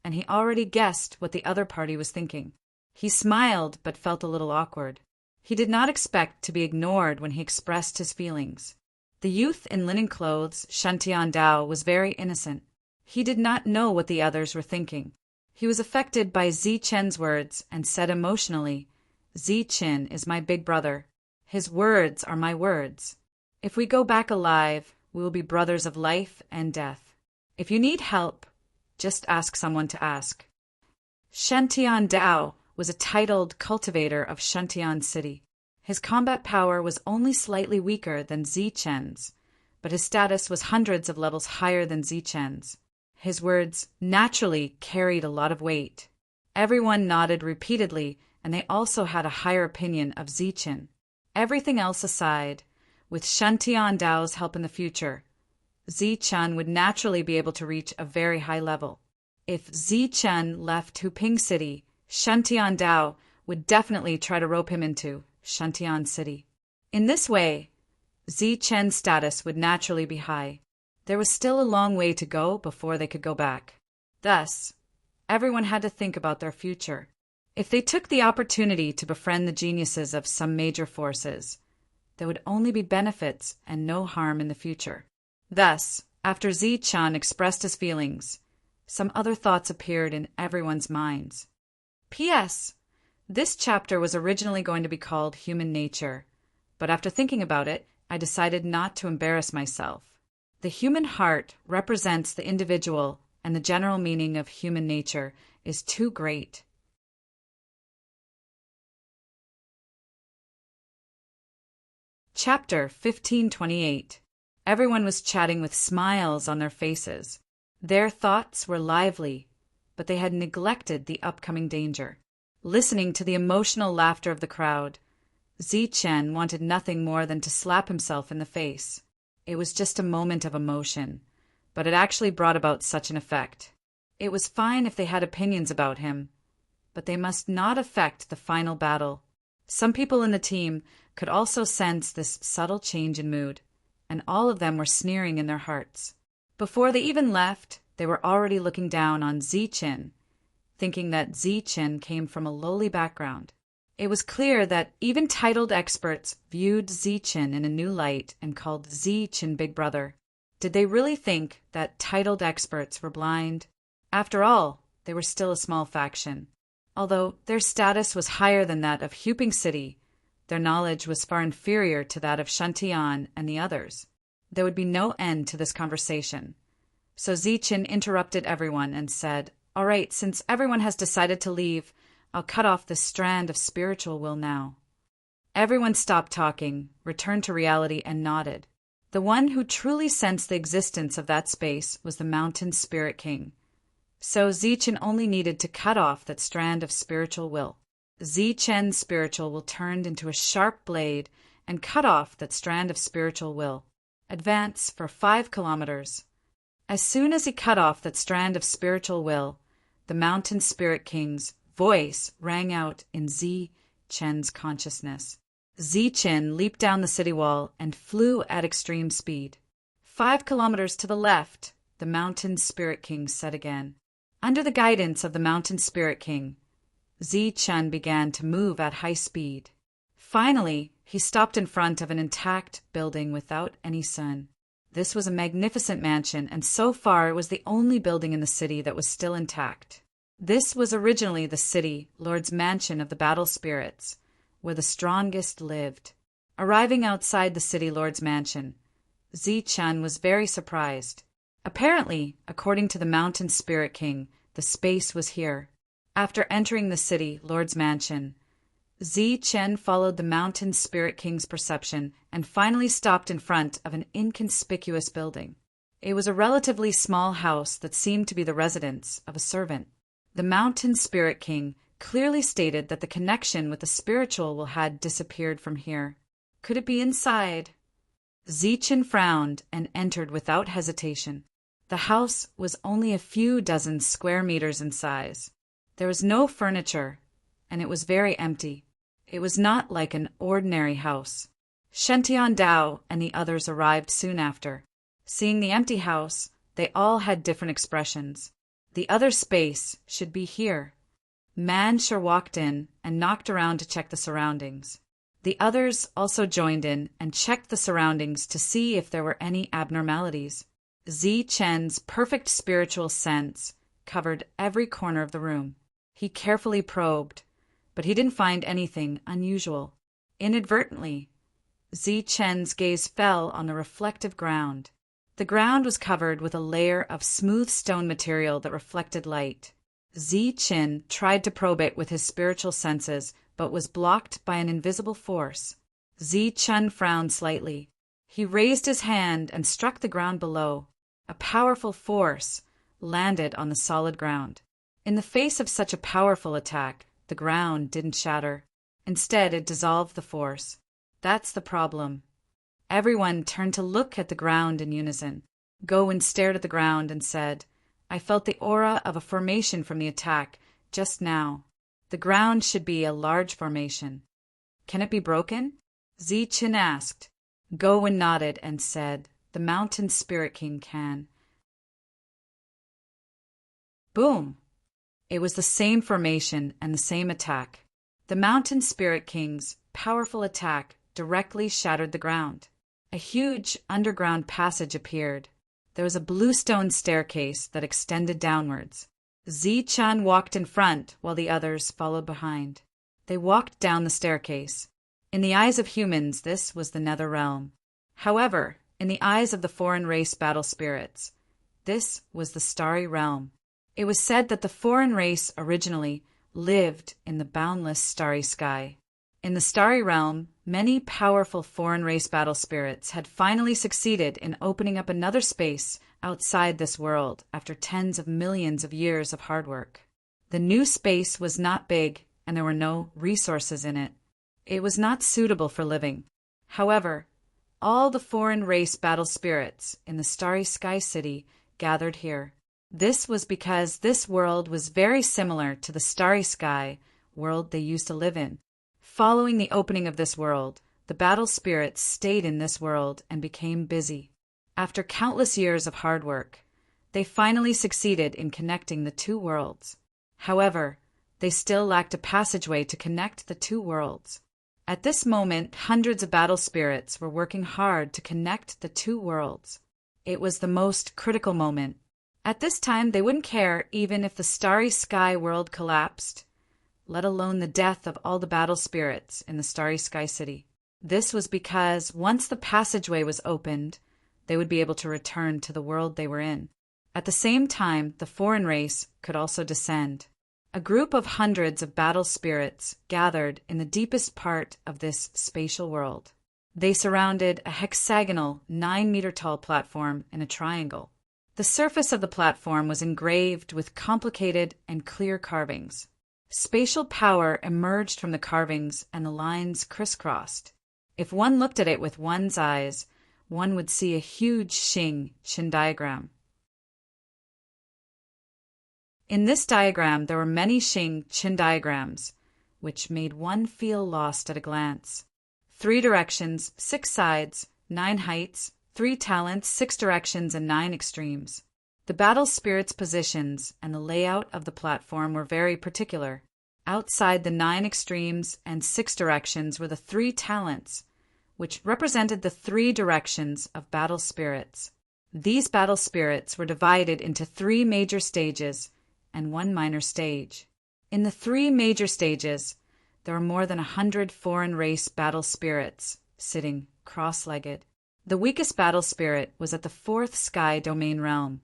and he already guessed what the other party was thinking. He smiled but felt a little awkward. He did not expect to be ignored when he expressed his feelings. The youth in linen clothes, Shantian Dao, was very innocent. He did not know what the others were thinking. He was affected by Zi-chen's words and said emotionally, "Zi-chen is my big brother. His words are my words. If we go back alive, we will be brothers of life and death. If you need help, just ask someone to ask." Shantian Dao was a titled cultivator of Shantian City. His combat power was only slightly weaker than Zi-chen's, but his status was hundreds of levels higher than Zi-chen's. His words naturally carried a lot of weight. Everyone nodded repeatedly, and they also had a higher opinion of Zi-chen. Everything else aside, with Shantian Dao's help in the future, Zi-chen would naturally be able to reach a very high level. If Zi-chen left Huping City, Shantian Dao would definitely try to rope him into Shantian City. In this way, Zi-chen's status would naturally be high. There was still a long way to go before they could go back. Thus, everyone had to think about their future. If they took the opportunity to befriend the geniuses of some major forces, there would only be benefits and no harm in the future. Thus, after Zi-chan expressed his feelings, some other thoughts appeared in everyone's minds. P.S. This chapter was originally going to be called Human Nature, but after thinking about it, I decided not to embarrass myself. The human heart represents the individual, and the general meaning of human nature is too great. Chapter 1528. Everyone was chatting with smiles on their faces. Their thoughts were lively, but they had neglected the upcoming danger. Listening to the emotional laughter of the crowd, Zi-chen wanted nothing more than to slap himself in the face. It was just a moment of emotion, but it actually brought about such an effect. It was fine if they had opinions about him, but they must not affect the final battle. Some people in the team could also sense this subtle change in mood, and all of them were sneering in their hearts. Before they even left, they were already looking down on Zi-chen, thinking that Zi-chen came from a lowly background. It was clear that even titled experts viewed Zi-chen in a new light and called Zi-chen Big Brother. Did they really think that titled experts were blind? After all, they were still a small faction. Although their status was higher than that of Huping City, their knowledge was far inferior to that of Shantian and the others. There would be no end to this conversation. So Zi-chen interrupted everyone and said, "All right, since everyone has decided to leave, I'll cut off this strand of spiritual will now." Everyone stopped talking, returned to reality, and nodded. The one who truly sensed the existence of that space was the Mountain Spirit King. So Zi-chen only needed to cut off that strand of spiritual will. Zi-chen's spiritual will turned into a sharp blade and cut off that strand of spiritual will. Advance for 5 kilometers. As soon as he cut off that strand of spiritual will, the Mountain Spirit King's voice rang out in Zi-chen's consciousness. Zi-chen leaped down the city wall and flew at extreme speed. 5 kilometers to the left, the Mountain Spirit King said again. Under the guidance of the Mountain Spirit King, Zi-chen began to move at high speed. Finally, he stopped in front of an intact building without any sun. This was a magnificent mansion, and so far it was the only building in the city that was still intact. This was originally the city lord's mansion of the battle spirits, where the strongest lived. Arriving outside the city lord's mansion, Zi-chen was very surprised. Apparently, according to the Mountain Spirit King, the space was here. After entering the city lord's mansion, Zi-chen followed the Mountain Spirit King's perception and finally stopped in front of an inconspicuous building. It was a relatively small house that seemed to be the residence of a servant. The Mountain Spirit King clearly stated that the connection with the spiritual will had disappeared from here. Could it be inside? Zi-chen frowned and entered without hesitation. The house was only a few dozen square meters in size. There was no furniture, and it was very empty. It was not like an ordinary house. Shention Dao and the others arrived soon after. Seeing the empty house, they all had different expressions. The other space should be here. Man sure walked in and knocked around to check the surroundings. The others also joined in and checked the surroundings to see if there were any abnormalities. Zi Chen's perfect spiritual sense covered every corner of the room. He carefully probed, but he didn't find anything unusual. Inadvertently, Zi Chen's gaze fell on the reflective ground. The ground was covered with a layer of smooth stone material that reflected light. Zi Chen tried to probe it with his spiritual senses, but was blocked by an invisible force. Zi Chen frowned slightly. He raised his hand and struck the ground below. A powerful force landed on the solid ground. In the face of such a powerful attack, the ground didn't shatter. Instead, it dissolved the force. That's the problem. Everyone turned to look at the ground in unison. Gowon stared at the ground and said, "I felt the aura of a formation from the attack just now. The ground should be a large formation. Can it be broken?" Zi Chen asked. Gowon nodded and said, "The Mountain Spirit King can." Boom! It was the same formation and the same attack. The Mountain Spirit King's powerful attack directly shattered the ground. A huge underground passage appeared. There was a bluestone staircase that extended downwards. Zi Chen walked in front while the others followed behind. They walked down the staircase. In the eyes of humans, this was the Nether Realm. However, in the eyes of the foreign race battle spirits, this was the Starry Realm. It was said that the foreign race originally lived in the boundless starry sky. In the Starry Realm, many powerful foreign race battle spirits had finally succeeded in opening up another space outside this world after tens of millions of years of hard work. The new space was not big, and there were no resources in it. It was not suitable for living. However, all the foreign race battle spirits in the Starry Sky City gathered here. This was because this world was very similar to the Starry Sky world they used to live in. Following the opening of this world, the battle spirits stayed in this world and became busy. After countless years of hard work, they finally succeeded in connecting the two worlds. However, they still lacked a passageway to connect the two worlds. At this moment, hundreds of battle spirits were working hard to connect the two worlds. It was the most critical moment. At this time, they wouldn't care even if the Starry Sky world collapsed, let alone the death of all the battle spirits in the Starry Sky City. This was because once the passageway was opened, they would be able to return to the world they were in. At the same time, the foreign race could also descend. A group of hundreds of battle spirits gathered in the deepest part of this spatial world. They surrounded a hexagonal 9-meter-tall platform in a triangle. The surface of the platform was engraved with complicated and clear carvings. Spatial power emerged from the carvings and the lines crisscrossed. If one looked at it with one's eyes, one would see a huge Qin diagram. In this diagram, there were many Qin diagrams, which made one feel lost at a glance. 3 directions, 6 sides, 9 heights, 3 talents, 6 directions, and 9 extremes. The battle spirits' positions and the layout of the platform were very particular. Outside the 9 extremes and 6 directions were the 3 talents, which represented the 3 directions of battle spirits. These battle spirits were divided into 3 major stages and 1 minor stage. In the 3 major stages, there were more than 100 foreign race battle spirits sitting cross-legged. The weakest battle spirit was at the 4th sky domain realm,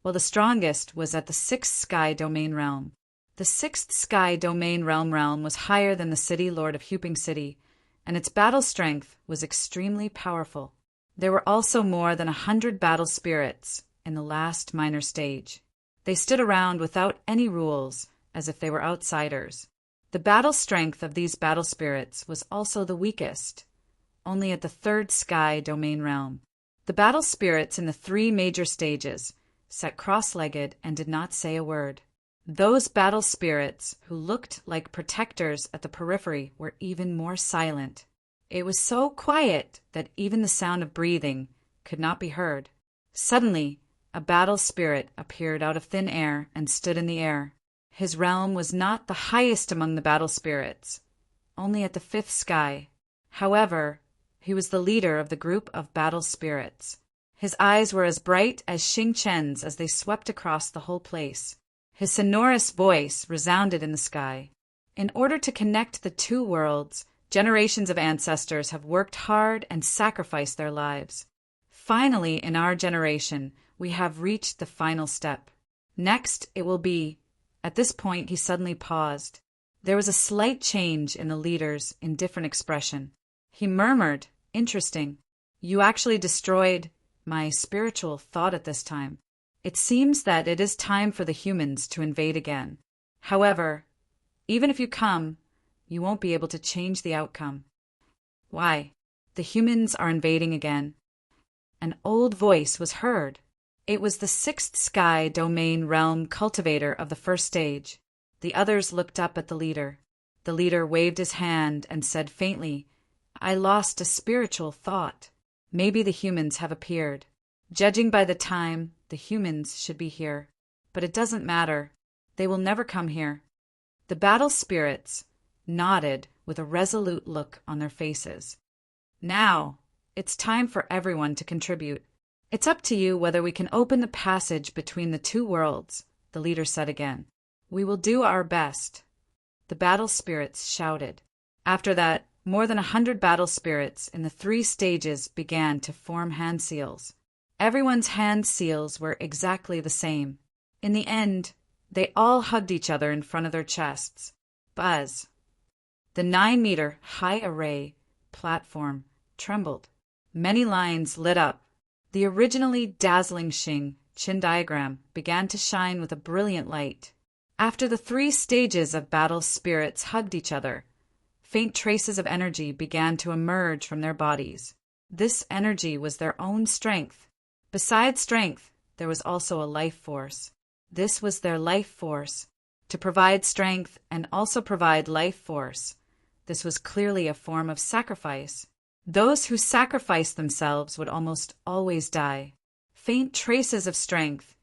while the strongest was at the 6th sky domain realm. The 6th sky domain realm was higher than the city lord of Huping City, and its battle strength was extremely powerful. There were also more than 100 battle spirits in the last minor stage. They stood around without any rules, as if they were outsiders. The battle strength of these battle spirits was also the weakest, only at the 3rd sky domain realm. The battle spirits in the 3 major stages sat cross-legged and did not say a word. Those battle spirits, who looked like protectors at the periphery, were even more silent. It was so quiet that even the sound of breathing could not be heard. Suddenly, a battle spirit appeared out of thin air and stood in the air. His realm was not the highest among the battle spirits, only at the fifth sky. However, he was the leader of the group of battle spirits. His eyes were as bright as Xing Chen's as they swept across the whole place. His sonorous voice resounded in the sky. In order to connect the two worlds, generations of ancestors have worked hard and sacrificed their lives. Finally, in our generation, we have reached the final step. Next, it will be... At this point, he suddenly paused. There was a slight change in the leader's indifferent expression. He murmured, "Interesting. You actually destroyed my spiritual thought at this time. It seems that it is time for the humans to invade again. However, even if you come, you won't be able to change the outcome." "Why? The humans are invading again." An old voice was heard. It was the sixth sky domain realm cultivator of the first stage. The others looked up at the leader. The leader waved his hand and said faintly, "I lost a spiritual thought. Maybe the humans have appeared. Judging by the time, the humans should be here. But it doesn't matter. They will never come here." The battle spirits nodded with a resolute look on their faces. "Now, it's time for everyone to contribute. It's up to you whether we can open the passage between the two worlds," the leader said again. "We will do our best." The battle spirits shouted. After that, more than 100 battle spirits in the 3 stages began to form hand seals. Everyone's hand seals were exactly the same. In the end, they all hugged each other in front of their chests. Buzz. The 9-meter high array platform trembled. Many lines lit up. The originally dazzling Xing Qin diagram began to shine with a brilliant light. After the 3 stages of battle spirits hugged each other, faint traces of energy began to emerge from their bodies. This energy was their own strength. Besides strength, there was also a life force. This was their life force. To provide strength and also provide life force. This was clearly a form of sacrifice. Those who sacrificed themselves would almost always die. Faint traces of strength,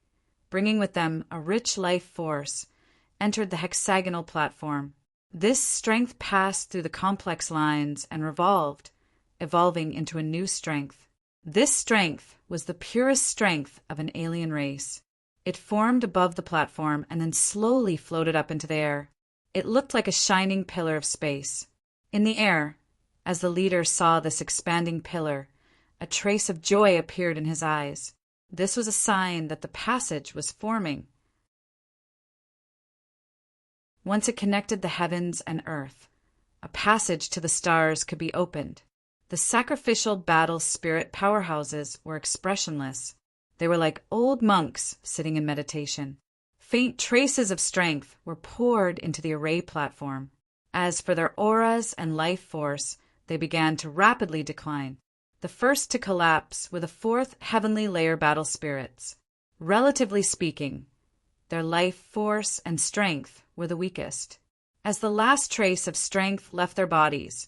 bringing with them a rich life force, entered the hexagonal platform. This strength passed through the complex lines and revolved, evolving into a new strength. This strength was the purest strength of an alien race. It formed above the platform and then slowly floated up into the air. It looked like a shining pillar of space. In the air, as the leader saw this expanding pillar, a trace of joy appeared in his eyes. This was a sign that the passage was forming. Once it connected the heavens and earth, a passage to the stars could be opened. The sacrificial battle spirit powerhouses were expressionless. They were like old monks sitting in meditation. Faint traces of strength were poured into the array platform. As for their auras and life force, they began to rapidly decline. The first to collapse were the 4th heavenly layer battle spirits. Relatively speaking, their life force and strength were the weakest. As the last trace of strength left their bodies,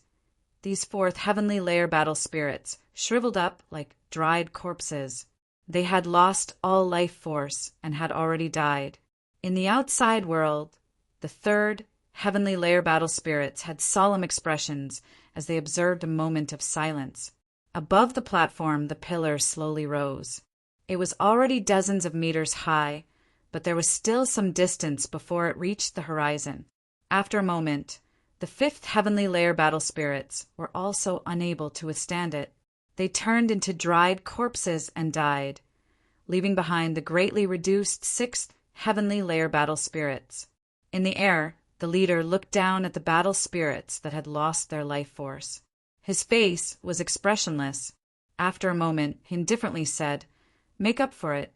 these 4th heavenly layer battle spirits shriveled up like dried corpses. They had lost all life force and had already died. In the outside world, the 3rd heavenly layer battle spirits had solemn expressions as they observed a moment of silence. Above the platform, the pillar slowly rose. It was already dozens of meters high, but there was still some distance before it reached the horizon. After a moment, the 5th heavenly layer battle spirits were also unable to withstand it. They turned into dried corpses and died, leaving behind the greatly reduced 6th heavenly layer battle spirits. In the air, the leader looked down at the battle spirits that had lost their life force. His face was expressionless. After a moment, he indifferently said, "Make up for it."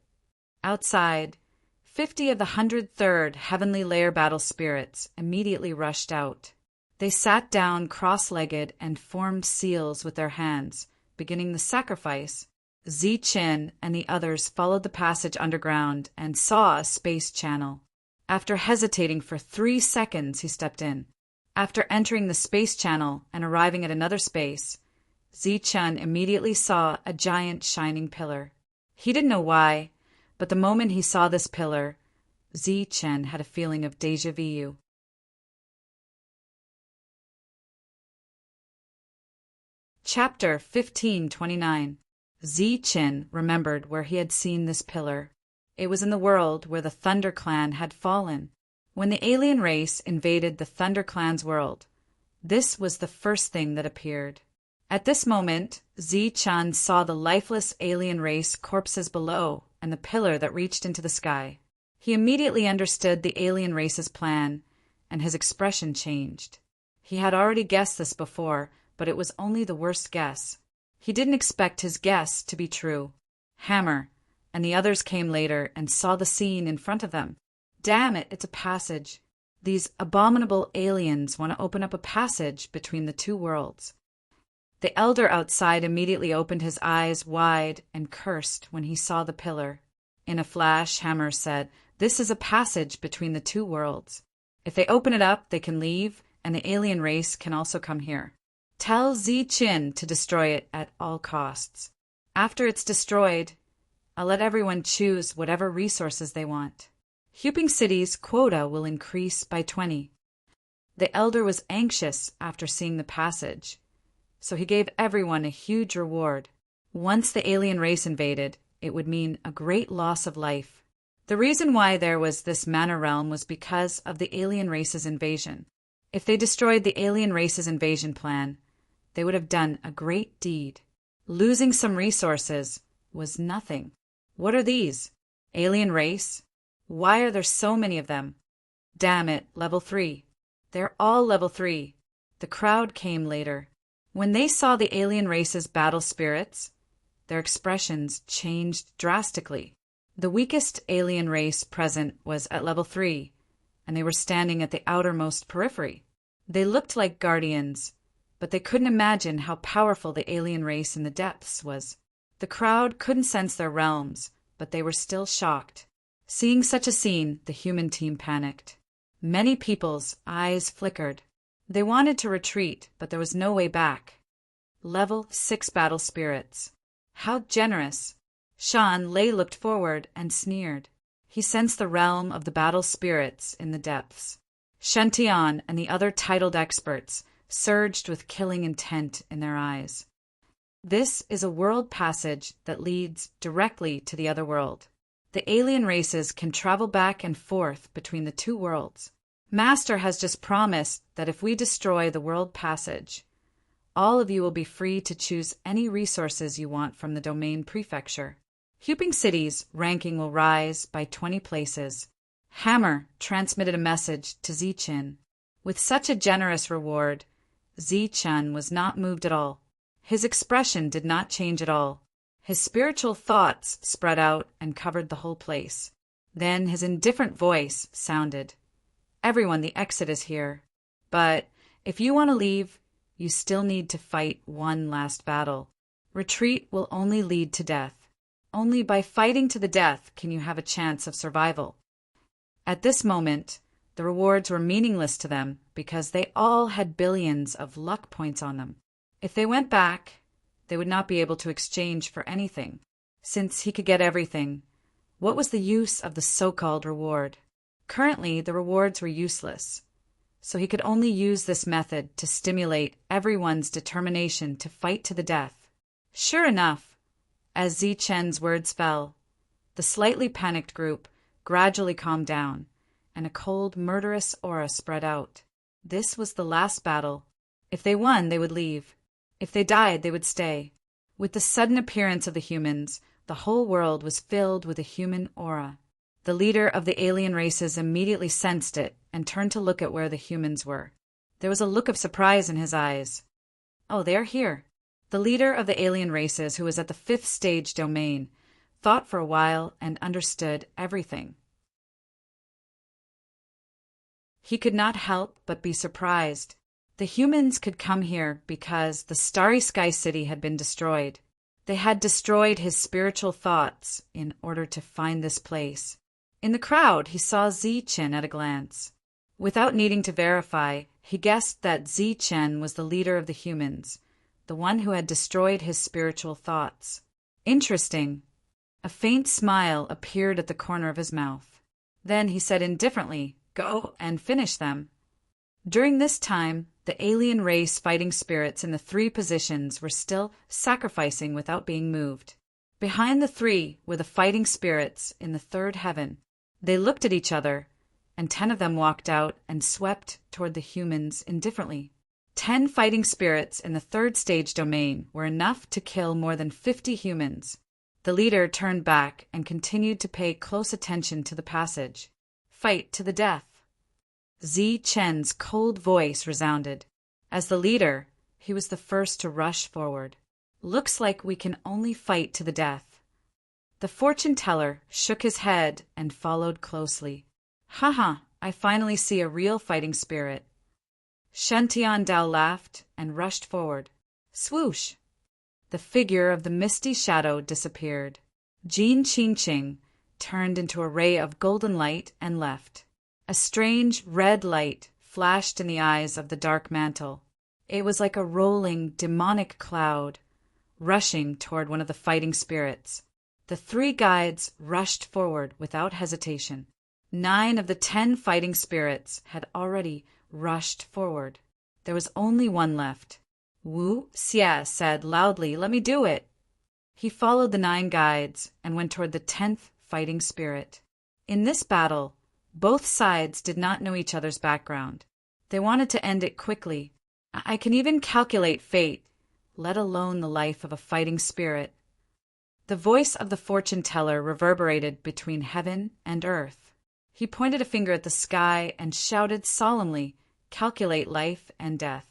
Outside, 50 of the 103rd heavenly layer battle spirits immediately rushed out. They sat down cross-legged and formed seals with their hands, beginning the sacrifice. Zi-Chin and the others followed the passage underground and saw a space channel. After hesitating for 3 seconds, he stepped in. After entering the space channel and arriving at another space, Zi-Chin immediately saw a giant shining pillar. He didn't know why, but the moment he saw this pillar, Zi-Chin had a feeling of déjà vu. Chapter 1529. Zi-Chin remembered where he had seen this pillar. It was in the world where the Thunder Clan had fallen. When the alien race invaded the Thunder Clan's world, this was the first thing that appeared. At this moment, Zi-Chin saw the lifeless alien race corpses below and the pillar that reached into the sky. He immediately understood the alien race's plan, and his expression changed. He had already guessed this before, but it was only the worst guess. He didn't expect his guess to be true. Hammer and the others came later and saw the scene in front of them. Damn it, it's a passage. These abominable aliens want to open up a passage between the two worlds. The elder outside immediately opened his eyes wide and cursed when he saw the pillar. In a flash, Hammer said, "This is a passage between the two worlds. If they open it up, they can leave, and the alien race can also come here. Tell Zi-Chin to destroy it at all costs. After it's destroyed, I'll let everyone choose whatever resources they want. Huping City's quota will increase by 20. The elder was anxious after seeing the passage, so he gave everyone a huge reward. Once the alien race invaded, it would mean a great loss of life. The reason why there was this mana realm was because of the alien race's invasion. If they destroyed the alien race's invasion plan, they would have done a great deed. Losing some resources was nothing. What are these? Alien race? Why are there so many of them? Damn it, level 3. They're all level 3. The crowd came later. When they saw the alien race's battle spirits, their expressions changed drastically. The weakest alien race present was at level 3, and they were standing at the outermost periphery. They looked like guardians, but they couldn't imagine how powerful the alien race in the depths was. The crowd couldn't sense their realms, but they were still shocked. Seeing such a scene, the human team panicked. Many people's eyes flickered. They wanted to retreat, but there was no way back. Level 6 battle spirits. How generous! Shan Lei looked forward and sneered. He sensed the realm of the battle spirits in the depths. Shen Tian and the other titled experts surged with killing intent in their eyes. This is a world passage that leads directly to the other world. The alien races can travel back and forth between the two worlds. Master has just promised that if we destroy the world passage, all of you will be free to choose any resources you want from the domain prefecture. Huping City's ranking will rise by 20 places. Hammer transmitted a message to Zi-Chin. With such a generous reward, Zi-Chin was not moved at all. His expression did not change at all. His spiritual thoughts spread out and covered the whole place. Then his indifferent voice sounded. Everyone, the exit is here. But if you want to leave, you still need to fight one last battle. Retreat will only lead to death. Only by fighting to the death can you have a chance of survival. At this moment, the rewards were meaningless to them because they all had billions of luck points on them. If they went back, they would not be able to exchange for anything. Since he could get everything, what was the use of the so-called reward? Currently, the rewards were useless, so he could only use this method to stimulate everyone's determination to fight to the death. Sure enough, as Zi-Chen's words fell, the slightly panicked group gradually calmed down, and a cold, murderous aura spread out. This was the last battle. If they won, they would leave. If they died, they would stay. With the sudden appearance of the humans, the whole world was filled with a human aura. The leader of the alien races immediately sensed it and turned to look at where the humans were. There was a look of surprise in his eyes. Oh, they're here. The leader of the alien races, who was at the 5th stage domain, thought for a while and understood everything. He could not help but be surprised. The humans could come here because the Starry Sky City had been destroyed. They had destroyed his spiritual thoughts in order to find this place. In the crowd, he saw Zichen at a glance. Without needing to verify, he guessed that Zichen was the leader of the humans, the one who had destroyed his spiritual thoughts. Interesting. A faint smile appeared at the corner of his mouth. Then he said indifferently, "Go and finish them." During this time, the alien race fighting spirits in the three positions were still sacrificing without being moved. Behind the three were the fighting spirits in the third heaven. They looked at each other, and 10 of them walked out and swept toward the humans indifferently. 10 fighting spirits in the third stage domain were enough to kill more than 50 humans. The leader turned back and continued to pay close attention to the passage. Fight to the death. Zichen's cold voice resounded. As the leader, he was the first to rush forward. Looks like we can only fight to the death. The fortune teller shook his head and followed closely. Haha, I finally see a real fighting spirit. Shen Dao laughed and rushed forward. Swoosh! The figure of the misty shadow disappeared. Jin Qingqing turned into a ray of golden light and left. A strange red light flashed in the eyes of the dark mantle. It was like a rolling, demonic cloud, rushing toward one of the fighting spirits. The 3 guides rushed forward without hesitation. 9 of the 10 fighting spirits had already rushed forward. There was only 1 left. Wu Xie said loudly, "Let me do it." He followed the 9 guides and went toward the 10th fighting spirit. In this battle, both sides did not know each other's background. They wanted to end it quickly. I can even calculate fate, let alone the life of a fighting spirit. The voice of the fortune teller reverberated between heaven and earth. He pointed a finger at the sky and shouted solemnly, "Calculate life and death."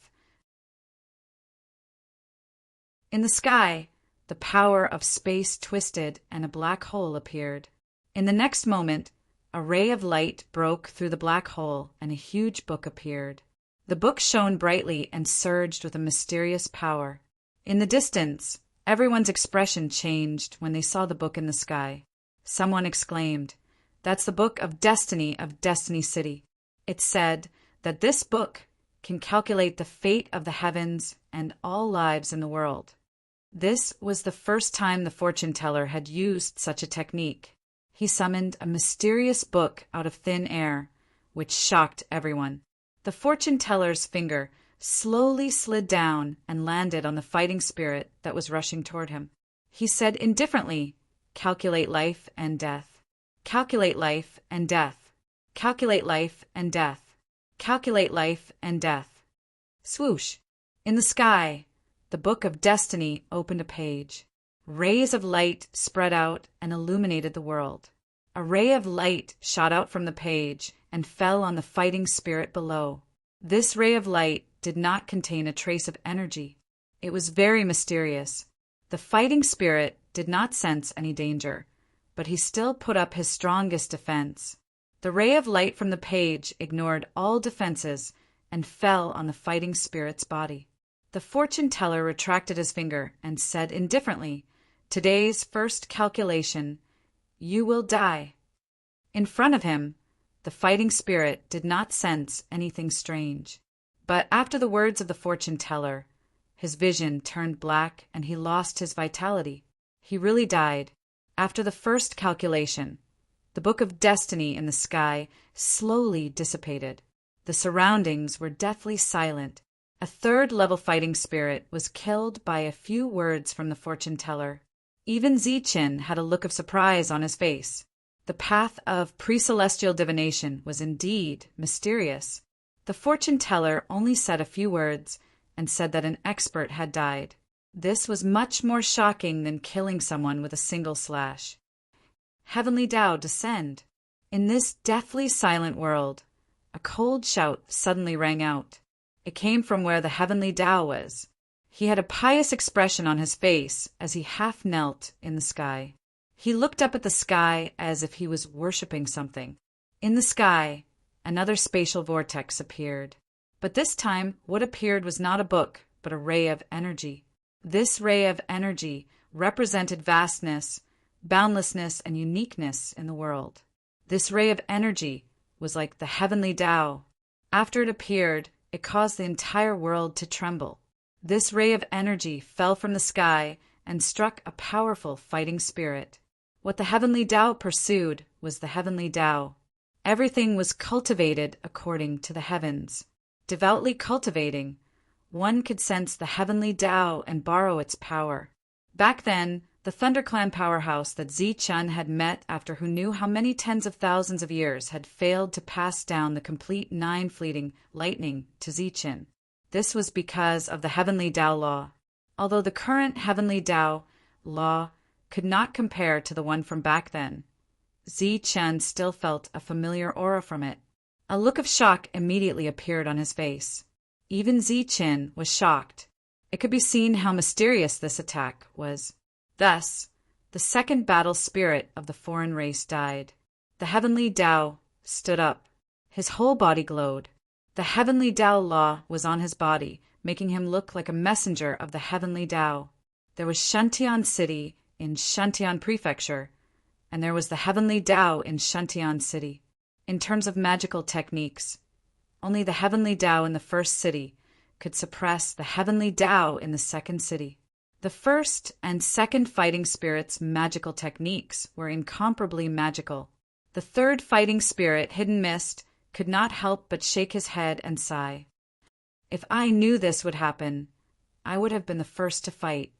In the sky, the power of space twisted and a black hole appeared. In the next moment, a ray of light broke through the black hole and a huge book appeared. The book shone brightly and surged with a mysterious power. In the distance, everyone's expression changed when they saw the book in the sky. Someone exclaimed, "That's the book of Destiny of Destiny City." It said that this book can calculate the fate of the heavens and all lives in the world. This was the first time the fortune teller had used such a technique. He summoned a mysterious book out of thin air, which shocked everyone. The fortune teller's finger slowly slid down and landed on the fighting spirit that was rushing toward him. He said indifferently, "Calculate life and death. Calculate life and death. Calculate life and death. Calculate life and death." Swoosh! In the sky, the book of destiny opened a page. Rays of light spread out and illuminated the world. A ray of light shot out from the page and fell on the fighting spirit below. This ray of light did not contain a trace of energy. It was very mysterious. The fighting spirit did not sense any danger, but he still put up his strongest defense. The ray of light from the page ignored all defenses and fell on the fighting spirit's body. The fortune teller retracted his finger and said indifferently, "Today's first calculation, you will die." In front of him, the fighting spirit did not sense anything strange. But after the words of the fortune teller, his vision turned black and he lost his vitality. He really died. After the first calculation, the book of destiny in the sky slowly dissipated. The surroundings were deathly silent. A third-level fighting spirit was killed by a few words from the fortune teller. Even Zichen had a look of surprise on his face. The path of pre-celestial divination was indeed mysterious. The fortune teller only said a few words and said that an expert had died. This was much more shocking than killing someone with a single slash. Heavenly Tao, descend. In this deathly silent world, a cold shout suddenly rang out. It came from where the Heavenly Tao was. He had a pious expression on his face as he half knelt in the sky. He looked up at the sky as if he was worshipping something. In the sky, another spatial vortex appeared. But this time, what appeared was not a book, but a ray of energy. This ray of energy represented vastness, boundlessness, and uniqueness in the world. This ray of energy was like the heavenly Tao. After it appeared, it caused the entire world to tremble. This ray of energy fell from the sky and struck a powerful fighting spirit. What the heavenly Tao pursued was the heavenly Tao. Everything was cultivated according to the heavens. Devoutly cultivating, one could sense the heavenly Tao and borrow its power. Back then, the ThunderClan powerhouse that Zichun had met after who knew how many tens of thousands of years had failed to pass down the complete 9 fleeting lightning to Zichun. This was because of the heavenly Tao law. Although the current heavenly Tao law could not compare to the one from back then, Zichun still felt a familiar aura from it. A look of shock immediately appeared on his face. Even Zichun was shocked. It could be seen how mysterious this attack was. Thus, the second battle spirit of the foreign race died. The heavenly Tao stood up. His whole body glowed. The heavenly Tao law was on his body, making him look like a messenger of the heavenly Tao. There was Shantian City in Shantian Prefecture, and there was the heavenly Tao in Shantian City. In terms of magical techniques, only the heavenly Tao in the first city could suppress the heavenly Tao in the second city. The first and second fighting spirits' magical techniques were incomparably magical. The third fighting spirit, Hidden Mist, could not help but shake his head and sigh. If I knew this would happen, I would have been the first to fight.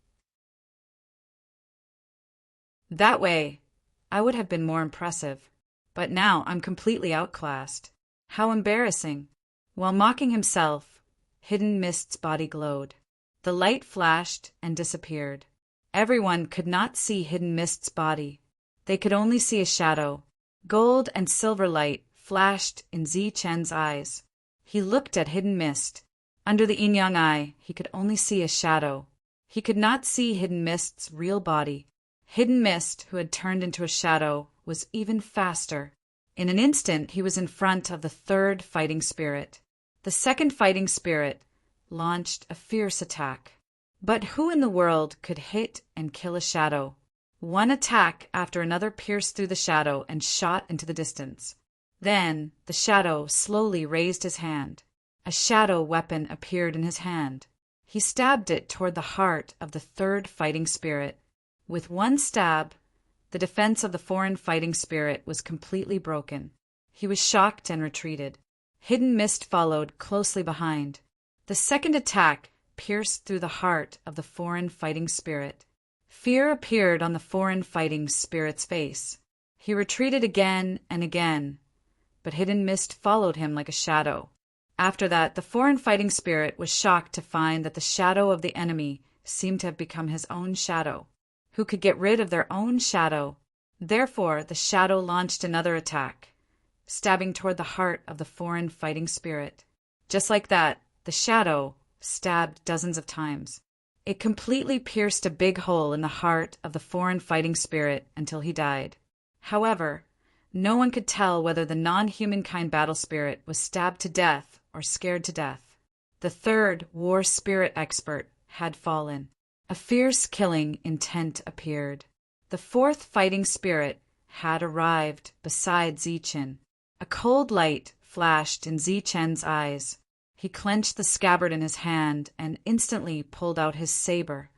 That way, I would have been more impressive. But now I'm completely outclassed. How embarrassing. While mocking himself, Hidden Mist's body glowed. The light flashed and disappeared. Everyone could not see Hidden Mist's body. They could only see a shadow. Gold and silver light flashed in Zichun's eyes. He looked at Hidden Mist. Under the yin-yang eye, he could only see a shadow. He could not see Hidden Mist's real body. Hidden Mist, who had turned into a shadow, was even faster. In an instant, he was in front of the third fighting spirit. The second fighting spirit launched a fierce attack. But who in the world could hit and kill a shadow? One attack after another pierced through the shadow and shot into the distance. Then the shadow slowly raised his hand. A shadow weapon appeared in his hand. He stabbed it toward the heart of the third fighting spirit. With one stab, the defense of the foreign fighting spirit was completely broken. He was shocked and retreated. Hidden Mist followed closely behind. The second attack pierced through the heart of the foreign fighting spirit. Fear appeared on the foreign fighting spirit's face. He retreated again and again, but Hidden Mist followed him like a shadow. After that, the foreign fighting spirit was shocked to find that the shadow of the enemy seemed to have become his own shadow. Who could get rid of their own shadow? Therefore, the shadow launched another attack, stabbing toward the heart of the foreign fighting spirit. Just like that, the shadow stabbed dozens of times. It completely pierced a big hole in the heart of the foreign fighting spirit until he died. However, no one could tell whether the non-humankind battle spirit was stabbed to death or scared to death. The third war spirit expert had fallen. A fierce killing intent appeared. The fourth fighting spirit had arrived beside Zichun. A cold light flashed in Zichun's eyes. He clenched the scabbard in his hand and instantly pulled out his saber.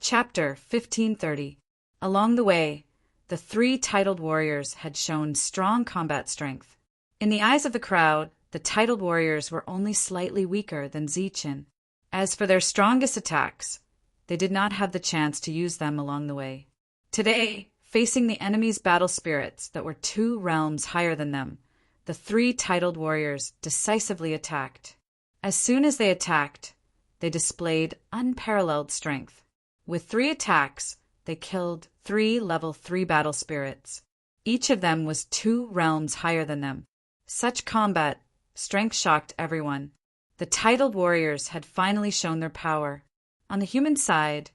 Chapter 1530. Along the way, the 3 titled warriors had shown strong combat strength. In the eyes of the crowd, the titled warriors were only slightly weaker than Zichun. As for their strongest attacks, they did not have the chance to use them along the way. Today, facing the enemy's battle spirits that were 2 realms higher than them, the 3 titled warriors decisively attacked. As soon as they attacked, they displayed unparalleled strength. With 3 attacks, they killed 3 level 3 battle spirits. Each of them was 2 realms higher than them. Such combat strength shocked everyone. The titled warriors had finally shown their power. On the human side,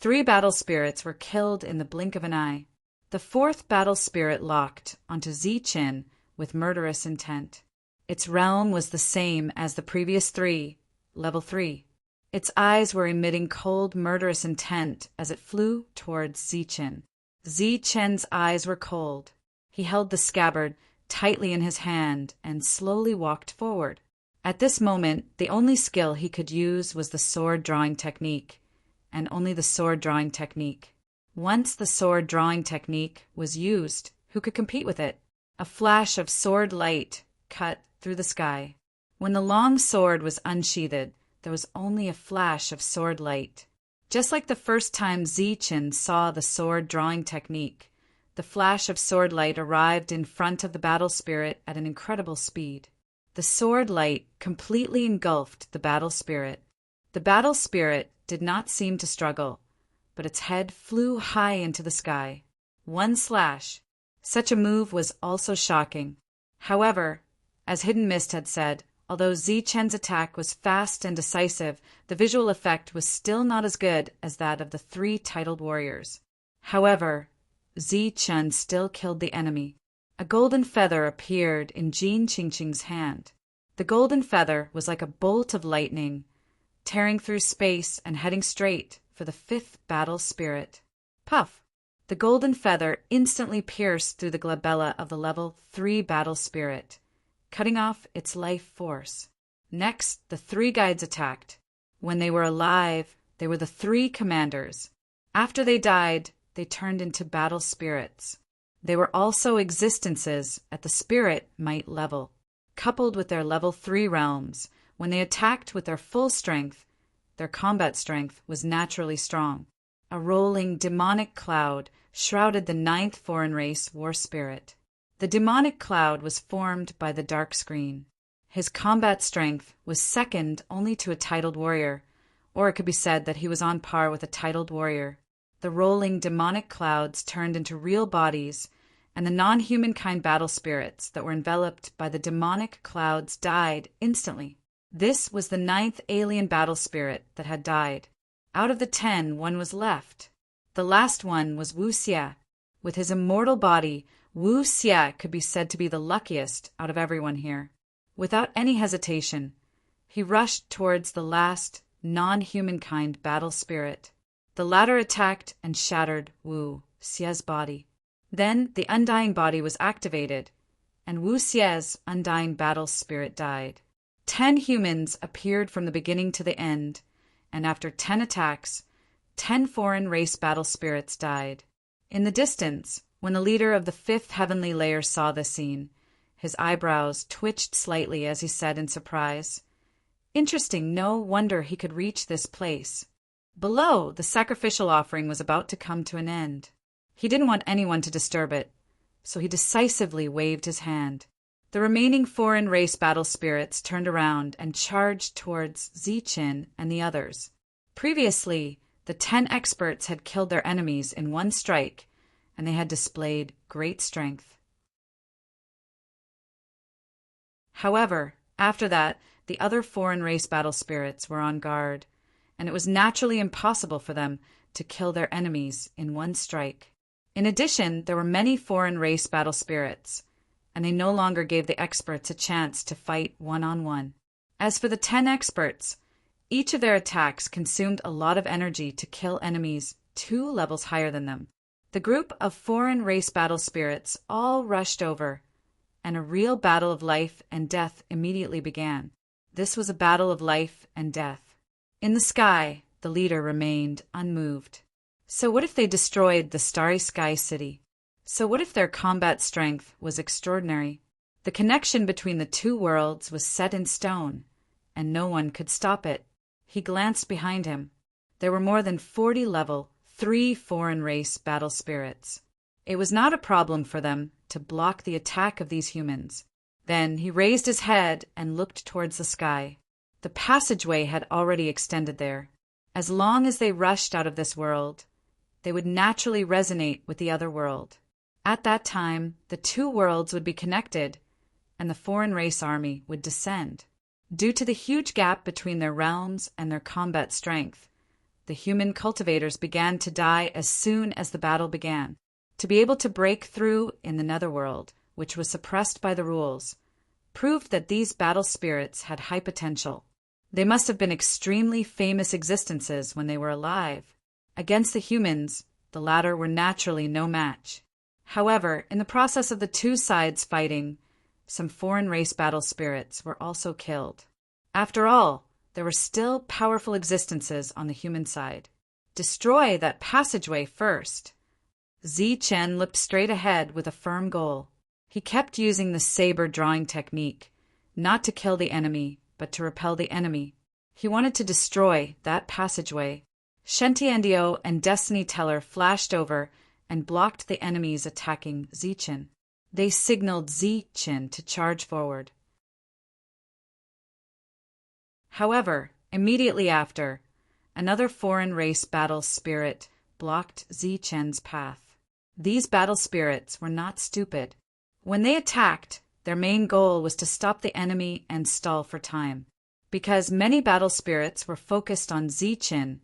3 battle spirits were killed in the blink of an eye. The 4th battle spirit locked onto Zichun with murderous intent. Its realm was the same as the previous three, level 3. Its eyes were emitting cold, murderous intent as it flew towards Zichen. Zichen's eyes were cold. He held the scabbard tightly in his hand and slowly walked forward. At this moment, the only skill he could use was the sword-drawing technique, and only the sword-drawing technique. Once the sword-drawing technique was used, who could compete with it? A flash of sword light cut through the sky. When the long sword was unsheathed, there was only a flash of sword light. Just like the first time Zichen saw the sword-drawing technique, the flash of sword light arrived in front of the battle spirit at an incredible speed. The sword light completely engulfed the battle spirit. The battle spirit did not seem to struggle, but its head flew high into the sky. One slash. Such a move was also shocking. However, as Hidden Mist had said, although Zichen's attack was fast and decisive, the visual effect was still not as good as that of the 3 titled warriors. However, Zichen still killed the enemy. A golden feather appeared in Jin Qingqing's hand. The golden feather was like a bolt of lightning, tearing through space and heading straight for the 5th battle spirit. Puff! The golden feather instantly pierced through the glabella of the level 3 battle spirit, cutting off its life force. Next, the 3 guides attacked. When they were alive, they were the 3 commanders. After they died, they turned into battle spirits. They were also existences at the spirit might level. Coupled with their level 3 realms, when they attacked with their full strength, their combat strength was naturally strong. A rolling demonic cloud shrouded the 9th foreign race war spirit. The demonic cloud was formed by the dark screen. His combat strength was second only to a titled warrior, or it could be said that he was on par with a titled warrior. The rolling demonic clouds turned into real bodies, and the non-humankind battle spirits that were enveloped by the demonic clouds died instantly. This was the 9th alien battle spirit that had died. Out of the 10, 1 was left. The last one was Wu Xie. With his immortal body, Wu Xie could be said to be the luckiest out of everyone here. Without any hesitation, he rushed towards the last non-humankind battle spirit. The latter attacked and shattered Wu Xie's body. Then the undying body was activated, and Wu Xie's undying battle spirit died. 10 humans appeared from the beginning to the end, and after 10 attacks, 10 foreign race battle spirits died. In the distance, when the leader of the 5th heavenly layer saw this scene, his eyebrows twitched slightly as he said in surprise, "Interesting, no wonder he could reach this place." Below, the sacrificial offering was about to come to an end. He didn't want anyone to disturb it, so he decisively waved his hand. The remaining foreign race battle spirits turned around and charged towards Zichen and the others. Previously, the 10 experts had killed their enemies in 1 strike, and they had displayed great strength. However, after that, the other foreign race battle spirits were on guard, and it was naturally impossible for them to kill their enemies in 1 strike. In addition, there were many foreign race battle spirits, and they no longer gave the experts a chance to fight one-on-one. As for the 10 experts, each of their attacks consumed a lot of energy to kill enemies 2 levels higher than them. The group of foreign race battle spirits all rushed over, and a real battle of life and death immediately began. This was a battle of life and death. In the sky, the leader remained unmoved. So what if they destroyed the Starry Sky City? So what if their combat strength was extraordinary? The connection between the 2 worlds was set in stone, and no one could stop it. He glanced behind him. There were more than 40 level 3 foreign race battle spirits. It was not a problem for them to block the attack of these humans. Then he raised his head and looked towards the sky. The passageway had already extended there. As long as they rushed out of this world, they would naturally resonate with the other world. At that time, the 2 worlds would be connected, and the foreign race army would descend. Due to the huge gap between their realms and their combat strength, the human cultivators began to die as soon as the battle began. To be able to break through in the netherworld, which was suppressed by the rules, proved that these battle spirits had high potential. They must have been extremely famous existences when they were alive. Against the humans, the latter were naturally no match. However, in the process of the two sides fighting, some foreign race battle spirits were also killed. After all, there were still powerful existences on the human side. Destroy that passageway first. Zichen looked straight ahead with a firm goal. He kept using the saber drawing technique, not to kill the enemy, but to repel the enemy. He wanted to destroy that passageway. Shentiandio and Destiny Teller flashed over and blocked the enemies attacking Zichen. They signaled Zichen to charge forward. However, immediately after, another foreign race battle spirit blocked Zichen's path. These battle spirits were not stupid. When they attacked, their main goal was to stop the enemy and stall for time. Because many battle spirits were focused on Zichen,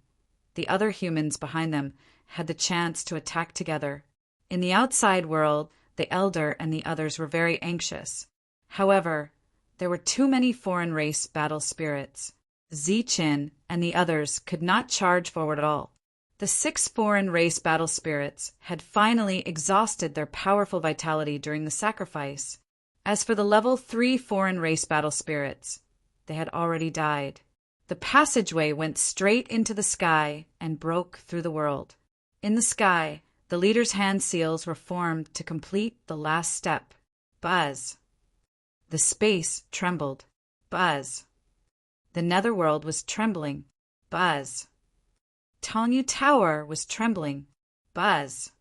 the other humans behind them had the chance to attack together. In the outside world, the Elder and the others were very anxious. However, there were too many foreign race battle spirits. Zichen and the others could not charge forward at all. The 6 foreign race battle spirits had finally exhausted their powerful vitality during the sacrifice. As for the level 3 foreign race battle spirits, they had already died. The passageway went straight into the sky and broke through the world. In the sky, the leader's hand seals were formed to complete the last step. Buzz. The space trembled. Buzz. The netherworld was trembling. Buzz. Tongyu Tower was trembling. Buzz.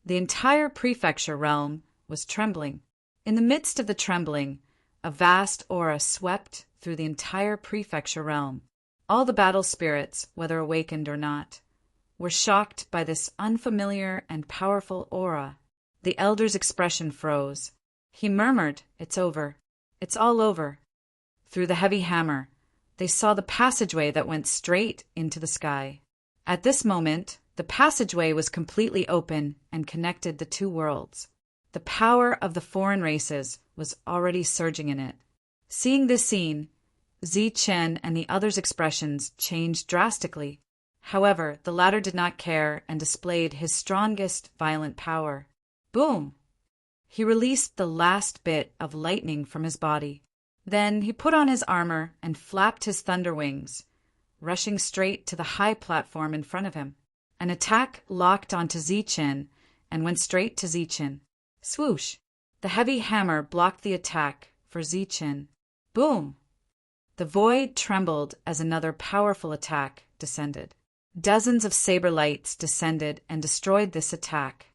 The entire prefecture realm was trembling. In the midst of the trembling, a vast aura swept through the entire prefecture realm. All the battle spirits, whether awakened or not, were shocked by this unfamiliar and powerful aura. The Elder's expression froze. He murmured, "It's over. It's all over." Through the heavy hammer, they saw the passageway that went straight into the sky. At this moment, the passageway was completely open and connected the two worlds. The power of the foreign races was already surging in it. Seeing this scene, Zichen and the others' expressions changed drastically. However, the latter did not care and displayed his strongest violent power. Boom! He released the last bit of lightning from his body. Then he put on his armor and flapped his thunder wings, rushing straight to the high platform in front of him. An attack locked onto Zichen and went straight to Zichen. Swoosh! The heavy hammer blocked the attack for Zichen. Boom! The void trembled as another powerful attack descended. Dozens of saber lights descended and destroyed this attack.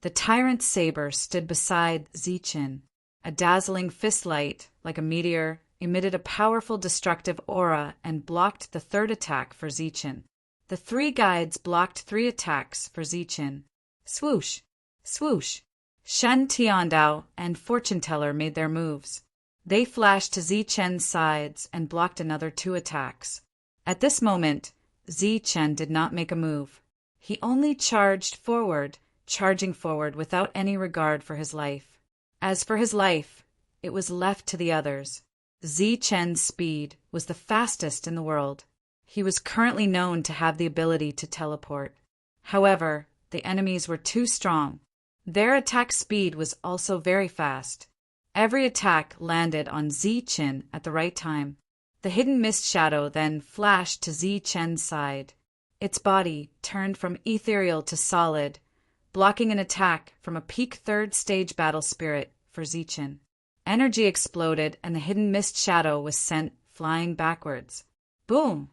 The tyrant's saber stood beside Zichen. A dazzling fist light, like a meteor, emitted a powerful destructive aura and blocked the third attack for Zichen. The 3 guides blocked 3 attacks for Zichen. Swoosh! Swoosh! Shen Tiandao and Fortune Teller made their moves. They flashed to Zichen's sides and blocked another 2 attacks. At this moment, Zichen did not make a move. He only charged forward, charging forward without any regard for his life. As for his life, it was left to the others. Zichen's speed was the fastest in the world. He was currently known to have the ability to teleport. However, the enemies were too strong. Their attack speed was also very fast. Every attack landed on Zichen at the right time. The hidden mist shadow then flashed to Zichen's side. Its body turned from ethereal to solid, blocking an attack from a peak 3rd stage battle spirit for Zichen. Energy exploded and the hidden mist shadow was sent flying backwards. Boom!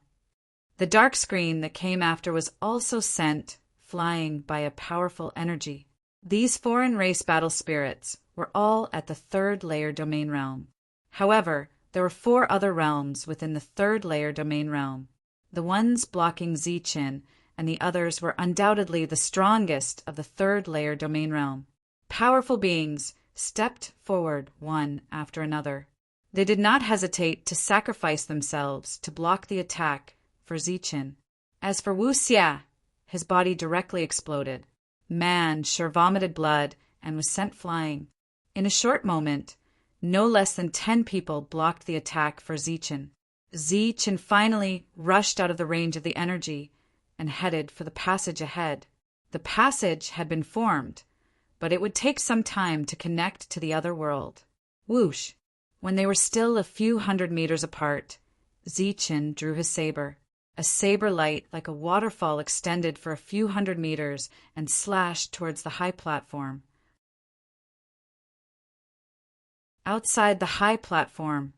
The dark screen that came after was also sent flying by a powerful energy. These foreign race battle spirits were all at the 3rd layer domain realm. However, there were 4 other realms within the 3rd layer domain realm. The ones blocking Zichen and the others were undoubtedly the strongest of the 3rd layer domain realm. Powerful beings stepped forward one after another. They did not hesitate to sacrifice themselves to block the attack for Zichen. As for Wu Xia, his body directly exploded. Man sure vomited blood and was sent flying. In a short moment, No less than 10 people blocked the attack for Zichen. Zichen finally rushed out of the range of the energy and headed for the passage ahead. The passage had been formed, but it would take some time to connect to the other world. Whoosh! When they were still a few hundred meters apart, Zichen drew his saber. A saber light like a waterfall extended for a few hundred meters and slashed towards the high platform. Outside the high platform,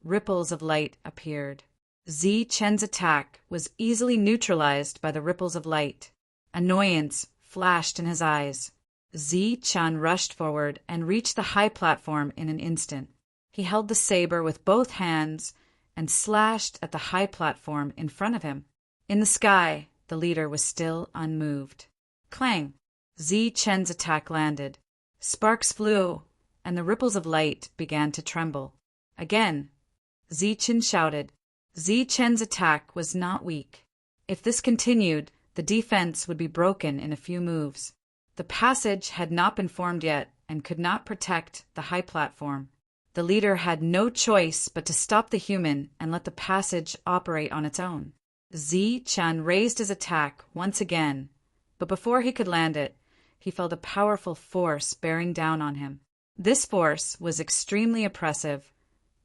ripples of light appeared. Zichen's attack was easily neutralized by the ripples of light. Annoyance flashed in his eyes. Zichen rushed forward and reached the high platform in an instant. He held the saber with both hands and slashed at the high platform in front of him. In the sky, the leader was still unmoved. Clang! Zichen's attack landed. Sparks flew, and the ripples of light began to tremble. Again, Zichen shouted. Zichen's attack was not weak. If this continued, the defense would be broken in a few moves. The passage had not been formed yet and could not protect the high platform. The leader had no choice but to stop the human and let the passage operate on its own. Zichen raised his attack once again, but before he could land it, he felt a powerful force bearing down on him. This force was extremely oppressive,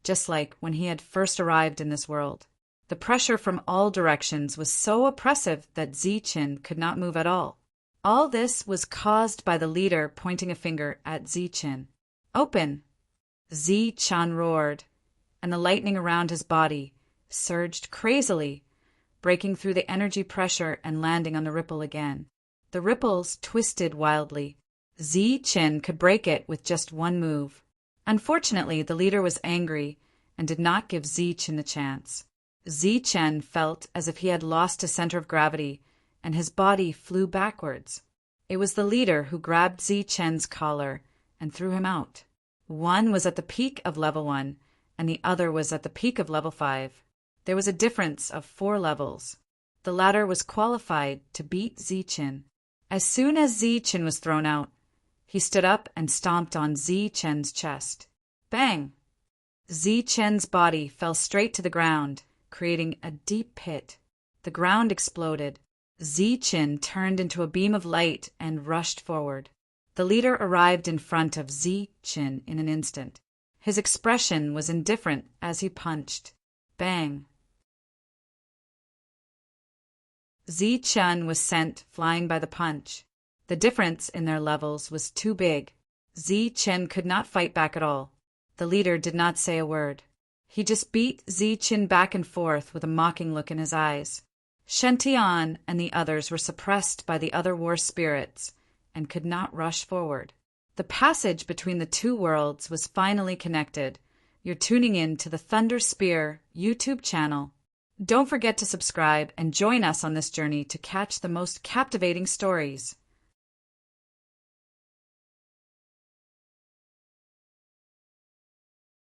just like when he had first arrived in this world. The pressure from all directions was so oppressive that Zichen could not move at all. All this was caused by the leader pointing a finger at Zichen. Open! Zichen roared, and the lightning around his body surged crazily, breaking through the energy pressure and landing on the ripple again. The ripples twisted wildly. Zichen could break it with just one move. Unfortunately, the leader was angry and did not give Zichen a chance. Zichen felt as if he had lost his center of gravity, and his body flew backwards. It was the leader who grabbed Zichen's collar and threw him out. One was at the peak of level 1, and the other was at the peak of level 5. There was a difference of 4 levels. The latter was qualified to beat Zichen. As soon as Zichen was thrown out, he stood up and stomped on Zichen's chest. Bang! Zichen's body fell straight to the ground, creating a deep pit. The ground exploded. Zichen turned into a beam of light and rushed forward. The leader arrived in front of Zichen in an instant. His expression was indifferent as he punched. Bang! Zichen was sent flying by the punch. The difference in their levels was too big. Zichen could not fight back at all. The leader did not say a word. He just beat Zichen back and forth with a mocking look in his eyes. Shen and the others were suppressed by the other war spirits and could not rush forward. The passage between the two worlds was finally connected. You're tuning in to the Thunder Spear YouTube channel. Don't forget to subscribe and join us on this journey to catch the most captivating stories.